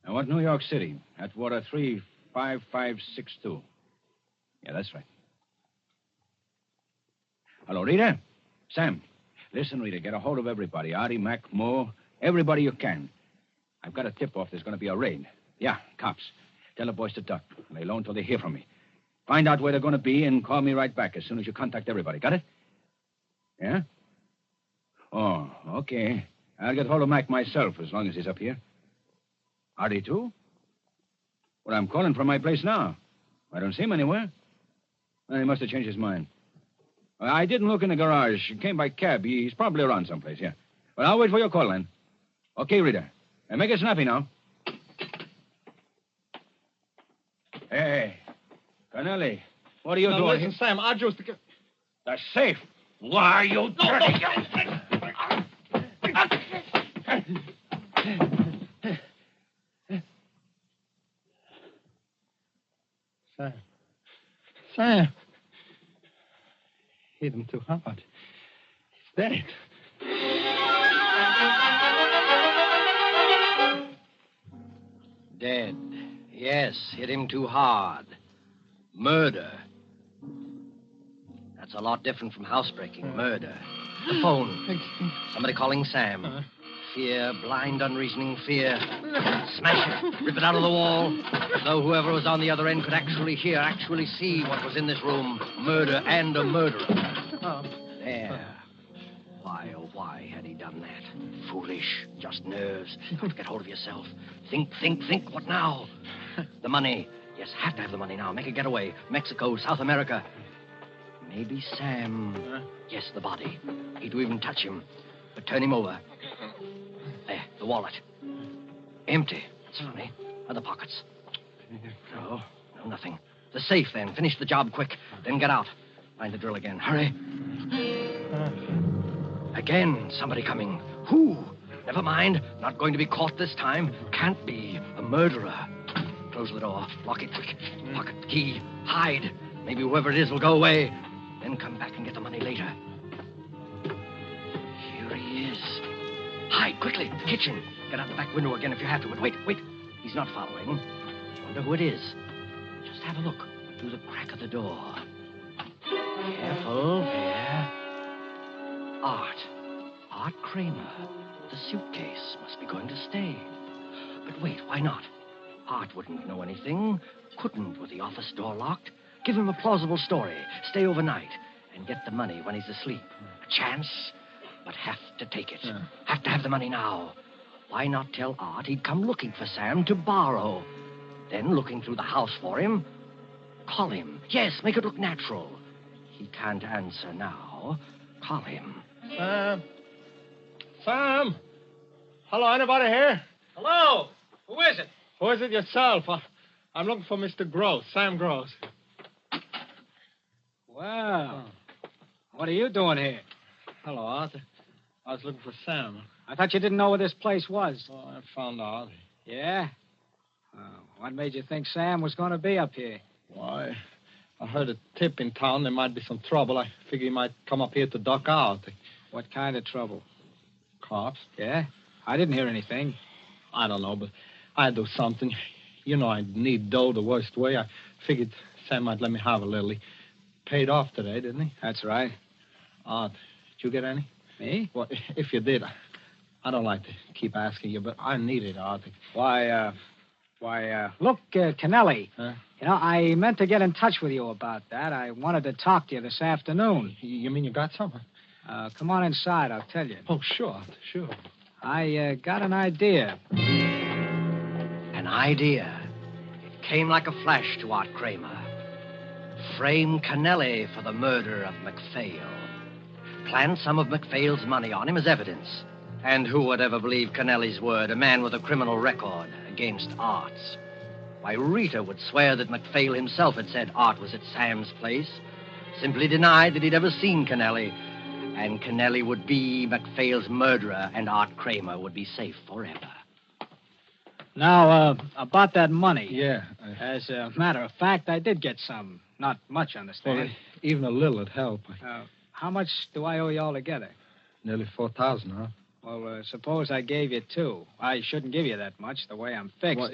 I want New York City. Atwater 35562. Yeah, that's right. Hello, Rita? Sam. Listen, Rita, get a hold of everybody. Artie, Mac, Moore, everybody you can. I've got a tip-off there's going to be a raid. Yeah, cops. Tell the boys to duck. Lay low until they hear from me. Find out where they're going to be and call me right back as soon as you contact everybody. Got it? Yeah? Oh, okay. I'll get hold of Mac myself as long as he's up here. Artie, too? Well, I'm calling from my place now. I don't see him anywhere. Well, he must have changed his mind. I didn't look in the garage. He came by cab. He's probably around someplace, yeah. Well, I'll wait for your call, then. Okay, Rita. And make it snappy now. Hey, Connelly, what are you doing? Listen, Sam, I just... The safe. Why, you dirty... Sam. Hit him too hard. He's dead. Dead. Yes, hit him too hard. Murder. That's a lot different from housebreaking. Murder. The phone. Somebody calling Sam. Fear, blind, unreasoning fear. Smash it. Rip it out of the wall. Though whoever was on the other end could actually hear, actually see what was in this room. Murder and a murderer. There. Why, oh, why had he done that? Foolish. Just nerves. Got to get hold of yourself. Think. What now? The money. Yes, have to have the money now. Make a getaway. Mexico, South America. Maybe Sam. Yes, the body. He'd even touch him. But turn him over. There, the wallet. Empty. That's funny. Other pockets. No, nothing. The safe, then. Finish the job quick. Then get out. Find the drill again. Hurry. Again, somebody coming. Who? Never mind. Not going to be caught this time. Can't be. A murderer. Close the door. Lock it quick. Pocket key. Hide. Maybe whoever it is will go away. Then come back and get the money later. Here he is. quickly, the kitchen. Get out the back window again if you have to. But wait. He's not following. Wonder who it is. Just have a look through the crack of the door. Careful. There. Art Kramer. The suitcase must be going to stay. But wait, why not? Art wouldn't know anything. Couldn't with the office door locked. Give him a plausible story. Stay overnight. And get the money when he's asleep. A chance, but have to take it. Have to have the money now. Why not tell Art he'd come looking for Sam to borrow? Then, looking through the house for him, call him. Yes, make it look natural. He can't answer now. Call him. Sam? Hello, anybody here? Hello? Who is it? Who is it yourself? I'm looking for Mr. Gross, Sam Gross. Well, what are you doing here? Hello, Arthur. I was looking for Sam. I thought you didn't know where this place was. Oh, I found out. Yeah? What made you think Sam was going to be up here? Why, I heard a tip in town there might be some trouble. I figured he might come up here to duck out. What kind of trouble? Cops. Yeah? I didn't hear anything. I don't know, but I'd do something. You know I need dough the worst way. I figured Sam might let me have a little. He paid off today, didn't he? That's right. Art, did you get any? Me? Well, if you did, I don't like to keep asking you, but I need it, Art. Look, Kennelly. Huh? You know, I meant to get in touch with you about that. I wanted to talk to you this afternoon. You mean you got something? Come on inside, I'll tell you. Oh, sure. I got an idea. An idea. It came like a flash to Art Kramer. Frame Kennelly for the murder of MacPhail. Plant some of MacPhail's money on him as evidence. And who would ever believe Kennelly's word, a man with a criminal record against Art's? Why, Rita would swear that MacPhail himself had said Art was at Sam's place, simply denied that he'd ever seen Kennelly, and Kennelly would be MacPhail's murderer, and Art Kramer would be safe forever. Now, about that money. Yeah. As a matter of fact, I did get some. Not much, understand. Well, even a little would help. How much do I owe you altogether? Nearly 4,000, huh? Well, suppose I gave you 2. I shouldn't give you that much, the way I'm fixed. Well,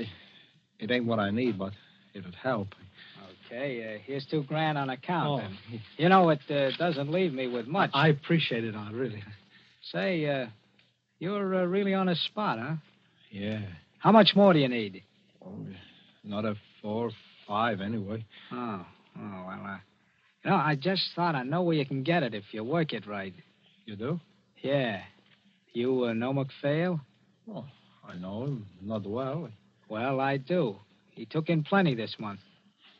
it ain't what I need, but it would help. Okay, here's $2,000 on account. Oh. You know, it doesn't leave me with much. I appreciate it, Art, really. Say, you're really on the spot, huh? Yeah. How much more do you need? Oh, another 4 or 5, anyway. Oh, well, you know, I just thought I know where you can get it if you work it right. You do? Yeah. You know MacPhail? Oh, I know him. Not well. Well, I do. He took in plenty this month.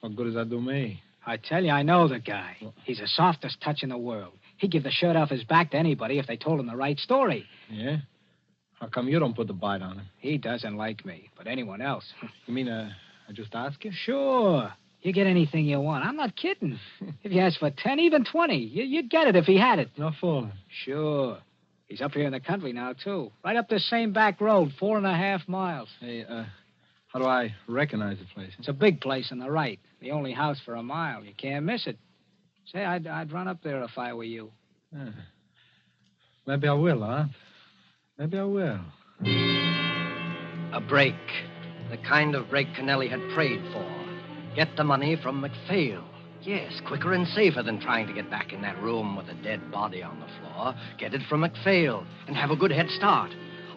What good does that do me? I tell you, I know the guy. He's the softest touch in the world. He'd give the shirt off his back to anybody if they told him the right story. Yeah? How come you don't put the bite on him? He doesn't like me, but anyone else. You mean, I just ask you? Sure. You get anything you want. I'm not kidding. If you ask for 10, even 20, you'd get it if he had it. No fooling. Sure. He's up here in the country now, too. Right up this same back road, 4.5 miles. Hey, how do I recognize the place? It's a big place on the right. The only house for a mile. You can't miss it. Say, I'd run up there if I were you. Maybe I will, huh? Maybe I will. A break. The kind of break Kennelly had prayed for. Get the money from MacPhail. Yes, quicker and safer than trying to get back in that room with a dead body on the floor. Get it from MacPhail and have a good head start.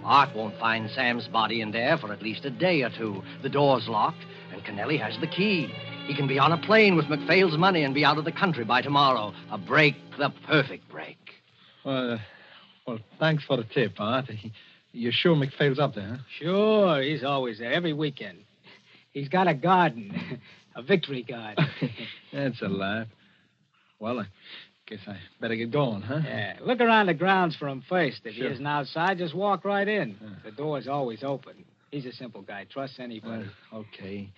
Art won't find Sam's body in there for at least a day or 2. The door's locked, and Kennelly has the key. He can be on a plane with MacPhail's money and be out of the country by tomorrow. A break, the perfect break. Well, thanks for the tip, Art. You're sure MacPhail's up there, huh? Sure, he's always there, every weekend. He's got a garden, a victory garden. That's a laugh. Well, I guess I better get going, huh? Yeah, look around the grounds for him first. If Sure. he isn't outside, just walk right in. The door's always open. He's a simple guy. Trusts anybody. Okay.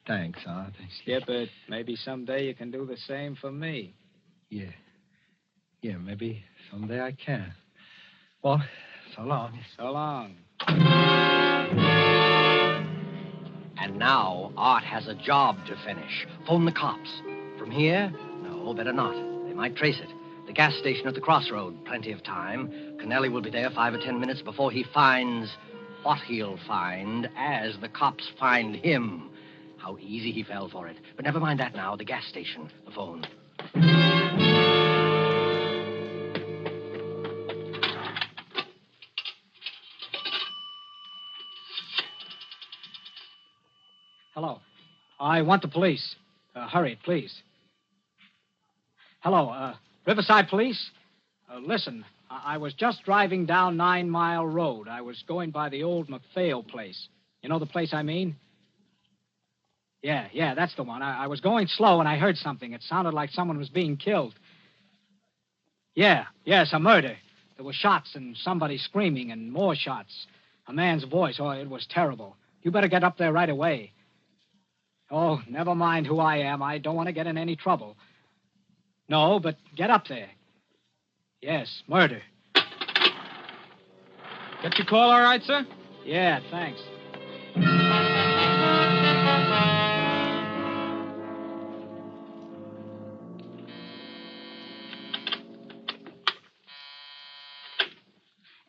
Thanks, Art. Skip it. Maybe someday you can do the same for me. Yeah. Yeah, maybe someday I can. Well, so long. So long. And now, Art has a job to finish. Phone the cops. From here? No, better not. They might trace it. The gas station at the crossroad. Plenty of time. Kennelly will be there 5 or 10 minutes before he finds what he'll find as the cops find him. How easy he fell for it. But never mind that now. The gas station. The phone. Hello. I want the police. Hurry, please. Hello, Riverside Police? Listen, I was just driving down 9 Mile Road. I was going by the old McPhail place. You know the place I mean? Yeah, that's the one. I was going slow and I heard something. It sounded like someone was being killed. Yes, a murder. There were shots and somebody screaming and more shots. A man's voice. Oh, it was terrible. You better get up there right away. Oh, never mind who I am. I don't want to get in any trouble. No, but get up there. Yes, murder. Get your call all right, sir? Yeah, thanks.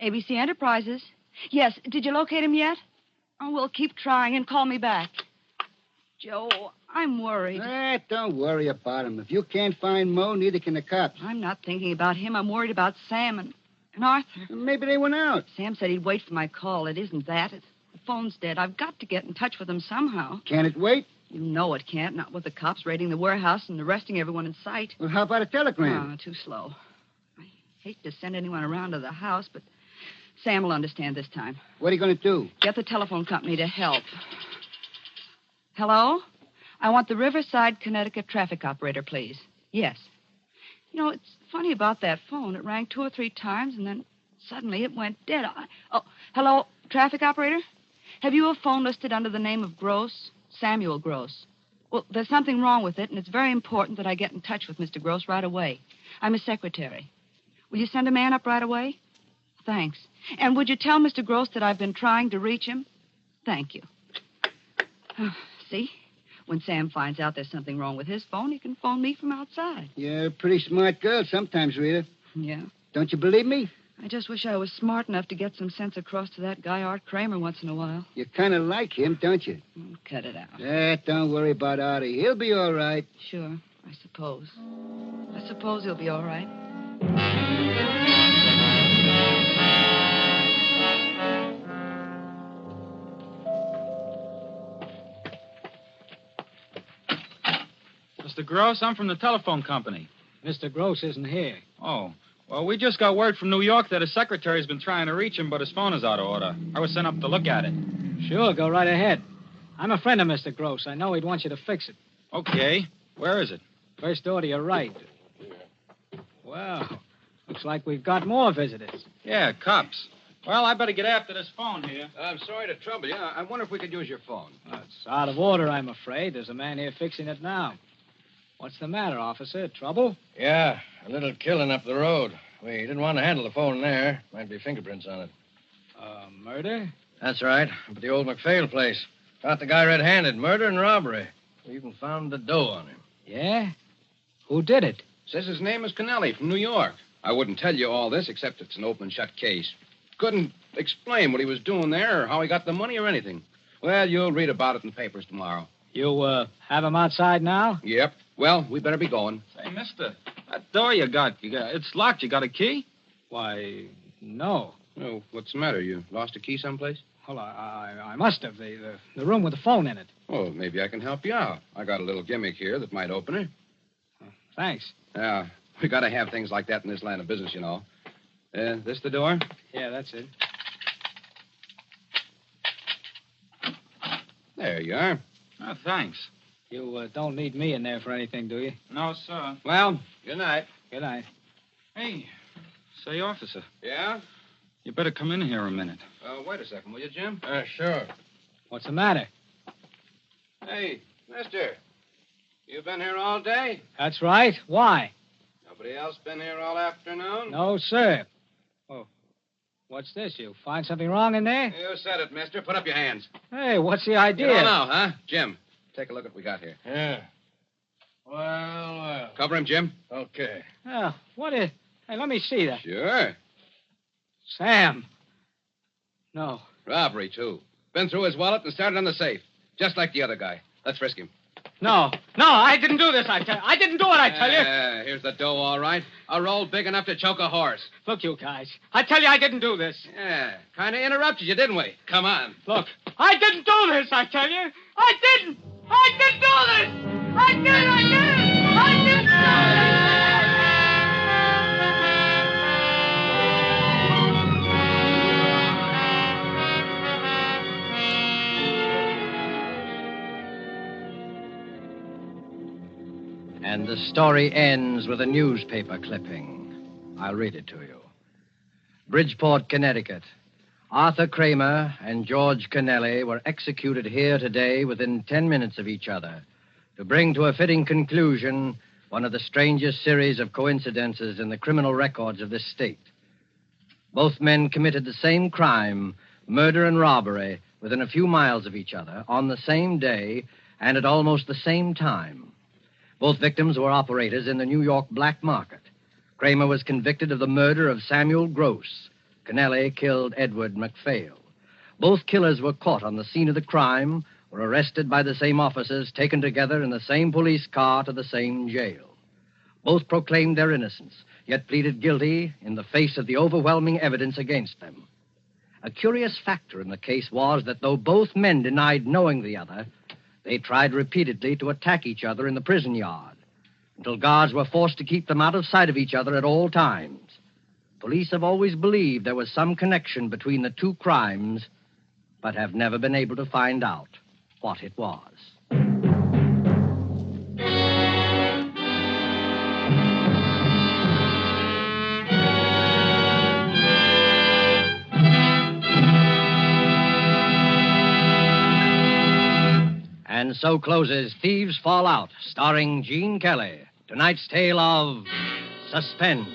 ABC Enterprises. Yes, did you locate him yet? Oh, well, keep trying and call me back. Joe, I'm worried. Don't worry about him. If you can't find Mo, neither can the cops. I'm not thinking about him. I'm worried about Sam and Arthur. Maybe they went out. Sam said he'd wait for my call. It isn't that. The phone's dead. I've got to get in touch with them somehow. Can it wait? You know it can't. Not with the cops raiding the warehouse and arresting everyone in sight. Well, how about a telegram? Too slow. I hate to send anyone around to the house, but Sam will understand this time. What are you going to do? Get the telephone company to help. Hello? I want the Riverside, Connecticut traffic operator, please. Yes. You know, it's funny about that phone. It rang 2 or 3 times, and then suddenly it went dead. Hello, traffic operator? Have you a phone listed under the name of Gross? Samuel Gross. Well, there's something wrong with it, and it's very important that I get in touch with Mr. Gross right away. I'm his secretary. Will you send a man up right away? Thanks. And would you tell Mr. Gross that I've been trying to reach him? Thank you. See? When Sam finds out there's something wrong with his phone, he can phone me from outside. You're a pretty smart girl sometimes, Rita. Yeah. Don't you believe me? I just wish I was smart enough to get some sense across to that guy, Art Kramer, once in a while. You kind of like him, don't you? Cut it out. Don't worry about Artie. He'll be all right. Sure, I suppose. I suppose he'll be all right. Mr. Gross, I'm from the telephone company. Mr. Gross isn't here. Oh. Well, we just got word from New York that his secretary's been trying to reach him, but his phone is out of order. I was sent up to look at it. Sure, go right ahead. I'm a friend of Mr. Gross. I know he'd want you to fix it. Okay. Where is it? First door to your right. Well, looks like we've got more visitors. Yeah, cops. Well, I better get after this phone here. I'm sorry to trouble you. I wonder if we could use your phone. It's out of order, I'm afraid. There's a man here fixing it now. What's the matter, officer? Trouble? Yeah, a little killing up the road. We didn't want to handle the phone there. Might be fingerprints on it. Murder? That's right. Up at the old McPhail place. Caught the guy red-handed. Murder and robbery. We even found the dough on him. Yeah? Who did it? Says his name is Kennelly from New York. I wouldn't tell you all this, except it's an open and shut case. Couldn't explain what he was doing there or how he got the money or anything. Well, you'll read about it in the papers tomorrow. You, have him outside now? Yep. Well, we better be going. Say, mister, that door you got, it's locked. You got a key? Why, no. Oh, what's the matter? You lost a key someplace? Well, I must have. The room with the phone in it. Oh, maybe I can help you out. I got a little gimmick here that might open it. Thanks. Yeah, we got to have things like that in this line of business, you know. This the door? Yeah, that's it. There you are. Oh, thanks. You don't need me in there for anything, do you? No, sir. Well, good night. Good night. Hey, say, officer. Yeah? You better come in here a minute. Wait a second, will you, Jim? Sure. What's the matter? Hey, mister. You been here all day? That's right. Why? Nobody else been here all afternoon? No, sir. Oh, what's this? You find something wrong in there? You said it, mister. Put up your hands. Hey, what's the idea? You don't know, huh? Jim, take a look at what we got here. Yeah. Well. Cover him, Jim. Okay. What is... Hey, let me see that. Sure. Sam. No. Robbery, too. Been through his wallet and started on the safe. Just like the other guy. Let's frisk him. No, I didn't do this, I tell you. I didn't do it, I tell you. Here's the dough, all right. A roll big enough to choke a horse. Look, you guys. I tell you, I didn't do this. Yeah, kind of interrupted you, didn't we? Come on. Look, I didn't do this, I tell you. I didn't do this. I didn't do this. And the story ends with a newspaper clipping. I'll read it to you. Bridgeport, Connecticut. Arthur Kramer and George Kennelly were executed here today within 10 minutes of each other to bring to a fitting conclusion one of the strangest series of coincidences in the criminal records of this state. Both men committed the same crime, murder and robbery, within a few miles of each other on the same day and at almost the same time. Both victims were operators in the New York black market. Kramer was convicted of the murder of Samuel Gross. Kennelly killed Edward MacPhail. Both killers were caught on the scene of the crime, were arrested by the same officers, taken together in the same police car to the same jail. Both proclaimed their innocence, yet pleaded guilty in the face of the overwhelming evidence against them. A curious factor in the case was that though both men denied knowing the other, they tried repeatedly to attack each other in the prison yard until guards were forced to keep them out of sight of each other at all times. Police have always believed there was some connection between the two crimes, but have never been able to find out what it was. And so closes Thieves Fall Out, starring Gene Kelly. Tonight's tale of suspense.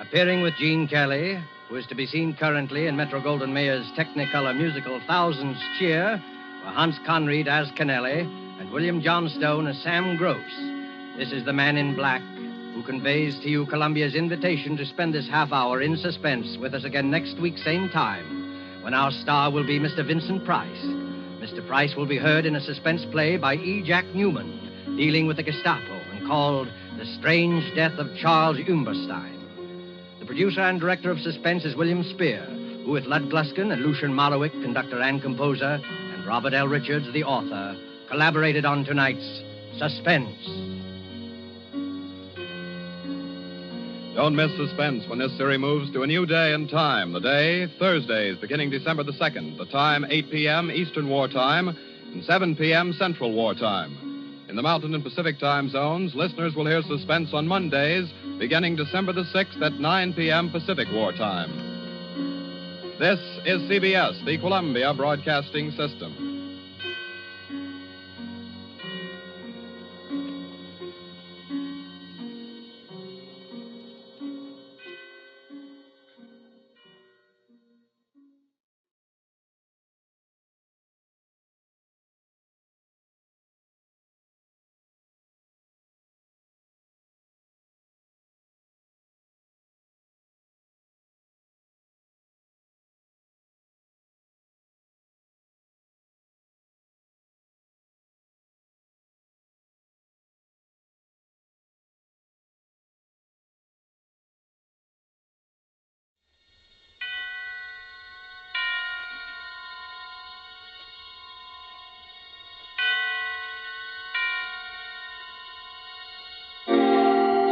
Appearing with Gene Kelly, who is to be seen currently in Metro-Goldwyn-Mayer's Technicolor musical Thousands Cheer, were Hans Conried as Kennelly and William Johnstone as Sam Gross. This is the Man in Black, who conveys to you Columbia's invitation to spend this half hour in suspense with us again next week, same time, when our star will be Mr. Vincent Price. Mr. Price will be heard in a suspense play by E. Jack Newman, dealing with the Gestapo and called The Strange Death of Charles Umberstein. The producer and director of Suspense is William Spear, who with Lud Gluskin and Lucian Marlowick, conductor and composer, and Robert L. Richards, the author, collaborated on tonight's Suspense. Don't miss Suspense when this series moves to a new day and time. The day, Thursdays, beginning December the 2nd. The time, 8 p.m. Eastern War Time and 7 p.m. Central War Time. In the Mountain and Pacific time zones, listeners will hear Suspense on Mondays, beginning December the 6th at 9 p.m. Pacific War Time. This is CBS, the Columbia Broadcasting System.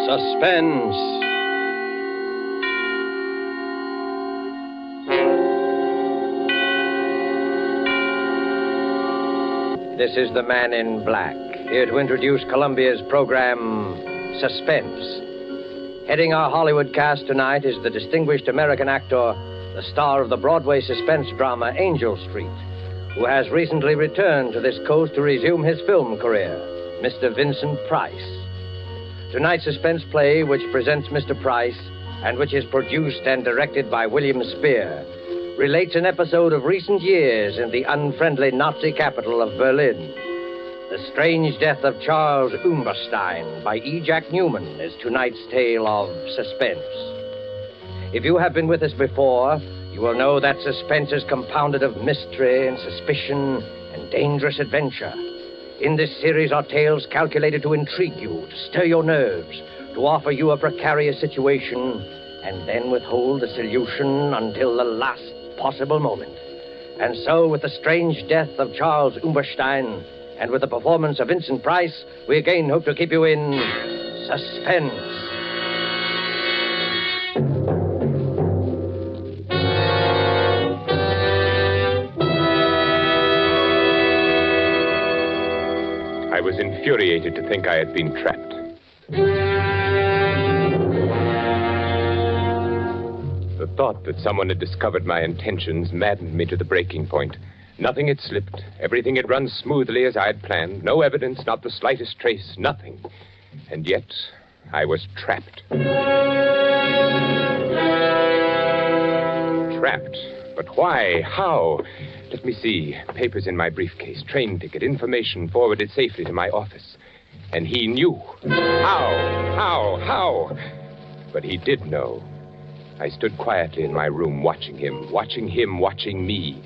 Suspense. This is the Man in Black, here to introduce Columbia's program, Suspense. Heading our Hollywood cast tonight is the distinguished American actor, the star of the Broadway suspense drama Angel Street, who has recently returned to this coast to resume his film career, Mr. Vincent Price. Tonight's suspense play, which presents Mr. Price and which is produced and directed by William Spear, relates an episode of recent years in the unfriendly Nazi capital of Berlin. The Strange Death of Charles Umberstein by E. Jack Newman is tonight's tale of suspense. If you have been with us before, you will know that suspense is compounded of mystery and suspicion and dangerous adventure. In this series are tales calculated to intrigue you, to stir your nerves, to offer you a precarious situation, and then withhold the solution until the last possible moment. And so, with The Strange Death of Charles Umberstein, and with the performance of Vincent Price, we again hope to keep you in suspense. I was infuriated to think I had been trapped. The thought that someone had discovered my intentions maddened me to the breaking point. Nothing had slipped. Everything had run smoothly as I had planned. No evidence, not the slightest trace, nothing. And yet, I was trapped. Trapped. But why? How? Let me see. Papers in my briefcase, train ticket, information forwarded safely to my office. And he knew. How? But he did know. I stood quietly in my room, watching him, watching me.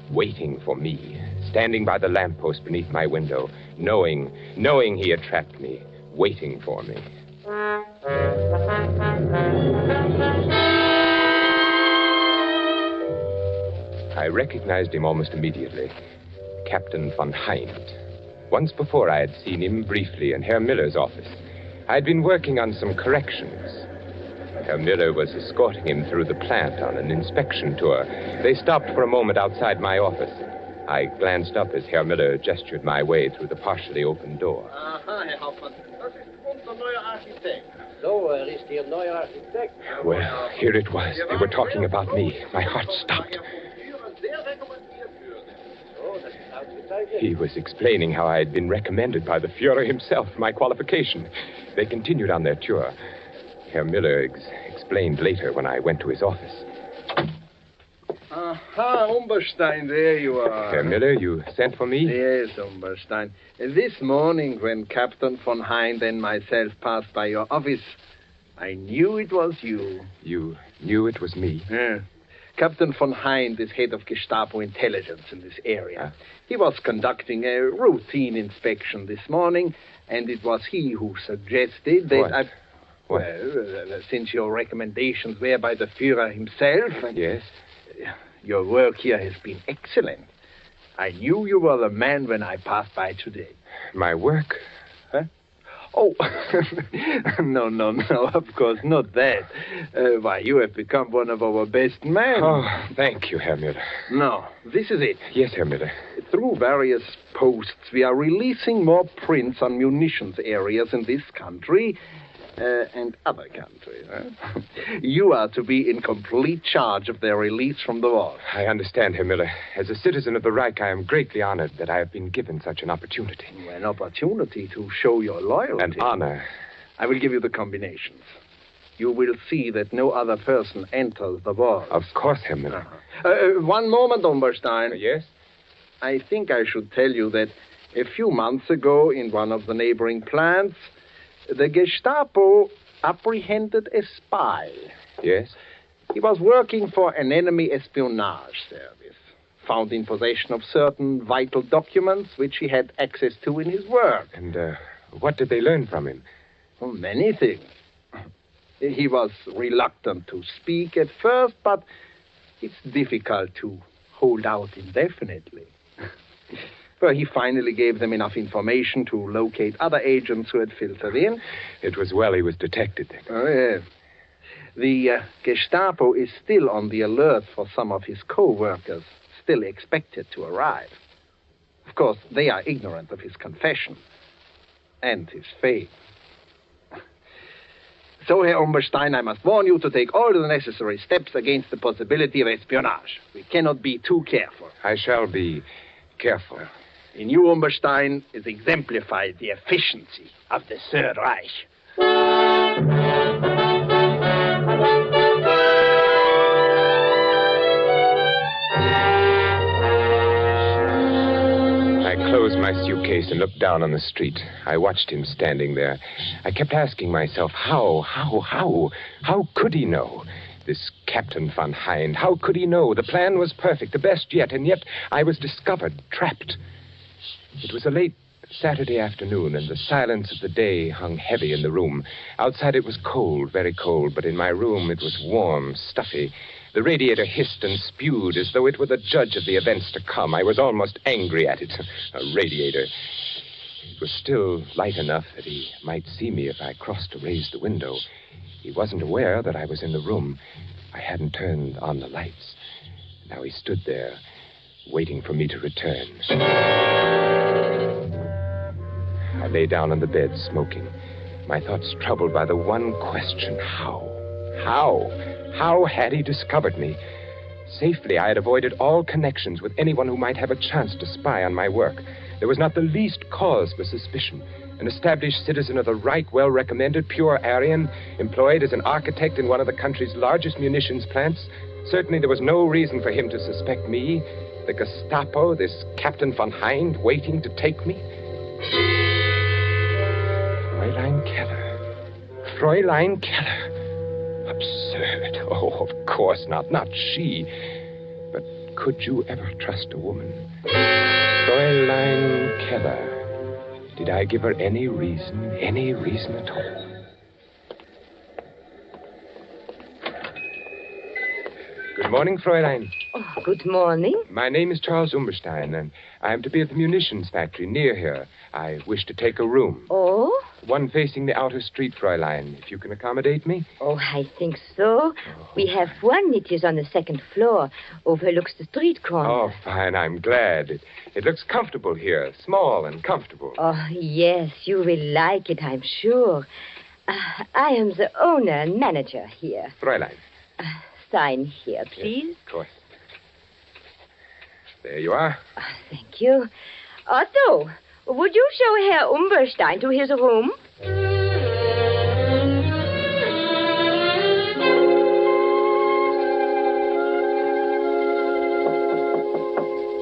Waiting for me, standing by the lamppost beneath my window, knowing he had trapped me, waiting for me. I recognized him almost immediately. Captain von Hind. Once before I had seen him briefly in Herr Miller's office. I had been working on some corrections. Herr Miller was escorting him through the plant on an inspection tour. They stopped for a moment outside my office. I glanced up as Herr Miller gestured my way through the partially open door. Aha, Herr Hauptmann. Das ist unser neuer Architekt. So, ist Ihr neuer Architekt? Well, here it was. They were talking about me. My heart stopped. He was explaining how I had been recommended by the Führer himself, my qualification. They continued on their tour. Herr Miller explained later when I went to his office. Aha, Umberstein, there you are. Herr Miller, you sent for me? Yes, Umberstein. This morning, when Captain von Hind and myself passed by your office, I knew it was you. You knew it was me? Yeah. Captain von Hind is head of Gestapo intelligence in this area. He was conducting a routine inspection this morning, and it was he who suggested that What? Well, since your recommendations were by the Führer himself... Yes? Your work here has been excellent. I knew you were the man when I passed by today. My work? Huh? Oh, no, of course, not that. Why, you have become one of our best men. Oh, thank you, Herr Miller. No, this is it. Yes, Herr Miller. Through various posts, we are releasing more prints on munitions areas in this country and other countries. Huh? You are to be in complete charge of their release from the war. I understand, Herr Miller. As a citizen of the Reich, I am greatly honored that I have been given such an opportunity. An opportunity to show your loyalty. An honor. I will give you the combinations. You will see that no other person enters the war. Of course, Herr Miller. One moment, Umberstein. Yes? I think I should tell you that a few months ago, in one of the neighboring plants, the Gestapo apprehended a spy. Yes? He was working for an enemy espionage service, found in possession of certain vital documents which he had access to in his work. And what did they learn from him? Well, many things. He was reluctant to speak at first, but it's difficult to hold out indefinitely. Well, he finally gave them enough information to locate other agents who had filtered in. It was well he was detected then. Oh, yeah. The Gestapo is still on the alert for some of his co-workers, still expected to arrive. Of course, they are ignorant of his confession and his fate. So, Herr Umberstein, I must warn you to take all the necessary steps against the possibility of espionage. We cannot be too careful. I shall be careful. In you, Umberstein, is exemplified the efficiency of the Third Reich. I closed my suitcase and looked down on the street. I watched him standing there. I kept asking myself, how could he know? This Captain von Hind, how could he know? The plan was perfect, the best yet, and yet I was discovered, trapped. It was a late Saturday afternoon, and the silence of the day hung heavy in the room. Outside it was cold, very cold, but in my room it was warm, stuffy. The radiator hissed and spewed as though it were the judge of the events to come. I was almost angry at it. A radiator. It was still light enough that he might see me if I crossed to raise the window. He wasn't aware that I was in the room. I hadn't turned on the lights. Now he stood there, waiting for me to return. I lay down on the bed, smoking, my thoughts troubled by the one question, how? How had he discovered me? Safely, I had avoided all connections with anyone who might have a chance to spy on my work. There was not the least cause for suspicion. An established citizen of the Reich, well-recommended, pure Aryan, employed as an architect in one of the country's largest munitions plants. Certainly there was no reason for him to suspect me. The Gestapo, this Captain von Hind, waiting to take me. Fräulein Keller. Absurd. Oh, of course not. Not she. But could you ever trust a woman? Fräulein Keller. Did I give her any reason at all? Good morning, Fräulein. Oh, good morning. My name is Charles Umberstein, and I am to be at the munitions factory near here. I wish to take a room. Oh? One facing the outer street, Fräulein, if you can accommodate me. Oh, I think so. We have one. It is on the second floor, overlooks the street corner. Oh, fine. I'm glad. It looks comfortable here, small and comfortable. Oh, yes, you will like it, I'm sure. I am the owner and manager here. Fräulein. Sign here, please. Yes, of course. There you are. Thank you. Otto, would you show Herr Umberstein to his room?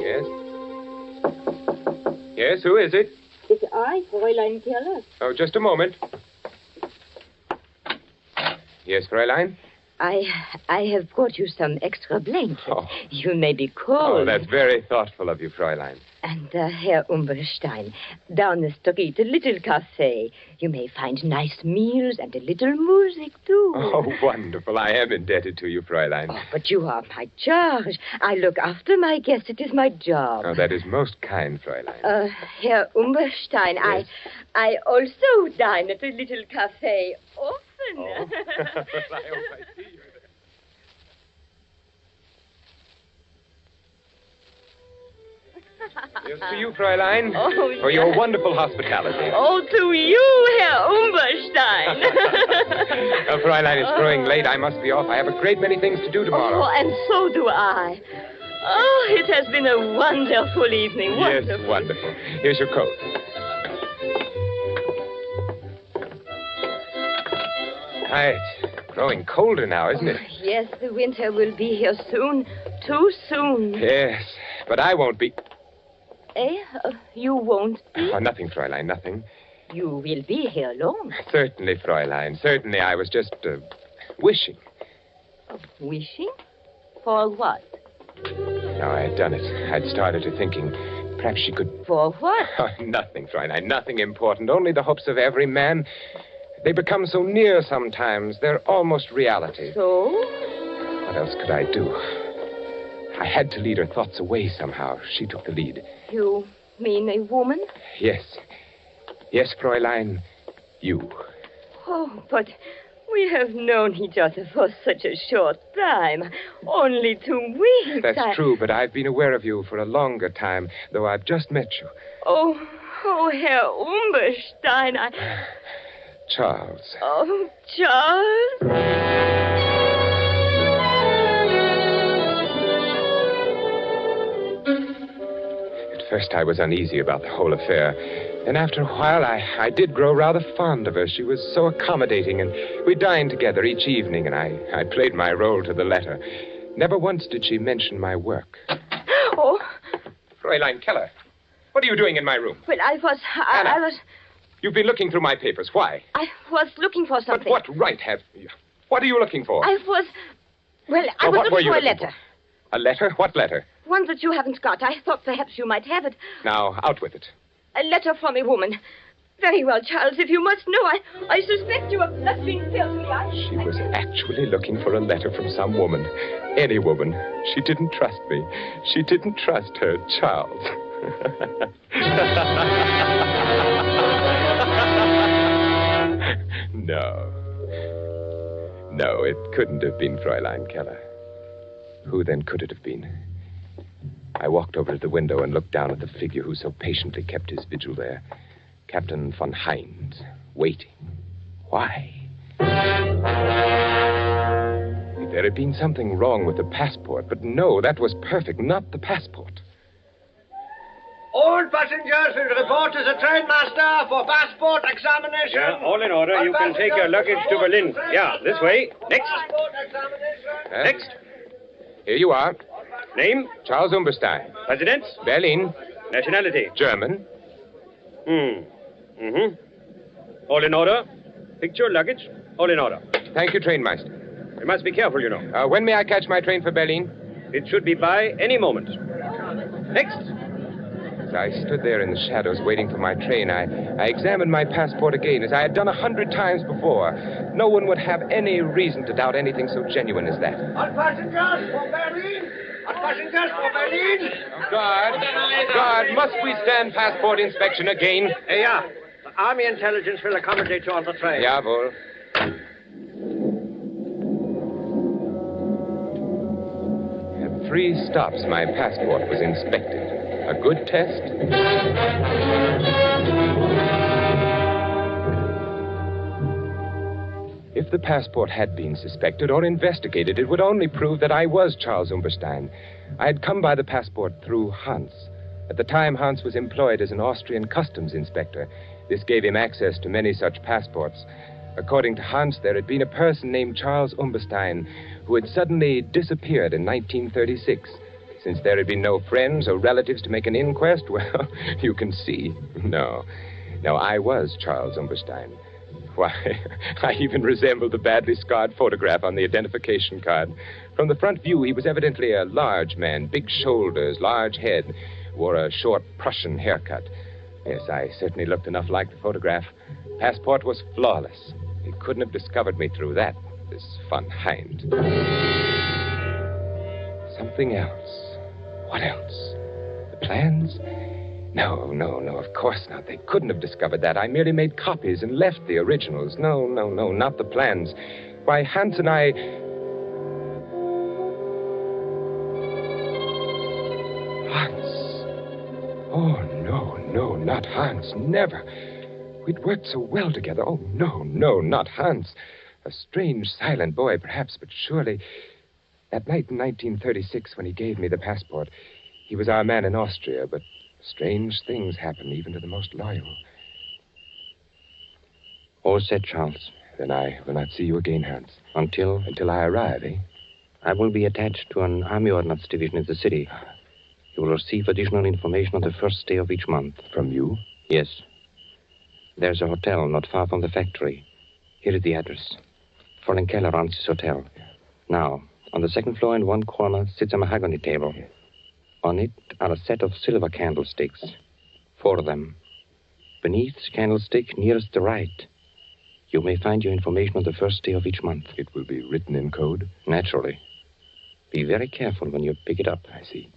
Yes? Yes, who is it? It's I, Fräulein Keller. Oh, just a moment. Yes, Fräulein? I have brought you some extra blankets. Oh. You may be cold. Oh, that's very thoughtful of you, Fräulein. And Herr Umberstein, down the street, a little cafe. You may find nice meals and a little music, too. Oh, wonderful. I am indebted to you, Fräulein. Oh, but you are my charge. I look after my guests. It is my job. Oh, that is most kind, Fräulein. Herr Umberstein, yes. I also dine at a little cafe often. Oh. I hope I see you. Here's to you, Fräulein, for your wonderful hospitality. Oh, to you, Herr Umberstein. Fräulein, it's growing late. I must be off. I have a great many things to do tomorrow. Oh, and so do I. Oh, it has been a wonderful evening. Wonderful. Yes, wonderful. Here's your coat. It's growing colder now, isn't it? Yes, the winter will be here soon. Too soon. Yes, but I won't be... You won't be? Oh, nothing, Fräulein, nothing. You will be here long. Certainly, Fräulein, certainly. I was just, wishing. Wishing? For what? No, I had done it. I'd started to thinking perhaps she could... For what? Oh, nothing, Fräulein, nothing important. Only the hopes of every man... They become so near sometimes. They're almost reality. So? What else could I do? I had to lead her thoughts away somehow. She took the lead. You mean a woman? Yes. Yes, Fräulein. You. Oh, but we have known each other for such a short time. Only 2 weeks. That's true, but I've been aware of you for a longer time, though I've just met you. Oh, Herr Umberstein, Charles. Oh, Charles? At first I was uneasy about the whole affair. Then after a while, I did grow rather fond of her. She was so accommodating, and we dined together each evening, and I played my role to the letter. Never once did she mention my work. Oh. Fräulein Keller. What are you doing in my room? Well, I was... You've been looking through my papers. Why? I was looking for something. But what right have you? What are you looking for? I was looking for a letter. A letter? What letter? One that you haven't got. I thought perhaps you might have it. Now, out with it. A letter from a woman. Very well, Charles, if you must know, I suspect you of nothing filthy. She was actually looking for a letter from some woman. Any woman. She didn't trust me. She didn't trust her Charles. No. No, it couldn't have been Fräulein Keller. Who then could it have been? I walked over to the window and looked down at the figure who so patiently kept his vigil there. Captain von Hind, waiting. Why? If there had been something wrong with the passport, but no, that was perfect, not the passport. All passengers will report to the trainmaster for passport examination. Yeah, all in order. You can take your luggage to Berlin. Yeah, this way. Next. Next. Here you are. Name? Charles Umberstein. Residence? Berlin. Nationality? German. All in order. Picture, luggage, all in order. Thank you, trainmaster. You must be careful, you know. When may I catch my train for Berlin? It should be by any moment. Next. As I stood there in the shadows waiting for my train, I examined my passport again, as I had done 100 times before. No one would have any reason to doubt anything so genuine as that. All passengers for Berlin. All passengers for Berlin. Guard, must we stand passport inspection again? Yeah. The Army intelligence will accommodate you on the train. Jawohl. At 3 stops, my passport was inspected. A good test? If the passport had been suspected or investigated, it would only prove that I was Charles Umberstein. I had come by the passport through Hans. At the time, Hans was employed as an Austrian customs inspector. This gave him access to many such passports. According to Hans, there had been a person named Charles Umberstein who had suddenly disappeared in 1936. Since there had been no friends or relatives to make an inquest, well, you can see. No, I was Charles Umberstein. Why, I even resembled the badly scarred photograph on the identification card. From the front view, he was evidently a large man, big shoulders, large head, wore a short Prussian haircut. Yes, I certainly looked enough like the photograph. Passport was flawless. He couldn't have discovered me through that, this von Hind. Something else. What else? The plans? No, of course not. They couldn't have discovered that. I merely made copies and left the originals. No, not the plans. Why, Hans and I... Hans. Oh, no, not Hans. Never. We'd worked so well together. Oh, no, not Hans. A strange, silent boy, perhaps, but surely... That night in 1936, when he gave me the passport, he was our man in Austria, but strange things happen even to the most loyal. All set, Charles. Then I will not see you again, Hans. Until I arrive, eh? I will be attached to an Army Ordnance Division in the city. You will receive additional information on the first day of each month. From you? Yes. There's a hotel not far from the factory. Here is the address. Fräulein Keller runs this hotel. Now, on the second floor in one corner sits a mahogany table. On it are a set of silver candlesticks. 4 of them. Beneath the candlestick nearest the right, you may find your information on the first day of each month. It will be written in code? Naturally. Be very careful when you pick it up. I see.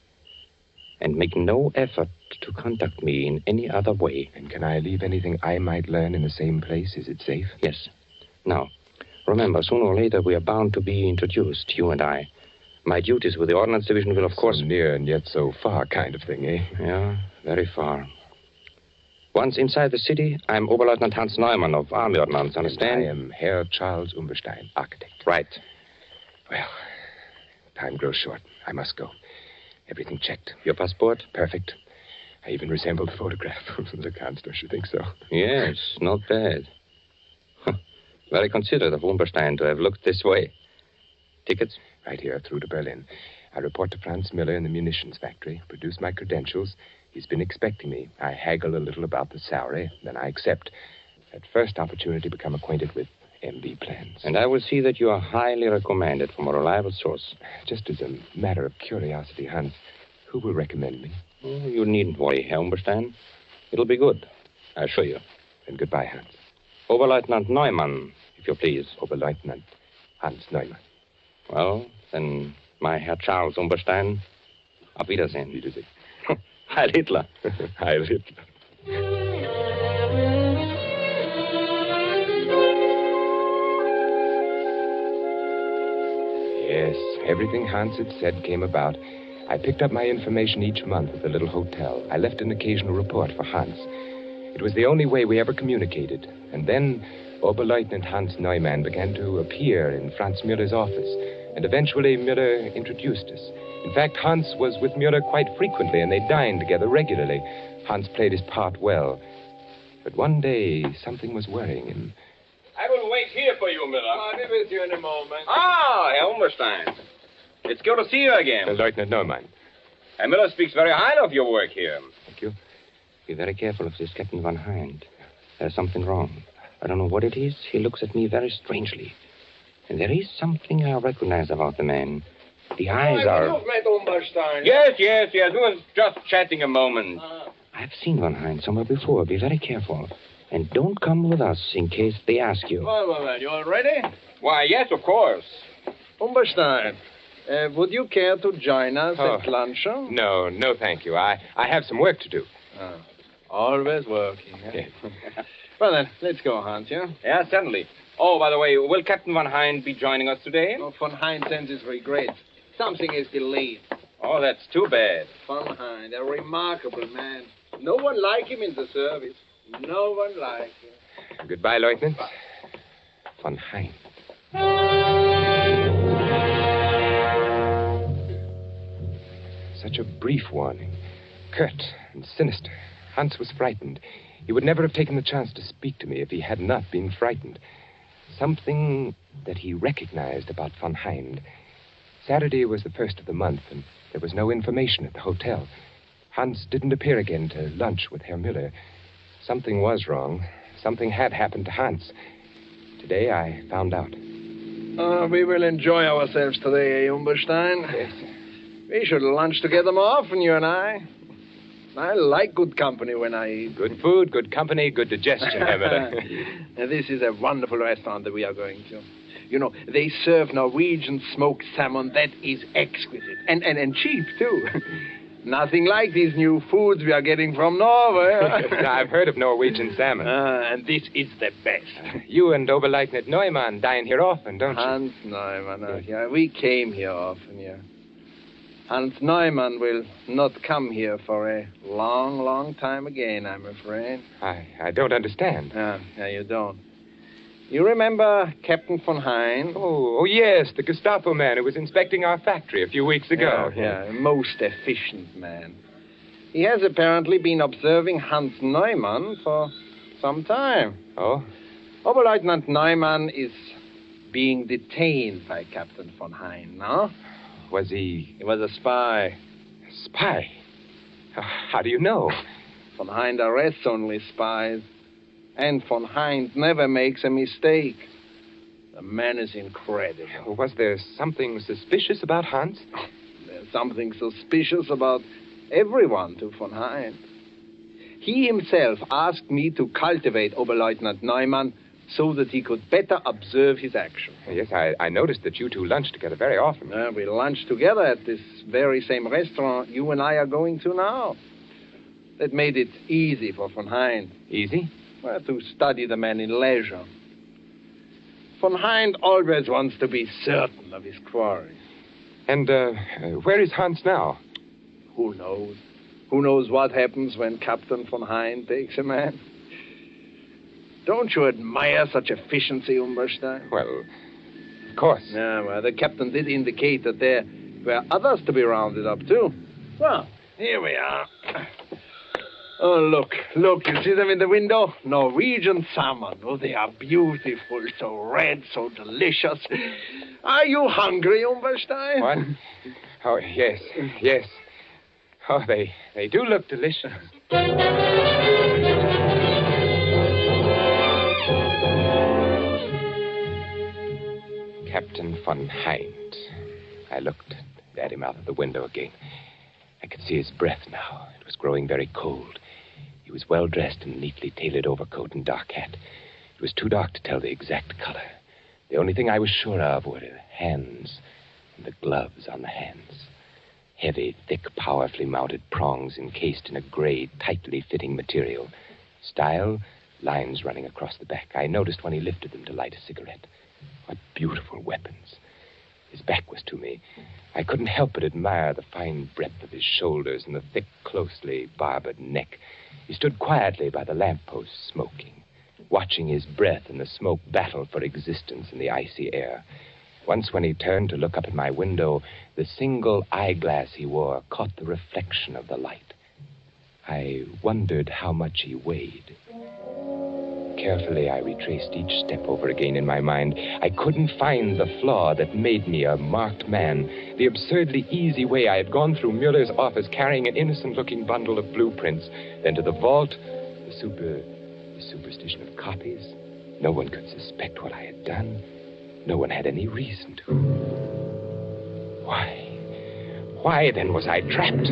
And make no effort to contact me in any other way. And can I leave anything I might learn in the same place? Is it safe? Yes. Now, remember, sooner or later we are bound to be introduced, you and I. My duties with the Ordnance Division will, of course... So near and yet so far kind of thing, eh? Yeah, very far. Once inside the city, I'm Oberleutnant Hans Neumann of Army Ordnance, understand? I am Herr Charles Umberstein, architect. Right. Well, time grows short. I must go. Everything checked. Your passport? Perfect. I even resemble the photograph. Look, Hans, don't you think so? Yes, not bad. Very considerate of Umberstein to have looked this way. Tickets? Right here, through to Berlin. I report to Franz Miller in the munitions factory, produce my credentials. He's been expecting me. I haggle a little about the salary, then I accept. At first opportunity, become acquainted with MB plans. And I will see that you are highly recommended from a reliable source. Just as a matter of curiosity, Hans, who will recommend me? Oh, you needn't worry, Herr Umberstein. It'll be good, I assure you. Then goodbye, Hans. Oberleutnant Neumann, if you please. Oberleutnant Hans Neumann. Well, then, my Herr Charles Umberstein, auf Wiedersehen. Wiedersehen. Heil Hitler. Heil Hitler. Yes, everything Hans had said came about. I picked up my information each month at the little hotel. I left an occasional report for Hans. It was the only way we ever communicated. And then Oberleutnant Hans Neumann began to appear in Franz Müller's office. And eventually Müller introduced us. In fact, Hans was with Müller quite frequently, and they dined together regularly. Hans played his part well. But one day, something was worrying him. I will wait here for you, Miller. I'll be with you in a moment. Ah, Herr Umberstein. It's good to see you again. Lieutenant Neumann. Herr Miller speaks very highly of your work here. Thank you. Be very careful of this Captain Von Hind. There's something wrong. I don't know what it is. He looks at me very strangely. And there is something I recognize about the man. The eyes are... You've met Umberstein. Yes. We was just chatting a moment. I've seen Von Hind somewhere before. Be very careful. And don't come with us in case they ask you. Well, you all ready? Why, yes, of course. Umberstein, would you care to join us at luncheon? No, thank you. I have some work to do. Always working. Yes. Well, then, let's go, Hans, yeah? Yeah, certainly. Oh, by the way, will Captain Von Hind be joining us today? Oh, Von Hind sends his regrets. Something is delayed. Oh, that's too bad. Von Hind, a remarkable man. No one like him in the service. No one like him. Goodbye, Lieutenant. Von Hind. Such a brief warning. Curt and sinister. Hans was frightened. He would never have taken the chance to speak to me if he had not been frightened. Something that he recognized about Von Hind. Saturday was the first of the month, and there was no information at the hotel. Hans didn't appear again to lunch with Herr Müller. Something was wrong. Something had happened to Hans. Today I found out. We will enjoy ourselves today, eh, Umberstein? Yes. We should lunch together more often, you and I. I like good company when I eat. Good food, good company, good digestion, Herr Müller. Now, this is a wonderful restaurant that we are going to. You know, they serve Norwegian smoked salmon that is exquisite. And cheap, too. Nothing like these new foods we are getting from Norway. I've heard of Norwegian salmon. And this is the best. You and Oberleutnant Neumann dine here often, don't you? Hans Neumann, yeah. We came here often, yeah. Hans Neumann will not come here for a long, long time again, I'm afraid. I don't understand. Yeah, you don't. You remember Captain Von Hind? Oh, yes, the Gestapo man who was inspecting our factory a few weeks ago. Yeah, a most efficient man. He has apparently been observing Hans Neumann for some time. Oh? Oberleutnant Neumann is being detained by Captain Von Hind, no? Was he... He was a spy. Spy? How do you know? Von Hind arrests only spies. And Von Hind never makes a mistake. The man is incredible. Was there something suspicious about Hans? There's something suspicious about everyone to Von Hind. He himself asked me to cultivate Oberleutnant Neumann so that he could better observe his action. Yes, I noticed that you two lunch together very often. We lunch together at this very same restaurant you and I are going to now. That made it easy for Von Hind. Easy? Well, to study the man in leisure. Von Hind always wants to be certain of his quarry. And where is Hans now? Who knows? Who knows what happens when Captain Von Hind takes a man? Don't you admire such efficiency, Umberstein? Well, of course. Yeah, well, the captain did indicate that there were others to be rounded up, too. Well, here we are. Oh, look, you see them in the window? Norwegian salmon. Oh, they are beautiful, so red, so delicious. Are you hungry, Umberstein? What? Oh, yes. Oh, they do look delicious. Captain von Hind. I looked at him out of the window again. I could see his breath now. It was growing very cold. He was well dressed in a neatly tailored overcoat and dark hat. It was too dark to tell the exact color. The only thing I was sure of were the hands and the gloves on the hands. Heavy, thick, powerfully mounted prongs encased in a gray, tightly fitting material. Style, lines running across the back. I noticed when he lifted them to light a cigarette. What beautiful weapons. His back was to me. I couldn't help but admire the fine breadth of his shoulders and the thick, closely barbered neck. He stood quietly by the lamppost, smoking, watching his breath and the smoke battle for existence in the icy air. Once when he turned to look up at my window, the single eyeglass he wore caught the reflection of the light. I wondered how much he weighed. Carefully, I retraced each step over again in my mind. I couldn't find the flaw that made me a marked man. The absurdly easy way I had gone through Mueller's office carrying an innocent-looking bundle of blueprints, then to the vault, the superstition of copies. No one could suspect what I had done. No one had any reason to. Why then was I trapped?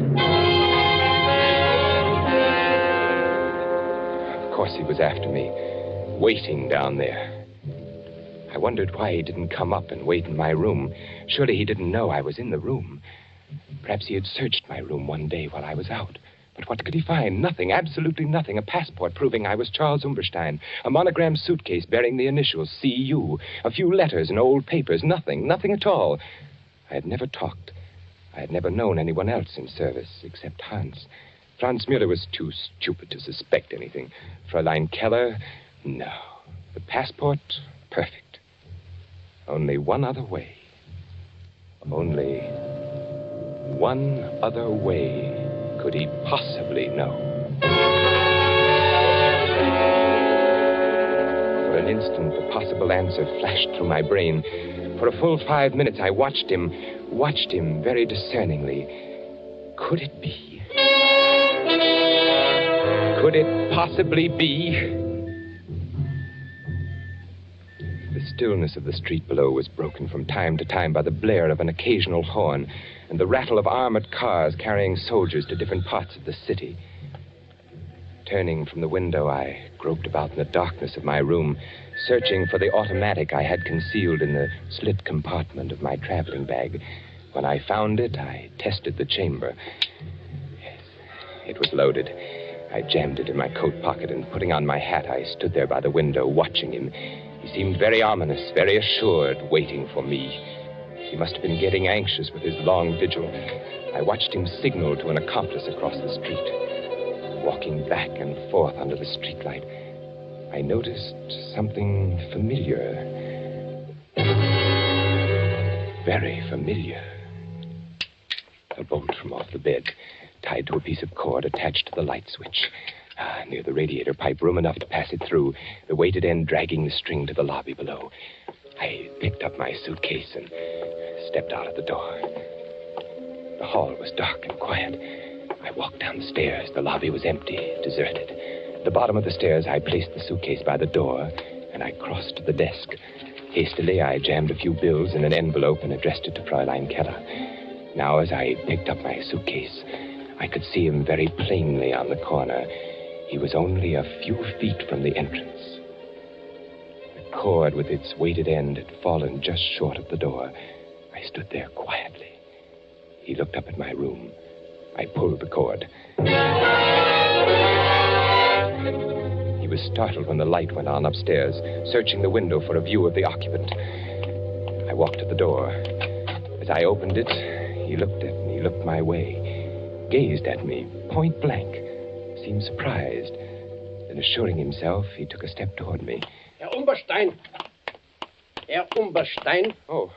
Of course he was after me, waiting down there. I wondered why he didn't come up and wait in my room. Surely he didn't know I was in the room. Perhaps he had searched my room one day while I was out. But what could he find? Nothing, absolutely nothing. A passport proving I was Charles Umberstein. A monogrammed suitcase bearing the initials C.U. A few letters and old papers. Nothing at all. I had never talked. I had never known anyone else in service except Hans. Franz Mueller was too stupid to suspect anything. Fräulein Keller, no. The passport, perfect. Only one other way. Only one other way could he possibly know. For an instant, the possible answer flashed through my brain. For a full 5 minutes, I watched him very discerningly. Could it be? Could it possibly be? The stillness of the street below was broken from time to time by the blare of an occasional horn and the rattle of armored cars carrying soldiers to different parts of the city. Turning from the window, I groped about in the darkness of my room, searching for the automatic I had concealed in the slit compartment of my traveling bag. When I found it, I tested the chamber. Yes, it was loaded. I jammed it in my coat pocket, and putting on my hat, I stood there by the window, watching him. He seemed very ominous, very assured, waiting for me. He must have been getting anxious with his long vigil. I watched him signal to an accomplice across the street. Walking back and forth under the streetlight, I noticed something familiar. Very familiar. A bolt from off the bed, tied to a piece of cord attached to the light switch. Near the radiator pipe, room enough to pass it through, the weighted end dragging the string to the lobby below. I picked up my suitcase and stepped out of the door. The hall was dark and quiet. I walked down the stairs. The lobby was empty, deserted. At the bottom of the stairs, I placed the suitcase by the door, and I crossed to the desk. Hastily, I jammed a few bills in an envelope and addressed it to Fräulein Keller. Now, as I picked up my suitcase, I could see him very plainly on the corner. He was only a few feet from the entrance. The cord with its weighted end had fallen just short of the door. I stood there quietly. He looked up at my room. I pulled the cord. He was startled when the light went on upstairs, searching the window for a view of the occupant. I walked to the door. As I opened it, he looked at me, looked my way, gazed at me, point blank, seemed surprised. Then, assuring himself, he took a step toward me. Herr Umberstein. Herr Umberstein. Oh,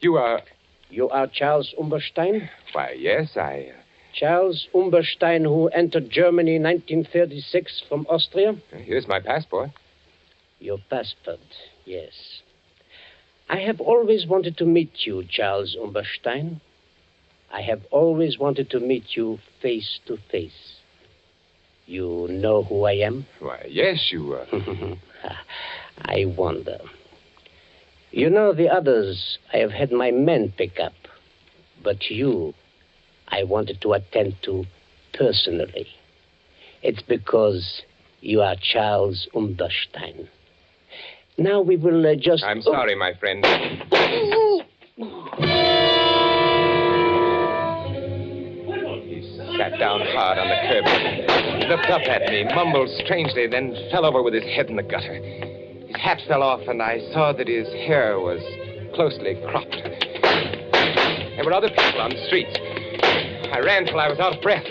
you are... You are Charles Umberstein? Why, yes, I... Charles Umberstein, who entered Germany in 1936 from Austria? Here's my passport. Your passport, yes. I have always wanted to meet you, Charles Umberstein. I have always wanted to meet you face to face. You know who I am? Why, yes, you... I wonder. You know, the others I have had my men pick up. But you, I wanted to attend to personally. It's because you are Charles Umberstein. Now we will just... I'm sorry, my friend. He sat down hard on the curb. He looked up at me, mumbled strangely, then fell over with his head in the gutter. His hat fell off, and I saw that his hair was closely cropped. There were other people on the streets. I ran till I was out of breath.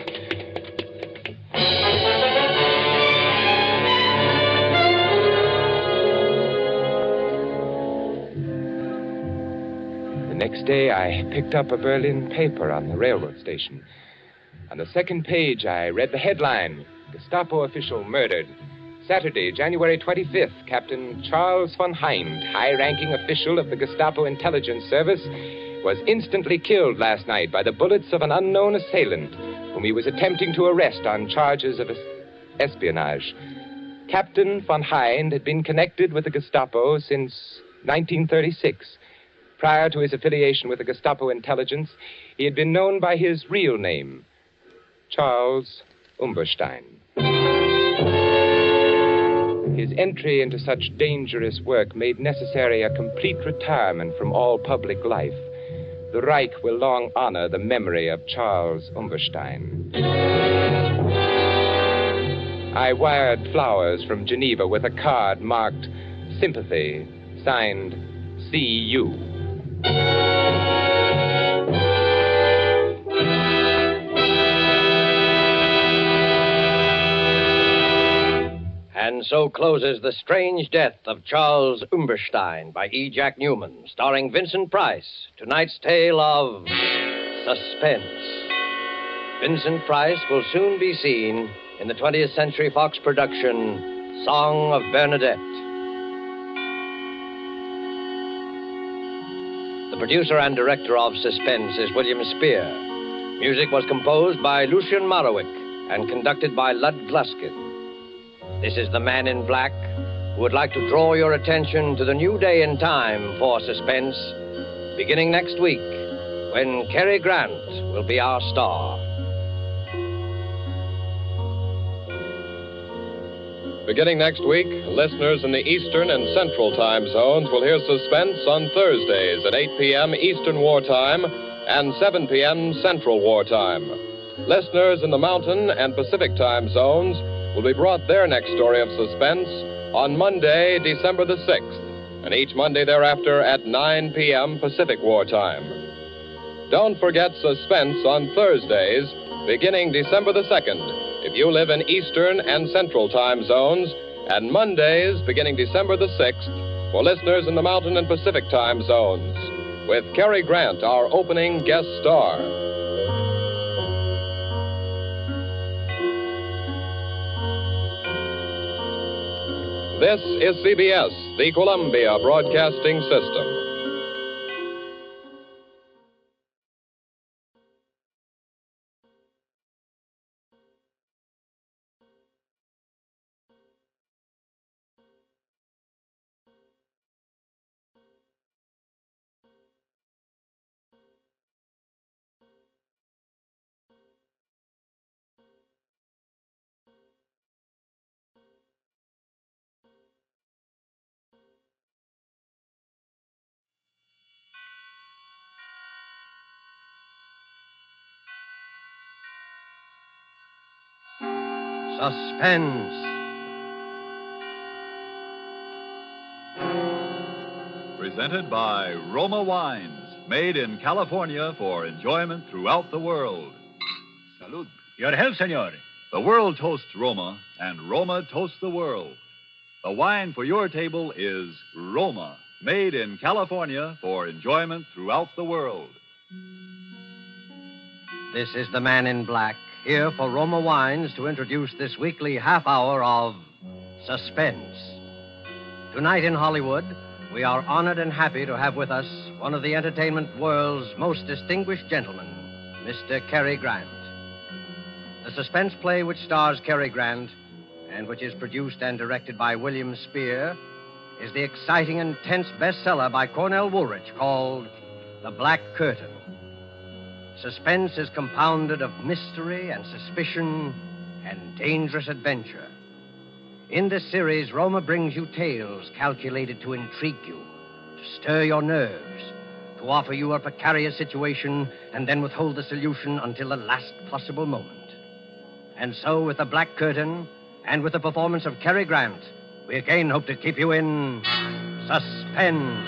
The next day, I picked up a Berlin paper on the railroad station. On the second page, I read the headline, Gestapo official murdered. Saturday, January 25th, Captain Charles von Hind, high-ranking official of the Gestapo intelligence service, was instantly killed last night by the bullets of an unknown assailant whom he was attempting to arrest on charges of espionage. Captain von Hind had been connected with the Gestapo since 1936. Prior to his affiliation with the Gestapo intelligence, he had been known by his real name, Charles Umberstein. His entry into such dangerous work made necessary a complete retirement from all public life. The Reich will long honor the memory of Charles Umberstein. I wired flowers from Geneva with a card marked Sympathy, signed C.U. And so closes The Strange Death of Charles Umberstein by E. Jack Newman, starring Vincent Price. Tonight's tale of suspense. Vincent Price will soon be seen in the 20th Century Fox production, Song of Bernadette. The producer and director of Suspense is William Spear. Music was composed by Lucian Marowik and conducted by Lud Gluskin. This is the Man in Black, who would like to draw your attention to the new day and time for Suspense, beginning next week, when Cary Grant will be our star. Beginning next week, listeners in the Eastern and Central time zones will hear Suspense on Thursdays at 8 p.m. Eastern Wartime and 7 p.m. Central Wartime. Listeners in the Mountain and Pacific time zones will be brought their next story of suspense on Monday, December the 6th, and each Monday thereafter at 9 p.m. Pacific Wartime. Don't forget Suspense on Thursdays, beginning December the 2nd, if you live in Eastern and Central time zones, and Mondays, beginning December the 6th, for listeners in the Mountain and Pacific time zones, with Cary Grant, our opening guest star. This is CBS, the Columbia Broadcasting System. Suspense. Presented by Roma Wines, made in California for enjoyment throughout the world. Salud. Your health, senor. The world toasts Roma, and Roma toasts the world. The wine for your table is Roma, made in California for enjoyment throughout the world. This is the Man in Black, here for Roma Wines to introduce this weekly half hour of Suspense. Tonight in Hollywood, we are honored and happy to have with us one of the entertainment world's most distinguished gentlemen, Mr. Cary Grant. The suspense play which stars Cary Grant and which is produced and directed by William Spear is the exciting and tense bestseller by Cornell Woolrich called The Black Curtain. Suspense is compounded of mystery and suspicion and dangerous adventure. In this series, Roma brings you tales calculated to intrigue you, to stir your nerves, to offer you a precarious situation and then withhold the solution until the last possible moment. And so, with The Black Curtain and with the performance of Cary Grant, we again hope to keep you in suspense.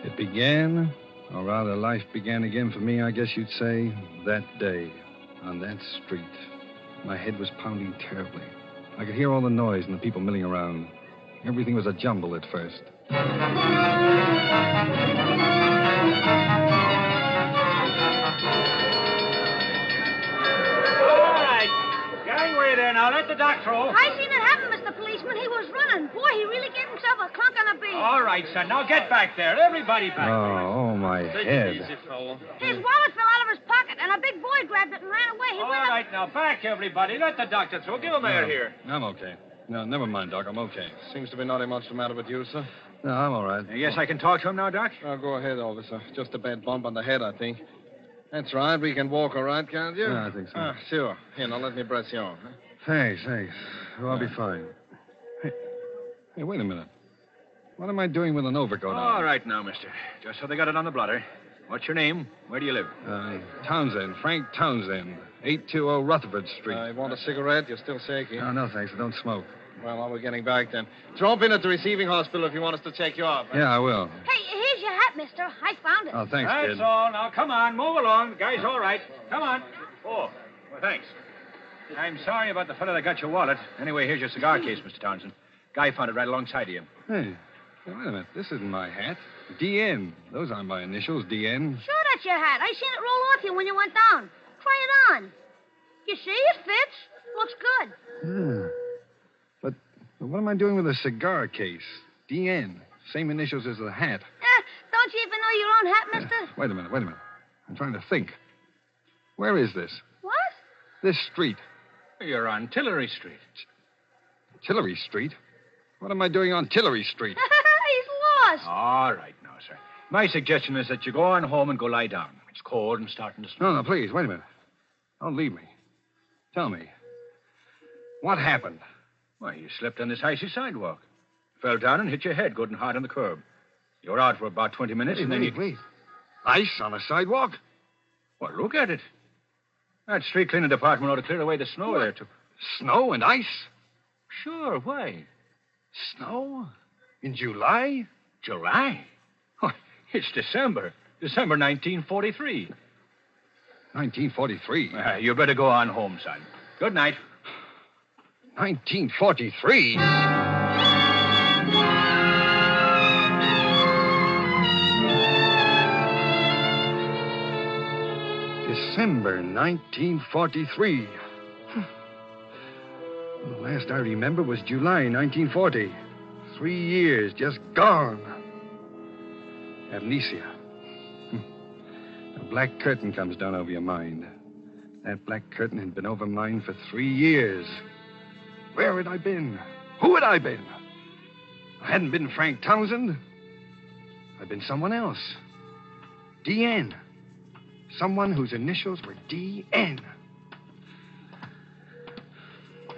It began, or rather life began again for me, I guess you'd say, that day, on that street. My head was pounding terribly. I could hear all the noise and the people milling around. Everything was a jumble at first. All right. Gangway there now. Let the dock through. I seen it happen, Mr. Policeman. He was running. Boy, he really gave himself a clunk on the bean. All right, son. Now get back there. Everybody back there. Oh, my head. fellow. His wallet fell out of his pocket, and a big boy grabbed it and ran away. He All went up... right, now back, everybody. Let the doctor through. Give him air here. I'm okay. No, never mind, Doc. I'm okay. Seems to be nothing much the matter with you, sir. No, I'm all right. I guess I can talk to him now, Doc? Oh, go ahead, officer. Just a bad bump on the head, I think. That's right. We can walk all right, can't you? Yeah, I think so. Ah, sure. Here, now let me brace you on. Huh? Thanks. Oh, I'll be fine. Hey, wait a minute. What am I doing with an overcoat on? All right now, mister. Just so they got it on the blotter. What's your name? Where do you live? Townsend. Frank Townsend. 820 Rutherford Street. You want a cigarette? You're still shaky. No, thanks. I don't smoke. Well, while we're getting back then. Drop in at the receiving hospital if you want us to check you up. Yeah, I will. Hey, here's your hat, mister. I found it. Oh, thanks, That's kid. all. Now, come on. Move along. The guy's all right. Come on. Oh, well, thanks. I'm sorry about the fellow that got your wallet. Anyway, here's your cigar case, Mr. Townsend. Guy found it right alongside of you. Hey, wait a minute. This isn't my hat. DN. Those aren't my initials, DN. Sure, that's your hat. I seen it roll off you when you went down. Try it on. You see, it fits. Looks good. Yeah. But what am I doing with a cigar case? DN. Same initials as the hat. Don't you even know your own hat, mister? Wait a minute. I'm trying to think. Where is this? What? This street. You're on Tillery Street. Tillery Street? What am I doing on Tillery Street? He's lost. All right now, sir. My suggestion is that you go on home and go lie down. It's cold and starting to snow. No, please, wait a minute. Don't leave me. Tell me. What happened? Why, you slipped on this icy sidewalk. Fell down and hit your head good and hard on the curb. You were out for about 20 minutes and then Wait. Ice on a sidewalk? Well, look at it. That street cleaning department ought to clear away the snow there, too. Snow and ice? Sure, why? Snow? In July? July? Why, it's December. December 1943. 1943? You better go on home, son. Good night. 1943? December 1943. The last I remember was July 1940. 3 years just gone. Amnesia. A black curtain comes down over your mind. That black curtain had been over mine for 3 years. Where had I been? Who had I been? I hadn't been Frank Townsend. I'd been someone else. DN. Someone whose initials were DN.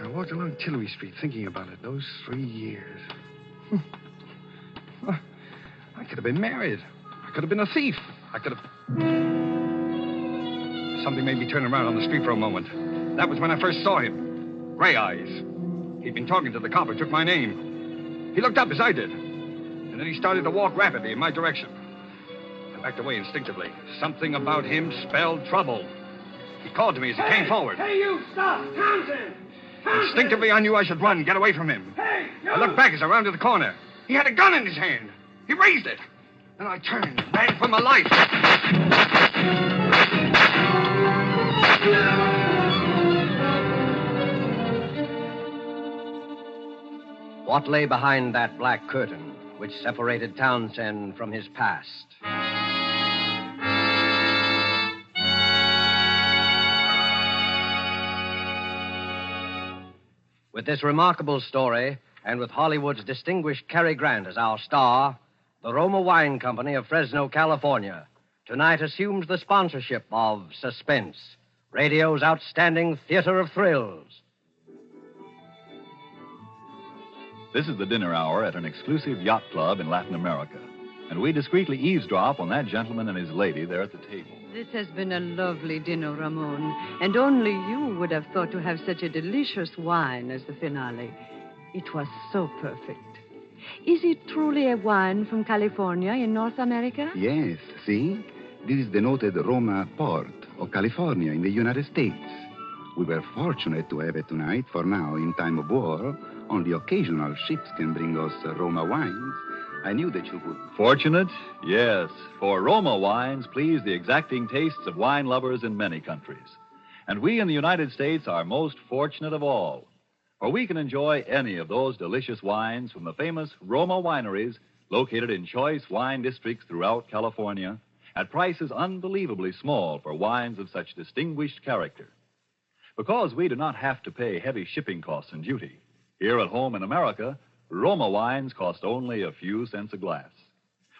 I walked along Tillery Street thinking about it those 3 years. I could have been married. I could have been a thief. I could have... Something made me turn around on the street for a moment. That was when I first saw him. Gray eyes. He'd been talking to the cop who took my name. He looked up as I did. And then he started to walk rapidly in my direction. I backed away instinctively. Something about him spelled trouble. He called to me as he came forward. Hey, you, stop! Townsend! Instinctively, I knew I should run, get away from him. Hey, you! I looked back as I rounded the corner. He had a gun in his hand. He raised it. Then I turned, ran for my life. What lay behind that black curtain which separated Townsend from his past? With this remarkable story, and with Hollywood's distinguished Cary Grant as our star, the Roma Wine Company of Fresno, California, tonight assumes the sponsorship of Suspense, radio's outstanding theater of thrills. This is the dinner hour at an exclusive yacht club in Latin America, and we discreetly eavesdrop on that gentleman and his lady there at the table. This has been a lovely dinner, Ramon, and only you would have thought to have such a delicious wine as the finale. It was so perfect. Is it truly a wine from California in North America? Yes, see? This is the noted Roma port of California in the United States. We were fortunate to have it tonight, for now, in time of war, only occasional ships can bring us Roma wines. I knew that you would. Fortunate? Yes, for Roma wines please the exacting tastes of wine lovers in many countries. And we in the United States are most fortunate of all, for we can enjoy any of those delicious wines from the famous Roma wineries located in choice wine districts throughout California at prices unbelievably small for wines of such distinguished character. Because we do not have to pay heavy shipping costs and duty, here at home in America, Roma wines cost only a few cents a glass.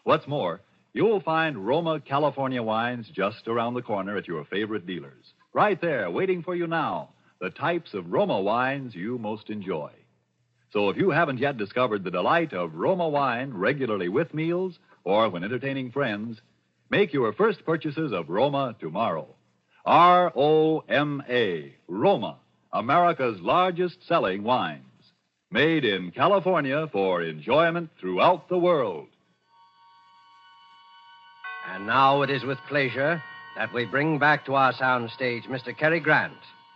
What's more, you'll find Roma California wines just around the corner at your favorite dealers. Right there, waiting for you now, the types of Roma wines you most enjoy. So if you haven't yet discovered the delight of Roma wine regularly with meals or when entertaining friends, make your first purchases of Roma tomorrow. R-O-M-A, Roma, America's largest selling wines. Made in California for enjoyment throughout the world. And now it is with pleasure that we bring back to our soundstage Mr. Cary Grant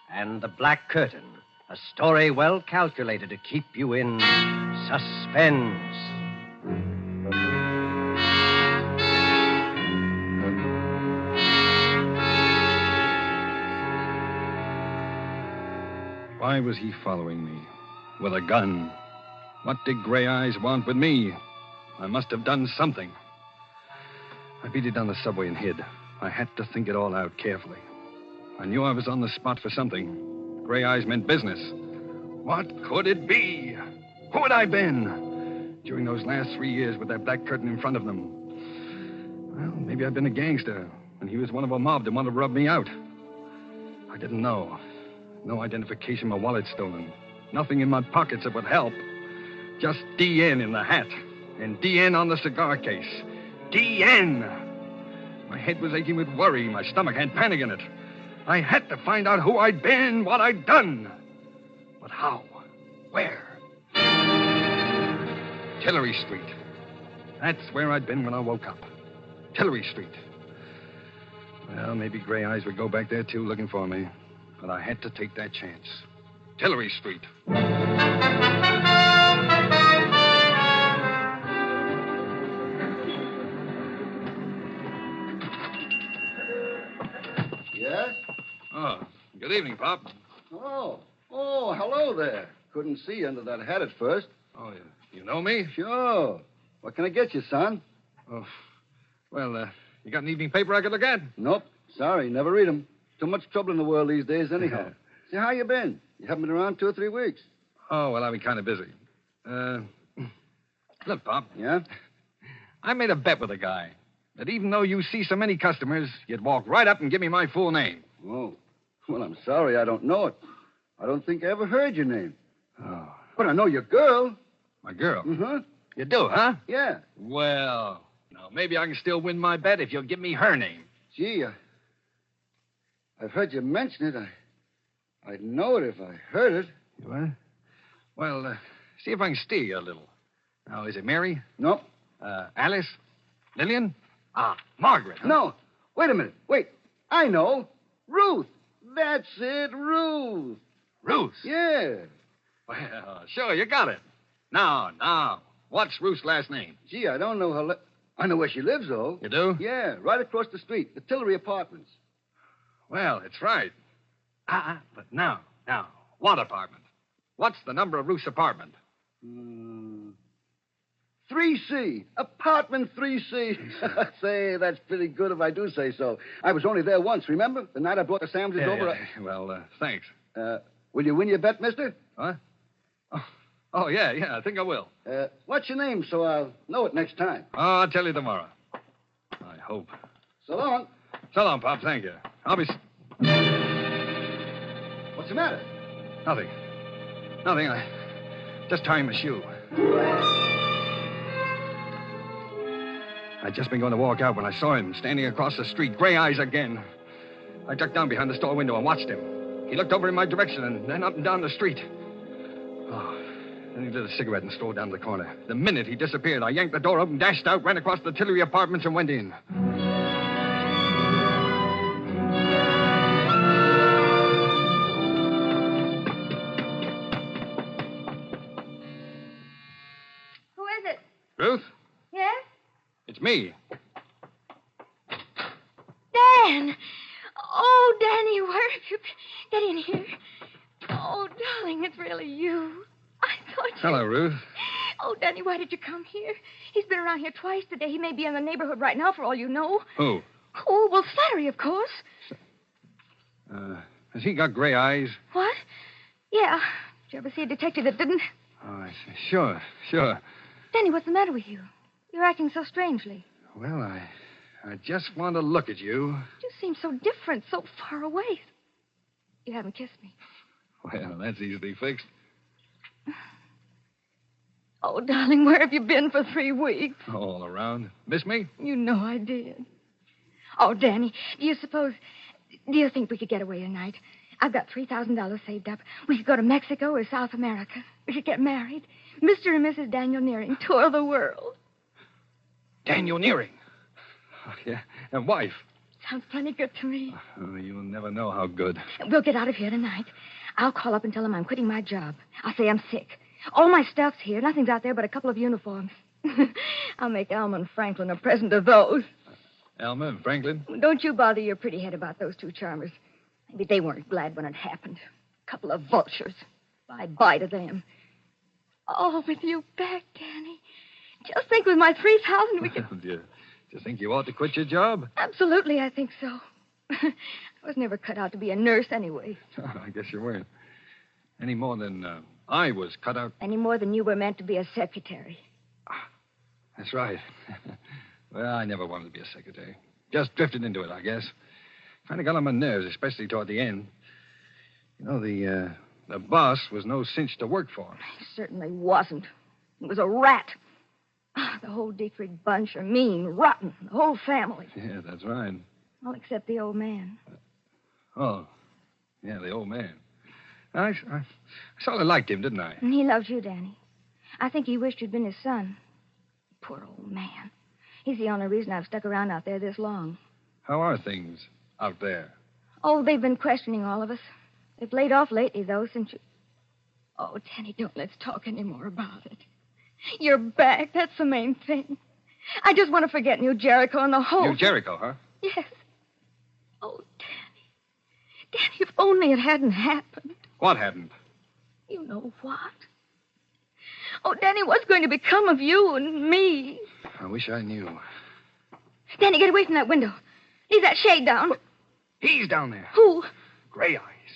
and The Black Curtain, a story well calculated to keep you in suspense. Why was he following me? With a gun. What did Gray Eyes want with me? I must have done something. I beat it down the subway and hid. I had to think it all out carefully. I knew I was on the spot for something. Gray Eyes meant business. What could it be? Who had I been? During those last 3 years with that black curtain in front of them. Well, maybe I'd been a gangster, and he was one of a mob that wanted to rub me out. I didn't know. No identification, my wallet stolen. Nothing in my pockets that would help. Just DN in the hat. And DN on the cigar case. DN! My head was aching with worry. My stomach had panic in it. I had to find out who I'd been, what I'd done. But how? Where? Tillery Street. That's where I'd been when I woke up. Tillery Street. Well, maybe Gray Eyes would go back there, too, looking for me. But I had to take that chance. Tillery Street. Yes? Oh, good evening, Pop. Oh, hello there. Couldn't see you under that hat at first. Oh, you know me? Sure. What can I get you, son? Oh, well, you got an evening paper I could look at? Nope. Sorry, never read 'em. Too much trouble in the world these days, anyhow. See, how you been? You haven't been around 2 or 3 weeks. Oh, well, I've been kind of busy. Look, Pop. Yeah? I made a bet with a guy that even though you see so many customers, you'd walk right up and give me my full name. Oh. Well, I'm sorry I don't know it. I don't think I ever heard your name. Oh. But I know your girl. My girl? Mm-hmm. You do, huh? Yeah. Well, now, maybe I can still win my bet if you'll give me her name. Gee, I've heard you mention it. I'd know it if I heard it. What? Well, see if I can steer you a little. Now, is it Mary? No. Alice? Lillian? Margaret. Huh? No. Wait a minute. Wait. I know. Ruth. That's it, Ruth. Ruth? Yeah. Well, sure, you got it. Now, what's Ruth's last name? Gee, I don't know her. I know where she lives, though. You do? Yeah, right across the street, the Tillery Apartments. Well, it's right. But now, what apartment? What's the number of Ruth's apartment? 3C. Apartment 3C. Say, that's pretty good if I do say so. I was only there once, remember? The night I brought the sandwiches over. Well, thanks. Will you win your bet, mister? Huh? Oh, yeah, I think I will. What's your name so I'll know it next time? Oh, I'll tell you tomorrow. I hope. So long. So long, Pop. Thank you. I'll be... What's the matter? Nothing. I just tying my shoe. I'd just been going to walk out when I saw him standing across the street, gray eyes again. I ducked down behind the store window and watched him. He looked over in my direction and then up and down the street. Oh, then he lit a cigarette and strolled down to the corner. The minute he disappeared, I yanked the door open, dashed out, ran across the Tillery Apartments, and went in. Who is it? Ruth? Yes? It's me. Dan! Oh, Danny, where have you been? Get in here. Oh, darling, it's really you. I thought you... Hello, Ruth. Oh, Danny, why did you come here? He's been around here twice today. He may be in the neighborhood right now, for all you know. Who? Oh, well, Slattery, of course. Has he got gray eyes? What? Yeah. Did you ever see a detective that didn't? Oh, I see. Sure. Danny, what's the matter with you? You're acting so strangely. Well, I just want to look at you. You seem so different, so far away. You haven't kissed me. Well, that's easily fixed. Oh, darling, where have you been for 3 weeks? All around. Miss me? You know I did. Oh, Danny, do you think we could get away tonight? I've got $3,000 saved up. We could go to Mexico or South America. We could get married. Mr. and Mrs. Daniel Nearing tour the world. Daniel Nearing? Oh, yeah. And wife? Sounds plenty good to me. Oh, you'll never know how good. We'll get out of here tonight. I'll call up and tell them I'm quitting my job. I'll say I'm sick. All my stuff's here. Nothing's out there but a couple of uniforms. I'll make Alma and Franklin a present of those. Alma and Franklin? Don't you bother your pretty head about those 2 charmers. Maybe they weren't glad when it happened. A couple of vultures. Bye-bye to them. Oh, with you back, Danny. Just think with my $3,000 we could... Do you think you ought to quit your job? Absolutely, I think so. I was never cut out to be a nurse anyway. I guess you weren't. Any more than I was cut out. Any more than you were meant to be a secretary. That's right. Well, I never wanted to be a secretary. Just drifted into it, I guess. Kind of got on my nerves, especially toward the end. You know, the boss was no cinch to work for. He certainly wasn't. He was a rat. The whole Dietrich bunch are mean, rotten, the whole family. Yeah, that's right. All except the old man. Oh, yeah, the old man. I sort of liked him, didn't I? And he loves you, Danny. I think he wished you'd been his son. Poor old man. He's the only reason I've stuck around out there this long. How are things out there? Oh, they've been questioning all of us. They've laid off lately, though, since you... Oh, Danny, don't let's talk any more about it. You're back. That's the main thing. I just want to forget New Jericho and the whole... New Jericho, huh? Yes. Oh, Danny. Danny, if only it hadn't happened. What hadn't? You know what? Oh, Danny, what's going to become of you and me? I wish I knew. Danny, get away from that window. Leave that shade down. He's down there. Who? Gray eyes.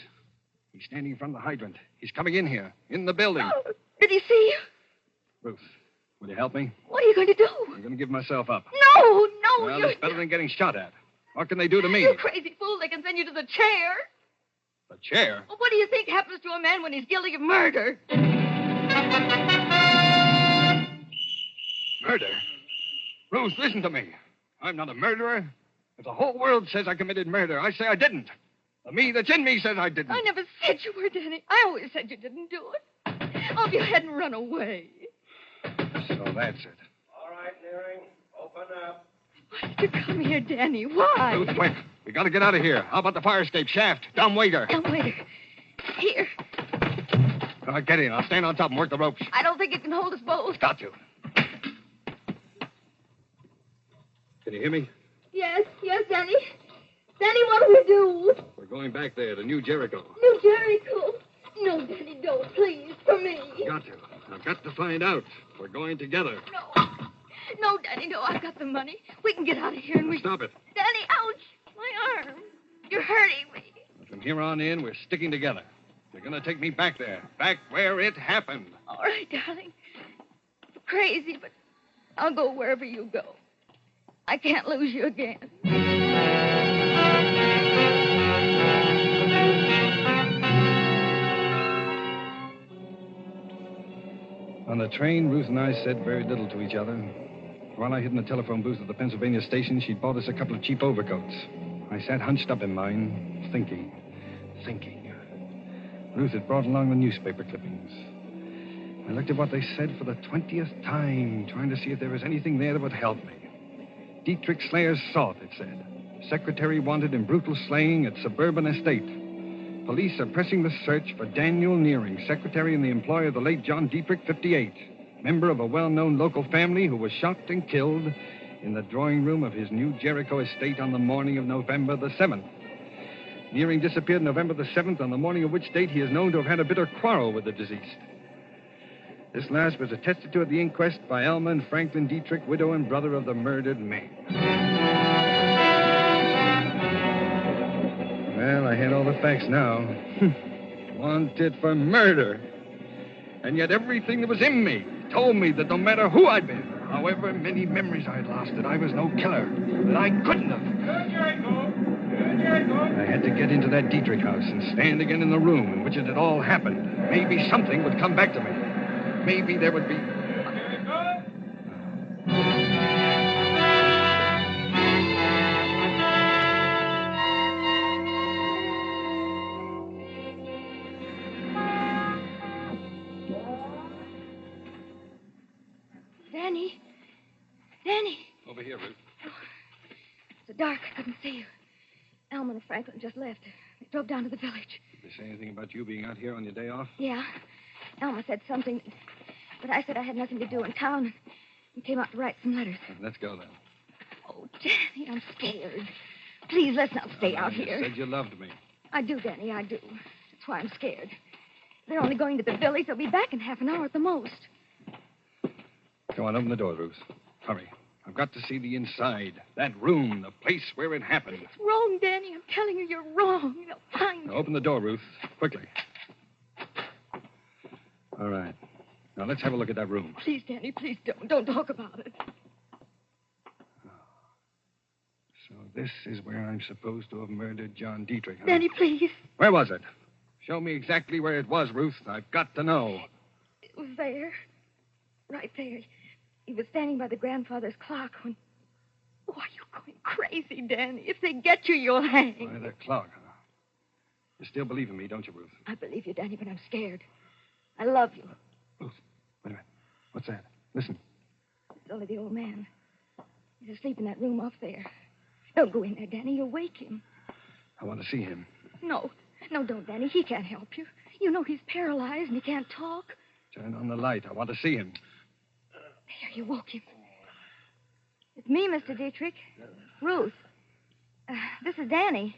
He's standing in front of the hydrant. He's coming in here, in the building. Oh, did he see you? Ruth, will you help me? What are you going to do? I'm going to give myself up. No, Well, you're... it's better than getting shot at. What can they do to me? You crazy fool. They can send you to the chair. The chair? Well, what do you think happens to a man when he's guilty of murder? Murder? Ruth, listen to me. I'm not a murderer. If the whole world says I committed murder, I say I didn't. The me that's in me says I didn't. I never said you were, Danny. I always said you didn't do it. Oh, if you hadn't run away. So that's it. All right, Nearing. Open up. Why did you come here, Danny? Why? Ruth, wait. We got to get out of here. How about the fire escape shaft? Dumb waiter. Dumb waiter. Here. All right, get in. I'll stand on top and work the ropes. I don't think it can hold us both. Got to. Can you hear me? Yes, Danny. Danny, what do we do? We're going back there to New Jericho. New Jericho. No, Danny, don't, please, for me. Got to. I've got to find out. We're going together. No, Danny, no. I've got the money. We can get out of here and we... Stop it. Danny, ouch! My arm. You're hurting me. From here on in, we're sticking together. You're going to take me back there. Back where it happened. All right, darling. You're crazy, but I'll go wherever you go. I can't lose you again. On the train, Ruth and I said very little to each other. While I hid in the telephone booth at the Pennsylvania station, she'd bought us a couple of cheap overcoats. I sat hunched up in mine, thinking. Ruth had brought along the newspaper clippings. I looked at what they said for the 20th time, trying to see if there was anything there that would help me. Dietrich Slayer's sought, it said. Secretary wanted in brutal slaying at suburban estate. Police are pressing the search for Daniel Nearing, secretary and the employer of the late John Dietrich, 58, member of a well-known local family who was shot and killed in the drawing room of his New Jericho estate on the morning of November the 7th. Nearing disappeared November the 7th, on the morning of which date he is known to have had a bitter quarrel with the deceased. This last was attested to at the inquest by Alma and Franklin Dietrich, widow and brother of the murdered man. Well, I had all the facts now. Wanted for murder. And yet everything that was in me told me that no matter who I'd been, however many memories I'd lost, that I was no killer, that I couldn't have. I had to get into that Dietrich house and stand again in the room in which it had all happened. Maybe something would come back to me. Maybe there would be... Danny. Over here, Ruth. It's so dark, I couldn't see you. Alma and Franklin just left. They drove down to the village. Did they say anything about you being out here on your day off? Yeah. Alma said something, but I said I had nothing to do in town and came out to write some letters. Let's go, then. Oh, Danny, I'm scared. Please, let's not stay out You here. said you loved me. I do, Danny, I do. That's why I'm scared. They're only going to the village. They'll be back in half an hour at the most. Come on, open the door, Ruth. Hurry. I've got to see the inside. That room, the place where it happened. It's wrong, Danny. I'm telling you, you're wrong. They'll find Now, open the door, Ruth. Quickly. All right. Now, let's have a look at that room. Please, Danny, please don't. Don't talk about it. So this is where I'm supposed to have murdered John Dietrich, huh? Danny, please. Where was it? Show me exactly where it was, Ruth. I've got to know. It was there. Right there. He was standing by the grandfather's clock when... Oh, are you going crazy, Danny? If they get you, you'll hang. By the clock, huh? You still believe in me, don't you, Ruth? I believe you, Danny, but I'm scared. I love you. Ruth, wait a minute. What's that? Listen. It's only the old man. He's asleep in that room off there. Don't go in there, Danny. You'll wake him. I want to see him. No. No, don't, Danny. He can't help you. You know he's paralyzed and he can't talk. Turn on the light. I want to see him. There, you woke him. It's me, Mr. Dietrich. Ruth. This is Danny.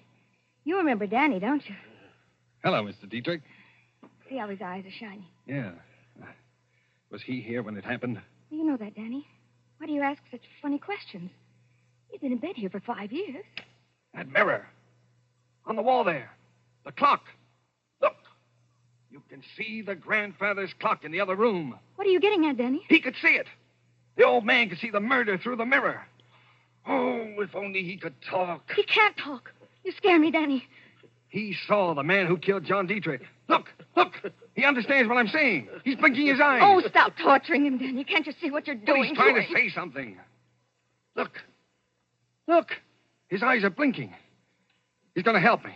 You remember Danny, don't you? Hello, Mr. Dietrich. See how his eyes are shining. Yeah. Was he here when it happened? You know that, Danny. Why do you ask such funny questions? He's been in bed here for 5 years. That mirror. On the wall there. The clock. Look. You can see the grandfather's clock in the other room. What are you getting at, Danny? He could see it. The old man could see the murder through the mirror. Oh, if only he could talk. He can't talk. You scare me, Danny. He saw the man who killed John Dietrich. Look. He understands what I'm saying. He's blinking his eyes. Oh, stop torturing him, Danny. Can't you see what you're doing? He's trying to to say something. Look. His eyes are blinking. He's going to help me.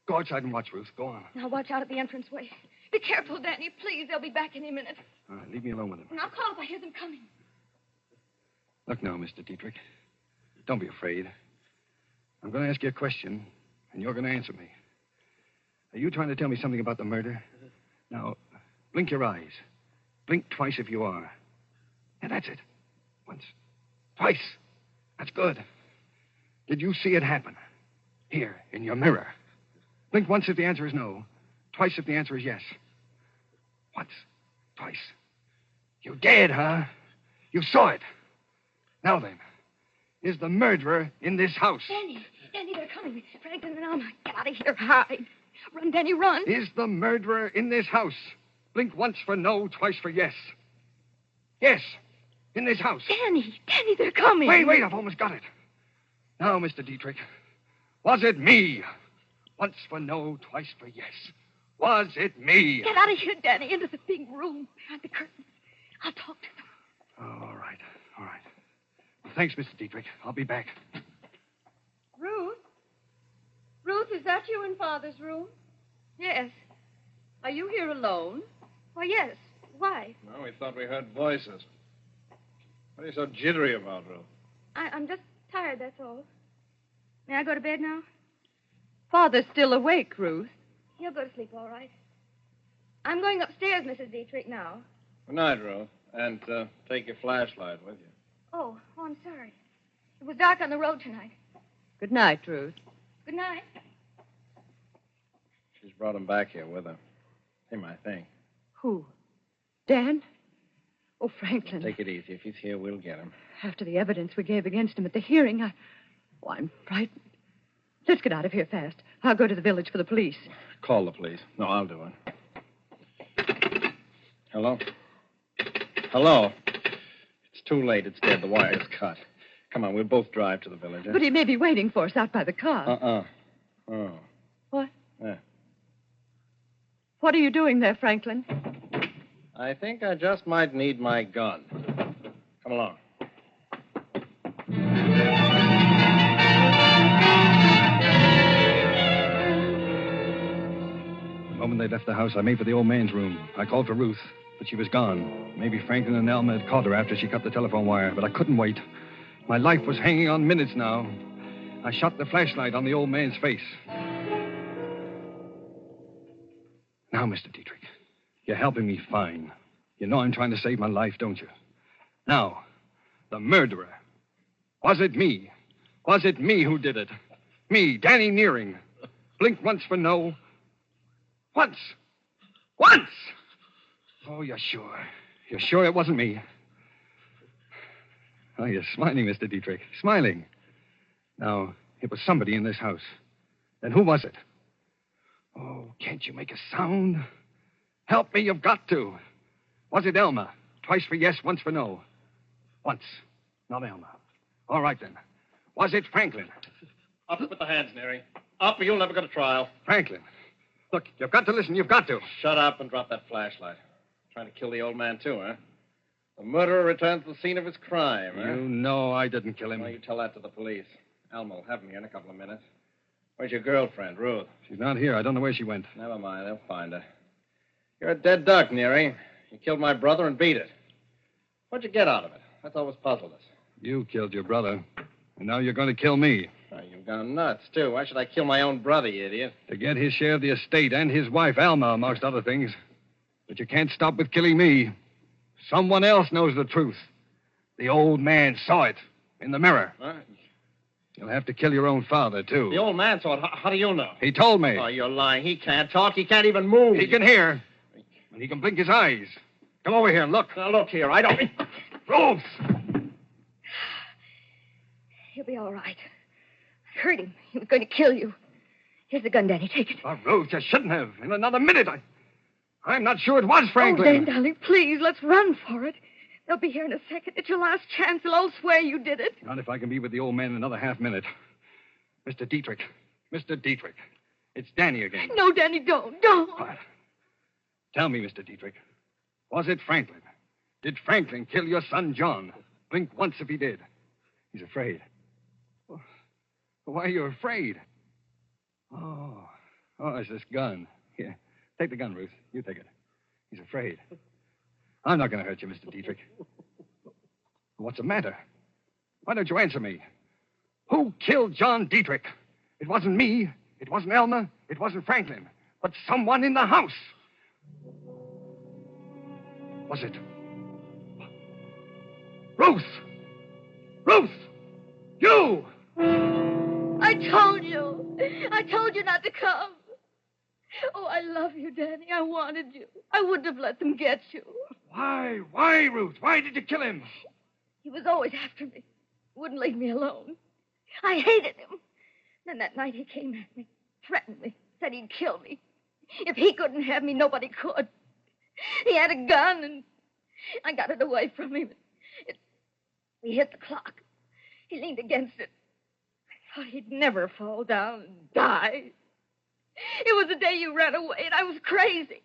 Go outside and watch, Ruth. Go on. Now watch out at the entranceway. Be careful, Danny. Please, they'll be back any minute. All right, leave me alone with him. And I'll call if I hear them coming. Look now, Mr. Dietrich. Don't be afraid. I'm going to ask you a question, and you're going to answer me. Are you trying to tell me something about the murder? Now, blink your eyes. Blink twice if you are. Yeah, that's it. Once. Twice. That's good. Did you see it happen? Here, in your mirror. Blink once if the answer is no. Twice if the answer is yes. Once. Twice. You did, huh? You saw it. Now then, is the murderer in this house? Danny, they're coming. Franklin and Alma, get out of here. Hide. Run, Danny, run. Is the murderer in this house? Blink once for no, twice for yes. Yes, in this house. Danny, they're coming. Wait, I've almost got it. Now, Mr. Dietrich, was it me? Once for no, twice for yes. Was it me? Get out of here, Danny, into the big room behind the curtains. I'll talk to them. Oh, all right. Well, thanks, Mr. Dietrich. I'll be back. Ruth? Ruth, is that you in Father's room? Yes. Are you here alone? Why, yes. Why? Well, we thought we heard voices. What are you so jittery about, Ruth? I'm just tired, that's all. May I go to bed now? Father's still awake, Ruth. He'll go to sleep, all right. I'm going upstairs, Mrs. Dietrich, now. Good night, Ruth. And take your flashlight with you. Oh, I'm sorry. It was dark on the road tonight. Good night, Ruth. Good night. She's brought him back here with her. Him, I think. Who? Dan? Oh, Franklin. Take it easy. If he's here, we'll get him. After the evidence we gave against him at the hearing, I'm frightened. Let's get out of here fast. I'll go to the village for the police. Call the police. No, I'll do it. Hello? Hello? It's too late. It's dead. The wire's cut. Come on, we'll both drive to the village. But he may be waiting for us out by the car. Oh. What? Yeah. What are you doing there, Franklin? I think I just might need my gun. Come along. The moment they left the house, I made for the old man's room. I called for Ruth, but she was gone. Maybe Franklin and Alma had caught her after she cut the telephone wire, but I couldn't wait. My life was hanging on minutes now. I shot the flashlight on the old man's face. Now, Mr. Dietrich, you're helping me fine. You know I'm trying to save my life, don't you? Now, the murderer. Was it me? Was it me who did it? Me, Danny Nearing. Blink once for no. Once! Oh, you're sure? You're sure it wasn't me? Oh, you're smiling, Mr. Dietrich. Smiling. Now, it was somebody in this house. Then who was it? Oh, can't you make a sound? Help me, you've got to. Was it Elma? Twice for yes, once for no. Once. Not Elma. All right, then. Was it Franklin? Up with the hands, Neary. Up or you'll never go to trial. Franklin. Look, you've got to listen. You've got to. Shut up and drop that flashlight. Trying to kill the old man, too, huh? The murderer returns to the scene of his crime, huh? You know I didn't kill him. Well, you tell that to the police. Alma will have him here in a couple of minutes. Where's your girlfriend, Ruth? She's not here. I don't know where she went. Never mind. They'll find her. You're a dead duck, Neary. You killed my brother and beat it. What'd you get out of it? That's always puzzled us. You killed your brother. And now you're going to kill me. Oh, you've gone nuts, too. Why should I kill my own brother, you idiot? To get his share of the estate and his wife, Alma, amongst other things. But you can't stop with killing me. Someone else knows the truth. The old man saw it in the mirror. Huh? You'll have to kill your own father, too. The old man saw it. How do you know? He told me. Oh, you're lying. He can't talk. He can't even move. He can hear. And he can blink his eyes. Come over here and look. Now, look here. I don't... Ruth! He'll be all right. I heard him. He was going to kill you. Here's the gun, Danny. Take it. Oh, Ruth, you shouldn't have. In another minute, I'm not sure it was Franklin. Oh, Dan, darling, please, let's run for it. They'll be here in a second. It's your last chance. They'll all swear you did it. Not if I can be with the old man in another half minute. Mr. Dietrich. It's Danny again. No, Danny, don't. Quiet. Tell me, Mr. Dietrich. Was it Franklin? Did Franklin kill your son, John? Blink once if he did. He's afraid. Why are you afraid? Oh, it's this gun. Here, take the gun, Ruth. You take it. He's afraid. I'm not going to hurt you, Mr. Dietrich. What's the matter? Why don't you answer me? Who killed John Dietrich? It wasn't me. It wasn't Elma. It wasn't Franklin. But someone in the house. Was it? Ruth! You! I told you. I told you not to come. Oh, I love you, Danny. I wanted you. I wouldn't have let them get you. Why? Why, Ruth? Why did you kill him? He was always after me. Wouldn't leave me alone. I hated him. Then that night he came at me, threatened me, said he'd kill me. If he couldn't have me, nobody could. He had a gun, and I got it away from him. He hit the clock. He leaned against it. I thought he'd never fall down and die. It was the day you ran away, and I was crazy.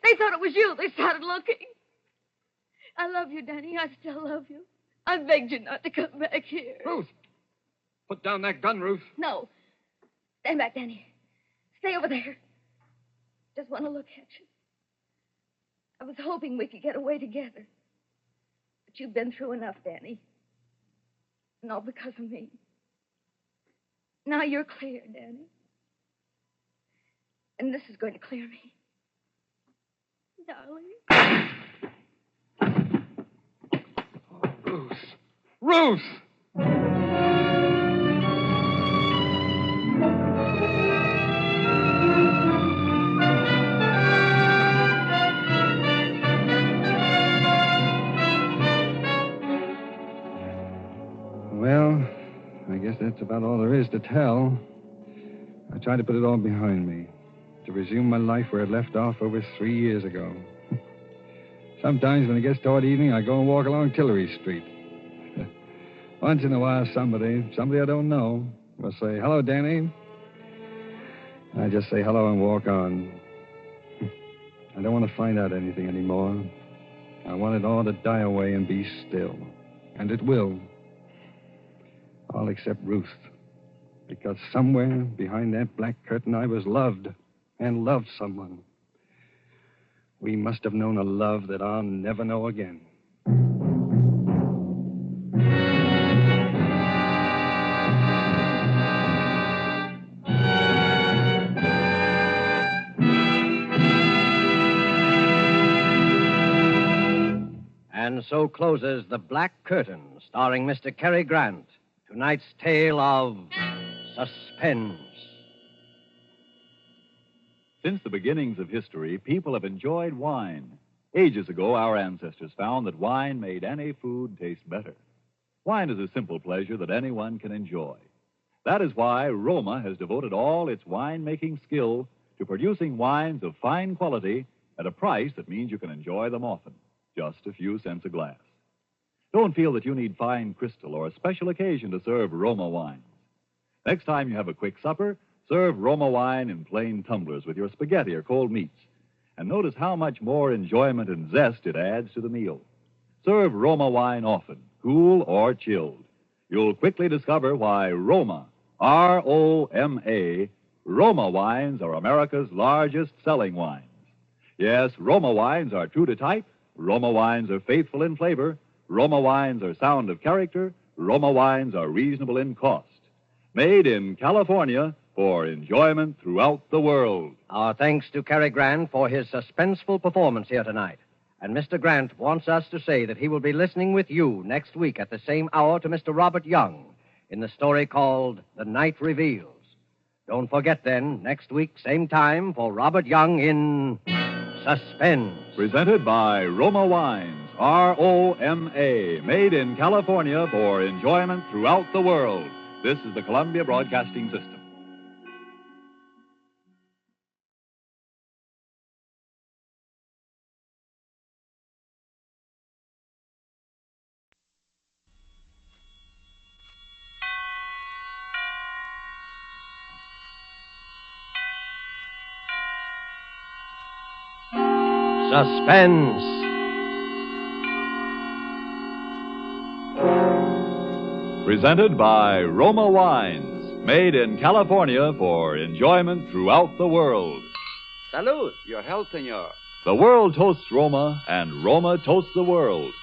They thought it was you. They started looking. I love you, Danny. I still love you. I begged you not to come back here. Ruth! Put down that gun, Ruth. No. Stand back, Danny. Stay over there. Just want to look at you. I was hoping we could get away together. But you've been through enough, Danny. And all because of me. Now you're clear, Danny. And this is going to clear me. Darling. Ruth! Ruth! Well, I guess that's about all there is to tell. I tried to put it all behind me, to resume my life where it left off over 3 years ago. Sometimes when it gets toward evening, I go and walk along Tillery Street. Once in a while, somebody I don't know, will say, "Hello, Danny." I just say hello and walk on. I don't want to find out anything anymore. I want it all to die away and be still. And it will. All except Ruth. Because somewhere behind that black curtain I was loved and loved someone. We must have known a love that I'll never know again. And so closes The Black Curtain, starring Mr. Cary Grant. Tonight's tale of suspense. Since the beginnings of history, people have enjoyed wine. Ages ago, our ancestors found that wine made any food taste better. Wine is a simple pleasure that anyone can enjoy. That is why Roma has devoted all its wine-making skill to producing wines of fine quality at a price that means you can enjoy them often, just a few cents a glass. Don't feel that you need fine crystal or a special occasion to serve Roma wines. Next time you have a quick supper, serve Roma wine in plain tumblers with your spaghetti or cold meats. And notice how much more enjoyment and zest it adds to the meal. Serve Roma wine often, cool or chilled. You'll quickly discover why Roma, R-O-M-A, Roma wines are America's largest selling wines. Yes, Roma wines are true to type. Roma wines are faithful in flavor. Roma wines are sound of character. Roma wines are reasonable in cost. Made in California for enjoyment throughout the world. Our thanks to Cary Grant for his suspenseful performance here tonight. And Mr. Grant wants us to say that he will be listening with you next week at the same hour to Mr. Robert Young in the story called The Night Reveals. Don't forget then, next week, same time, for Robert Young in Suspense. Presented by Roma Wines, R-O-M-A, made in California for enjoyment throughout the world. This is the Columbia Broadcasting System. Suspense. Presented by Roma Wines, made in California for enjoyment throughout the world. Salud, your health, senor. The world toasts Roma, and Roma toasts the world.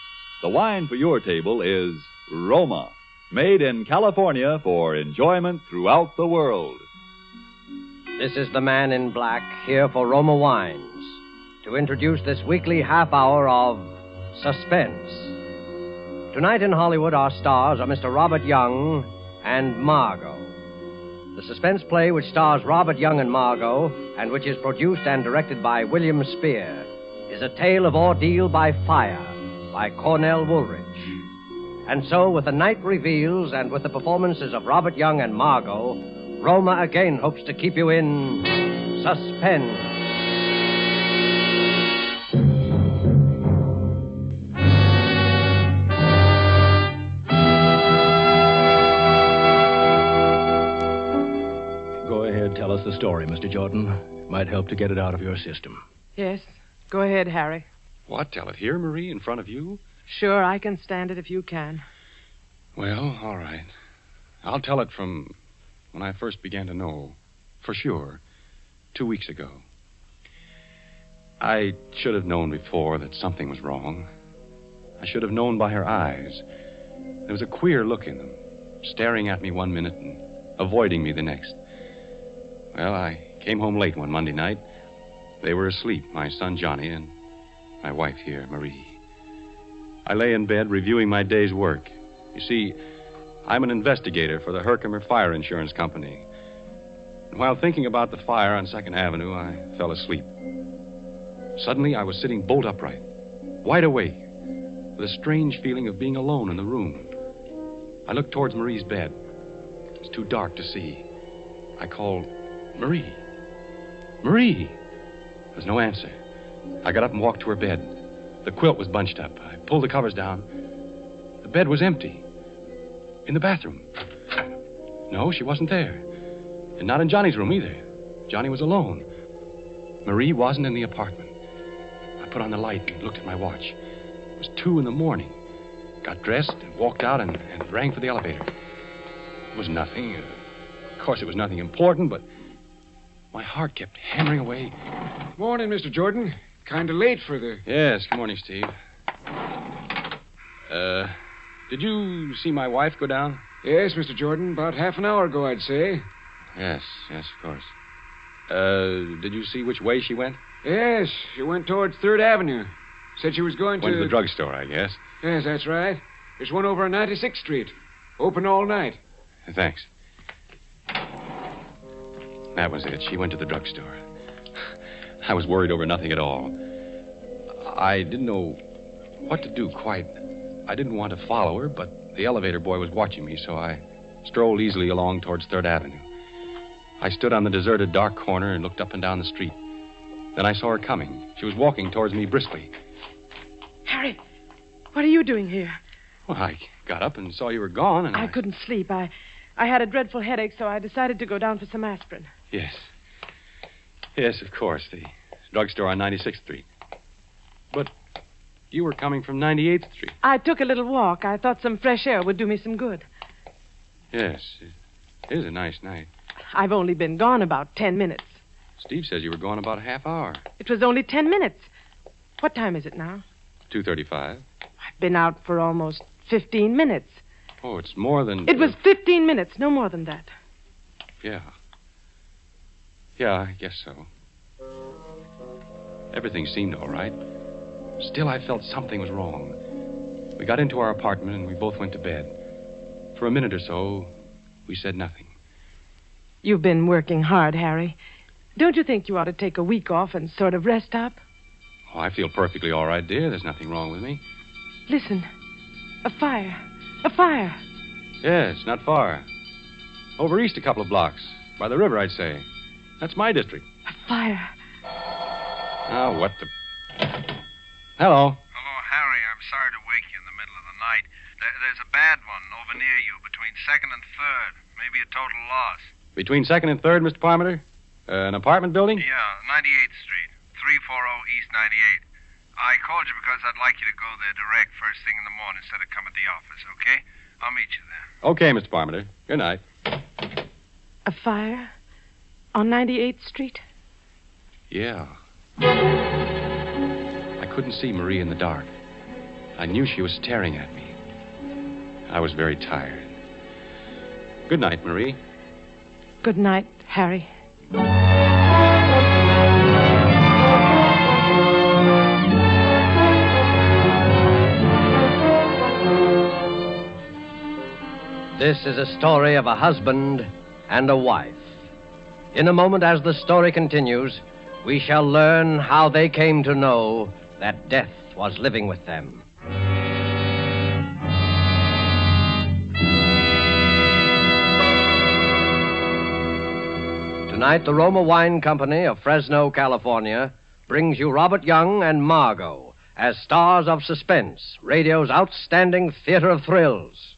The wine for your table is Roma, made in California for enjoyment throughout the world. This is the man in black here for Roma Wines to introduce this weekly half hour of suspense. Tonight in Hollywood, our stars are Mr. Robert Young and Margot. The suspense play which stars Robert Young and Margot, and which is produced and directed by William Spear, is A Tale of Ordeal by Fire by Cornell Woolrich. And so, with the night reveals and with the performances of Robert Young and Margot, Roma again hopes to keep you in suspense. Go ahead, tell us the story, Mr. Jordan. Might help to get it out of your system. Yes. Go ahead, Harry. What? Tell it here, Marie, in front of you? Sure, I can stand it if you can. Well, all right. I'll tell it from when I first began to know, for sure, 2 weeks ago. I should have known before that something was wrong. I should have known by her eyes. There was a queer look in them, staring at me one minute and avoiding me the next. Well, I came home late one Monday night. They were asleep, my son Johnny and my wife here, Marie. I lay in bed reviewing my day's work. You see, I'm an investigator for the Herkimer Fire Insurance Company. And while thinking about the fire on 2nd Avenue, I fell asleep. Suddenly, I was sitting bolt upright, wide awake, with a strange feeling of being alone in the room. I looked towards Marie's bed. It was too dark to see. I called, Marie. Marie! There was no answer. I got up and walked to her bed. The quilt was bunched up. I pulled the covers down. The bed was empty. In the bathroom. No, she wasn't there. And not in Johnny's room either. Johnny was alone. Marie wasn't in the apartment. I put on the light and looked at my watch. It was 2 a.m. Got dressed and walked out and rang for the elevator. It was nothing. Of course, it was nothing important, but my heart kept hammering away. Morning, Mr. Jordan. Kind of late for the... Yes, good morning, Steve. Did you see my wife go down? Yes, Mr. Jordan. About half an hour ago, I'd say. Yes, of course. Did you see which way she went? Yes, she went towards 3rd Avenue. Said she was going Went to the drugstore, I guess. Yes, that's right. There's one over on 96th Street. Open all night. Thanks. That was it. She went to the drugstore. I was worried over nothing at all. I didn't know what to do quite. I didn't want to follow her, but the elevator boy was watching me, so I strolled easily along towards 3rd Avenue. I stood on the deserted dark corner and looked up and down the street. Then I saw her coming. She was walking towards me briskly. Harry, what are you doing here? Well, I got up and saw you were gone, and I couldn't sleep. I had a dreadful headache, so I decided to go down for some aspirin. Yes. Yes, of course. The drugstore on 96th Street. But you were coming from 98th Street. I took a little walk. I thought some fresh air would do me some good. Yes. It is a nice night. I've only been gone about 10 minutes. Steve says you were gone about a half hour. It was only 10 minutes. What time is it now? 2:35. I've been out for almost 15 minutes. Oh, it's more than... It was 15 minutes, no more than that. Yeah. Yeah, I guess so. Everything seemed all right. Still, I felt something was wrong. We got into our apartment and we both went to bed. For a minute or so, we said nothing. You've been working hard, Harry. Don't you think you ought to take a week off and sort of rest up? Oh, I feel perfectly all right, dear. There's nothing wrong with me. Listen. A fire. A fire. Yes, not far. Over east a couple of blocks. By the river, I'd say. That's my district. A fire. Oh, what the... Hello. Hello, Harry. I'm sorry to wake you in the middle of the night. There's a bad one over near you between 2nd and 3rd. Maybe a total loss. Between 2nd and 3rd, Mr. Parmenter? An apartment building? Yeah, 98th Street, 340 East 98. I called you because I'd like you to go there direct first thing in the morning instead of come at the office, okay? I'll meet you there. Okay, Mr. Parmenter. Good night. A fire? On 98th Street? Yeah. I couldn't see Marie in the dark. I knew she was staring at me. I was very tired. Good night, Marie. Good night, Harry. This is a story of a husband and a wife. In a moment, as the story continues, we shall learn how they came to know that death was living with them. Tonight, the Roma Wine Company of Fresno, California, brings you Robert Young and Margot as stars of Suspense, radio's outstanding theater of thrills.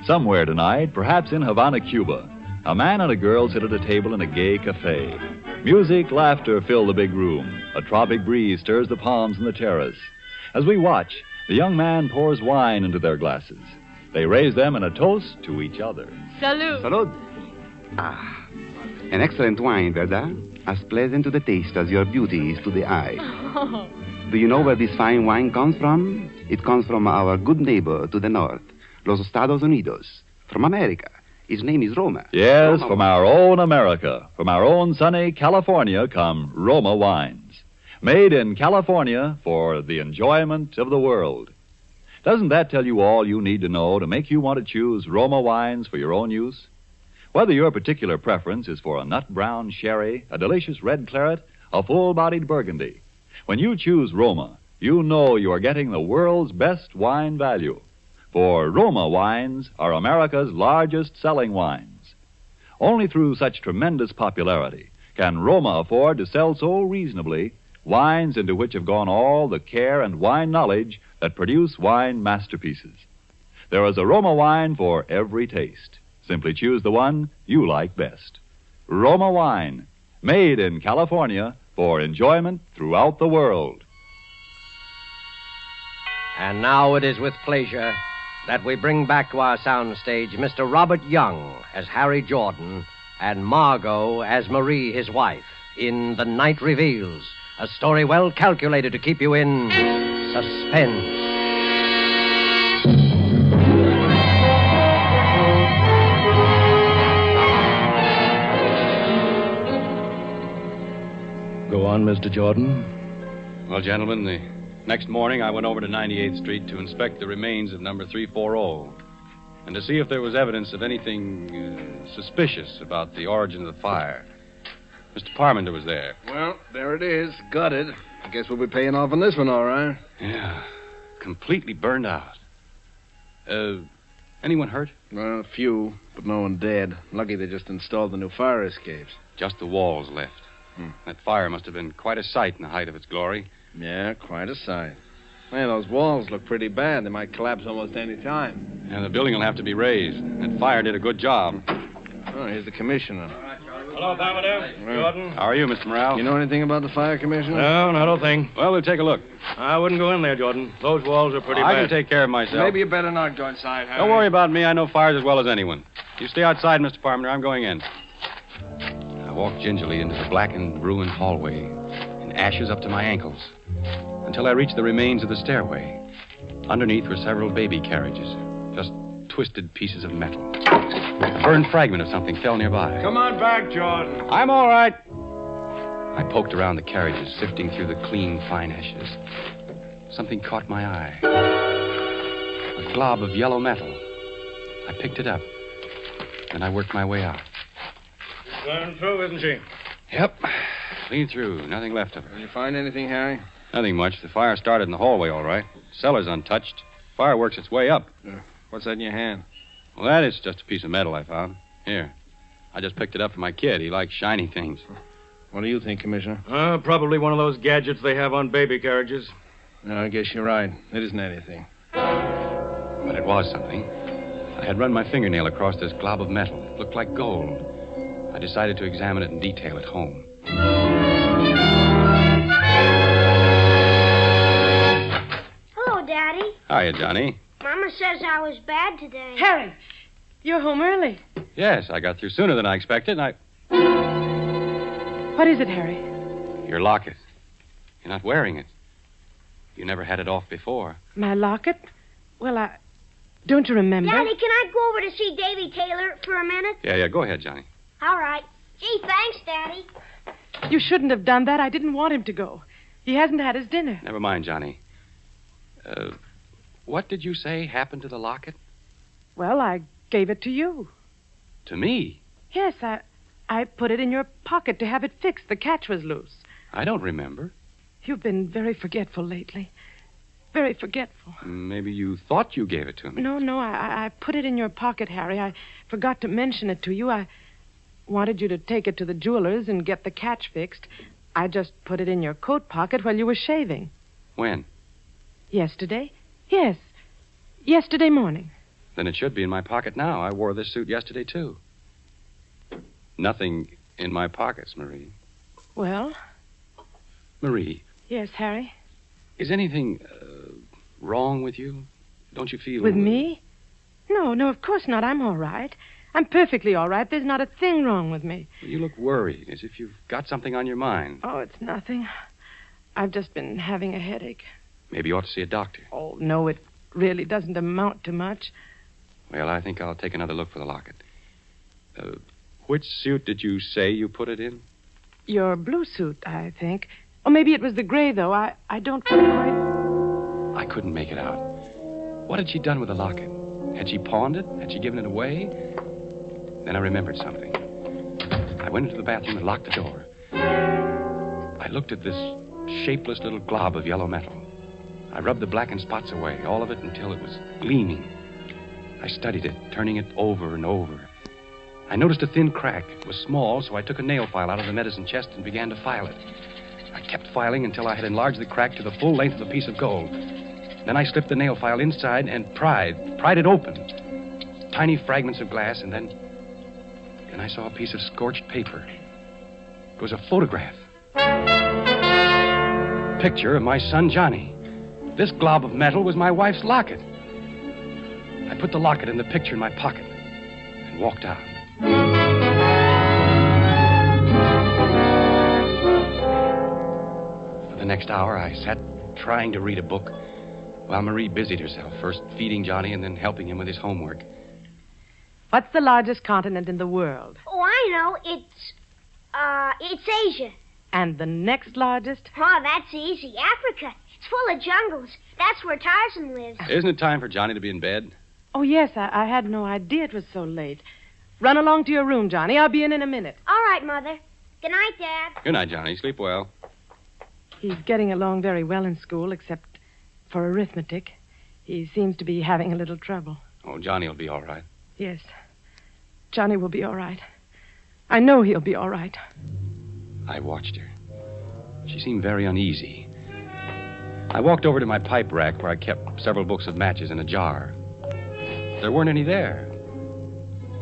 Somewhere tonight, perhaps in Havana, Cuba, a man and a girl sit at a table in a gay cafe. Music, laughter fill the big room. A tropic breeze stirs the palms on the terrace. As we watch, the young man pours wine into their glasses. They raise them in a toast to each other. Salud. Salud. Ah, an excellent wine, verdad? As pleasant to the taste as your beauty is to the eye. Oh. Do you know where this fine wine comes from? It comes from our good neighbor to the north, Los Estados Unidos, from America. His name is Roma. Yes, Roma. from our own America, from our own sunny California come Roma wines. Made in California for the enjoyment of the world. Doesn't that tell you all you need to know to make you want to choose Roma wines for your own use? Whether your particular preference is for a nut brown sherry, a delicious red claret, a full-bodied burgundy, when you choose Roma, you know you are getting the world's best wine value. For Roma wines are America's largest selling wines. Only through such tremendous popularity can Roma afford to sell so reasonably wines into which have gone all the care and wine knowledge that produce wine masterpieces. There is a Roma wine for every taste. Simply choose the one you like best. Roma wine, made in California for enjoyment throughout the world. And now it is with pleasure that we bring back to our soundstage Mr. Robert Young as Harry Jordan and Margot as Marie, his wife, in The Night Reveals, a story well calculated to keep you in suspense. Go on, Mr. Jordan. Well, gentlemen, the next morning I went over to 98th Street to inspect the remains of number 340 and to see if there was evidence of anything suspicious about the origin of the fire. Mr. Parmenter was there. Well, there it is, gutted. I guess we'll be paying off on this one, all right. Yeah, completely burned out. Anyone hurt? Well, a few, but no one dead. Lucky they just installed the new fire escapes. Just the walls left. That fire must have been quite a sight in the height of its glory. Yeah, quite a sight. Hey, those walls look pretty bad. They might collapse almost any time. And the building will have to be raised. That fire did a good job. Oh, here's the commissioner. Hello, Parmenter. Jordan. How are you, Mr. Morale? You know anything about the fire, Commissioner? No, not a thing. Well, we'll take a look. I wouldn't go in there, Jordan. Those walls are pretty I bad. can take care of myself. Maybe you better not go inside, Harry. Don't worry about me. I know fires as well as anyone. You stay outside, Mr. Parmenter. I'm going in. I walked gingerly into the blackened, ruined hallway, in ashes up to my ankles, until I reached the remains of the stairway. Underneath were several baby carriages, just twisted pieces of metal. A burned fragment of something fell nearby. Come on back, Jordan. I'm all right. I poked around the carriages, sifting through the clean, fine ashes. Something caught my eye. A glob of yellow metal. I picked it up, and I worked my way out. Going through, isn't she? Yep. Clean through. Nothing left of her. Did you find anything, Harry? Nothing much. The fire started in the hallway, all right. Cellar's untouched. Fire works its way up. What's that in your hand? Well, that is just a piece of metal I found. Here. I just picked it up for my kid. He likes shiny things. What do you think, Commissioner? Probably one of those gadgets they have on baby carriages. No, I guess you're right. It isn't anything. But it was something. I had run my fingernail across this glob of metal. It looked like gold. I decided to examine it in detail at home. Hello, Daddy. Hiya, Johnny. Mama says I was bad today. Harry, you're home early. Yes, I got through sooner than I expected, and What is it, Harry? Your locket. You're not wearing it. You never had it off before. My locket? Well, don't you remember? Daddy, can I go over to see Davy Taylor for a minute? Yeah, go ahead, Johnny. All right. Gee, thanks, Daddy. You shouldn't have done that. I didn't want him to go. He hasn't had his dinner. Never mind, Johnny. What did you say happened to the locket? Well, I gave it to you. To me? Yes, I put it in your pocket to have it fixed. The catch was loose. I don't remember. You've been very forgetful lately. Very forgetful. Maybe you thought you gave it to me. No, I put it in your pocket, Harry. I forgot to mention it to you. I wanted you to take it to the jeweler's and get the catch fixed. I just put it in your coat pocket while you were shaving. When? Yesterday? Yes. Yesterday morning. Then it should be in my pocket now. I wore this suit yesterday, too. Nothing in my pockets, Marie. Well? Marie. Yes, Harry? Is anything wrong with you? Don't you feel... With me? No, of course not. I'm all right. I'm perfectly all right. There's not a thing wrong with me. You look worried, as if you've got something on your mind. Oh, it's nothing. I've just been having a headache. Maybe you ought to see a doctor. Oh, no, it really doesn't amount to much. Well, I think I'll take another look for the locket. Which suit did you say you put it in? Your blue suit, I think. Or maybe it was the gray, though. I don't quite... I couldn't make it out. What had she done with the locket? Had she pawned it? Had she given it away? Then I remembered something. I went into the bathroom and locked the door. I looked at this shapeless little glob of yellow metal. I rubbed the blackened spots away, all of it, until it was gleaming. I studied it, turning it over and over. I noticed a thin crack. It was small, so I took a nail file out of the medicine chest and began to file it. I kept filing until I had enlarged the crack to the full length of the piece of gold. Then I slipped the nail file inside and pried it open. Tiny fragments of glass, and then I saw a piece of scorched paper. It was a photograph. Picture of my son, Johnny. This glob of metal was my wife's locket. I put the locket and the picture in my pocket and walked out. For the next hour, I sat trying to read a book while Marie busied herself, first feeding Johnny and then helping him with his homework. What's the largest continent in the world? Oh, I know. It's Asia. And the next largest? Oh, that's easy. Africa. It's full of jungles. That's where Tarzan lives. Isn't it time for Johnny to be in bed? Oh, yes. I had no idea it was so late. Run along to your room, Johnny. I'll be in a minute. All right, Mother. Good night, Dad. Good night, Johnny. Sleep well. He's getting along very well in school, except for arithmetic. He seems to be having a little trouble. Oh, Johnny will be all right. Yes. Johnny will be all right. I know he'll be all right. I watched her. She seemed very uneasy. I walked over to my pipe rack where I kept several books of matches in a jar. There weren't any there.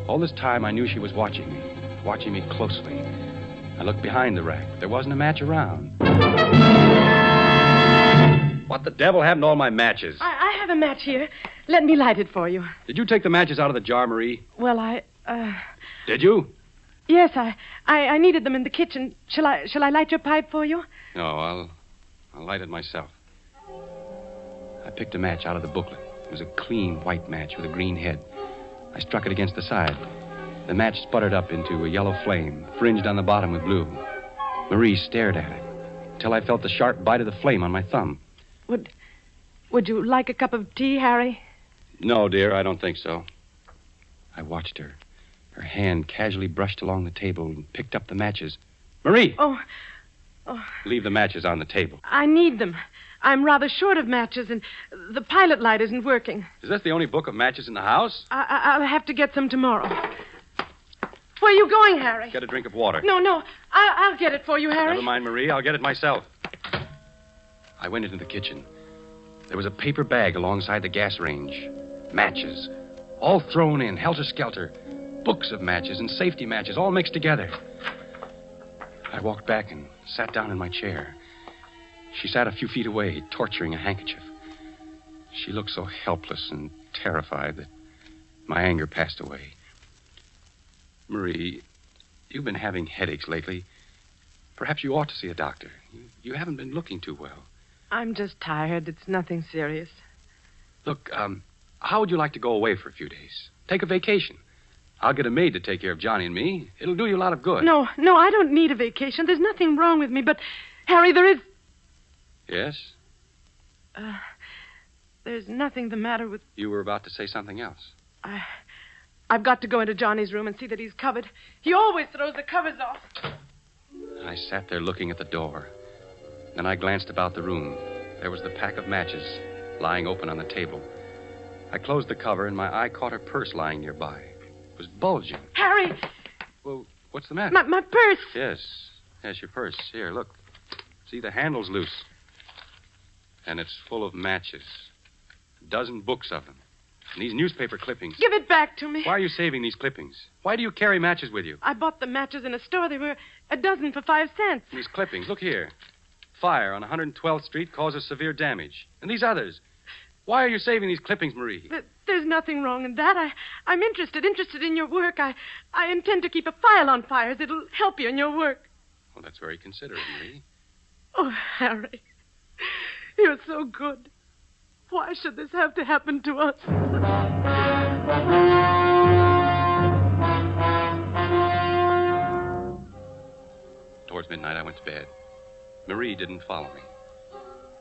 All this time, I knew she was watching me closely. I looked behind the rack. There wasn't a match around. What the devil happened to all my matches? I have a match here. Let me light it for you. Did you take the matches out of the jar, Marie? Well, Did you? Yes, I needed them in the kitchen. Shall I light your pipe for you? No, I'll light it myself. I picked a match out of the booklet. It was a clean white match with a green head. I struck it against the side. The match sputtered up into a yellow flame, fringed on the bottom with blue. Marie stared at it until I felt the sharp bite of the flame on my thumb. Would you like a cup of tea, Harry? No, dear, I don't think so. I watched her. Her hand casually brushed along the table and picked up the matches. Marie! Oh. Leave the matches on the table. I need them. I'm rather short of matches, and the pilot light isn't working. Is this the only book of matches in the house? I'll have to get some tomorrow. Where are you going, Harry? Get a drink of water. No. I'll get it for you, Harry. Never mind, Marie. I'll get it myself. I went into the kitchen. There was a paper bag alongside the gas range. Matches. All thrown in, helter-skelter. Books of matches and safety matches, all mixed together. I walked back and sat down in my chair. She sat a few feet away, torturing a handkerchief. She looked so helpless and terrified that my anger passed away. Marie, you've been having headaches lately. Perhaps you ought to see a doctor. You haven't been looking too well. I'm just tired. It's nothing serious. Look, how would you like to go away for a few days? Take a vacation. I'll get a maid to take care of Johnny and me. It'll do you a lot of good. No, I don't need a vacation. There's nothing wrong with me, but, Harry, there is... Yes? There's nothing the matter with... You were about to say something else. I've got to go into Johnny's room and see that he's covered. He always throws the covers off. I sat there looking at the door. Then I glanced about the room. There was the pack of matches lying open on the table. I closed the cover, and my eye caught her purse lying nearby. It was bulging. Harry! Well, what's the matter? My purse! Yes, your purse. Here, look. See, the handle's loose. And it's full of matches. A dozen books of them. And these newspaper clippings. Give it back to me. Why are you saving these clippings? Why do you carry matches with you? I bought the matches in a store. They were a dozen for 5 cents. These clippings, look here. Fire on 112th Street causes severe damage. And these others. Why are you saving these clippings, Marie? There's nothing wrong in that. I'm interested in your work. I intend to keep a file on fires. It'll help you in your work. Well, that's very considerate, Marie. Oh, Harry. You're so good. Why should this have to happen to us? Towards midnight, I went to bed. Marie didn't follow me.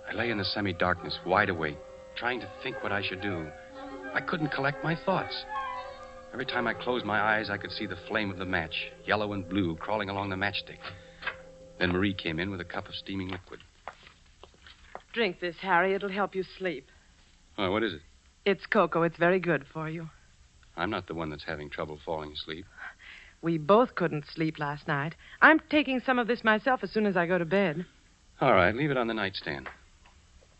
I lay in the semi-darkness, wide awake, trying to think what I should do. I couldn't collect my thoughts. Every time I closed my eyes, I could see the flame of the match, yellow and blue, crawling along the matchstick. Then Marie came in with a cup of steaming liquid. Drink this, Harry. It'll help you sleep. Oh, what is it? It's cocoa. It's very good for you. I'm not the one that's having trouble falling asleep. We both couldn't sleep last night. I'm taking some of this myself as soon as I go to bed. All right, leave it on the nightstand.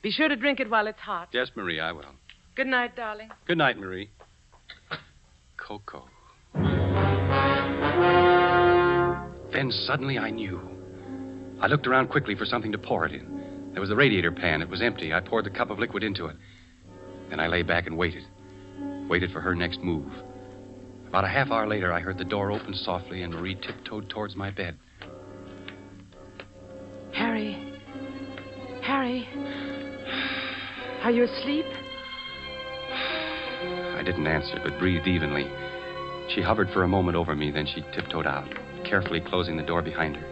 Be sure to drink it while it's hot. Yes, Marie, I will. Good night, darling. Good night, Marie. Cocoa. Then suddenly I knew. I looked around quickly for something to pour it in. There was the radiator pan. It was empty. I poured the cup of liquid into it. Then I lay back and waited. Waited for her next move. About a half hour later, I heard the door open softly and Marie tiptoed towards my bed. Harry. Harry. Are you asleep? I didn't answer, but breathed evenly. She hovered for a moment over me, then she tiptoed out, carefully closing the door behind her.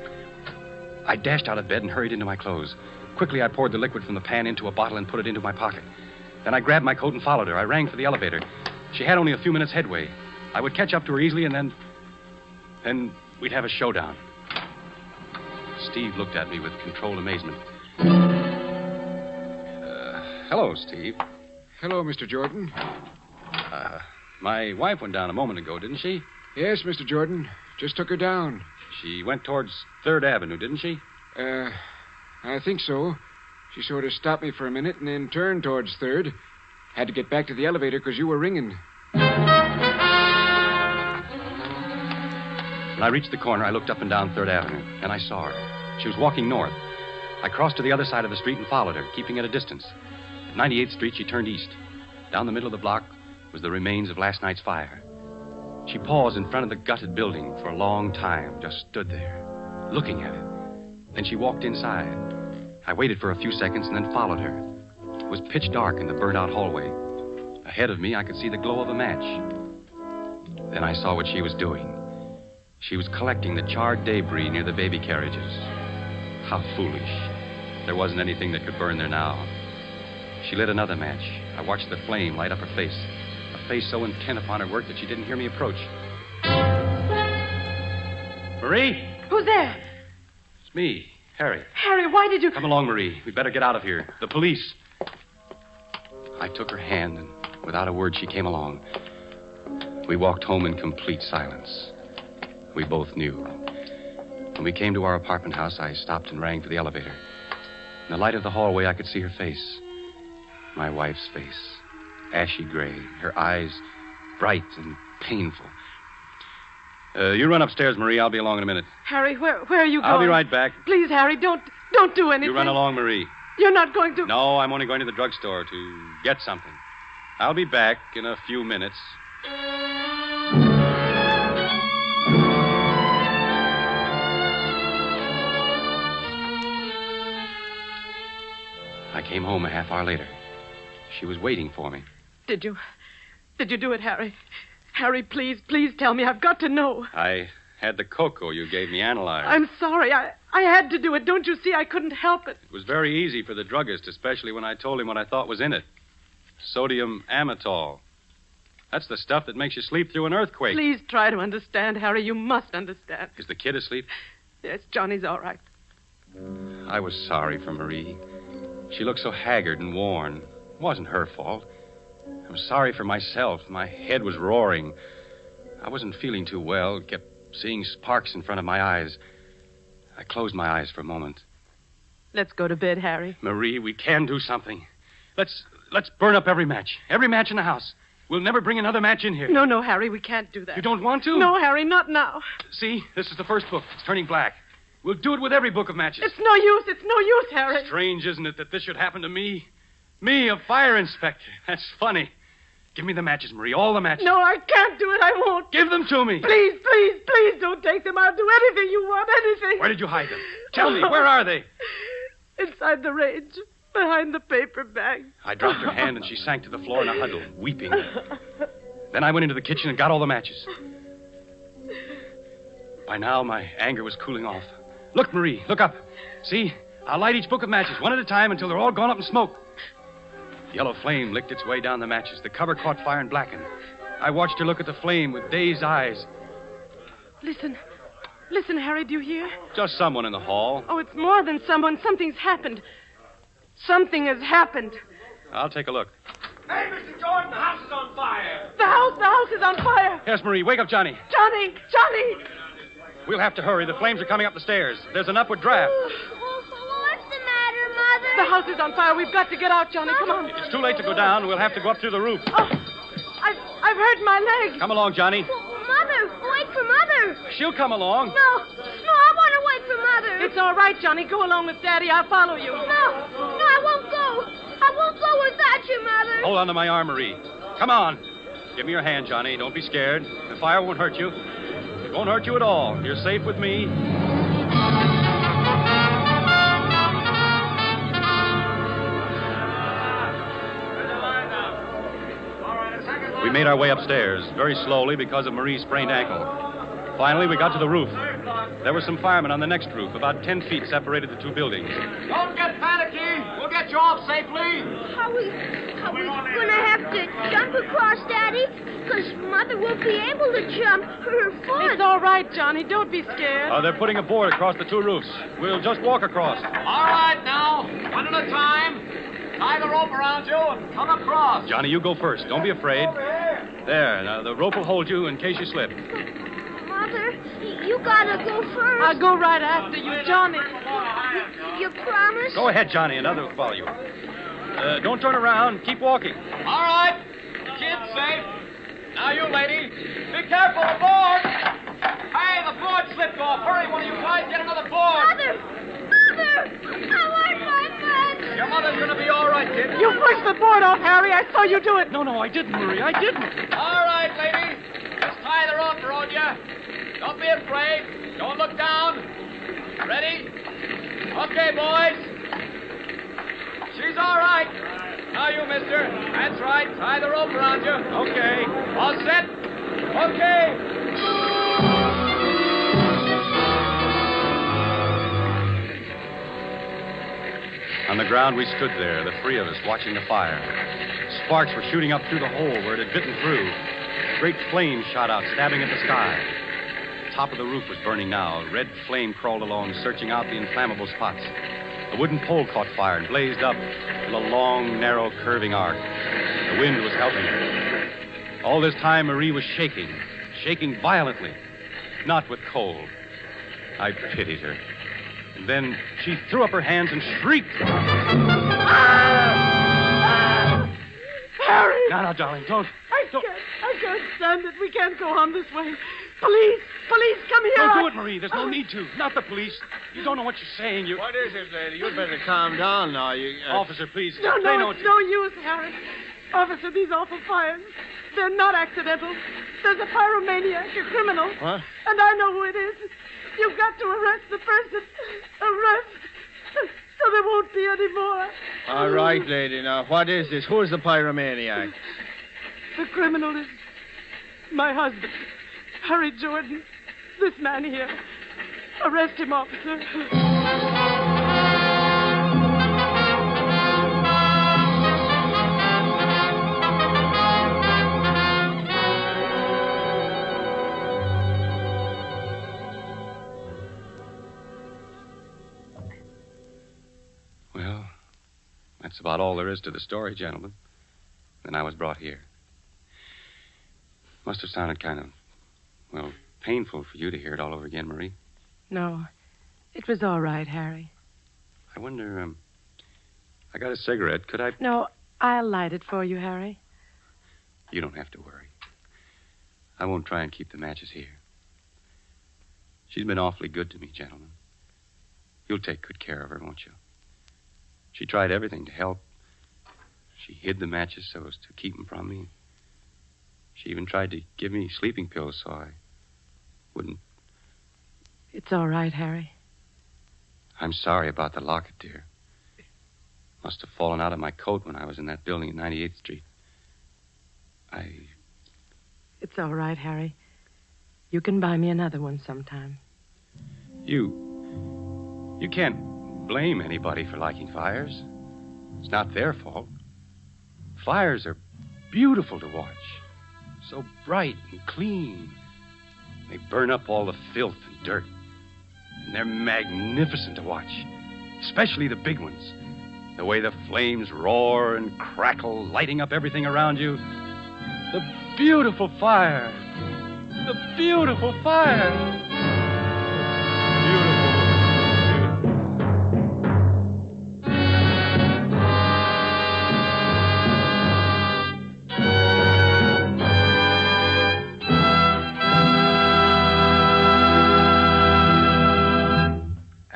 I dashed out of bed and hurried into my clothes. Quickly, I poured the liquid from the pan into a bottle and put it into my pocket. Then I grabbed my coat and followed her. I rang for the elevator. She had only a few minutes headway. I would catch up to her easily, and then we'd have a showdown. Steve looked at me with controlled amazement. Hello, Steve. Hello, Mr. Jordan. My wife went down a moment ago, didn't she? Yes, Mr. Jordan. Just took her down. She went towards 3rd Avenue, didn't she? I think so. She sort of stopped me for a minute and then turned towards 3rd. Had to get back to the elevator because you were ringing. When I reached the corner, I looked up and down 3rd Avenue, and I saw her. She was walking north. I crossed to the other side of the street and followed her, keeping at a distance. At 98th Street, she turned east. Down the middle of the block was the remains of last night's fire. She paused in front of the gutted building for a long time, just stood there, looking at it. Then she walked inside. I waited for a few seconds and then followed her. It was pitch dark in the burnt-out hallway. Ahead of me, I could see the glow of a match. Then I saw what she was doing. She was collecting the charred debris near the baby carriages. How foolish. There wasn't anything that could burn there now. She lit another match. I watched the flame light up her face. A face so intent upon her work that she didn't hear me approach. Marie? Who's there? It's me, Harry. Harry, why did you... Come along, Marie. We'd better get out of here. The police. I took her hand, and without a word, she came along. We walked home in complete silence. We both knew. When we came to our apartment house, I stopped and rang for the elevator. In the light of the hallway, I could see her face. My wife's face. Ashy gray. Her eyes bright and painful. You run upstairs, Marie. I'll be along in a minute. Harry, where are you going? I'll be right back. Please, Harry, don't do anything. You run along, Marie. You're not going to... No, I'm only going to the drugstore to get something. I'll be back in a few minutes. I came home a half hour later. She was waiting for me. Did you do it, Harry? Harry, please tell me. I've got to know. I had the cocoa you gave me analyzed. I'm sorry. I had to do it. Don't you see? I couldn't help it. It was very easy for the druggist, especially when I told him what I thought was in it. Sodium amytal. That's the stuff that makes you sleep through an earthquake. Please try to understand, Harry. You must understand. Is the kid asleep? Yes, Johnny's all right. I was sorry for Marie. She looked so haggard and worn. It wasn't her fault. I was sorry for myself. My head was roaring. I wasn't feeling too well. Kept seeing sparks in front of my eyes. I closed my eyes for a moment. Let's go to bed, Harry. Marie, we can do something. Let's burn up every match. Every match in the house. We'll never bring another match in here. No, Harry, we can't do that. You don't want to? No, Harry, not now. See, this is the first book. It's turning black. We'll do it with every book of matches. It's no use, Harry. Strange, isn't it, that this should happen to me? Me, a fire inspector. That's funny. Give me the matches, Marie, all the matches. No, I can't do it. I won't. Give them to me. Please don't take them. I'll do anything you want, anything. Where did you hide them? Tell me, where are they? Inside the range, behind the paper bag. I dropped her hand and she sank to the floor in a huddle, weeping. Then I went into the kitchen and got all the matches. By now, my anger was cooling off. Look, Marie, look up. See? I'll light each book of matches one at a time until they're all gone up in smoke. The yellow flame licked its way down the matches. The cover caught fire and blackened. I watched her look at the flame with dazed eyes. Listen, Harry, do you hear? Just someone in the hall. Oh, it's more than someone. Something's happened. Something has happened. I'll take a look. Hey, Mr. Jordan, the house is on fire. The house is on fire. Yes, Marie, wake up Johnny. Johnny! We'll have to hurry. The flames are coming up the stairs. There's an upward draft. What's the matter, Mother? The house is on fire. We've got to get out, Johnny. Come on. It's too late to go down. We'll have to go up through the roof. Oh, I've hurt my leg. Come along, Johnny. Mother, wait for Mother. She'll come along. No, I want to wait for Mother. It's all right, Johnny. Go along with Daddy. I'll follow you. No, I won't go. I won't go without you, Mother. Hold on to my arm, Marie. Come on. Give me your hand, Johnny. Don't be scared. The fire won't hurt you. It won't hurt you at all. You're safe with me. We made our way upstairs, very slowly because of Marie's sprained ankle. Finally, we got to the roof. There were some firemen on the next roof. About 10 feet separated the two buildings. Don't get panicky. We'll get you off safely. Are we going to have to jump across, Daddy? Because Mother won't be able to jump. Her foot. It's all right, Johnny. Don't be scared. They're putting a board across the two roofs. We'll just walk across. All right, now. One at a time. Tie the rope around you and come across. Johnny, you go first. Don't be afraid. There. Now, the rope will hold you in case you slip. Mother, you gotta go first. I'll go right after you, Johnny. You promise? Go ahead, Johnny, and others will follow you. Don't turn around. Keep walking. All right. Kid's safe. Now, you lady. Be careful, the board. Hey, the board slipped off. Hurry, one of you guys. Get another board. Mother! I want my mother. Your mother's going to be all right, kid. You pushed the board off, Harry. I saw you do it. No, I didn't, Marie. I didn't. All right, lady. Just tie the rope around you. Don't be afraid. Don't look down. Ready? Okay, boys. She's all right. Now you, mister. That's right. Tie the rope around you. Okay. All set? Okay. On the ground, we stood there, the three of us, watching the fire. Sparks were shooting up through the hole where it had bitten through. Great flames shot out, stabbing at the sky. The top of the roof was burning now. Red flame crawled along, searching out the inflammable spots. A wooden pole caught fire and blazed up in a long, narrow, curving arc. The wind was helping her. All this time, Marie was shaking violently, not with cold. I pitied her. And then she threw up her hands and shrieked. Harry! No, darling, don't. I can't stand it. We can't go on this way. Police, come here. Don't do it, Marie. There's no need to. Not the police. You don't know what you're saying. What is it, lady? You'd better calm down now. Officer, please. No, it's no use, Harry. Officer, these awful fires, they're not accidental. There's a pyromaniac, a criminal. What? And I know who it is. You've got to arrest the person. Arrest. So there won't be any more. All right, lady. Now, what is this? Who's the pyromaniac? The criminal is my husband, Harry Jordan. This man here. Arrest him, officer. That's about all there is to the story, gentlemen. Then I was brought here. Must have sounded kind of, well, painful for you to hear it all over again, Marie. No, it was all right, Harry. I wonder, I got a cigarette. Could I... No, I'll light it for you, Harry. You don't have to worry. I won't try and keep the matches here. She's been awfully good to me, gentlemen. You'll take good care of her, won't you? She tried everything to help. She hid the matches so as to keep them from me. She even tried to give me sleeping pills so I wouldn't... It's all right, Harry. I'm sorry about the locket, dear. Must have fallen out of my coat when I was in that building at 98th Street. It's all right, Harry. You can buy me another one sometime. You can't blame anybody for liking fires. It's not their fault. Fires are beautiful to watch. So bright and clean. They burn up all the filth and dirt. And they're magnificent to watch. Especially the big ones. The way the flames roar and crackle, lighting up everything around you. The beautiful fire. The beautiful fire.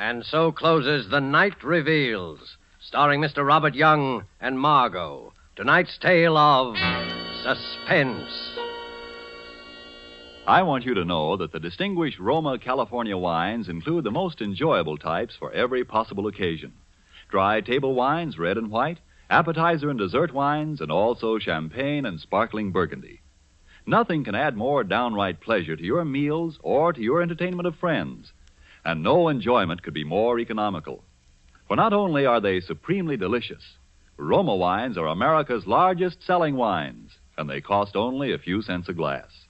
And so closes The Night Reveals, starring Mr. Robert Young and Margot. Tonight's tale of suspense. I want you to know that the distinguished Roma California wines include the most enjoyable types for every possible occasion. Dry table wines, red and white, appetizer and dessert wines, and also champagne and sparkling burgundy. Nothing can add more downright pleasure to your meals or to your entertainment of friends. And no enjoyment could be more economical. For not only are they supremely delicious, Roma wines are America's largest selling wines, and they cost only a few cents a glass.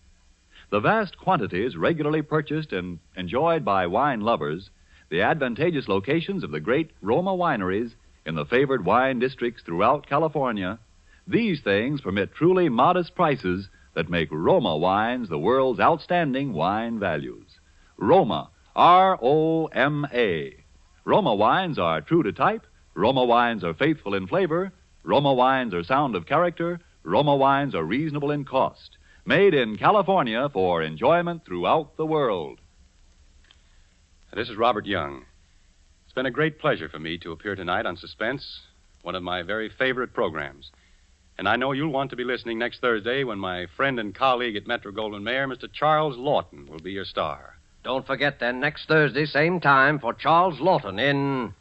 The vast quantities regularly purchased and enjoyed by wine lovers, the advantageous locations of the great Roma wineries in the favored wine districts throughout California, these things permit truly modest prices that make Roma wines the world's outstanding wine values. Roma, R-O-M-A. Roma wines are true to type. Roma wines are faithful in flavor. Roma wines are sound of character. Roma wines are reasonable in cost. Made in California for enjoyment throughout the world. This is Robert Young. It's been a great pleasure for me to appear tonight on Suspense, one of my very favorite programs. And I know you'll want to be listening next Thursday when my friend and colleague at Metro-Goldwyn-Mayer, Mr. Charles Lawton, will be your star. Don't forget then, next Thursday, same time, for Charles Lawton in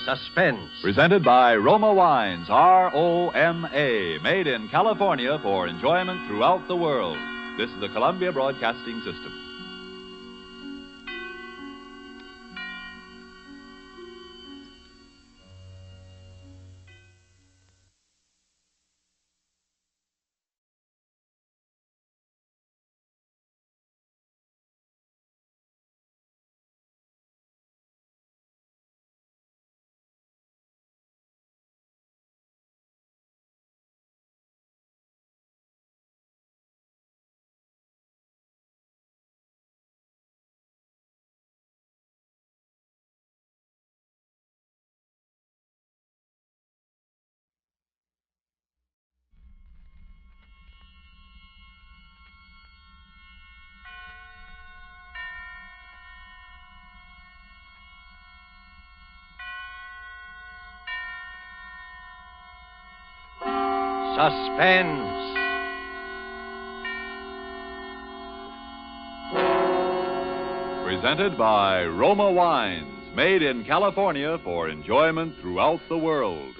Suspense. Presented by Roma Wines, R-O-M-A, made in California for enjoyment throughout the world. This is the Columbia Broadcasting System. Suspense. Presented by Roma Wines, made in California for enjoyment throughout the world.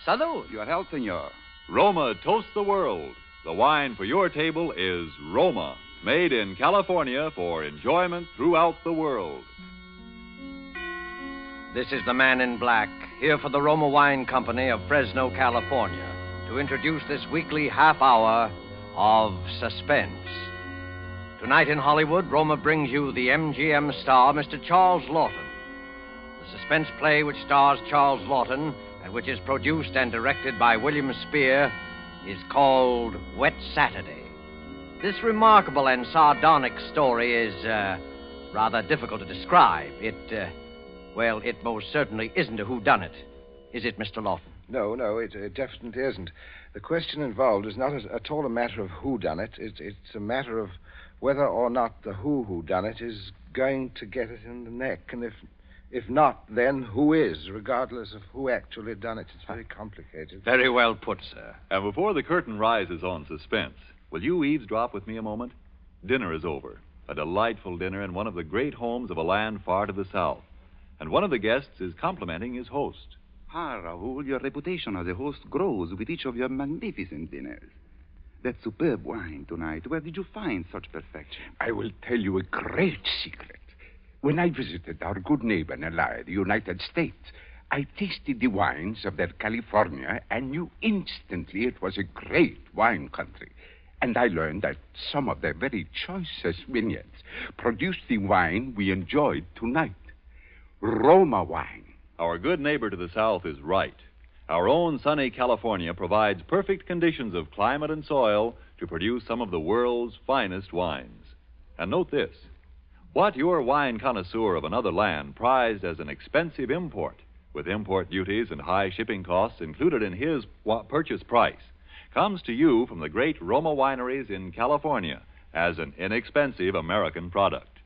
Salud, your health, senor. Roma toasts the world. The wine for your table is Roma, made in California for enjoyment throughout the world. This is the Man in Black, here for the Roma Wine Company of Fresno, California, to introduce this weekly half hour of Suspense. Tonight in Hollywood, Roma brings you the MGM star, Mr. Charles Lawton. The suspense play which stars Charles Lawton and which is produced and directed by William Spear, is called Wet Saturday. This remarkable and sardonic story is rather difficult to describe. It most certainly isn't a whodunit. Is it, Mr. Lawton? No, it definitely isn't. The question involved is not at all a matter of who done it. It's a matter of whether or not the who done it is going to get it in the neck. And if not, then who is, regardless of who actually done it. It's very complicated. Very well put, sir. And before the curtain rises on Suspense, will you eavesdrop with me a moment? Dinner is over. A delightful dinner in one of the great homes of a land far to the south. And one of the guests is complimenting his host. Ah, Raoul, your reputation as a host grows with each of your magnificent dinners. That superb wine tonight, where did you find such perfection? I will tell you a great secret. When I visited our good neighbor, Nella, the United States, I tasted the wines of their California and knew instantly it was a great wine country. And I learned that some of their very choicest vineyards produced the wine we enjoyed tonight. Roma wine. Our good neighbor to the south is right. Our own sunny California provides perfect conditions of climate and soil to produce some of the world's finest wines. And note this. What your wine connoisseur of another land prized as an expensive import, with import duties and high shipping costs included in his purchase price, comes to you from the great Roma wineries in California as an inexpensive American product.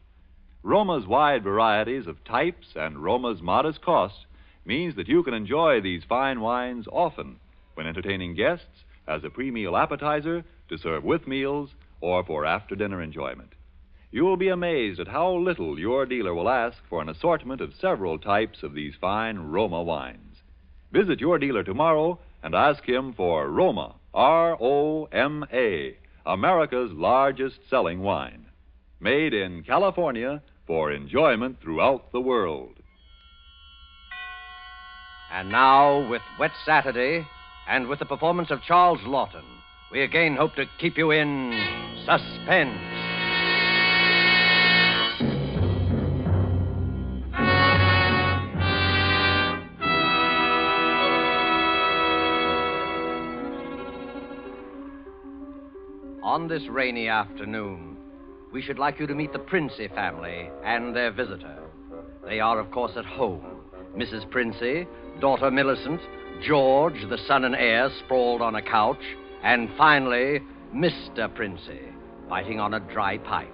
Roma's wide varieties of types and Roma's modest costs means that you can enjoy these fine wines often when entertaining guests as a pre-meal appetizer to serve with meals or for after-dinner enjoyment. You will be amazed at how little your dealer will ask for an assortment of several types of these fine Roma wines. Visit your dealer tomorrow and ask him for Roma, R-O-M-A, America's largest selling wine. Made in California for enjoyment throughout the world. And now, with Wet Saturday, and with the performance of Charles Lawton, we again hope to keep you in suspense. On this rainy afternoon, we should like you to meet the Princey family and their visitor. They are, of course, at home. Mrs. Princey, daughter Millicent, George, the son and heir, sprawled on a couch, and finally, Mr. Princey, biting on a dry pipe.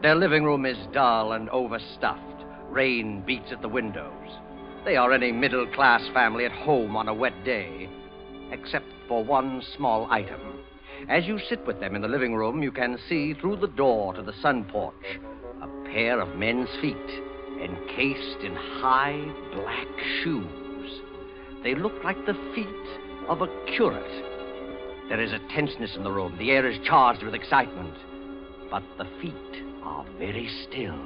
Their living room is dull and overstuffed. Rain beats at the windows. They are any middle-class family at home on a wet day, except for one small item. As you sit with them in the living room, you can see through the door to the sun porch a pair of men's feet encased in high black shoes. They look like the feet of a curate. There is a tenseness in the room. The air is charged with excitement. But the feet are very still.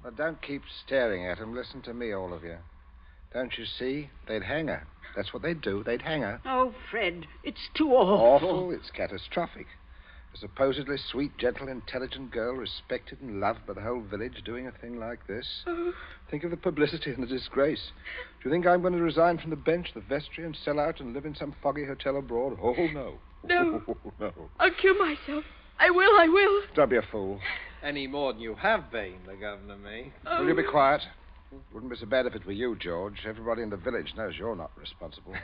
Well, don't keep staring at him. Listen to me, all of you. Don't you see? They'd hang her. That's what they'd do. They'd hang her. Oh, Fred, it's too awful. Awful? It's catastrophic. A supposedly sweet, gentle, intelligent girl, respected and loved by the whole village, doing a thing like this. Think of the publicity and the disgrace. Do you think I'm going to resign from the bench, the vestry, and sell out and live in some foggy hotel abroad? Oh, no. No. Oh, no. I'll kill myself. I will. Don't be a fool. Any more than you have been, the governor may. Will you be quiet? Wouldn't be so bad if it were you, George. Everybody in the village knows you're not responsible.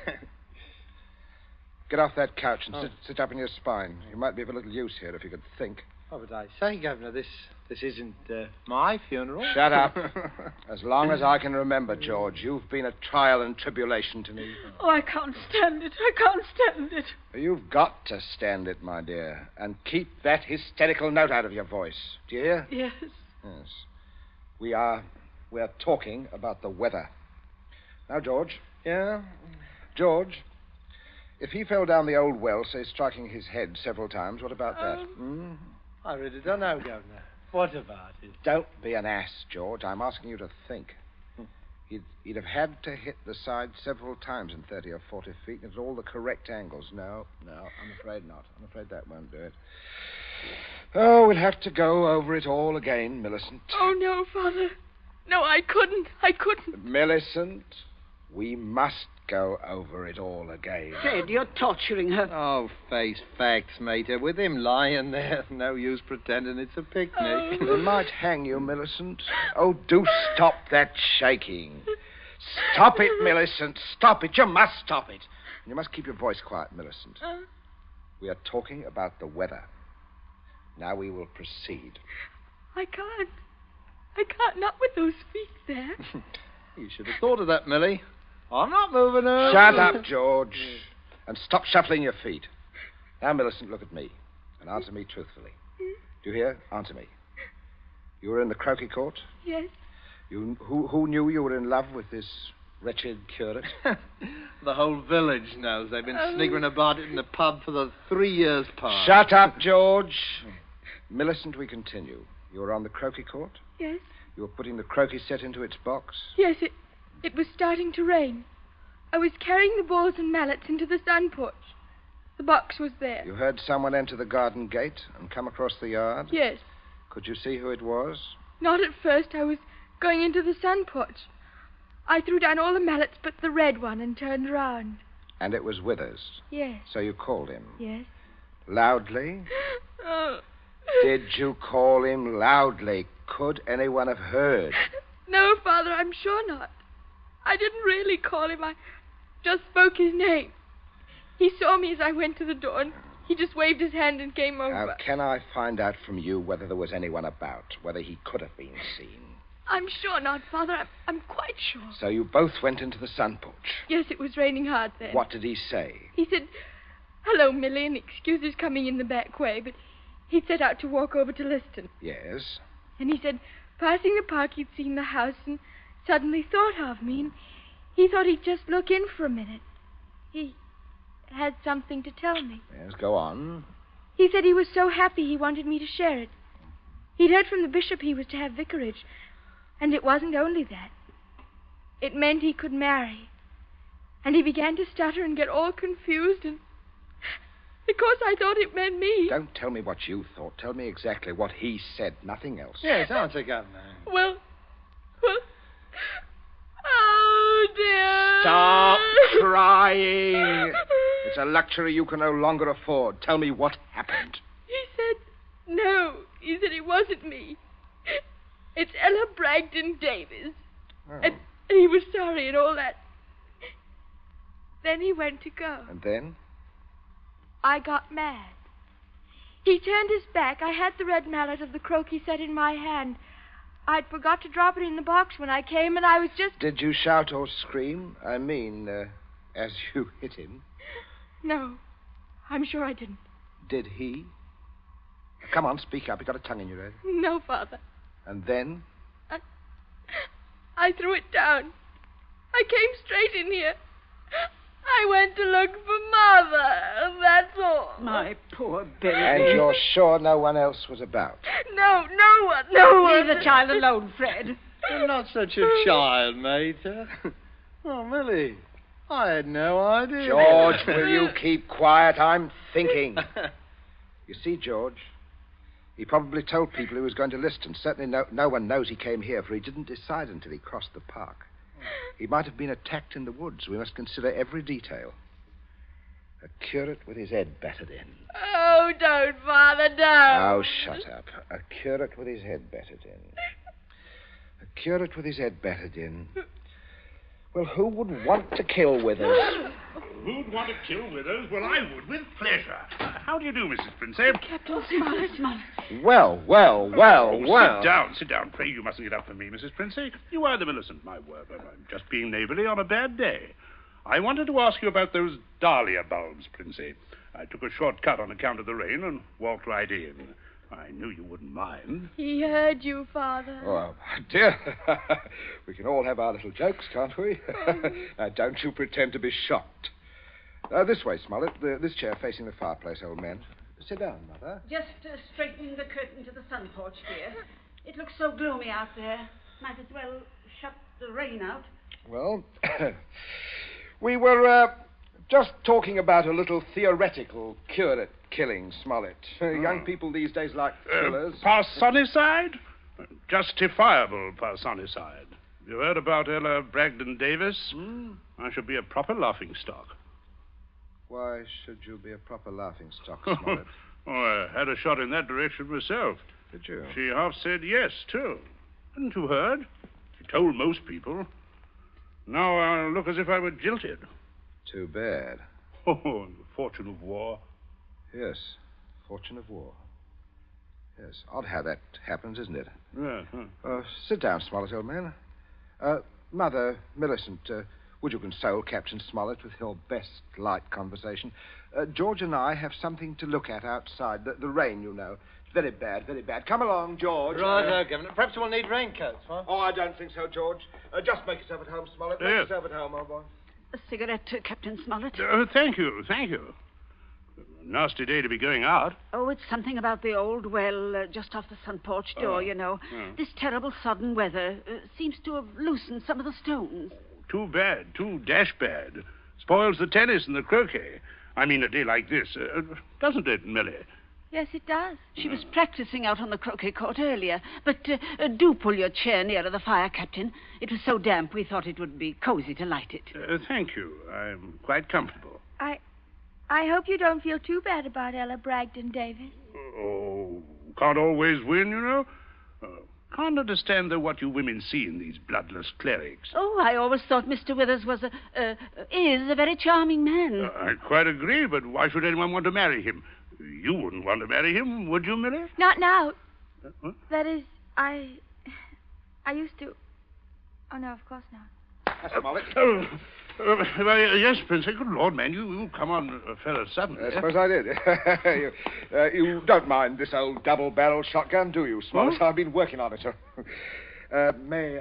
Get off that couch and sit up in your spine. You might be of a little use here if you could think. Oh, but I say, Governor, this isn't my funeral. Shut up. As long as I can remember, George, you've been a trial and tribulation to me. Oh, I can't stand it. You've got to stand it, my dear, and keep that hysterical note out of your voice. Do you hear? Yes. Yes. We're talking about the weather. Now, George. Yeah? George, if he fell down the old well, say, striking his head several times, what about that? I really don't know, Governor. What about it? Don't be an ass, George. I'm asking you to think. He'd have had to hit the side several times in 30 or 40 feet, and at all the correct angles. No, I'm afraid not. I'm afraid that won't do it. Oh, we'll have to go over it all again, Millicent. Oh, no, Father. No, I couldn't. I couldn't. Millicent, we must go over it all again. Fred, you're torturing her. Oh, face facts, mater. With him lying there, no use pretending it's a picnic. They might hang you, Millicent. Oh, do stop that shaking. Stop it, Millicent. Stop it. You must stop it. And you must keep your voice quiet, Millicent. We are talking about the weather. Now we will proceed. I can't. I can't, not with those feet there. You should have thought of that, Millie. I'm not moving her. Shut up, George. And stop shuffling your feet. Now, Millicent, look at me. And answer me truthfully. Do you hear? Answer me. You were in the croquet court? Yes. Who knew you were in love with this wretched curate? The whole village knows. They've been sniggering about it in the pub for the 3 years past. Shut up, George. Millicent, we continue. You were on the croquet court? Yes. You were putting the croquet set into its box? Yes, it was starting to rain. I was carrying the balls and mallets into the sun porch. The box was there. You heard someone enter the garden gate and come across the yard? Yes. Could you see who it was? Not at first. I was going into the sun porch. I threw down all the mallets but the red one and turned around. And it was Withers? Yes. So you called him? Yes. Loudly? Oh. Did you call him loudly? Could anyone have heard? No, Father, I'm sure not. I didn't really call him. I just spoke his name. He saw me as I went to the door, and he just waved his hand and came over. Now, can I find out from you whether there was anyone about, whether he could have been seen? I'm sure not, Father. I'm quite sure. So you both went into the sun porch? Yes, it was raining hard then. What did he say? He said, "Hello, Millie," and excuse his coming in the back way, but he'd set out to walk over to Liston. Yes? And he said, passing the park, he'd seen the house and suddenly thought of me, and he thought he'd just look in for a minute. He had something to tell me. Yes, go on. He said he was so happy he wanted me to share it. He'd heard from the bishop he was to have vicarage, and it wasn't only that. It meant he could marry. And he began to stutter and get all confused, and because I thought it meant me. Don't tell me what you thought. Tell me exactly what he said, nothing else. Yes, answer, Governor. Well, oh, dear. Stop crying. It's a luxury you can no longer afford. Tell me what happened. He said, no. He said it wasn't me. It's Ella Bragdon Davis. Oh. And he was sorry and all that. Then he went to go. And then? I got mad. He turned his back. I had the red mallet of the croquet set in my hand. I'd forgot to drop it in the box when I came, and I was just... Did you shout or scream? I mean, as you hit him? No, I'm sure I didn't. Did he? Come on, speak up. You've got a tongue in your head. No, Father. And then? I threw it down. I came straight in here. I went to look for Mother, that's all. My poor baby. And you're sure no one else was about? No one. Leave the child alone, Fred. You're not such a child, mate. Oh, Millie, I had no idea. George, will you keep quiet? I'm thinking. You see, George, he probably told people he was going to Liston. Certainly no one knows he came here, for he didn't decide until he crossed the park. He might have been attacked in the woods. We must consider every detail. A curate with his head battered in. Oh, don't, Father, don't. Oh, shut up. A curate with his head battered in. A curate with his head battered in. Well, who would want to kill Withers? Who'd want to kill Withers? Well, I would, with pleasure. How do you do, Mrs. Princey? Captain Smollett. Well. Sit down. Pray, you mustn't get up for me, Mrs. Princey. You are the Millicent, my word. I'm just being neighborly on a bad day. I wanted to ask you about those dahlia bulbs, Princey. I took a short cut on account of the rain and walked right in. I knew you wouldn't mind. He heard you, Father. Oh, dear. We can all have our little jokes, can't we? Now, don't you pretend to be shocked. This way, Smollett. This chair facing the fireplace, old man. Sit down, Mother. Just straightening the curtain to the sun porch, dear. It looks so gloomy out there. Might as well shut the rain out. Well, we were just talking about a little theoretical curate killing, Smollett. Young people these days like thrillers. Past Sunnyside? Justifiable personicide. You heard about Ella Bragdon Davis? I should be a proper laughing stock. Why should you be a proper laughing stock, Smollett? Oh, I had a shot in that direction myself. Did you? She half said yes, too. Hadn't you heard? She told most people. Now I'll look as if I were jilted. Too bad. Oh, the fortune of war. Yes, fortune of war. Yes, odd how that happens, isn't it? Yeah. Sit down, Smollett, old man. Mother, Millicent, would you console Captain Smollett with your best light conversation? George and I have something to look at outside. The rain, you know. It's very bad, very bad. Come along, George. Right, Governor. Perhaps we'll need raincoats, huh? Oh, I don't think so, George. Just make yourself at home, Smollett. Make yourself at home, old boy. A cigarette, Captain Smollett? Thank you. Nasty day to be going out. Oh, it's something about the old well just off the sun porch door, you know. This terrible sudden weather seems to have loosened some of the stones. Too bad. Too dash bad. Spoils the tennis and the croquet. I mean, a day like this. Doesn't it, Millie? Yes, it does. She was practicing out on the croquet court earlier. But do pull your chair nearer the fire, Captain. It was so damp we thought it would be cozy to light it. Thank you. I'm quite comfortable. I hope you don't feel too bad about Ella Bragdon Davis. Oh, can't always win, you know. Can't understand, though, what you women see in these bloodless clerics. Oh, I always thought Mr. Withers was is a very charming man. I quite agree, but why should anyone want to marry him? You wouldn't want to marry him, would you, Millie? Not now. That is, I used to. Oh, no, of course not. Smollett. Yes, Prince. Good Lord, man, you come on a fellow suddenly. I suppose I did. You don't mind this old double-barreled shotgun, do you, Smollett? Huh? I've been working on it.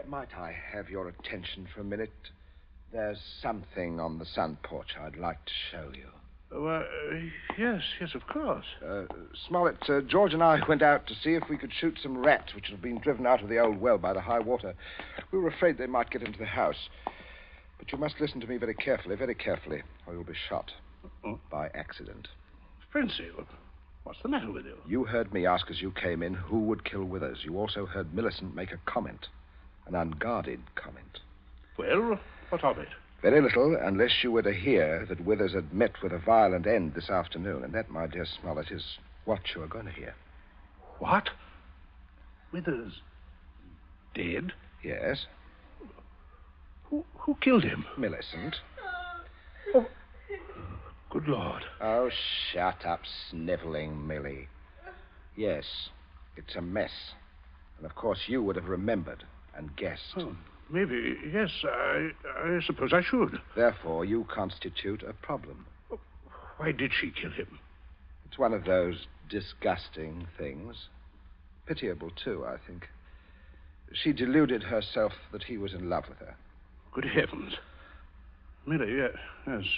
Might I have your attention for a minute? There's something on the sun porch I'd like to show you. Yes, of course. Smollett, George and I went out to see if we could shoot some rats which had been driven out of the old well by the high water. We were afraid they might get into the house. But you must listen to me very carefully, or you'll be shot. By accident. Princey, what's the matter with you? You heard me ask as you came in who would kill Withers. You also heard Millicent make a comment. An unguarded comment. Well, what of it? Very little, unless you were to hear that Withers had met with a violent end this afternoon. And that, my dear Smollett, is what you are going to hear. What? Withers dead? Yes. Who killed him? Millicent. Oh, good Lord. Oh, shut up, sniveling Millie. Yes, it's a mess. And of course you would have remembered and guessed. Oh, maybe, yes, I suppose I should. Therefore, you constitute a problem. Why did she kill him? It's one of those disgusting things. Pitiable, too, I think. She deluded herself that he was in love with her. Good heavens. Millie, yes,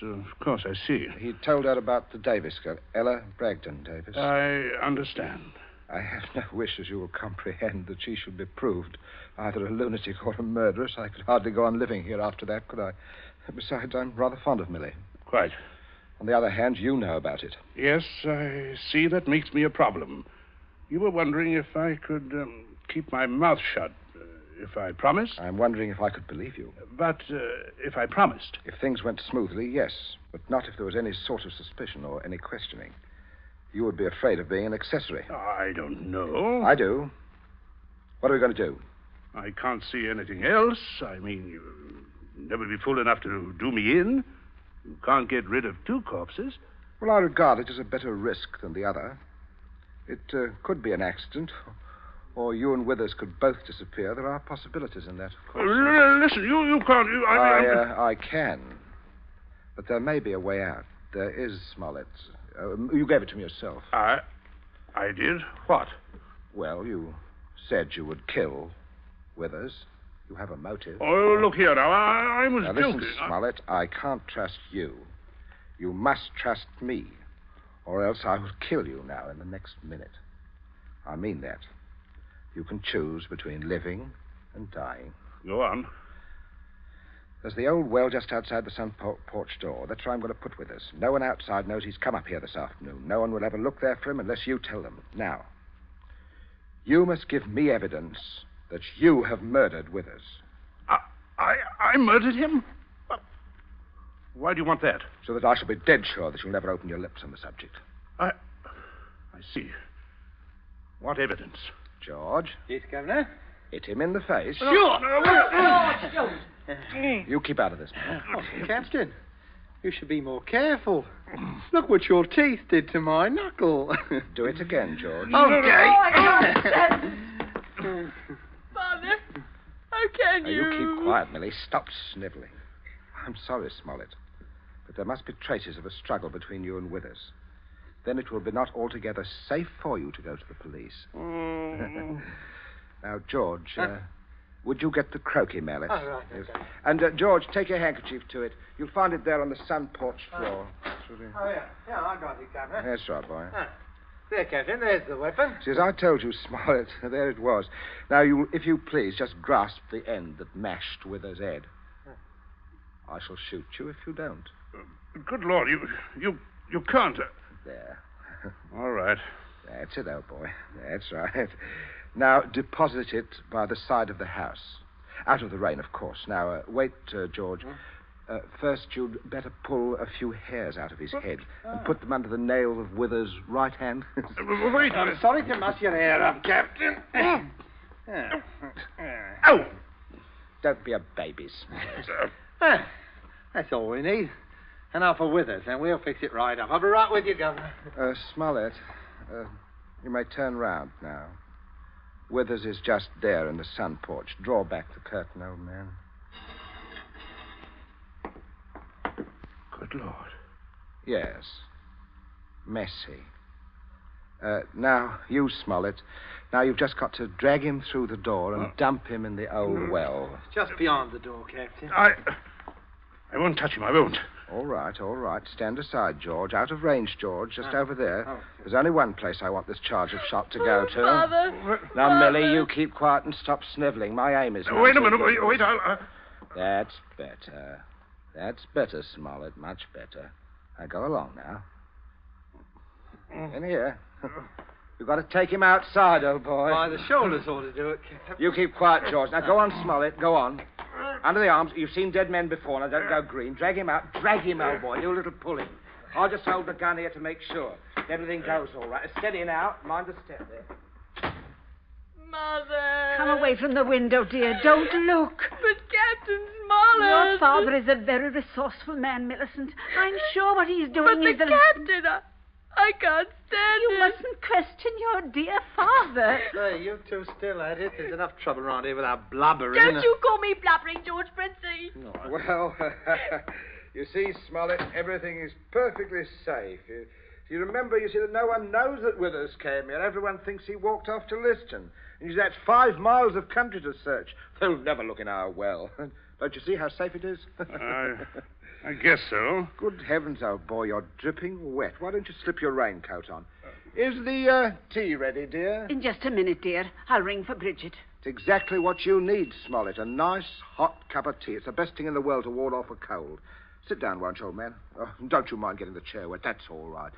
of course, I see. He told her about the Davis girl, Ella Bragdon Davis. I understand. I have no wish, as you will comprehend, that she should be proved either a lunatic or a murderess. I could hardly go on living here after that, could I? Besides, I'm rather fond of Millie. Quite. On the other hand, you know about it. Yes, I see that makes me a problem. You were wondering if I could keep my mouth shut. If I promised? I'm wondering if I could believe you. But if I promised? If things went smoothly, yes. But not if there was any sort of suspicion or any questioning. You would be afraid of being an accessory. I don't know. I do. What are we going to do? I can't see anything else. I mean, you'll never be fool enough to do me in. You can't get rid of two corpses. Well, I regard it as a better risk than the other. It could be an accident. Or you and Withers could both disappear. There are possibilities in that, of course. Listen, you can't... I can. But there may be a way out. There is, Smollett. You gave it to me yourself. I did? What? Well, you said you would kill Withers. You have a motive. Oh, look here now. I was joking. Listen, Smollett, I can't trust you. You must trust me. Or else I will kill you now in the next minute. I mean that. You can choose between living and dying. Go on. There's the old well just outside the sun porch door. That's where I'm going to put Withers. No one outside knows he's come up here this afternoon. No one will ever look there for him unless you tell them. Now, You must give me evidence that you have murdered Withers. I murdered him? Why do you want that? So that I shall be dead sure that you'll never open your lips on the subject. I see. What evidence? George. Yes, Governor? Hit him in the face. Sure. You keep out of this, man. Oh, Captain, you should be more careful. Look what your teeth did to my knuckle. Do it again, George. Okay. Father, how can Now, you keep quiet, Millie. Stop sniveling. I'm sorry, Smollett, but there must be traces of a struggle between you and Withers. Then it will be not altogether safe for you to go to the police. Now, George, would you get the croquet mallet? Oh, right, Yes. okay. And, George, take your handkerchief to it. You'll find it there on the sun porch floor. Oh, yeah. Yeah, I got it, Governor. That's right, boy. There, Captain, there's the weapon. See, as I told you, Smollett, there it was. Now, you, if you please, just grasp the end that mashed Withers' head. I shall shoot you if you don't. Good Lord, you can't. There. All right. That's it, old boy. That's right. Now, deposit it by the side of the house. Out of the rain, of course. Now, wait, George. First, you'd better pull a few hairs out of his head and put them under the nail of Withers' right hand. Wait. I'm sorry to mess your hair up, Captain. Oh! Don't be a baby, Smollett. That's all we need. And now for Withers, and we'll fix it right up. I'll be right with you, Governor. Smollett, you may turn round now. Withers is just there in the sun porch. Draw back the curtain, old man. Good Lord. Yes. Messy. Now, you, Smollett. Now, you've just got to drag him through the door and dump him in the old well. Just beyond the door, Captain. I won't touch him, I won't. All right, all right. Stand aside, George. Out of range, George. Just over there. Oh. There's only one place I want this charge of shot to go to. Father. Now, Father. Millie, you keep quiet and stop sniveling. My aim is... Wait a minute. Wait, I'll... That's better. That's better, Smollett. Much better. Now, go along now. In here. You've got to take him outside, old boy. By the shoulders ought to do it, Captain. You keep quiet, George. Now, go on, Smollett. Go on. Under the arms. You've seen dead men before. Now, don't go green. Drag him out. Drag him, old boy. Do a little pulling. I'll just hold the gun here to make sure. Everything goes all right. Steady now. Mind the step there. Mother. Come away from the window, dear. Don't look. But Captain Smollett. Your father is a very resourceful man, Millicent. I'm sure what he's doing But is the Captain, I can't stand You it. mustn't question your dear father. Say, you two still at it. There's enough trouble around here without blubbering. Don't you call me blubbering, George Princey. No, Well, you see, Smollett, everything is perfectly safe. You remember, you see, that no one knows that Withers came here. Everyone thinks he walked off to Liston. And you see, that's 5 miles of country to search. They'll never look in our well. Don't you see how safe it is? I guess so. Good heavens, old boy, you're dripping wet. Why don't you slip your raincoat on? Is the tea ready, dear? In just a minute, dear. I'll ring for Bridget. It's exactly what you need, Smollett. A nice, hot cup of tea. It's the best thing in the world to ward off a cold. Sit down, won't you, old man? Don't you mind getting the chair wet. That's all right.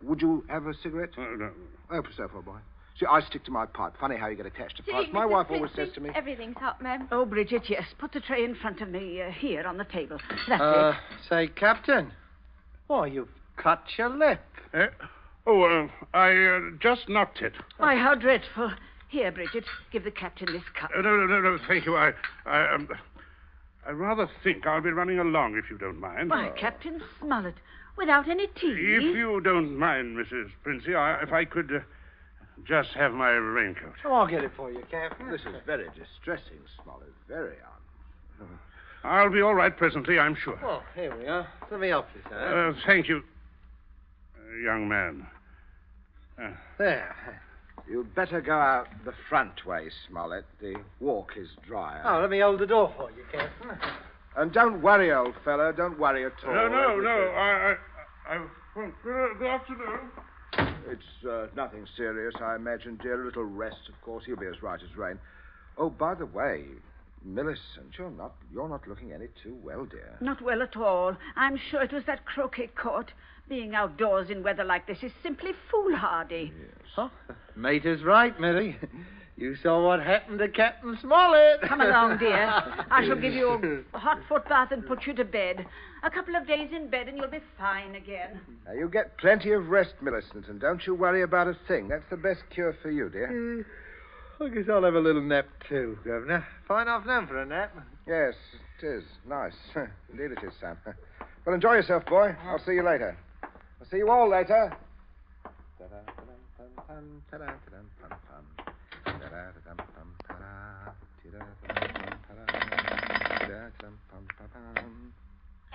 Would you have a cigarette? No. Help yourself, old boy. See, I stick to my pipe. Funny how you get attached to pipes. My wife always says to me... Everything's hot, ma'am. Oh, Bridget, yes. Put the tray in front of me here on the table. That's it. Say, Captain. Why, you've cut your lip. I just knocked it. Why, how dreadful. Here, Bridget, give the captain this cup. No, thank you. I rather think I'll be running along, if you don't mind. Why, Captain Smollett, without any tea. If you don't mind, Mrs. Princey, if I could just have my raincoat. Oh, I'll get it for you, Captain. This is very distressing, Smollett. Very odd. I'll be all right presently, I'm sure. Oh, here we are. Let me help you, sir. Thank you, young man. There. You'd better go out the front way, Smollett. The walk is drier. Oh, let me hold the door for you, Captain. And don't worry, old fellow. Don't worry at all. No. I won't. Good afternoon. It's nothing serious, I imagine, dear. A little rest, of course. He'll be as right as rain. Oh, by the way, Millicent, you're not looking any too well, dear. Not well at all. I'm sure it was that croquet court. Being outdoors in weather like this is simply foolhardy. Huh? Mate is right, Millie. You saw what happened to Captain Smollett. Come along, dear. I shall give you a hot foot bath and put you to bed. A couple of days in bed and you'll be fine again. Now, you get plenty of rest, Millicent, and don't you worry about a thing. That's the best cure for you, dear. I guess I'll have a little nap too, Governor. Fine afternoon for a nap. Yes, it is. Nice. Indeed it is, Sam. Well, enjoy yourself, boy. I'll see you later. I'll see you all later. Your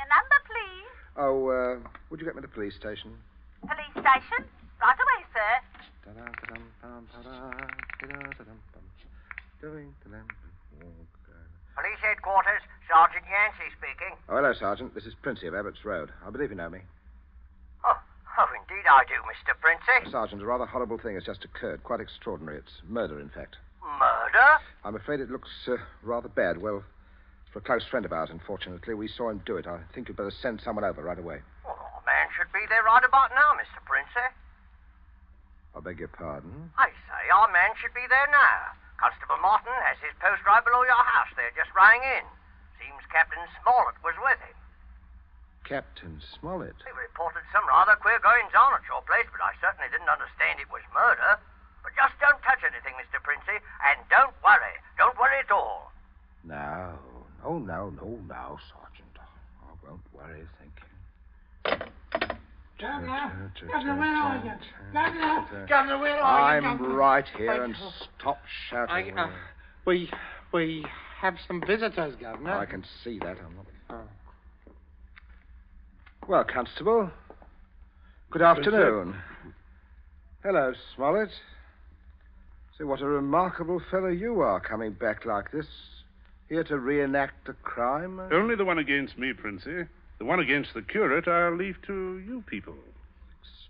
number, please. Oh, would you get me to the police station? Police station? Right away, sir. Police headquarters, Sergeant Yancey speaking. Oh, hello, Sergeant. This is Princey of Abbott's Road. I believe you know me. Oh, indeed I do, Mr. Princey. Sergeant, a rather horrible thing has just occurred. Quite extraordinary. It's murder, in fact. Murder? I'm afraid it looks rather bad. Well, for a close friend of ours, unfortunately. We saw him do it. I think you'd better send someone over right away. Oh, a man should be there right about now, Mr. Princey. I beg your pardon? I say our man should be there now. Constable Martin has his post right below your house there, just rang in. Seems Captain Smollett was with him. Captain Smollett? He reported some rather queer goings-on at your place, but I certainly didn't understand it was murder. But just don't touch anything, Mr. Princey, and don't worry. Don't worry at all. No, Sergeant. I won't worry, thank you. Governor, where are you? Governor, where are you? I'm right here, and stop shouting. We have some visitors, Governor. I can see that. I'm not... Well, Constable, good afternoon. Hello, Smollett. See, what a remarkable fellow you are, coming back like this. Here to reenact a crime. Only the one against me, Princey. The one against the curate I'll leave to you people.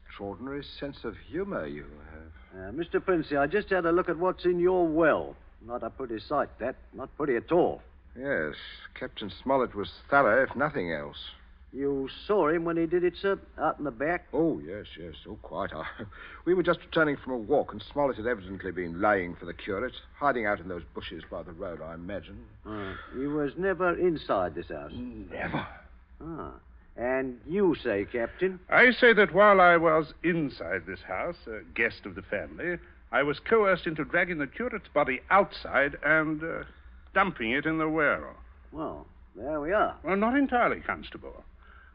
Extraordinary sense of humor you have. Mr. Princey, I just had a look at what's in your well. Not a pretty sight, that. Not pretty at all. Yes, Captain Smollett was thorough, if nothing else. You saw him when he did it, sir, out in the back? Oh, yes. Oh, quite. We were just returning from a walk, and Smollett had evidently been laying for the curate, hiding out in those bushes by the road, I imagine. He was never inside this house? Never. And you say, Captain? I say that while I was inside this house, a guest of the family, I was coerced into dragging the curate's body outside and dumping it in the well. Well, there we are. Well, not entirely, Constable.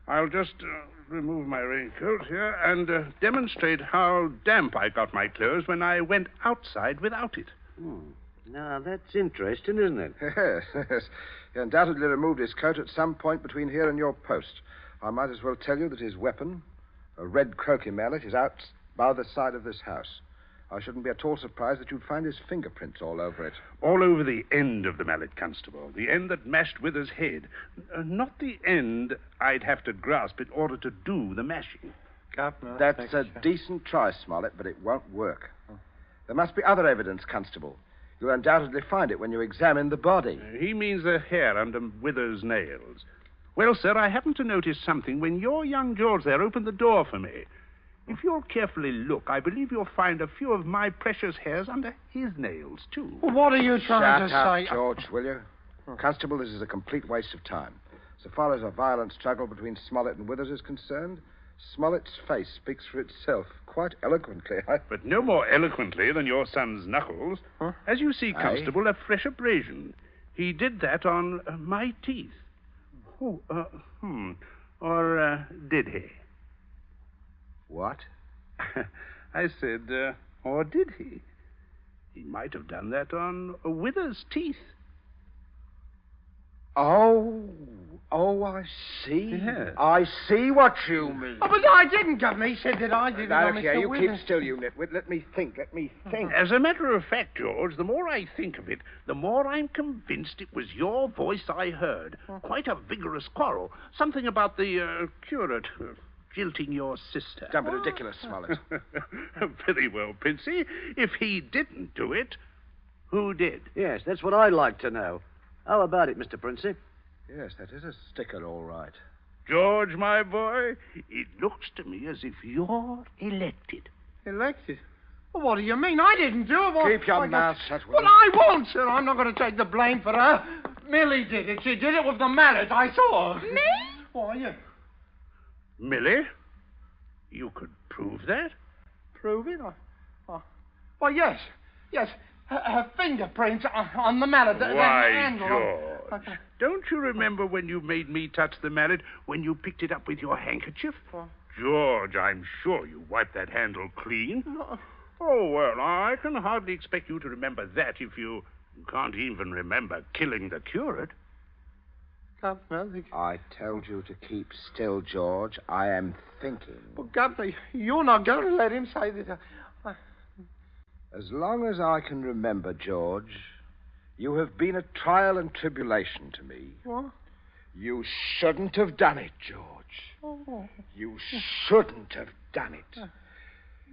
I'll just remove my raincoat here and demonstrate how damp I got my clothes when I went outside without it. Now, that's interesting, isn't it? Yes. He undoubtedly removed his coat at some point between here and your post. I might as well tell you that his weapon, a red croquet mallet, is out by the side of this house. I shouldn't be at all surprised that you'd find his fingerprints all over it. All over the end of the mallet, Constable. The end that mashed Withers' head. Not the end I'd have to grasp in order to do the mashing. Governor, that's a decent try, Smollett, but it won't work. There must be other evidence, Constable. You'll undoubtedly find it when you examine the body. He means the hair under Withers' nails. Well, sir, I happened to notice something when your young George there opened the door for me. If you'll carefully look, I believe you'll find a few of my precious hairs under his nails, too. What are you trying to say? Shut up, George, will you? Constable, this is a complete waste of time. So far as a violent struggle between Smollett and Withers is concerned, Smollett's face speaks for itself quite eloquently. But no more eloquently than your son's knuckles. As you see, Constable, a fresh abrasion. He did that on my teeth. Or did he? What? I said, or did he? He might have done that on Withers' teeth. Oh, I see. Yes. I see what you mean. Oh, but I didn't, Governor. He said that I did it on Mr. You Withers. keep still, you nitwit. Let me think. As a matter of fact, George, the more I think of it, the more I'm convinced it was your voice I heard. Quite a vigorous quarrel. Something about the curate jilting your sister. Don't be ridiculous, Smollett. Very well, Princey. If he didn't do it, who did? Yes, that's what I'd like to know. How about it, Mr. Princey? Yes, that is a sticker, all right. George, my boy, it looks to me as if you're elected. Elected? Well, what do you mean? I didn't do it. Well, Keep your mouth shut, But I won't, sir. I'm not going to take the blame for her. Millie did it. She did it with the mallet. I saw her. Me? Why, yeah. Millie? You could prove that? Prove it? Well, yes. Yes. Her fingerprints on the mallet. The Why, handle. George, don't you remember when you made me touch the mallet when you picked it up with your handkerchief? George, I'm sure you wiped that handle clean. No. Oh, well, I can hardly expect you to remember that if you can't even remember killing the curate. I told you to keep still, George. I am thinking. Well, Governor, you're not going to let him say that. As long as I can remember, George, you have been a trial and tribulation to me. What? You shouldn't have done it, George. Oh. You shouldn't have done it.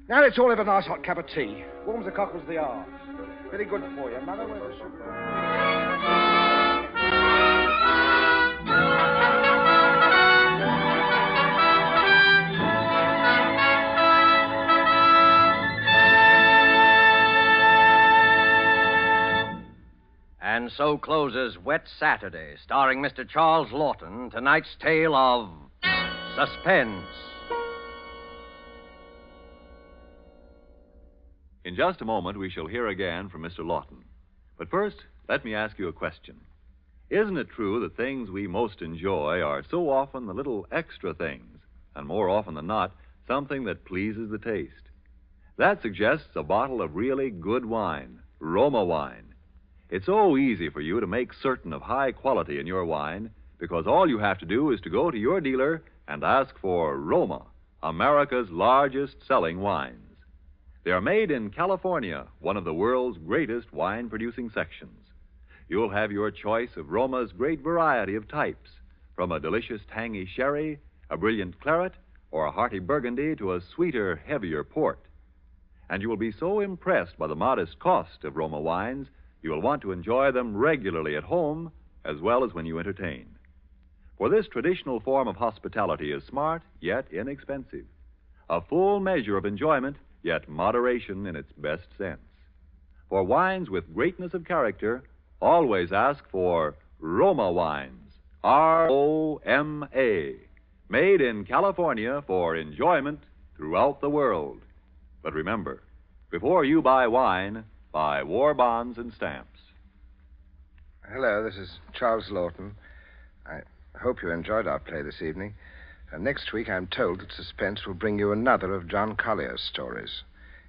Now let's all have a nice hot cup of tea. Warms the cockles of the arms. Very good for you. Mother, where's the sugar? And so closes Wet Saturday, starring Mr. Charles Lawton, tonight's tale of Suspense. In just a moment, we shall hear again from Mr. Lawton. But first, let me ask you a question. Isn't it true that things we most enjoy are so often the little extra things, and more often than not, something that pleases the taste? That suggests a bottle of really good wine, Roma wine. It's so easy for you to make certain of high quality in your wine because all you have to do is to go to your dealer and ask for Roma, America's largest selling wines. They are made in California, one of the world's greatest wine-producing sections. You'll have your choice of Roma's great variety of types, from a delicious tangy sherry, a brilliant claret, or a hearty burgundy to a sweeter, heavier port. And you will be so impressed by the modest cost of Roma wines, you will want to enjoy them regularly at home as well as when you entertain. For this traditional form of hospitality is smart, yet inexpensive. A full measure of enjoyment, yet moderation in its best sense. For wines with greatness of character, always ask for Roma wines, R-O-M-A, made in California for enjoyment throughout the world. But remember, before you buy wine, buy war bonds and stamps. Hello, this is Charles Lawton. I hope you enjoyed our play this evening. Next week, I'm told that Suspense will bring you another of John Collier's stories.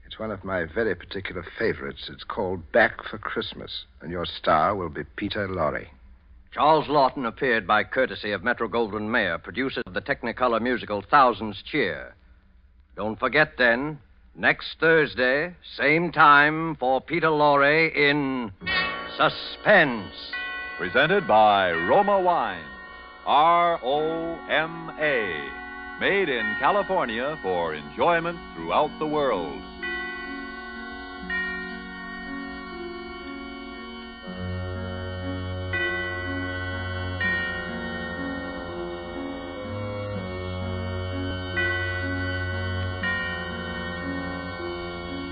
It's one of my very particular favorites. It's called Back for Christmas, and your star will be Peter Lorre. Charles Lawton appeared by courtesy of Metro-Goldwyn-Mayer, producer of the Technicolor musical Thousands Cheer. Don't forget, then, next Thursday, same time, for Peter Lorre in Suspense. Presented by Roma Wines, R-O-M-A, made in California for enjoyment throughout the world.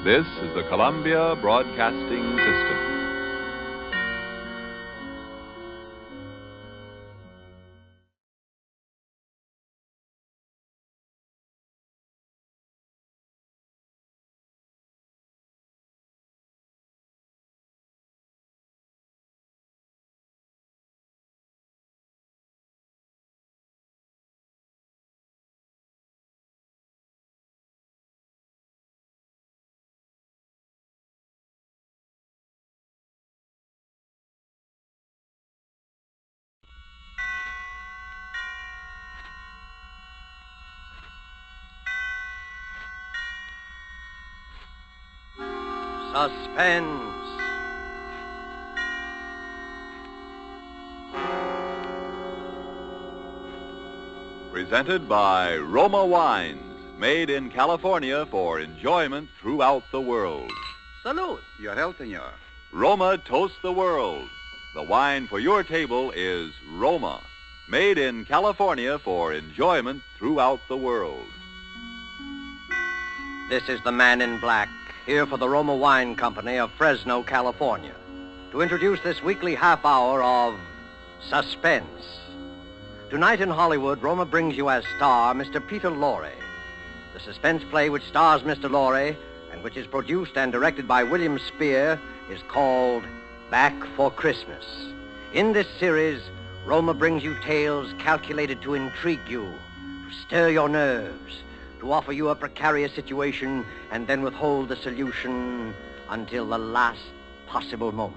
This is the Columbia Broadcasting System. Suspense. Presented by Roma Wines, made in California for enjoyment throughout the world. Salute. Your health, senor. Roma toasts the world. The wine for your table is Roma, Made in California for enjoyment throughout the world. This is the Man in Black, here for the Roma Wine Company of Fresno, California, to introduce this weekly half hour of Suspense. Tonight in Hollywood, Roma brings you as star Mr. Peter Lorre. The suspense play which stars Mr. Lorre and which is produced and directed by William Spear is called Back for Christmas. In this series, Roma brings you tales calculated to intrigue you, to stir your nerves, to offer you a precarious situation and then withhold the solution until the last possible moment.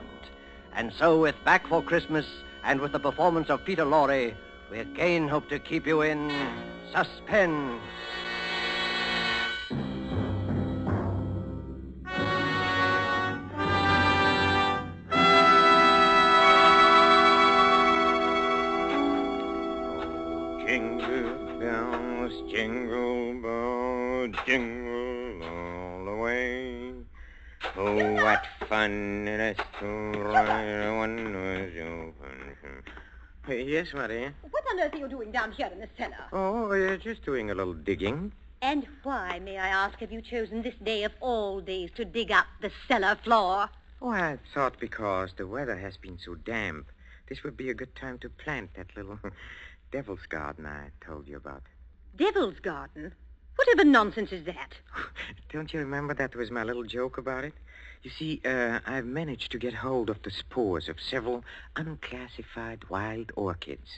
And so, with Back for Christmas and with the performance of Peter Lorre, we again hope to keep you in suspense. Jingle bells, jingle bells, jingle all the way. Oh, what fun it is to ride a one-horse open. Yes, Maria? What on earth are you doing down here in the cellar? Oh, just doing a little digging. And why, may I ask, have you chosen this day of all days to dig up the cellar floor? Oh, I thought because the weather has been so damp, this would be a good time to plant that little devil's garden I told you about. Devil's garden? Whatever nonsense is that? Don't you remember that was my little joke about it? You see, I've managed to get hold of the spores of several unclassified wild orchids.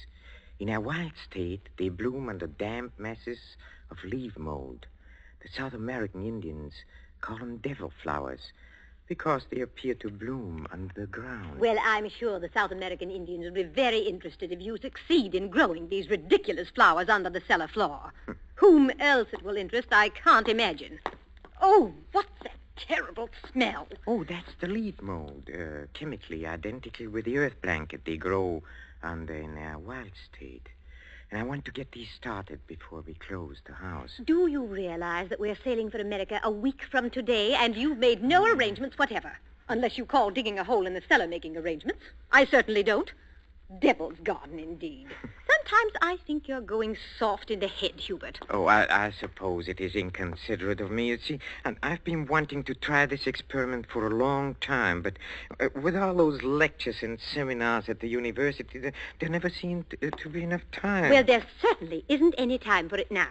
In our wild state, they bloom under damp masses of leaf mold. The South American Indians call them devil flowers because they appear to bloom under the ground. Well, I'm sure the South American Indians will be very interested if you succeed in growing these ridiculous flowers under the cellar floor. Whom else it will interest, I can't imagine. Oh, what's that terrible smell? Oh, that's the leaf mold, chemically identical with the earth blanket they grow under in our wild state. And I want to get these started before we close the house. Do you realize that we're sailing for America a week from today, and you've made no arrangements whatever? Unless you call digging a hole in the cellar making arrangements. I certainly don't. Devil's garden, indeed. Sometimes I think you're going soft in the head, Hubert. Oh, I suppose it is inconsiderate of me. You see, and I've been wanting to try this experiment for a long time, but with all those lectures and seminars at the university, there never seemed to be enough time. Well, there certainly isn't any time for it now.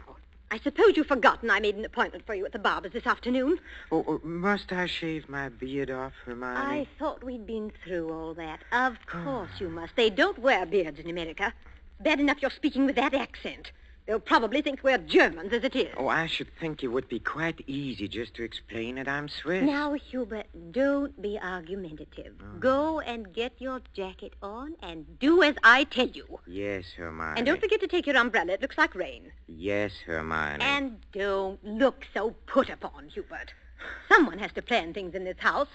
I suppose you've forgotten I made an appointment for you at the barber's this afternoon. Oh, must I shave my beard off, Hermione? I thought we'd been through all that. Of course you must. They don't wear beards in America. Bad enough you're speaking with that accent. They'll probably think we're Germans as it is. Oh, I should think it would be quite easy just to explain that I'm Swiss. Now, Hubert, don't be argumentative. Oh. Go and get your jacket on and do as I tell you. Yes, Hermione. And don't forget to take your umbrella. It looks like rain. Yes, Hermione. And don't look so put upon, Hubert. Someone has to plan things in this house.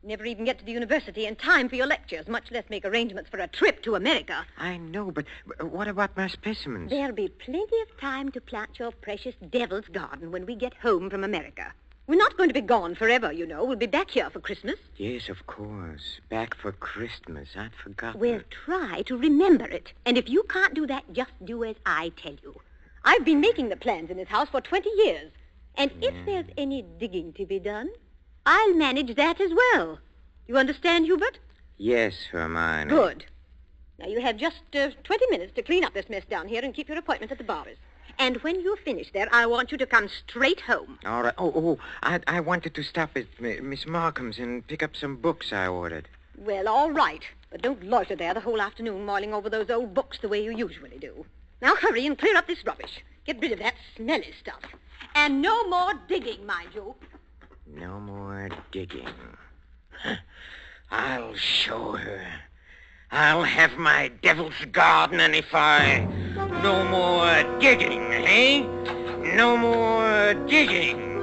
Never even get to the university in time for your lectures, much less make arrangements for a trip to America. I know, but what about my specimens? There'll be plenty of time to plant your precious devil's garden when we get home from America. We're not going to be gone forever, you know. We'll be back here for Christmas. Yes, of course. Back for Christmas. I'd forgotten. We'll try to remember it. And if you can't do that, just do as I tell you. I've been making the plans in this house for 20 years. And if there's any digging to be done, I'll manage that as well. You understand, Hubert? Yes, Hermione. Good. Now, you have just 20 minutes to clean up this mess down here and keep your appointment at the barber's. And when you're finished there, I want you to come straight home. All right. I wanted to stop at Miss Markham's and pick up some books I ordered. Well, all right. But don't loiter there the whole afternoon mulling over those old books the way you usually do. Now, hurry and clear up this rubbish. Get rid of that smelly stuff. And no more digging, mind you. No more digging. I'll show her. I'll have my devil's garden, and if I... No more digging, eh? No more digging.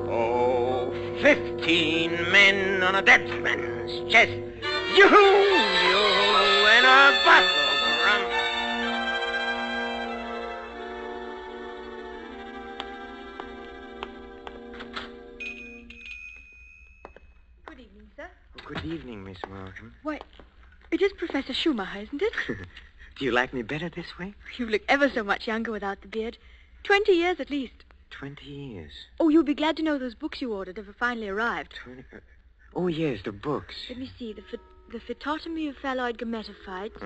Oh, 15 men on a dead man's chest. Yoo-hoo, and a bottle of rum. Good evening, sir. Oh, good evening, Miss Markham. Why, it is Professor Schumacher, isn't it? Do you like me better this way? You look ever so much younger without the beard. 20 years at least. 20 years. Oh, you'll be glad to know those books you ordered have finally arrived. Oh, yes, the books. Let me see. The Phytotomy of Phalloid Gametophytes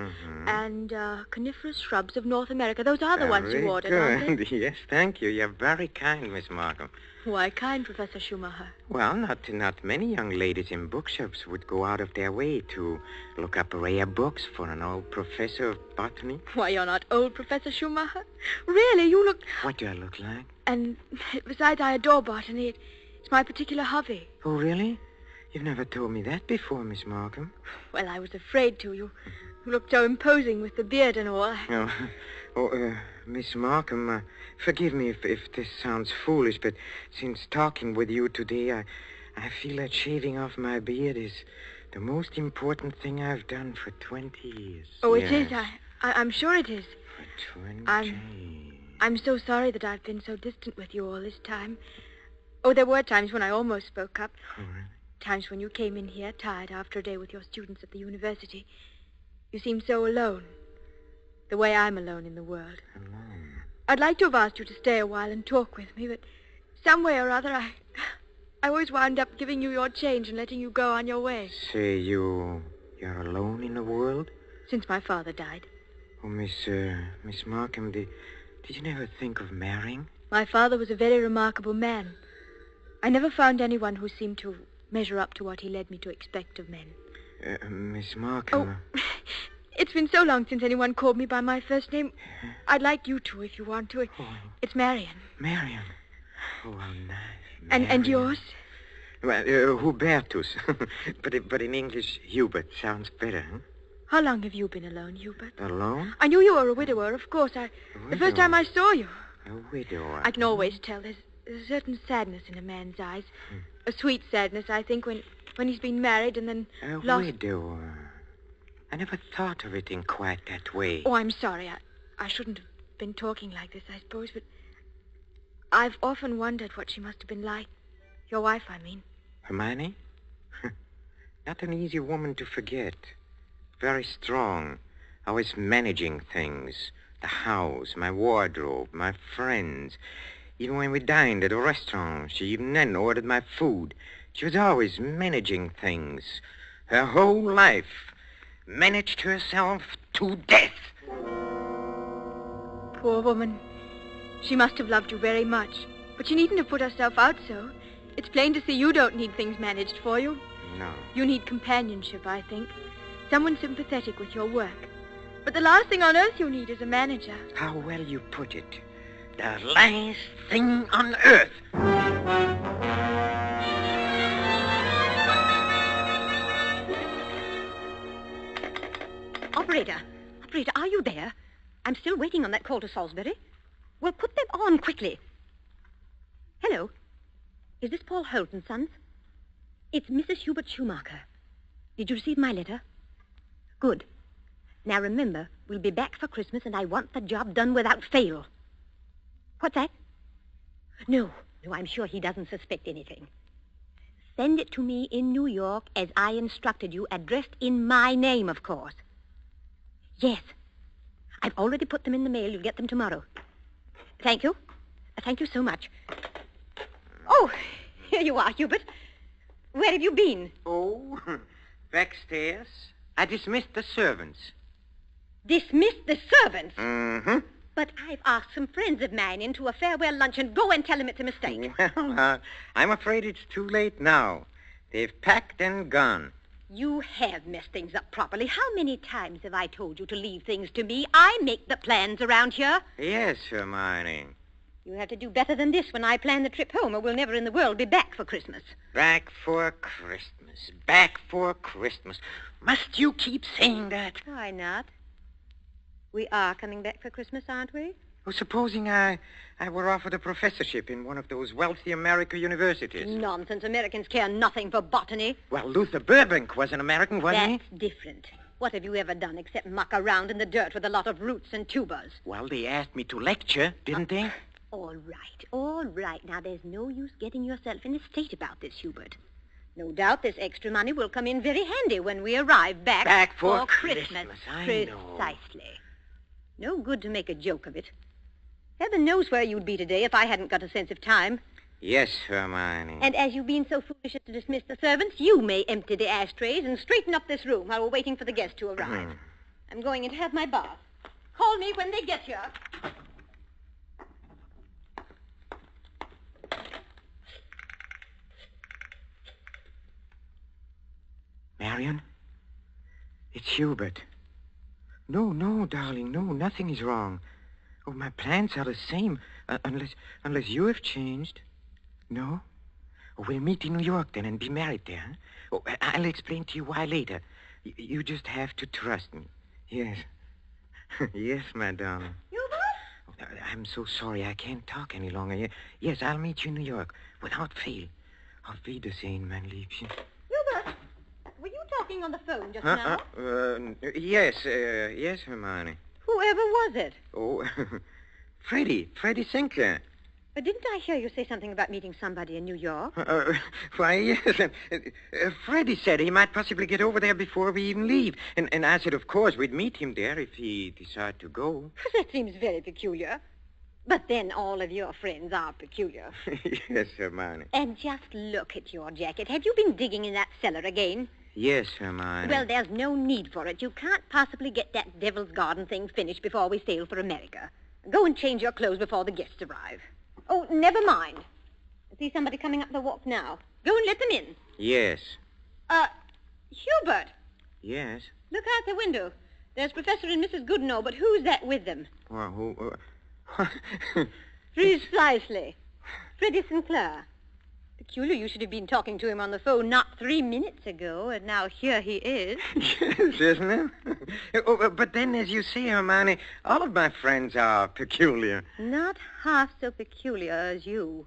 and Coniferous Shrubs of North America. Those are the ones you ordered, aren't they? Yes, thank you. You're very kind, Miss Markham. Why kind, Professor Schumacher? Well, not many young ladies in bookshops would go out of their way to look up rare books for an old professor of botany. Why, you're not old, Professor Schumacher. Really, you look... What do I look like? And besides, I adore botany. It's my particular hobby. Oh, really? You've never told me that before, Miss Markham. Well, I was afraid to. You looked so imposing with the beard and all. Miss Markham, forgive me if this sounds foolish, but since talking with you today, I feel that shaving off my beard is the most important thing I've done for 20 years. Oh, it is. I'm sure it is. For 20. I'm so sorry that I've been so distant with you all this time. Oh, there were times when I almost spoke up. Oh, really? Times when you came in here tired after a day with your students at the university. You seemed so alone. The way I'm alone in the world. Alone? I'd like to have asked you to stay a while and talk with me, but some way or other I always wound up giving you your change and letting you go on your way. Say you're alone in the world? Since my father died. Oh, Miss Markham, did you never think of marrying? My father was a very remarkable man. I never found anyone who seemed to measure up to what he led me to expect of men. Miss Markham... Oh, it's been so long since anyone called me by my first name. I'd like you to, if you want to. It's Marion. Marion? Oh, how nice. And yours? Well, Hubertus. but in English, Hubert sounds better, huh? How long have you been alone, Hubert? Alone? I knew you were a widower, of course. The first time I saw you. A widower? I can always tell. There's a certain sadness in a man's eyes. A sweet sadness, I think, when he's been married and then lost... A widower. I never thought of it in quite that way. Oh, I'm sorry. I shouldn't have been talking like this, I suppose, but I've often wondered what she must have been like. Your wife, I mean. Hermione? Not an easy woman to forget. Very strong. Always managing things. The house, my wardrobe, my friends. Even when we dined at a restaurant, she even then ordered my food. She was always managing things. Her whole life. Managed herself to death. Poor woman. She must have loved you very much. But she needn't have put herself out so. It's plain to see you don't need things managed for you. No. You need companionship, I think. Someone sympathetic with your work. But the last thing on earth you need is a manager. How well you put it. The last thing on earth. Operator, are you there? I'm still waiting on that call to Salisbury. Well, put them on quickly. Hello. Is this Paul Holt and Sons? It's Mrs. Hubert Schumacher. Did you receive my letter? Good. Now remember, we'll be back for Christmas and I want the job done without fail. What's that? No, I'm sure he doesn't suspect anything. Send it to me in New York as I instructed you, addressed in my name, of course. Yes. I've already put them in the mail. You'll get them tomorrow. Thank you. Thank you so much. Oh, here you are, Hubert. Where have you been? Oh, backstairs. I dismissed the servants. Dismissed the servants? Mm-hmm. But I've asked some friends of mine into a farewell luncheon. Go and tell them it's a mistake. Well, I'm afraid it's too late now. They've packed and gone. You have messed things up properly. How many times have I told you to leave things to me? I make the plans around here. Yes, Hermione. You have to do better than this when I plan the trip home, or we'll never in the world be back for Christmas. Back for Christmas. Back for Christmas. Must you keep saying that? Why not? We are coming back for Christmas, aren't we? Oh, supposing I were offered a professorship in one of those wealthy American universities. Nonsense. Americans care nothing for botany. Well, Luther Burbank was an American, wasn't he? That's different. What have you ever done except muck around in the dirt with a lot of roots and tubers? Well, they asked me to lecture, didn't they? All right. Now, there's no use getting yourself in a state about this, Hubert. No doubt this extra money will come in very handy when we arrive back for Christmas. I know. Precisely. No good to make a joke of it. Heaven knows where you'd be today if I hadn't got a sense of time. Yes, Hermione. And as you've been so foolish as to dismiss the servants, you may empty the ashtrays and straighten up this room while we're waiting for the guests to arrive. I'm going in to have my bath. Call me when they get here. Marion? It's Hubert. No, darling, no, nothing is wrong. Oh, my plans are the same, unless you have changed. No? Oh, we'll meet in New York then and be married there. Huh? Oh, I'll explain to you why later. You just have to trust me. Yes. Yes, my darling. Hubert? Oh, I'm so sorry I can't talk any longer. Yes, I'll meet you in New York without fail. Auf Wiedersehen, mein Liebchen. Hubert, were you talking on the phone just now? Yes, Hermione. Whoever was it? Oh, Freddie Sinclair. But didn't I hear you say something about meeting somebody in New York? Why, yes. Freddie said he might possibly get over there before we even leave. And I said, of course, we'd meet him there if he decided to go. That seems very peculiar. But then all of your friends are peculiar. Yes, Hermione. And just look at your jacket. Have you been digging in that cellar again? Yes, Hermione. Well, there's no need for it. You can't possibly get that Devil's Garden thing finished before we sail for America. Go and change your clothes before the guests arrive. Oh, never mind. I see somebody coming up the walk now. Go and let them in. Yes. Hubert. Yes? Look out the window. There's Professor and Mrs. Goodenough, but who's that with them? Well, who... Precisely. Freddie Sinclair. Peculiar you should have been talking to him on the phone not 3 minutes ago, and now here he is. Yes, isn't it? But then, as you say, Hermione, all of my friends are peculiar. Not half so peculiar as you.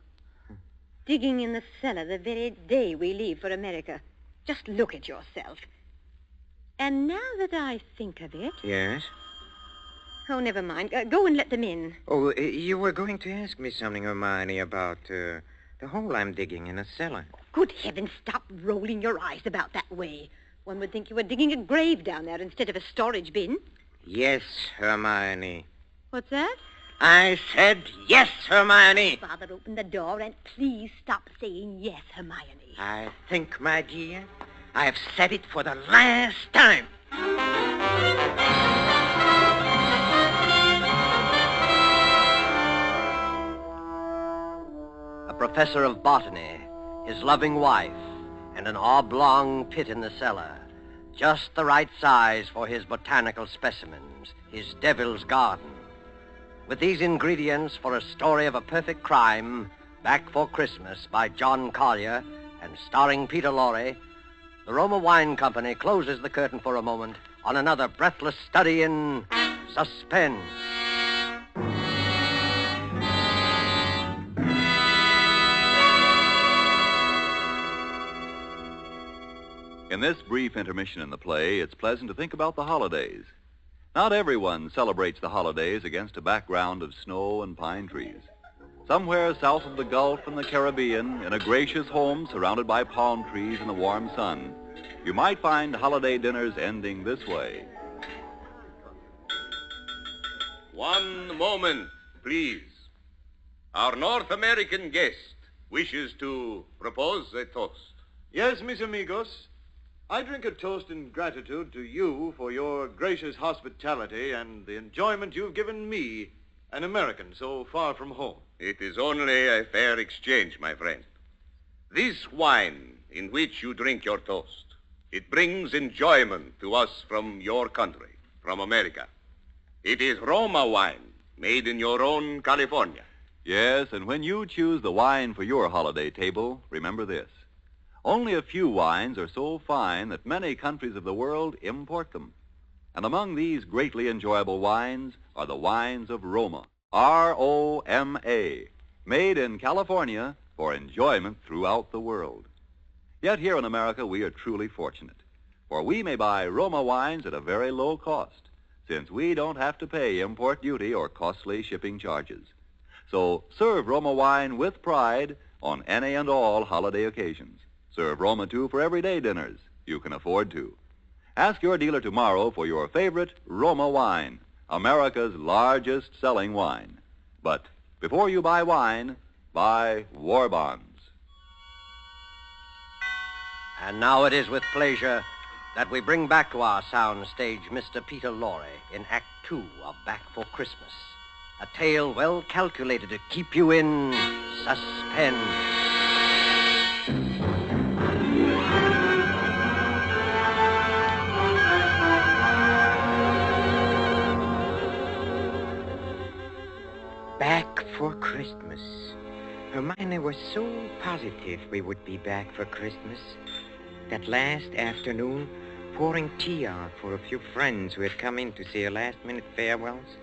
Digging in the cellar the very day we leave for America. Just look at yourself. And now that I think of it... Yes? Oh, never mind. Go and let them in. Oh, you were going to ask me something, Hermione, about the hole I'm digging in a cellar. Good heavens, stop rolling your eyes about that way. One would think you were digging a grave down there instead of a storage bin. Yes, Hermione. What's that? I said yes, Hermione. Father, open the door and please stop saying yes, Hermione. I think, my dear, I have said it for the last time. A professor of botany, his loving wife, and an oblong pit in the cellar. Just the right size for his botanical specimens, his devil's garden. With these ingredients for a story of a perfect crime, Back for Christmas by John Collier and starring Peter Lorre, the Roma Wine Company closes the curtain for a moment on another breathless study in suspense. In this brief intermission in the play, it's pleasant to think about the holidays. Not everyone celebrates the holidays against a background of snow and pine trees. Somewhere south of the Gulf and the Caribbean, in a gracious home surrounded by palm trees in the warm sun, you might find holiday dinners ending this way. One moment, please. Our North American guest wishes to propose a toast. Yes, mis amigos. I drink a toast in gratitude to you for your gracious hospitality and the enjoyment you've given me, an American so far from home. It is only a fair exchange, my friend. This wine in which you drink your toast, it brings enjoyment to us from your country, from America. It is Roma wine, made in your own California. Yes, and when you choose the wine for your holiday table, remember this. Only a few wines are so fine that many countries of the world import them. And among these greatly enjoyable wines are the wines of Roma, R-O-M-A, made in California for enjoyment throughout the world. Yet here in America we are truly fortunate, for we may buy Roma wines at a very low cost, since we don't have to pay import duty or costly shipping charges. So serve Roma wine with pride on any and all holiday occasions. Serve Roma, too, for everyday dinners you can afford to. Ask your dealer tomorrow for your favorite Roma wine, America's largest selling wine. But before you buy wine, buy war bonds. And now it is with pleasure that we bring back to our sound stage Mr. Peter Lorre in Act 2 of Back for Christmas. A tale well calculated to keep you in suspense. Back for Christmas. Hermione was so positive we would be back for Christmas. That last afternoon, pouring tea out for a few friends who had come in to say her last-minute farewells,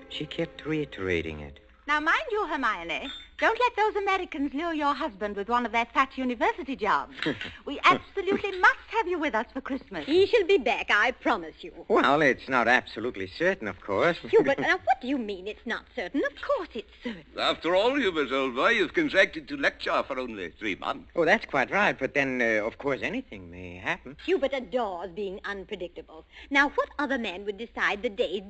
she kept reiterating it. Now, mind you, Hermione, don't let those Americans lure your husband with one of their fat university jobs. We absolutely must have you with us for Christmas. He shall be back, I promise you. Well, it's not absolutely certain, of course. Hubert, now what do you mean it's not certain? Of course it's certain. After all, Hubert, old boy, you've contracted to lecture for only 3 months. Oh, that's quite right, but then, of course, anything may happen. Hubert adores being unpredictable. Now, what other man would decide the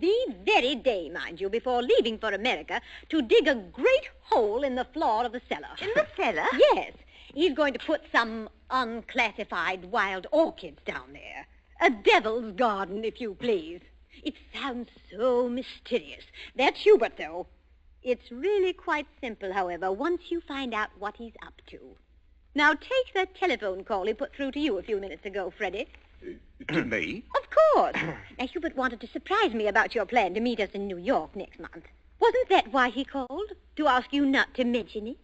very day, mind you, before leaving for America, to dig a great hole in the floor of the cellar? In the cellar? Yes. He's going to put some unclassified wild orchids down there. A devil's garden, if you please. It sounds so mysterious. That's Hubert, though. It's really quite simple, however, once you find out what he's up to. Now, take that telephone call he put through to you a few minutes ago, Freddie. To me? Of course. Now, Hubert wanted to surprise me about your plan to meet us in New York next month. Wasn't that why he called? To ask you not to mention it?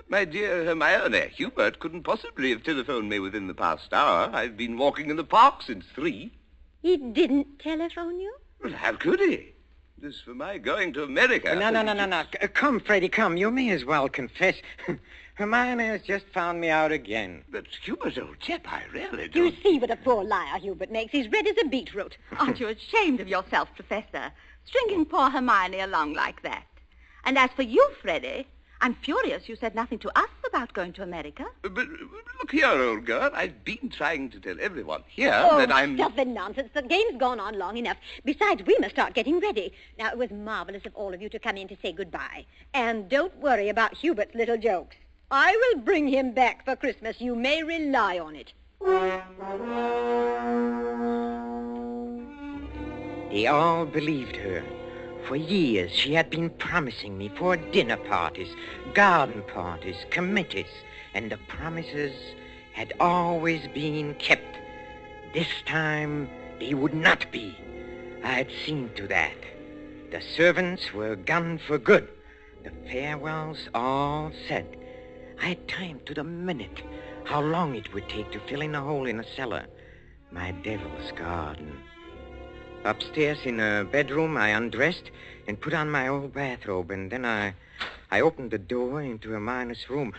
My dear Hermione, Hubert couldn't possibly have telephoned me within the past hour. I've been walking in the park since 3. He didn't telephone you? Well, how could he? As for my going to America... No. Come, Freddie, come. You may as well confess. Hermione has just found me out again. But, Hubert, old chap, I really You don't... see what a poor liar Hubert makes. He's red as a beetroot. Aren't you ashamed of yourself, Professor? Stringing poor Hermione along like that. And as for you, Freddie, I'm furious you said nothing to us about going to America. But look here, old girl. I've been trying to tell everyone here that I'm... Stuff and nonsense. The game's gone on long enough. Besides, we must start getting ready. Now, it was marvelous of all of you to come in to say goodbye. And don't worry about Hubert's little jokes. I will bring him back for Christmas. You may rely on it. They all believed her. For years, she had been promising me for dinner parties, garden parties, committees, and the promises had always been kept. This time, they would not be. I had seen to that. The servants were gone for good. The farewells all said. I had timed to the minute how long it would take to fill in a hole in a cellar. My devil's garden. Upstairs in a bedroom, I undressed and put on my old bathrobe, and then I opened the door into Hermione's room.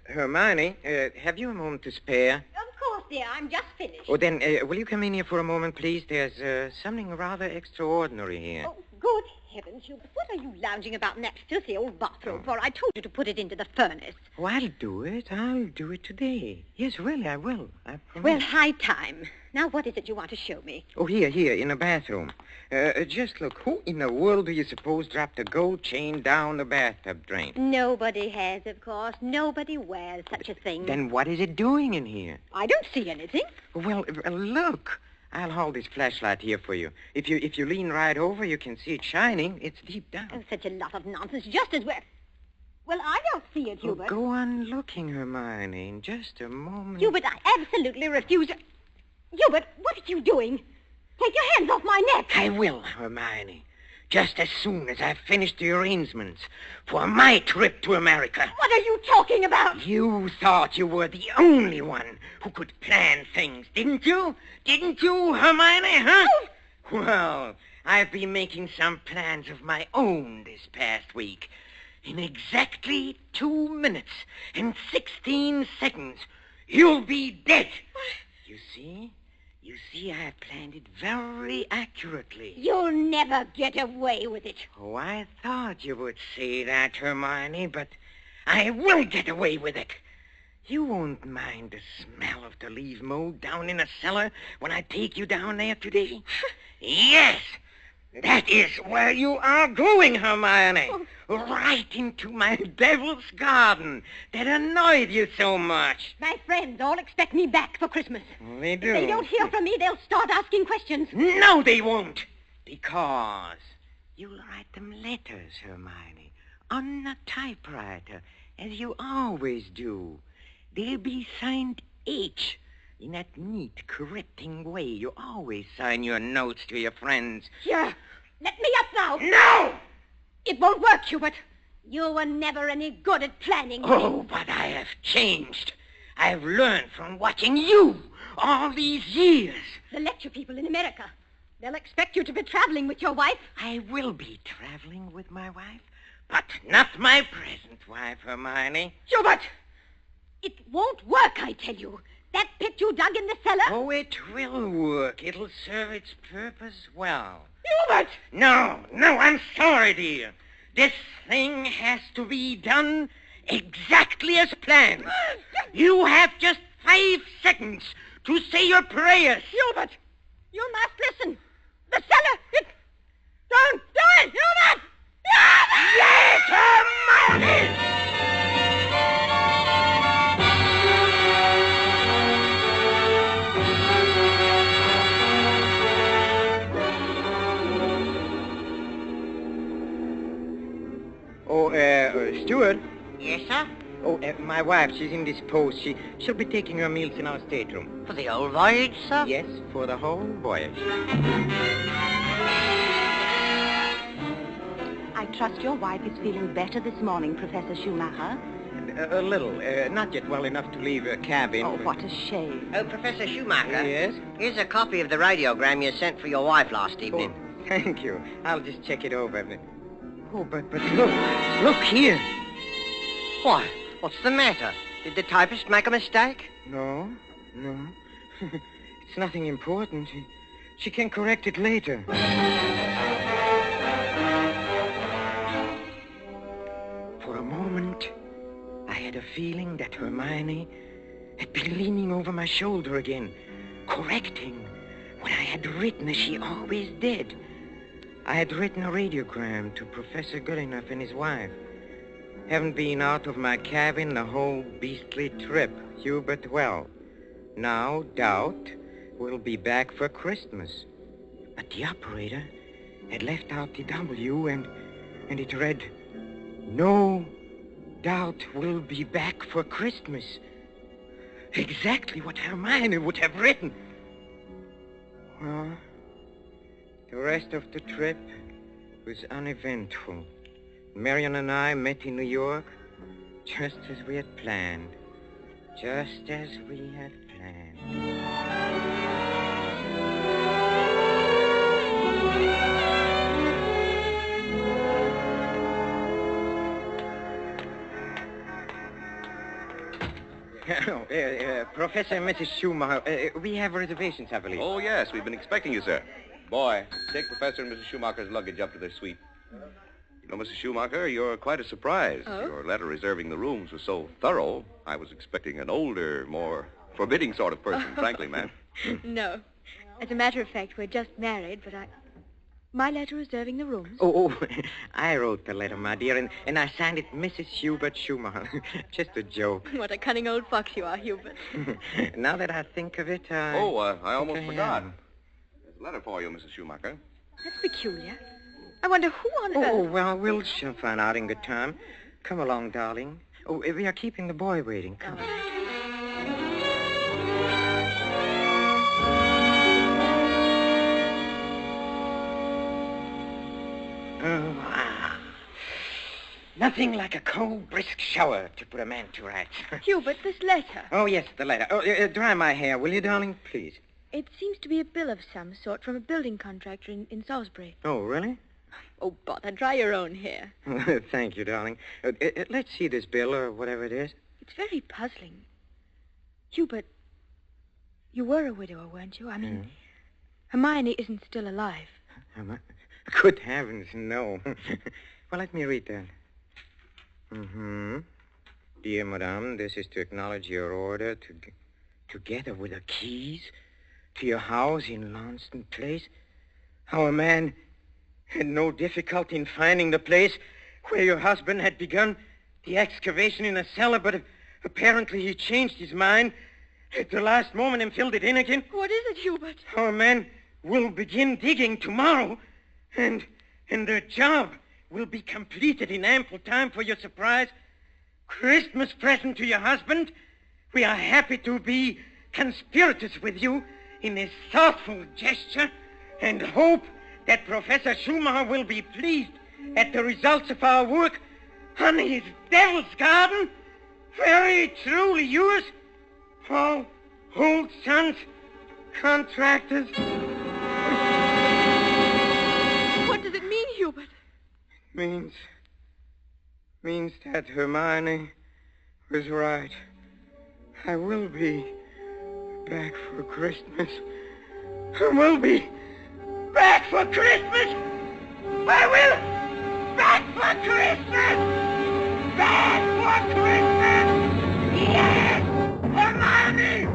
Hermione, have you a moment to spare? Of course, dear. I'm just finished. Oh, then, will you come in here for a moment, please? There's something rather extraordinary here. Oh, good heavens, Hubert. What are you lounging about in that filthy old bathroom for? I told you to put it into the furnace. Oh, I'll do it. I'll do it today. Yes, really, I will. I promise. Well, high time. Now, what is it you want to show me? Oh, here, in the bathroom. Just look. Who in the world do you suppose dropped a gold chain down the bathtub drain? Nobody has, of course. Nobody wears such a thing. Then what is it doing in here? I don't see anything. Well, look. I'll hold this flashlight here for you. If you lean right over, you can see it shining. It's deep down. Oh, such a lot of nonsense. Just as well. Well, I don't see it, Hubert. Go on looking, Hermione, in just a moment. Hubert, I absolutely refuse. Hubert, what are you doing? Take your hands off my neck. I will, Hermione. Just as soon as I've finished the arrangements for my trip to America. What are you talking about? You thought you were the only one who could plan things, didn't you? Didn't you, Hermione, huh? Oh. Well, I've been making some plans of my own this past week. In exactly 2 minutes and 16 seconds, you'll be dead. You see, I planned it very accurately. You'll never get away with it. Oh, I thought you would say that, Hermione, but I will get away with it. You won't mind the smell of the leaves mowed down in a cellar when I take you down there today? Yes, That is where you are going, Hermione. Right into my devil's garden that annoyed you so much. My friends all expect me back for Christmas. They do. If they don't hear from me, they'll start asking questions. No, they won't. Because you'll write them letters, Hermione, on a typewriter, as you always do. They'll be signed H, in that neat, correcting way you always sign your notes to your friends. Here, let me up now. No! It won't work, Hubert. You were never any good at planning. Oh, but I have changed. I have learned from watching you all these years. The lecture people in America, they'll expect you to be traveling with your wife. I will be traveling with my wife, but not my present wife, Hermione. Hubert! It won't work, I tell you. That pit you dug in the cellar? Oh, it will work. It'll serve its purpose well. Hubert! No, I'm sorry, dear. This thing has to be done exactly as planned. You have just 5 seconds to say your prayers. Hubert, you must listen. The cellar, it... Don't do it, Hubert! Yes, Hermione! Oh, Steward? Yes, sir? Oh, my wife, she's indisposed. She'll be taking her meals in our stateroom. For the whole voyage, sir? Yes, for the whole voyage. I trust your wife is feeling better this morning, Professor Schumacher. A little. Not yet well enough to leave her cabin. Oh, what a shame. Oh, Professor Schumacher. Yes? Here's a copy of the radiogram you sent for your wife last evening. Oh, thank you. I'll just check it over. Oh, but look here. Why? What's the matter? Did the typist make a mistake? No. It's nothing important. She can correct it later. For a moment, I had a feeling that Hermione had been leaning over my shoulder again, correcting when I had written as she always did. I had written a radiogram to Professor Goodenough and his wife. Haven't been out of my cabin the whole beastly trip, Hubert. Well, now doubt we'll be back for Christmas. But the operator had left out the W, and it read, "No doubt we'll be back for Christmas." Exactly what Hermione would have written. Well, the rest of the trip was uneventful. Marion and I met in New York just as we had planned. Just as we had planned. Professor and Mrs. Schumacher, we have reservations, I believe. Oh, yes, we've been expecting you, sir. Boy, take Professor and Mrs. Schumacher's luggage up to their suite. You know, Mrs. Schumacher, you're quite a surprise. Oh? Your letter reserving the rooms was so thorough, I was expecting an older, more forbidding sort of person, frankly, ma'am. No. As a matter of fact, we're just married, but my letter reserving the rooms. Oh, I wrote the letter, my dear, and I signed it Mrs. Hubert Schumacher. Just a joke. What a cunning old fox you are, Hubert. Now that I think of it, I almost forgot. There's a letter for you, Mrs. Schumacher. That's peculiar. I wonder who on earth... Oh, well, we'll soon find out in good time. Come along, darling. Oh, we are keeping the boy waiting. Come. Nothing like a cold, brisk shower to put a man to rights. Hubert, this letter. Oh, yes, the letter. Oh, dry my hair, will you, darling? Please. It seems to be a bill of some sort from a building contractor in Salisbury. Oh, really? Oh, bother, dry your own hair. Thank you, darling. Let's see this bill, or whatever it is. It's very puzzling. Hubert, you were a widower, weren't you? I mean, Hermione isn't still alive. Good heavens, no. Well, let me read that. Dear Madame, this is to acknowledge your order together with the keys to your house in Launceston Place. How a man Had no difficulty in finding the place where your husband had begun the excavation in a cellar, but apparently he changed his mind at the last moment and filled it in again. What is it, Hubert? Our men will begin digging tomorrow, and their job will be completed in ample time for your surprise Christmas present to your husband. We are happy to be conspirators with you in this thoughtful gesture and hope that Professor Schumacher will be pleased at the results of our work on his Devil's Garden. Very truly yours, Paul Holt Sons, Contractors. What does it mean, Hubert? Means that Hermione was right. I will be back for Christmas. I will be back for Christmas. I will back for Christmas. Back for Christmas. Yes, Hermione.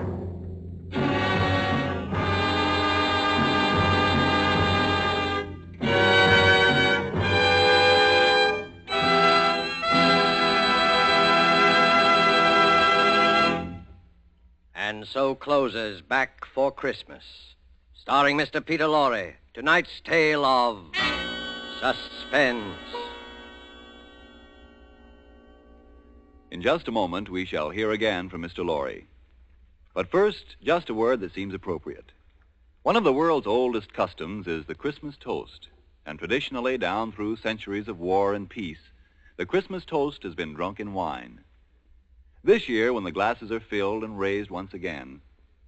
And so closes Back for Christmas, starring Mr. Peter Lorre, tonight's tale of suspense. In just a moment, we shall hear again from Mr. Lorre. But first, just a word that seems appropriate. One of the world's oldest customs is the Christmas toast, and traditionally, down through centuries of war and peace, the Christmas toast has been drunk in wine. This year, when the glasses are filled and raised once again,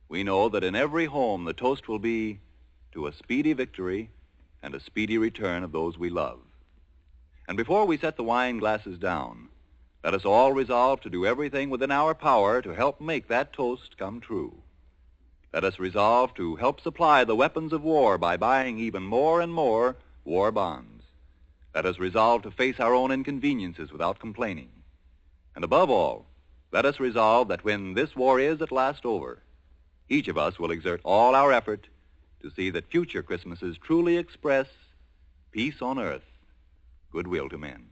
we know that in every home the toast will be to a speedy victory and a speedy return of those we love. And before we set the wine glasses down, let us all resolve to do everything within our power to help make that toast come true. Let us resolve to help supply the weapons of war by buying even more and more war bonds. Let us resolve to face our own inconveniences without complaining. And above all, let us resolve that when this war is at last over, each of us will exert all our effort to see that future Christmases truly express peace on earth, goodwill to men.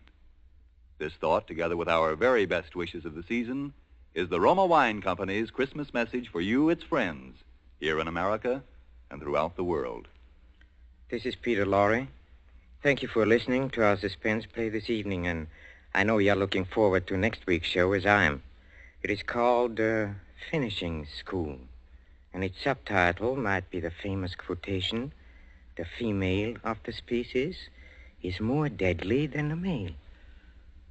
This thought, together with our very best wishes of the season, is the Roma Wine Company's Christmas message for you, its friends, here in America and throughout the world. This is Peter Lorre. Thank you for listening to our suspense play this evening, and I know you're looking forward to next week's show as I am. It is called Finishing School, and its subtitle might be the famous quotation, "The female of the species is more deadly than the male."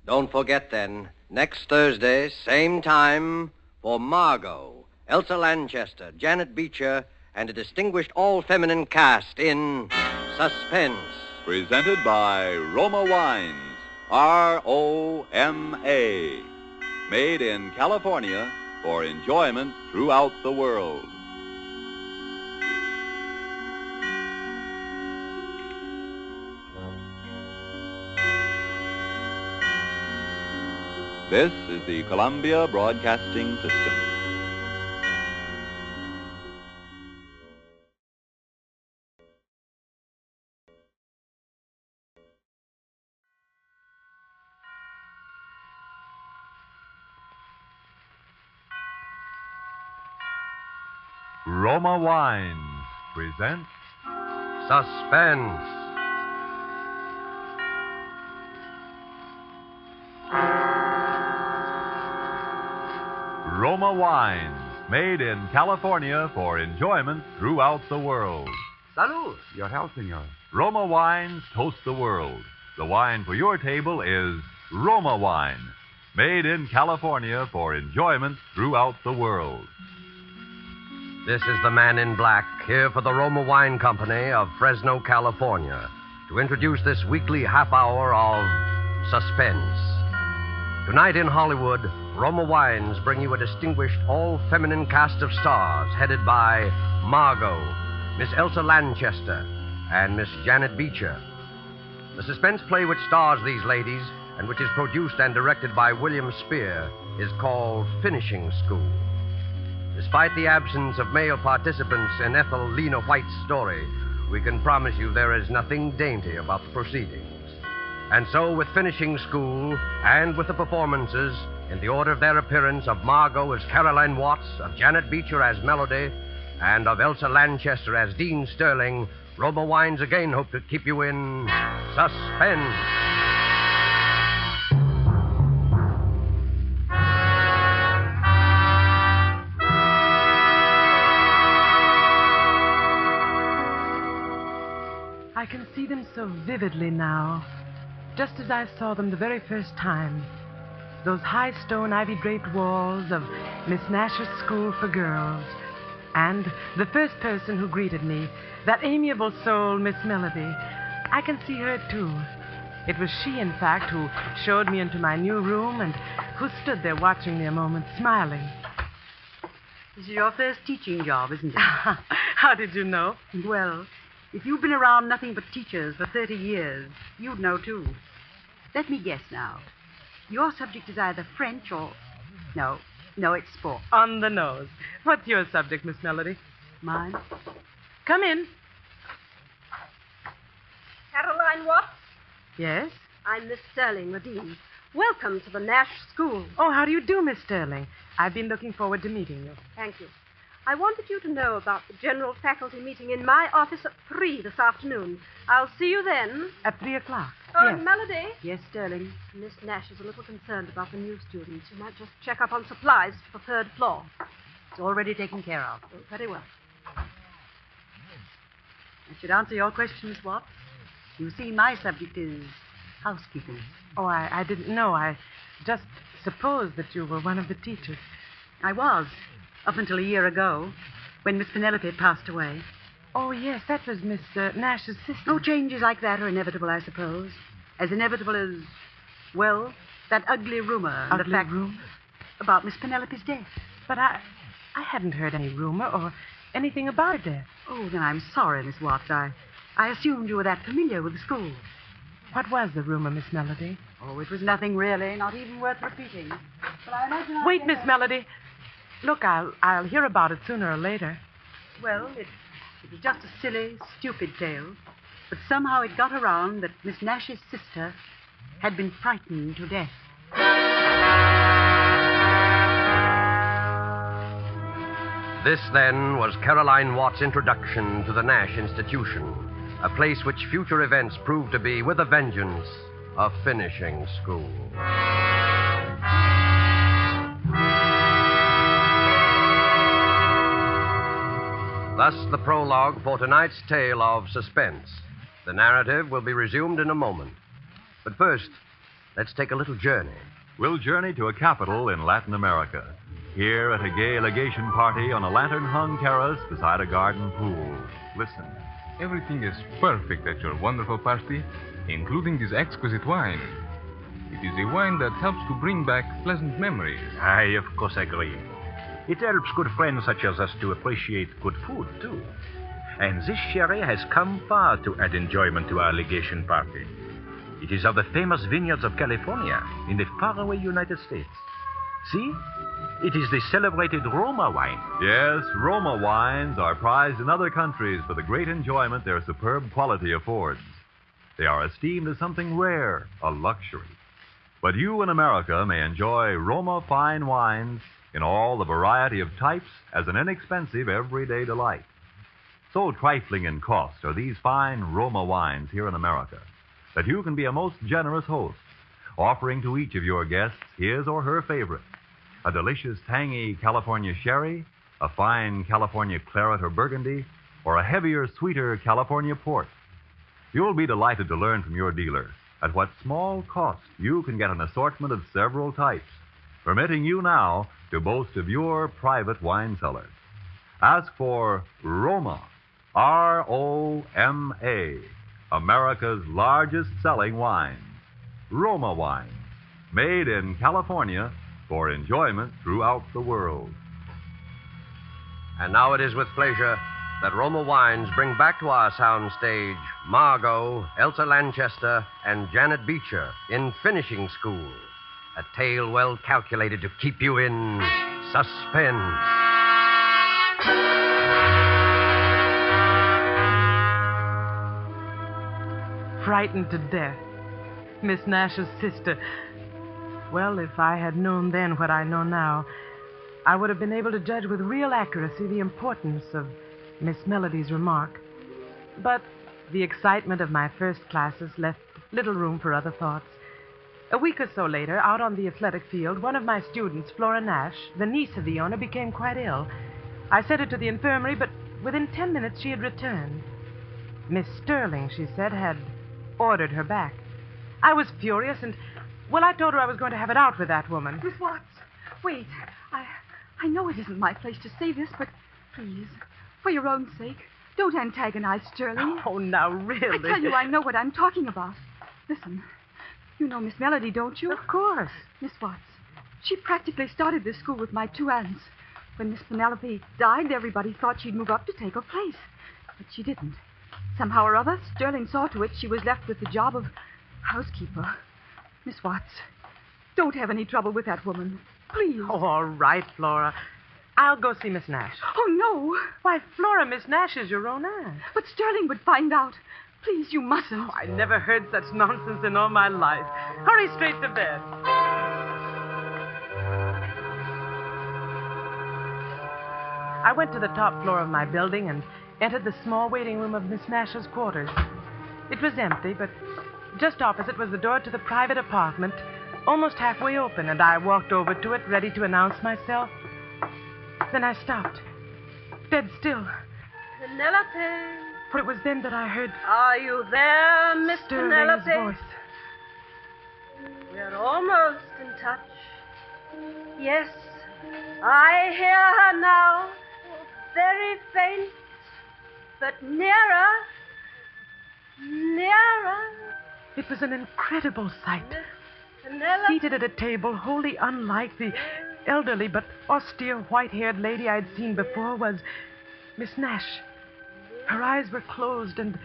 Don't forget, then, next Thursday, same time, for Margot, Elsa Lanchester, Janet Beecher, and a distinguished all-feminine cast in Suspense. Presented by Roma Wines, R-O-M-A. Made in California for enjoyment throughout the world. This is the Columbia Broadcasting System. Roma Wines presents Suspense. Roma Wines, made in California for enjoyment throughout the world. Salud. Your health, senor. Roma Wines toast the world. The wine for your table is Roma Wine, made in California for enjoyment throughout the world. This is the man in black, here for the Roma Wine Company of Fresno, California, to introduce this weekly half hour of suspense. Tonight in Hollywood, Roma Wines bring you a distinguished all-feminine cast of stars headed by Margot, Miss Elsa Lanchester, and Miss Janet Beecher. The suspense play which stars these ladies and which is produced and directed by William Spear is called Finishing School. Despite the absence of male participants in Ethel Lena White's story, we can promise you there is nothing dainty about the proceedings. And so, with finishing school, and with the performances, in the order of their appearance, of Margot as Caroline Watts, of Janet Beecher as Melody, and of Elsa Lanchester as Dean Sterling, Roma Wines again hope to keep you in suspense. I can see them so vividly now, just as I saw them the very first time. Those high stone ivy-draped walls of Miss Nash's School for Girls. And the first person who greeted me, that amiable soul, Miss Melody. I can see her, too. It was she, in fact, who showed me into my new room and who stood there watching me a moment, smiling. This is your first teaching job, isn't it? How did you know? Well, if you've been around nothing but teachers for 30 years, you'd know, too. Let me guess now. Your subject is either French or... No, it's sport. On the nose. What's your subject, Miss Melody? Mine. Come in. Caroline Watts? Yes? I'm Miss Sterling, the dean. Welcome to the Nash School. Oh, how do you do, Miss Sterling? I've been looking forward to meeting you. Thank you. I wanted you to know about the general faculty meeting in my office at 3 this afternoon. I'll see you then. At 3 o'clock? Oh, yes. Melody? Yes, Sterling? Miss Nash is a little concerned about the new students. You might just check up on supplies for the 3rd floor. It's already taken care of. Oh, very well. I should answer your question, Miss Watts. You see, my subject is housekeeping. Oh, I didn't know. I just supposed that you were one of the teachers. I was, up until a year ago, when Miss Penelope passed away. Oh, yes, that was Miss Nash's sister. No changes like that are inevitable, I suppose. As inevitable as, well, that ugly rumor. Ugly rumor? About Miss Penelope's death. But I hadn't heard any rumor or anything about her death. Oh, then I'm sorry, Miss Watts. I assumed you were that familiar with the school. What was the rumor, Miss Melody? Oh, it was nothing really, not even worth repeating. But I imagine Wait, Miss Melody. Look, I'll hear about it sooner or later. Well, it was just a silly, stupid tale. But somehow it got around that Miss Nash's sister had been frightened to death. This, then, was Caroline Watts' introduction to the Nash Institution, a place which future events proved to be, with a vengeance, a finishing school. Thus, the prologue for tonight's tale of suspense. The narrative will be resumed in a moment. But first, let's take a little journey. We'll journey to a capital in Latin America. Here at a gay legation party on a lantern-hung terrace beside a garden pool. Listen. Everything is perfect at your wonderful party, including this exquisite wine. It is a wine that helps to bring back pleasant memories. I, of course, agree. It helps good friends such as us to appreciate good food, too. And this sherry has come far to add enjoyment to our legation party. It is of the famous vineyards of California in the faraway United States. See? It is the celebrated Roma wine. Yes, Roma wines are prized in other countries for the great enjoyment their superb quality affords. They are esteemed as something rare, a luxury. But you in America may enjoy Roma fine wines in all the variety of types as an inexpensive everyday delight. So trifling in cost are these fine Roma wines here in America that you can be a most generous host, offering to each of your guests his or her favorite. A delicious, tangy California sherry, a fine California claret or burgundy, or a heavier, sweeter California port. You'll be delighted to learn from your dealer at what small cost you can get an assortment of several types, permitting you now to boast of your private wine cellar. Ask for Roma, R-O-M-A, America's largest selling wine. Roma wine, made in California for enjoyment throughout the world. And now it is with pleasure that Roma Wines bring back to our soundstage Margot, Elsa Lanchester, and Janet Beecher in Finishing School, a tale well calculated to keep you in suspense. frightened to death. Miss Nash's sister. Well, if I had known then what I know now, I would have been able to judge with real accuracy the importance of Miss Melody's remark. But the excitement of my first classes left little room for other thoughts. A week or so later, out on the athletic field, one of my students, Flora Nash, the niece of the owner, became quite ill. I sent her to the infirmary, but within 10 minutes she had returned. Miss Sterling, she said, had ordered her back. I was furious, and, well, I told her I was going to have it out with that woman. Miss Watts, wait. I know it isn't my place to say this, but please, for your own sake, don't antagonize Sterling. Oh, now, really? I tell you, I know what I'm talking about. Listen, you know Miss Melody, don't you? Of course. Miss Watts, she practically started this school with my two aunts. When Miss Penelope died, everybody thought she'd move up to take her place. But she didn't. Somehow or other, Sterling saw to it she was left with the job of housekeeper. Miss Watts, don't have any trouble with that woman. Please. Oh, all right, Flora. I'll go see Miss Nash. Oh, no. Why, Flora, Miss Nash is your own aunt. But Sterling would find out. Please, you mustn't. Oh, I never heard such nonsense in all my life. Hurry straight to bed. I went to the top floor of my building and entered the small waiting room of Miss Nash's quarters. It was empty, but just opposite was the door to the private apartment, almost halfway open, and I walked over to it, ready to announce myself. Then I stopped, dead still. Penelope. For it was then that I heard... Are you there, Miss Sterling's Penelope? voice. We're almost in touch. Yes, I hear her now. Very faint, but nearer. Nearer. It was an incredible sight. Penelope. Seated at a table wholly unlike the elderly but austere white-haired lady I'd seen before was Miss Nash. Her eyes were closed, and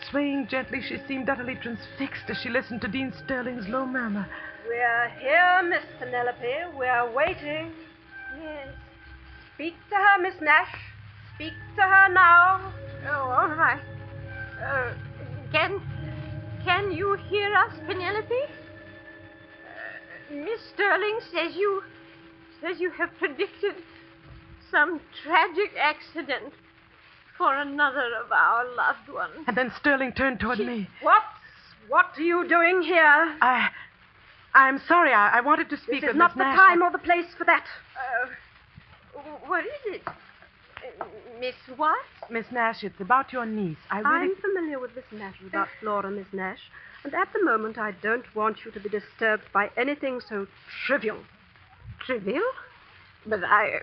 swaying gently, she seemed utterly transfixed as she listened to Dean Sterling's low murmur. We're here, Miss Penelope. We're waiting. Yes. Speak to her, Miss Nash. Speak to her now. Oh, all right. Can you hear us, Penelope? Miss Sterling says you have predicted some tragic accident for another of our loved ones. And then Sterling turned toward me. What are you doing here? I'm sorry. I wanted to speak This with is not Miss the Nash. time or the place for that. What is it? Miss what? Miss Nash, it's about your niece. I'm familiar with this matter about Flora, Miss Nash, and at the moment I don't want you to be disturbed by anything so trivial. Trivial? But I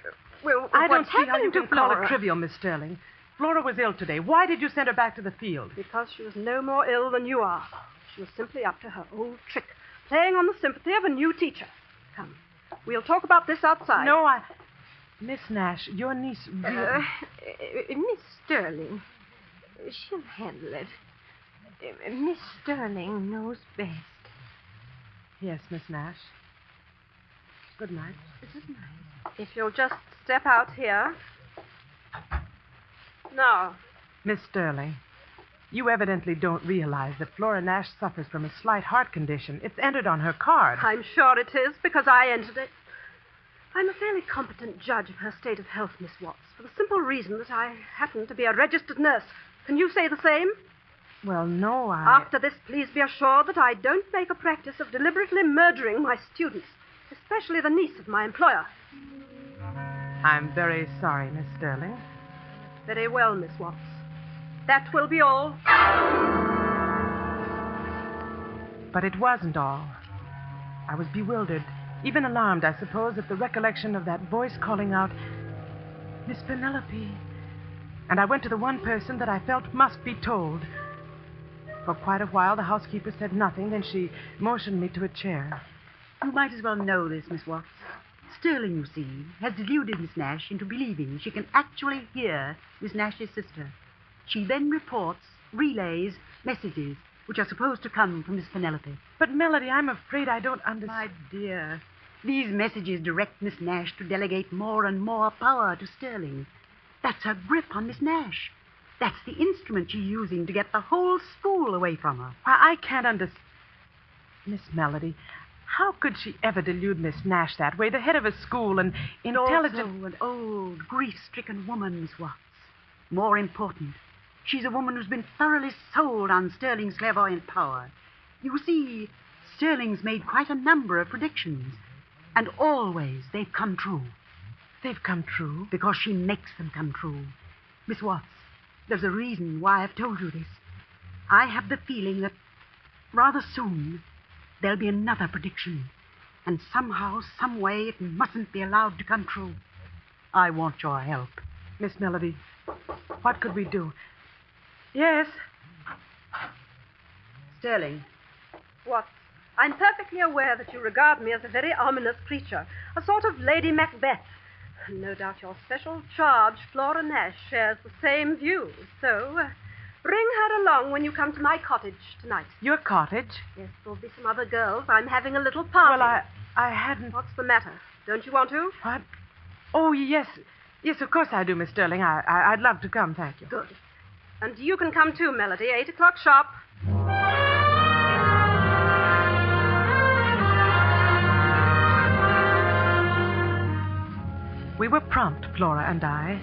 don't see how you can call it trivial, Miss Sterling. Flora was ill today. Why did you send her back to the field? Because she was no more ill than you are. She was simply up to her old trick, playing on the sympathy of a new teacher. Come, we'll talk about this outside. No, Miss Nash, your niece really... Miss Sterling, she'll handle it. Miss Sterling knows best. Yes, Miss Nash. Good night. Good night. If you'll just step out here. Now. Miss Sterling, you evidently don't realize that Flora Nash suffers from a slight heart condition. It's entered on her card. I'm sure it is, because I entered it. I'm a fairly competent judge of her state of health, Miss Watts, for the simple reason that I happen to be a registered nurse. Can you say the same? Well, no, After this, please be assured that I don't make a practice of deliberately murdering my students, especially the niece of my employer. I'm very sorry, Miss Sterling. Very well, Miss Watts. That will be all. But it wasn't all. I was bewildered, even alarmed, I suppose, at the recollection of that voice calling out, Miss Penelope. And I went to the one person that I felt must be told. For quite a while, the housekeeper said nothing, then she motioned me to a chair. You might as well know this, Miss Watts. Sterling, you see, has deluded Miss Nash into believing she can actually hear Miss Nash's sister. She then reports, relays, messages, which are supposed to come from Miss Penelope. But, Melody, I'm afraid I don't understand. My dear, these messages direct Miss Nash to delegate more and more power to Sterling. That's her grip on Miss Nash. That's the instrument she's using to get the whole school away from her. Why, I can't understand. Miss Melody, how could she ever delude Miss Nash that way? The head of a school and intelligent... Also an old, grief-stricken woman, Miss Watts. More important, she's a woman who's been thoroughly sold on Sterling's clairvoyant power. You see, Sterling's made quite a number of predictions, and always they've come true. They've come true? Because she makes them come true. Miss Watts, there's a reason why I've told you this. I have the feeling that rather soon there'll be another prediction, and somehow, some way, it mustn't be allowed to come true. I want your help. Miss Melody, what could we do? Yes? Sterling. What? I'm perfectly aware that you regard me as a very ominous creature, a sort of Lady Macbeth. No doubt your special charge, Flora Nash, shares the same view. So, bring her along when you come to my cottage tonight. Your cottage? Yes, there'll be some other girls. I'm having a little party. Well, I hadn't... What's the matter? Don't you want to? What? Oh, yes. Yes, of course I do, Miss Sterling. I'd love to come, thank you. Good. And you can come too, Melody. 8 o'clock sharp. We were prompt, Flora and I,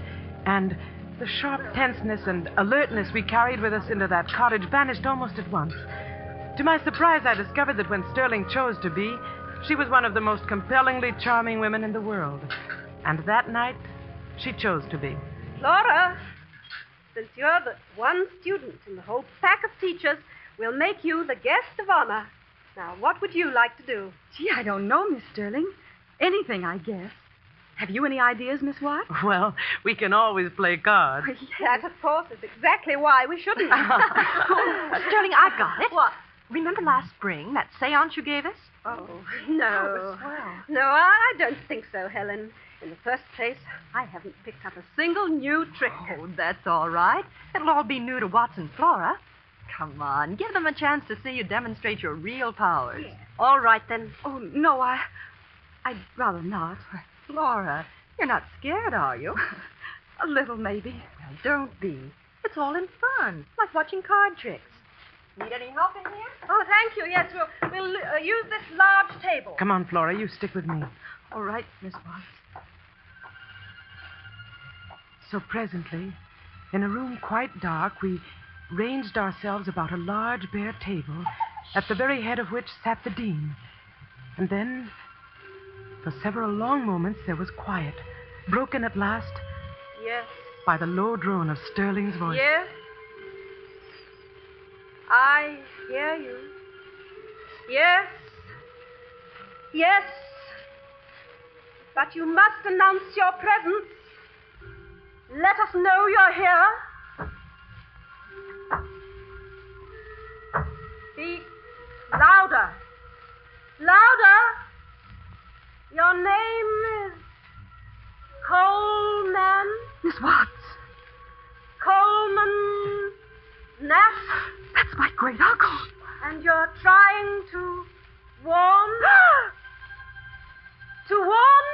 and the sharp tenseness and alertness we carried with us into that cottage vanished almost at once. To my surprise, I discovered that when Sterling chose to be, she was one of the most compellingly charming women in the world. And that night, she chose to be. Flora, since you're the one student in the whole pack of teachers, we'll make you the guest of honor. Now, what would you like to do? Gee, I don't know, Miss Sterling. Anything, I guess. Have you any ideas, Miss White? Well, we can always play cards. That, of course, is exactly why we shouldn't. Sterling, I've got it. What? Remember last spring, that seance you gave us? Oh, no. Oh, swell. No, I don't think so, Helen. In the first place, I haven't picked up a single new trick. Oh, that's all right. It'll all be new to Watts and Flora. Come on, give them a chance to see you demonstrate your real powers. Yeah. All right, then. Oh, no, I'd rather not. Flora, you're not scared, are you? A little, maybe. Well, don't be. It's all in fun, like watching card tricks. Need any help in here? Oh, thank you. Yes, we'll use this large table. Come on, Flora, you stick with me. All right, Miss Watts. So presently, in a room quite dark, we ranged ourselves about a large bare table, at the very head of which sat the dean. And then, for several long moments, there was quiet, broken at last Yes. by the low drone of Sterling's voice. Yes. I hear you. Yes. Yes. But you must announce your presence. Let us know you're here. Speak louder. Louder. Your name is Coleman. Miss Watts. Coleman Nash. That's my great uncle. And you're trying to warn? To warn?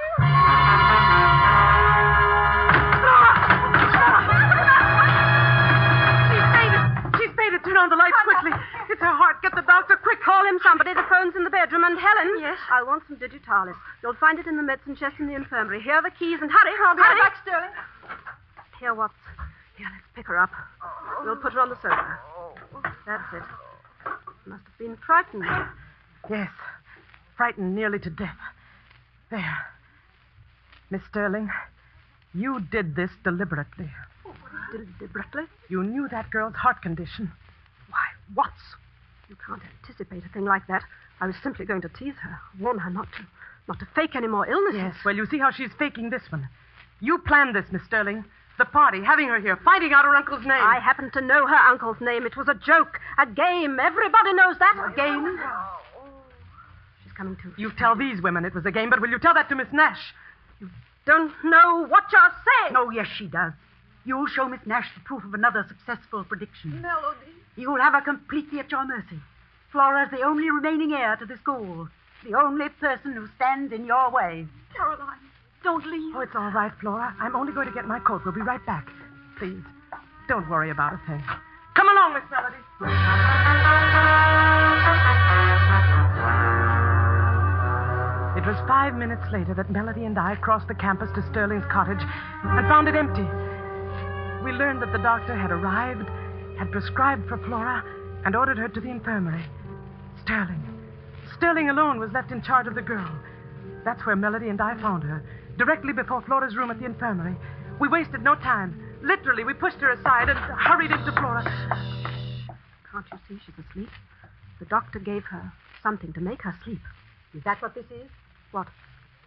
She's fainted. Turn on the lights quickly. It's her heart. Get the doctor quick. Call him somebody. The phone's in the bedroom. And Helen. Yes? I'll want some digitalis. You'll find it in the medicine chest in the infirmary. Here are the keys and hurry. I'll be hurry. right back, Sterling. Here, Watts. Here, let's pick her up. We'll put her on the sofa. That's it. Must have been frightened. Yes. Frightened nearly to death. There. Miss Sterling, you did this deliberately. Deliberately? You knew that girl's heart condition. Why, Watts, you can't anticipate a thing like that. I was simply going to tease her, warn her not to fake any more illnesses. Yes, well, you see how she's faking this one. You planned this, Miss Sterling. The party, having her here, finding out her uncle's name. I happen to know her uncle's name. It was a joke, a game. Everybody knows that. A game. She's coming to. You tell these women it was a game, but will you tell that to Miss Nash? You don't know what you're saying. Oh, yes, she does. You'll show Miss Nash the proof of another successful prediction. Melody. You'll have her completely at your mercy. Flora's the only remaining heir to the school. The only person who stands in your way. Caroline, don't leave. Oh, it's all right, Flora. I'm only going to get my coat. We'll be right back. Please. Don't worry about a thing. Come along, Miss Melody. It was 5 minutes later that Melody and I crossed the campus to Sterling's cottage and found it empty. We learned that the doctor had arrived, had prescribed for Flora, and ordered her to the infirmary. Sterling alone was left in charge of the girl. That's where Melody and I found her, directly before Flora's room at the infirmary. We wasted no time. Literally, we pushed her aside and hurried into Flora. Can't you see she's asleep? The doctor gave her something to make her sleep. Is that what this is? What?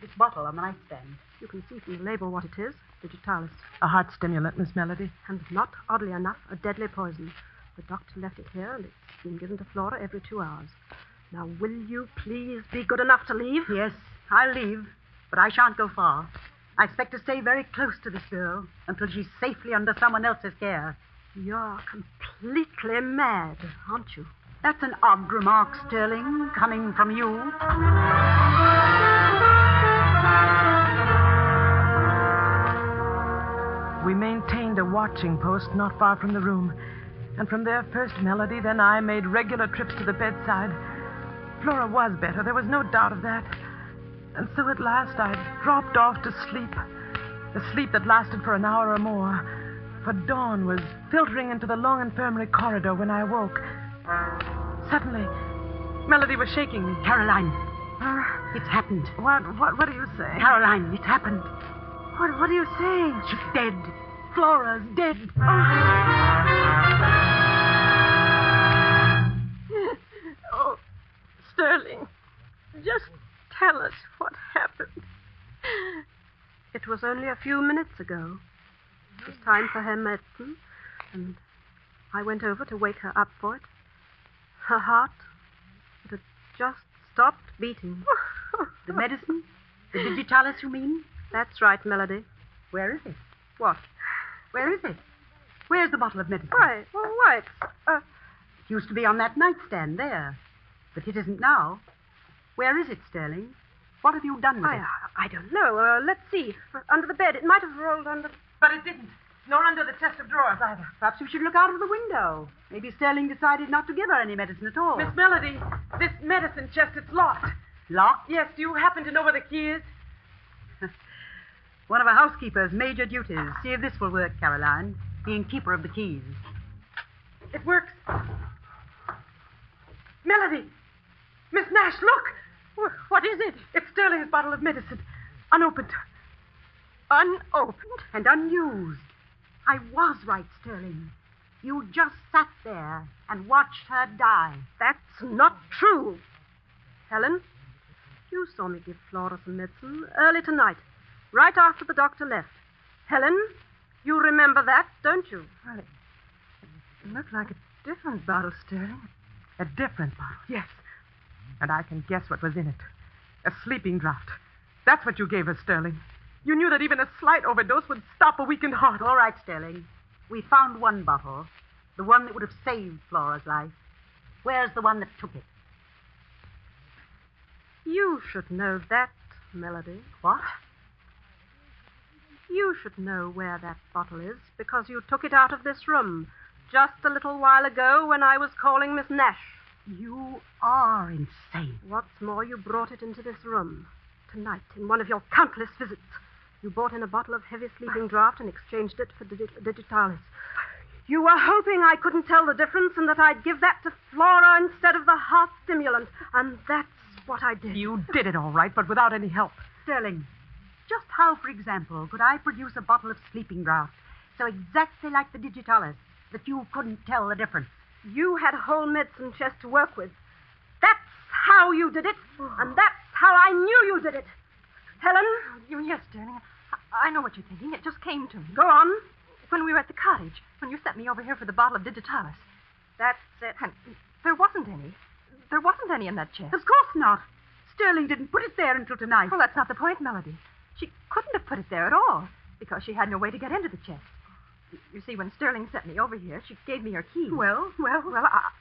This bottle on the nightstand. You can see from the label what it is. Digitalis. A heart stimulant, Miss Melody. And not, oddly enough, a deadly poison. The doctor left it here, and it's been given to Flora every 2 hours. Now, will you please be good enough to leave? Yes, I'll leave, but I shan't go far. I expect to stay very close to this girl until she's safely under someone else's care. You're completely mad, aren't you? That's an odd remark, Sterling, coming from you. We maintained a watching post not far from the room. And from there, first Melody, then I made regular trips to the bedside. Flora was better, there was no doubt of that. And so at last I dropped off to sleep. A sleep that lasted for an hour or more. For dawn was filtering into the long infirmary corridor when I awoke. Suddenly, Melody was shaking me. Caroline, it's happened. What are you saying? Caroline, it's happened. What are you saying? She's dead. Flora's dead. Oh, Sterling, just tell us what happened. It was only a few minutes ago. It was time for her medicine, and I went over to wake her up for it. Her heart, it had just stopped beating. The medicine? The digitalis, you mean? That's right, Melody. Where is it? What? Where is it? Where's the bottle of medicine? Why, it's... It used to be on that nightstand there. But it isn't now. Where is it, Sterling? What have you done with it? I don't know. Let's see. Under the bed. It might have rolled under... But it didn't. Nor under the chest of drawers, either. Perhaps we should look out of the window. Maybe Sterling decided not to give her any medicine at all. Miss Melody, this medicine chest, it's locked. Locked? Yes, do you happen to know where the key is? One of a housekeeper's major duties. See if this will work, Caroline. Being keeper of the keys. It works. Melody! Miss Nash, look! What is it? It's Sterling's bottle of medicine. Unopened. Unopened? And unused. I was right, Sterling. You just sat there and watched her die. That's not true. Helen, you saw me give Flora some medicine early tonight, right after the doctor left. Helen, you remember that, don't you? Well, it looked like a different bottle, Sterling. A different bottle, yes. And I can guess what was in it. A sleeping draught. That's what you gave us, Sterling. You knew that even a slight overdose would stop a weakened heart. All right, Sterling. We found one bottle. The one that would have saved Flora's life. Where's the one that took it? You should know that, Melody. What? You should know where that bottle is because you took it out of this room just a little while ago when I was calling Miss Nash. You are insane. What's more, you brought it into this room tonight in one of your countless visits. You brought in a bottle of heavy sleeping draught and exchanged it for digitalis. You were hoping I couldn't tell the difference and that I'd give that to Flora instead of the heart stimulant. And that's what I did. You did it all right, but without any help. Sterling, just how, for example, could I produce a bottle of sleeping draught so exactly like the digitalis that you couldn't tell the difference? You had a whole medicine chest to work with. That's how you did it, and that's how I knew you did it. Helen? Yes, Sterling. I know what you're thinking. It just came to me. Go on. When we were at the cottage, when you sent me over here for the bottle of digitalis. That's it. And there wasn't any. There wasn't any in that chest. Of course not. Sterling didn't put it there until tonight. Well, that's not the point, Melody. She couldn't have put it there at all because she had no way to get into the chest. You see, when Sterling sent me over here, she gave me her keys. Well,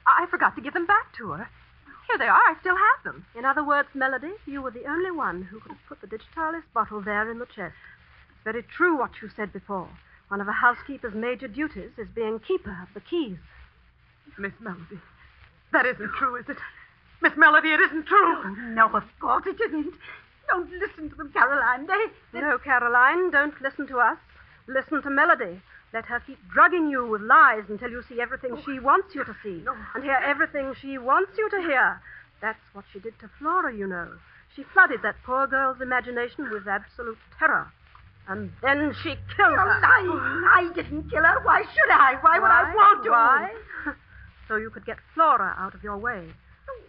I forgot to give them back to her. Here they are. I still have them. In other words, Melody, you were the only one who could have put the digitalis bottle there in the chest. It's very true what you said before. One of a housekeeper's major duties is being keeper of the keys. Miss Melody, that isn't true, is it? Miss Melody, it isn't true. Oh, no, of course it isn't. Don't listen to them, Caroline. No, Caroline, don't listen to us. Listen to Melody. Let her keep drugging you with lies until you see everything she wants you to see. And hear everything she wants you to hear. That's what she did to Flora, you know. She flooded that poor girl's imagination with absolute terror. And then she killed her. I didn't kill her. Why should I? Why would I want to? Why? So you could get Flora out of your way.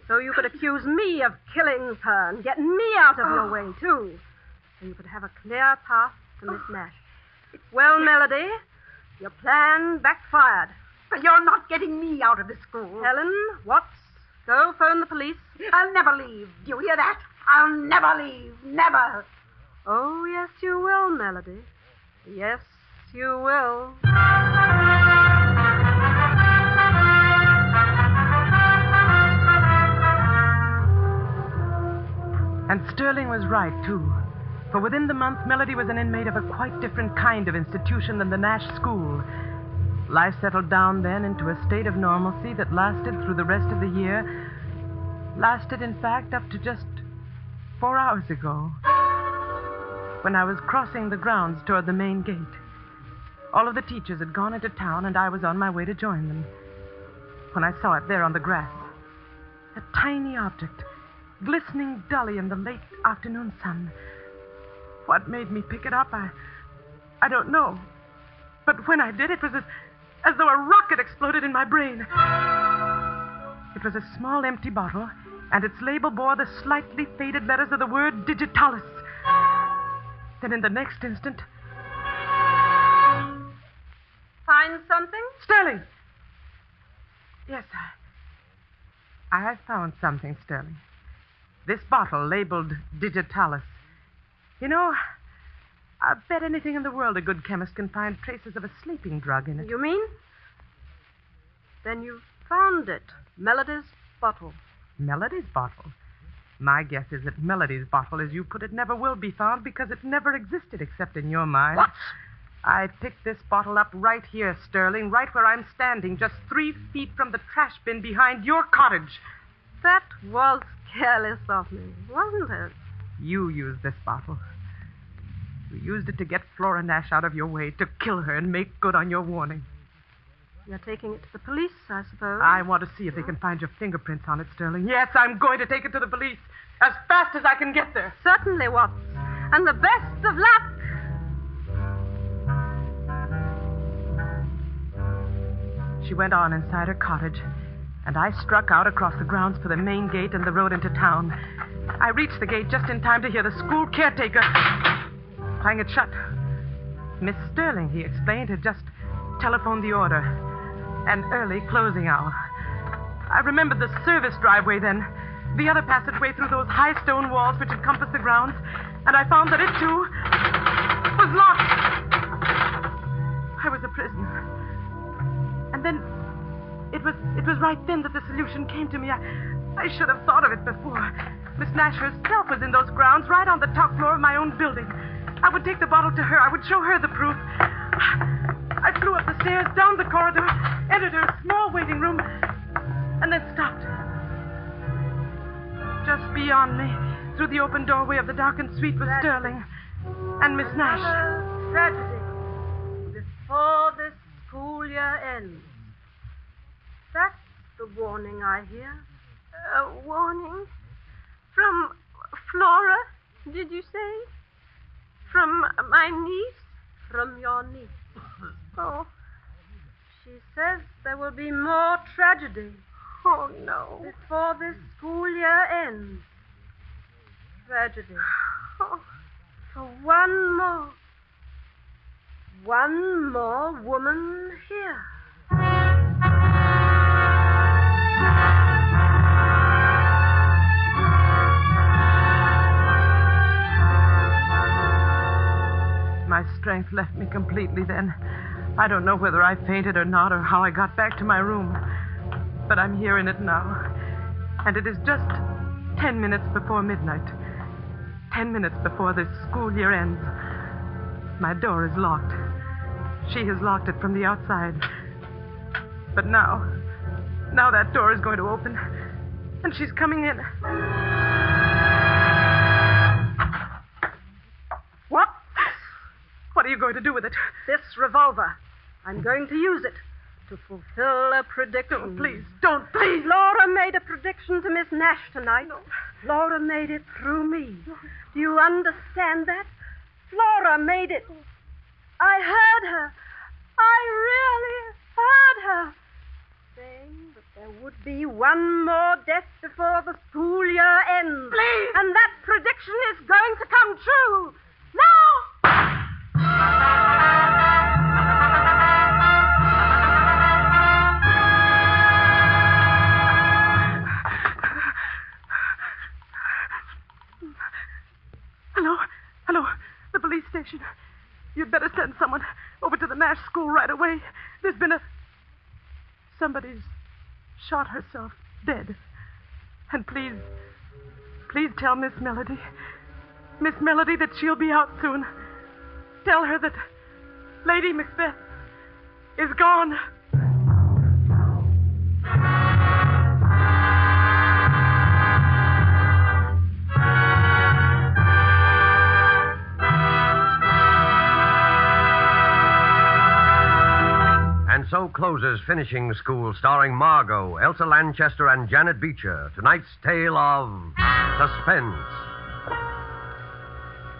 So you could accuse me of killing her and get me out of your way, too. So you could have a clear path to Miss Nash. Well, Melody, your plan backfired. But you're not getting me out of the school. Helen, Watts, go phone the police. I'll never leave. Do you hear that? I'll never leave. Never. Oh, yes, you will, Melody. Yes, you will. And Sterling was right, too. For within the month, Melody was an inmate of a quite different kind of institution than the Nash School. Life settled down then into a state of normalcy that lasted through the rest of the year. Lasted, in fact, up to just 4 hours ago, when I was crossing the grounds toward the main gate. All of the teachers had gone into town, and I was on my way to join them, when I saw it there on the grass. A tiny object, glistening dully in the late afternoon sun. What made me pick it up, I don't know. But when I did, it was as though a rocket exploded in my brain. It was a small empty bottle, and its label bore the slightly faded letters of the word digitalis. Then in the next instant... Find something? Sterling! Yes, I found something, Sterling. This bottle labeled digitalis. You know, I bet anything in the world a good chemist can find traces of a sleeping drug in it. You mean? Then you found it. Melody's bottle. Melody's bottle? My guess is that Melody's bottle, as you put it, never will be found because it never existed except in your mind. What? I picked this bottle up right here, Sterling, right where I'm standing, just 3 feet from the trash bin behind your cottage. That was careless of me, wasn't it? You used this bottle. You used it to get Flora Nash out of your way, to kill her and make good on your warning. You're taking it to the police, I suppose? I want to see if they can find your fingerprints on it, Sterling. Yes, I'm going to take it to the police as fast as I can get there. Certainly, Watts. And the best of luck. She went on inside her cottage, and I struck out across the grounds for the main gate and the road into town. I reached the gate just in time to hear the school caretaker clang it shut. Miss Sterling, he explained, had just telephoned the order. An early closing hour. I remembered the service driveway then, the other passageway through those high stone walls which encompassed the grounds, and I found that it, too, was locked. I was a prisoner. And then, it was right then that the solution came to me. I should have thought of it before. Miss Nash herself was in those grounds, right on the top floor of my own building. I would take the bottle to her. I would show her the proof. I flew up the stairs, down the corridor, entered her small waiting room, and then stopped. Just beyond me, through the open doorway of the darkened suite, was Sterling and Miss Nash. Tragedy. Before this school year ends. That's the warning I hear. A warning? From Flora, did you say? From my niece? From your niece. Oh. She says there will be more tragedy. Oh, no. Before this school year ends. Tragedy. Oh. For one more woman here. My strength left me completely then. I don't know whether I fainted or not, or how I got back to my room. But I'm here in it now. And it is just 10 minutes before midnight. 10 minutes before this school year ends. My door is locked. She has locked it from the outside. But now that door is going to open, and she's coming in. What? What are you going to do with it? This revolver. I'm going to use it to fulfill a prediction. Oh, please, don't, please. Laura made a prediction to Miss Nash tonight. No. Laura made it through me. No. Do you understand that? Laura made it. I heard her. I really heard her saying that there would be one more death before the school year ends. Please! And that prediction is going to come true. Now! Hello, the police station. You'd better send someone over to the Nash school right away. There's been somebody's shot herself dead. And please tell Miss Melody that she'll be out soon. Tell her that Lady Macbeth is gone. And so closes Finishing School, starring Margot, Elsa Lanchester, and Janet Beecher. Tonight's tale of suspense.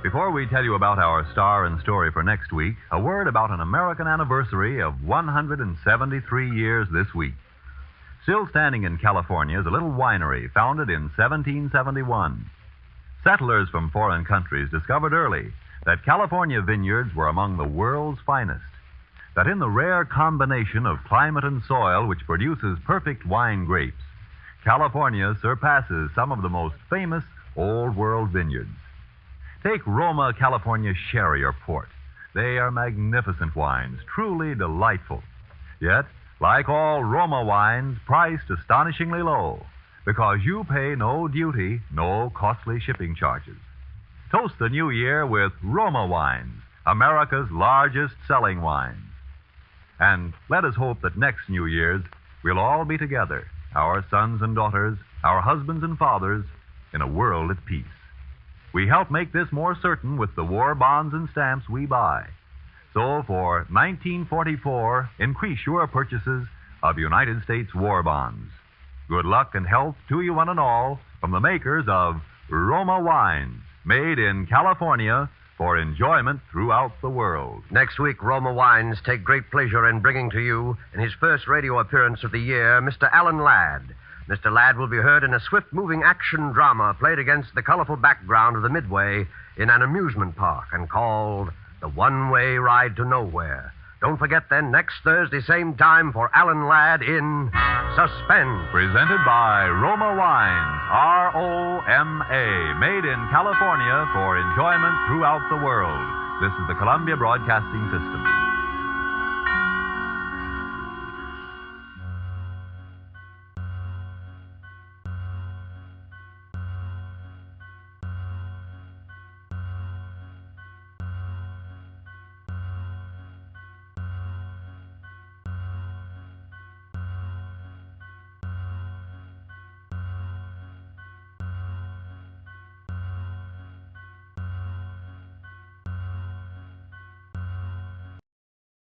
Before we tell you about our star and story for next week, a word about an American anniversary of 173 years this week. Still standing in California is a little winery founded in 1771. Settlers from foreign countries discovered early that California vineyards were among the world's finest. That in the rare combination of climate and soil which produces perfect wine grapes, California surpasses some of the most famous Old World vineyards. Take Roma California Sherry or Port. They are magnificent wines, truly delightful. Yet, like all Roma wines, priced astonishingly low, because you pay no duty, no costly shipping charges. Toast the new year with Roma wines, America's largest selling wines. And let us hope that next New Year's we'll all be together, our sons and daughters, our husbands and fathers, in a world at peace. We help make this more certain with the war bonds and stamps we buy. So for 1944, increase your purchases of United States war bonds. Good luck and health to you one and all from the makers of Roma wines, made in California for enjoyment throughout the world. Next week, Roma Wines take great pleasure in bringing to you, in his first radio appearance of the year, Mr. Alan Ladd. Mr. Ladd will be heard in a swift-moving action drama played against the colorful background of the Midway in an amusement park and called The One-Way Ride to Nowhere. Don't forget then, next Thursday, same time, for Alan Ladd in Suspense. Presented by Roma Wines, R-O-M-A, made in California for enjoyment throughout the world. This is the Columbia Broadcasting System.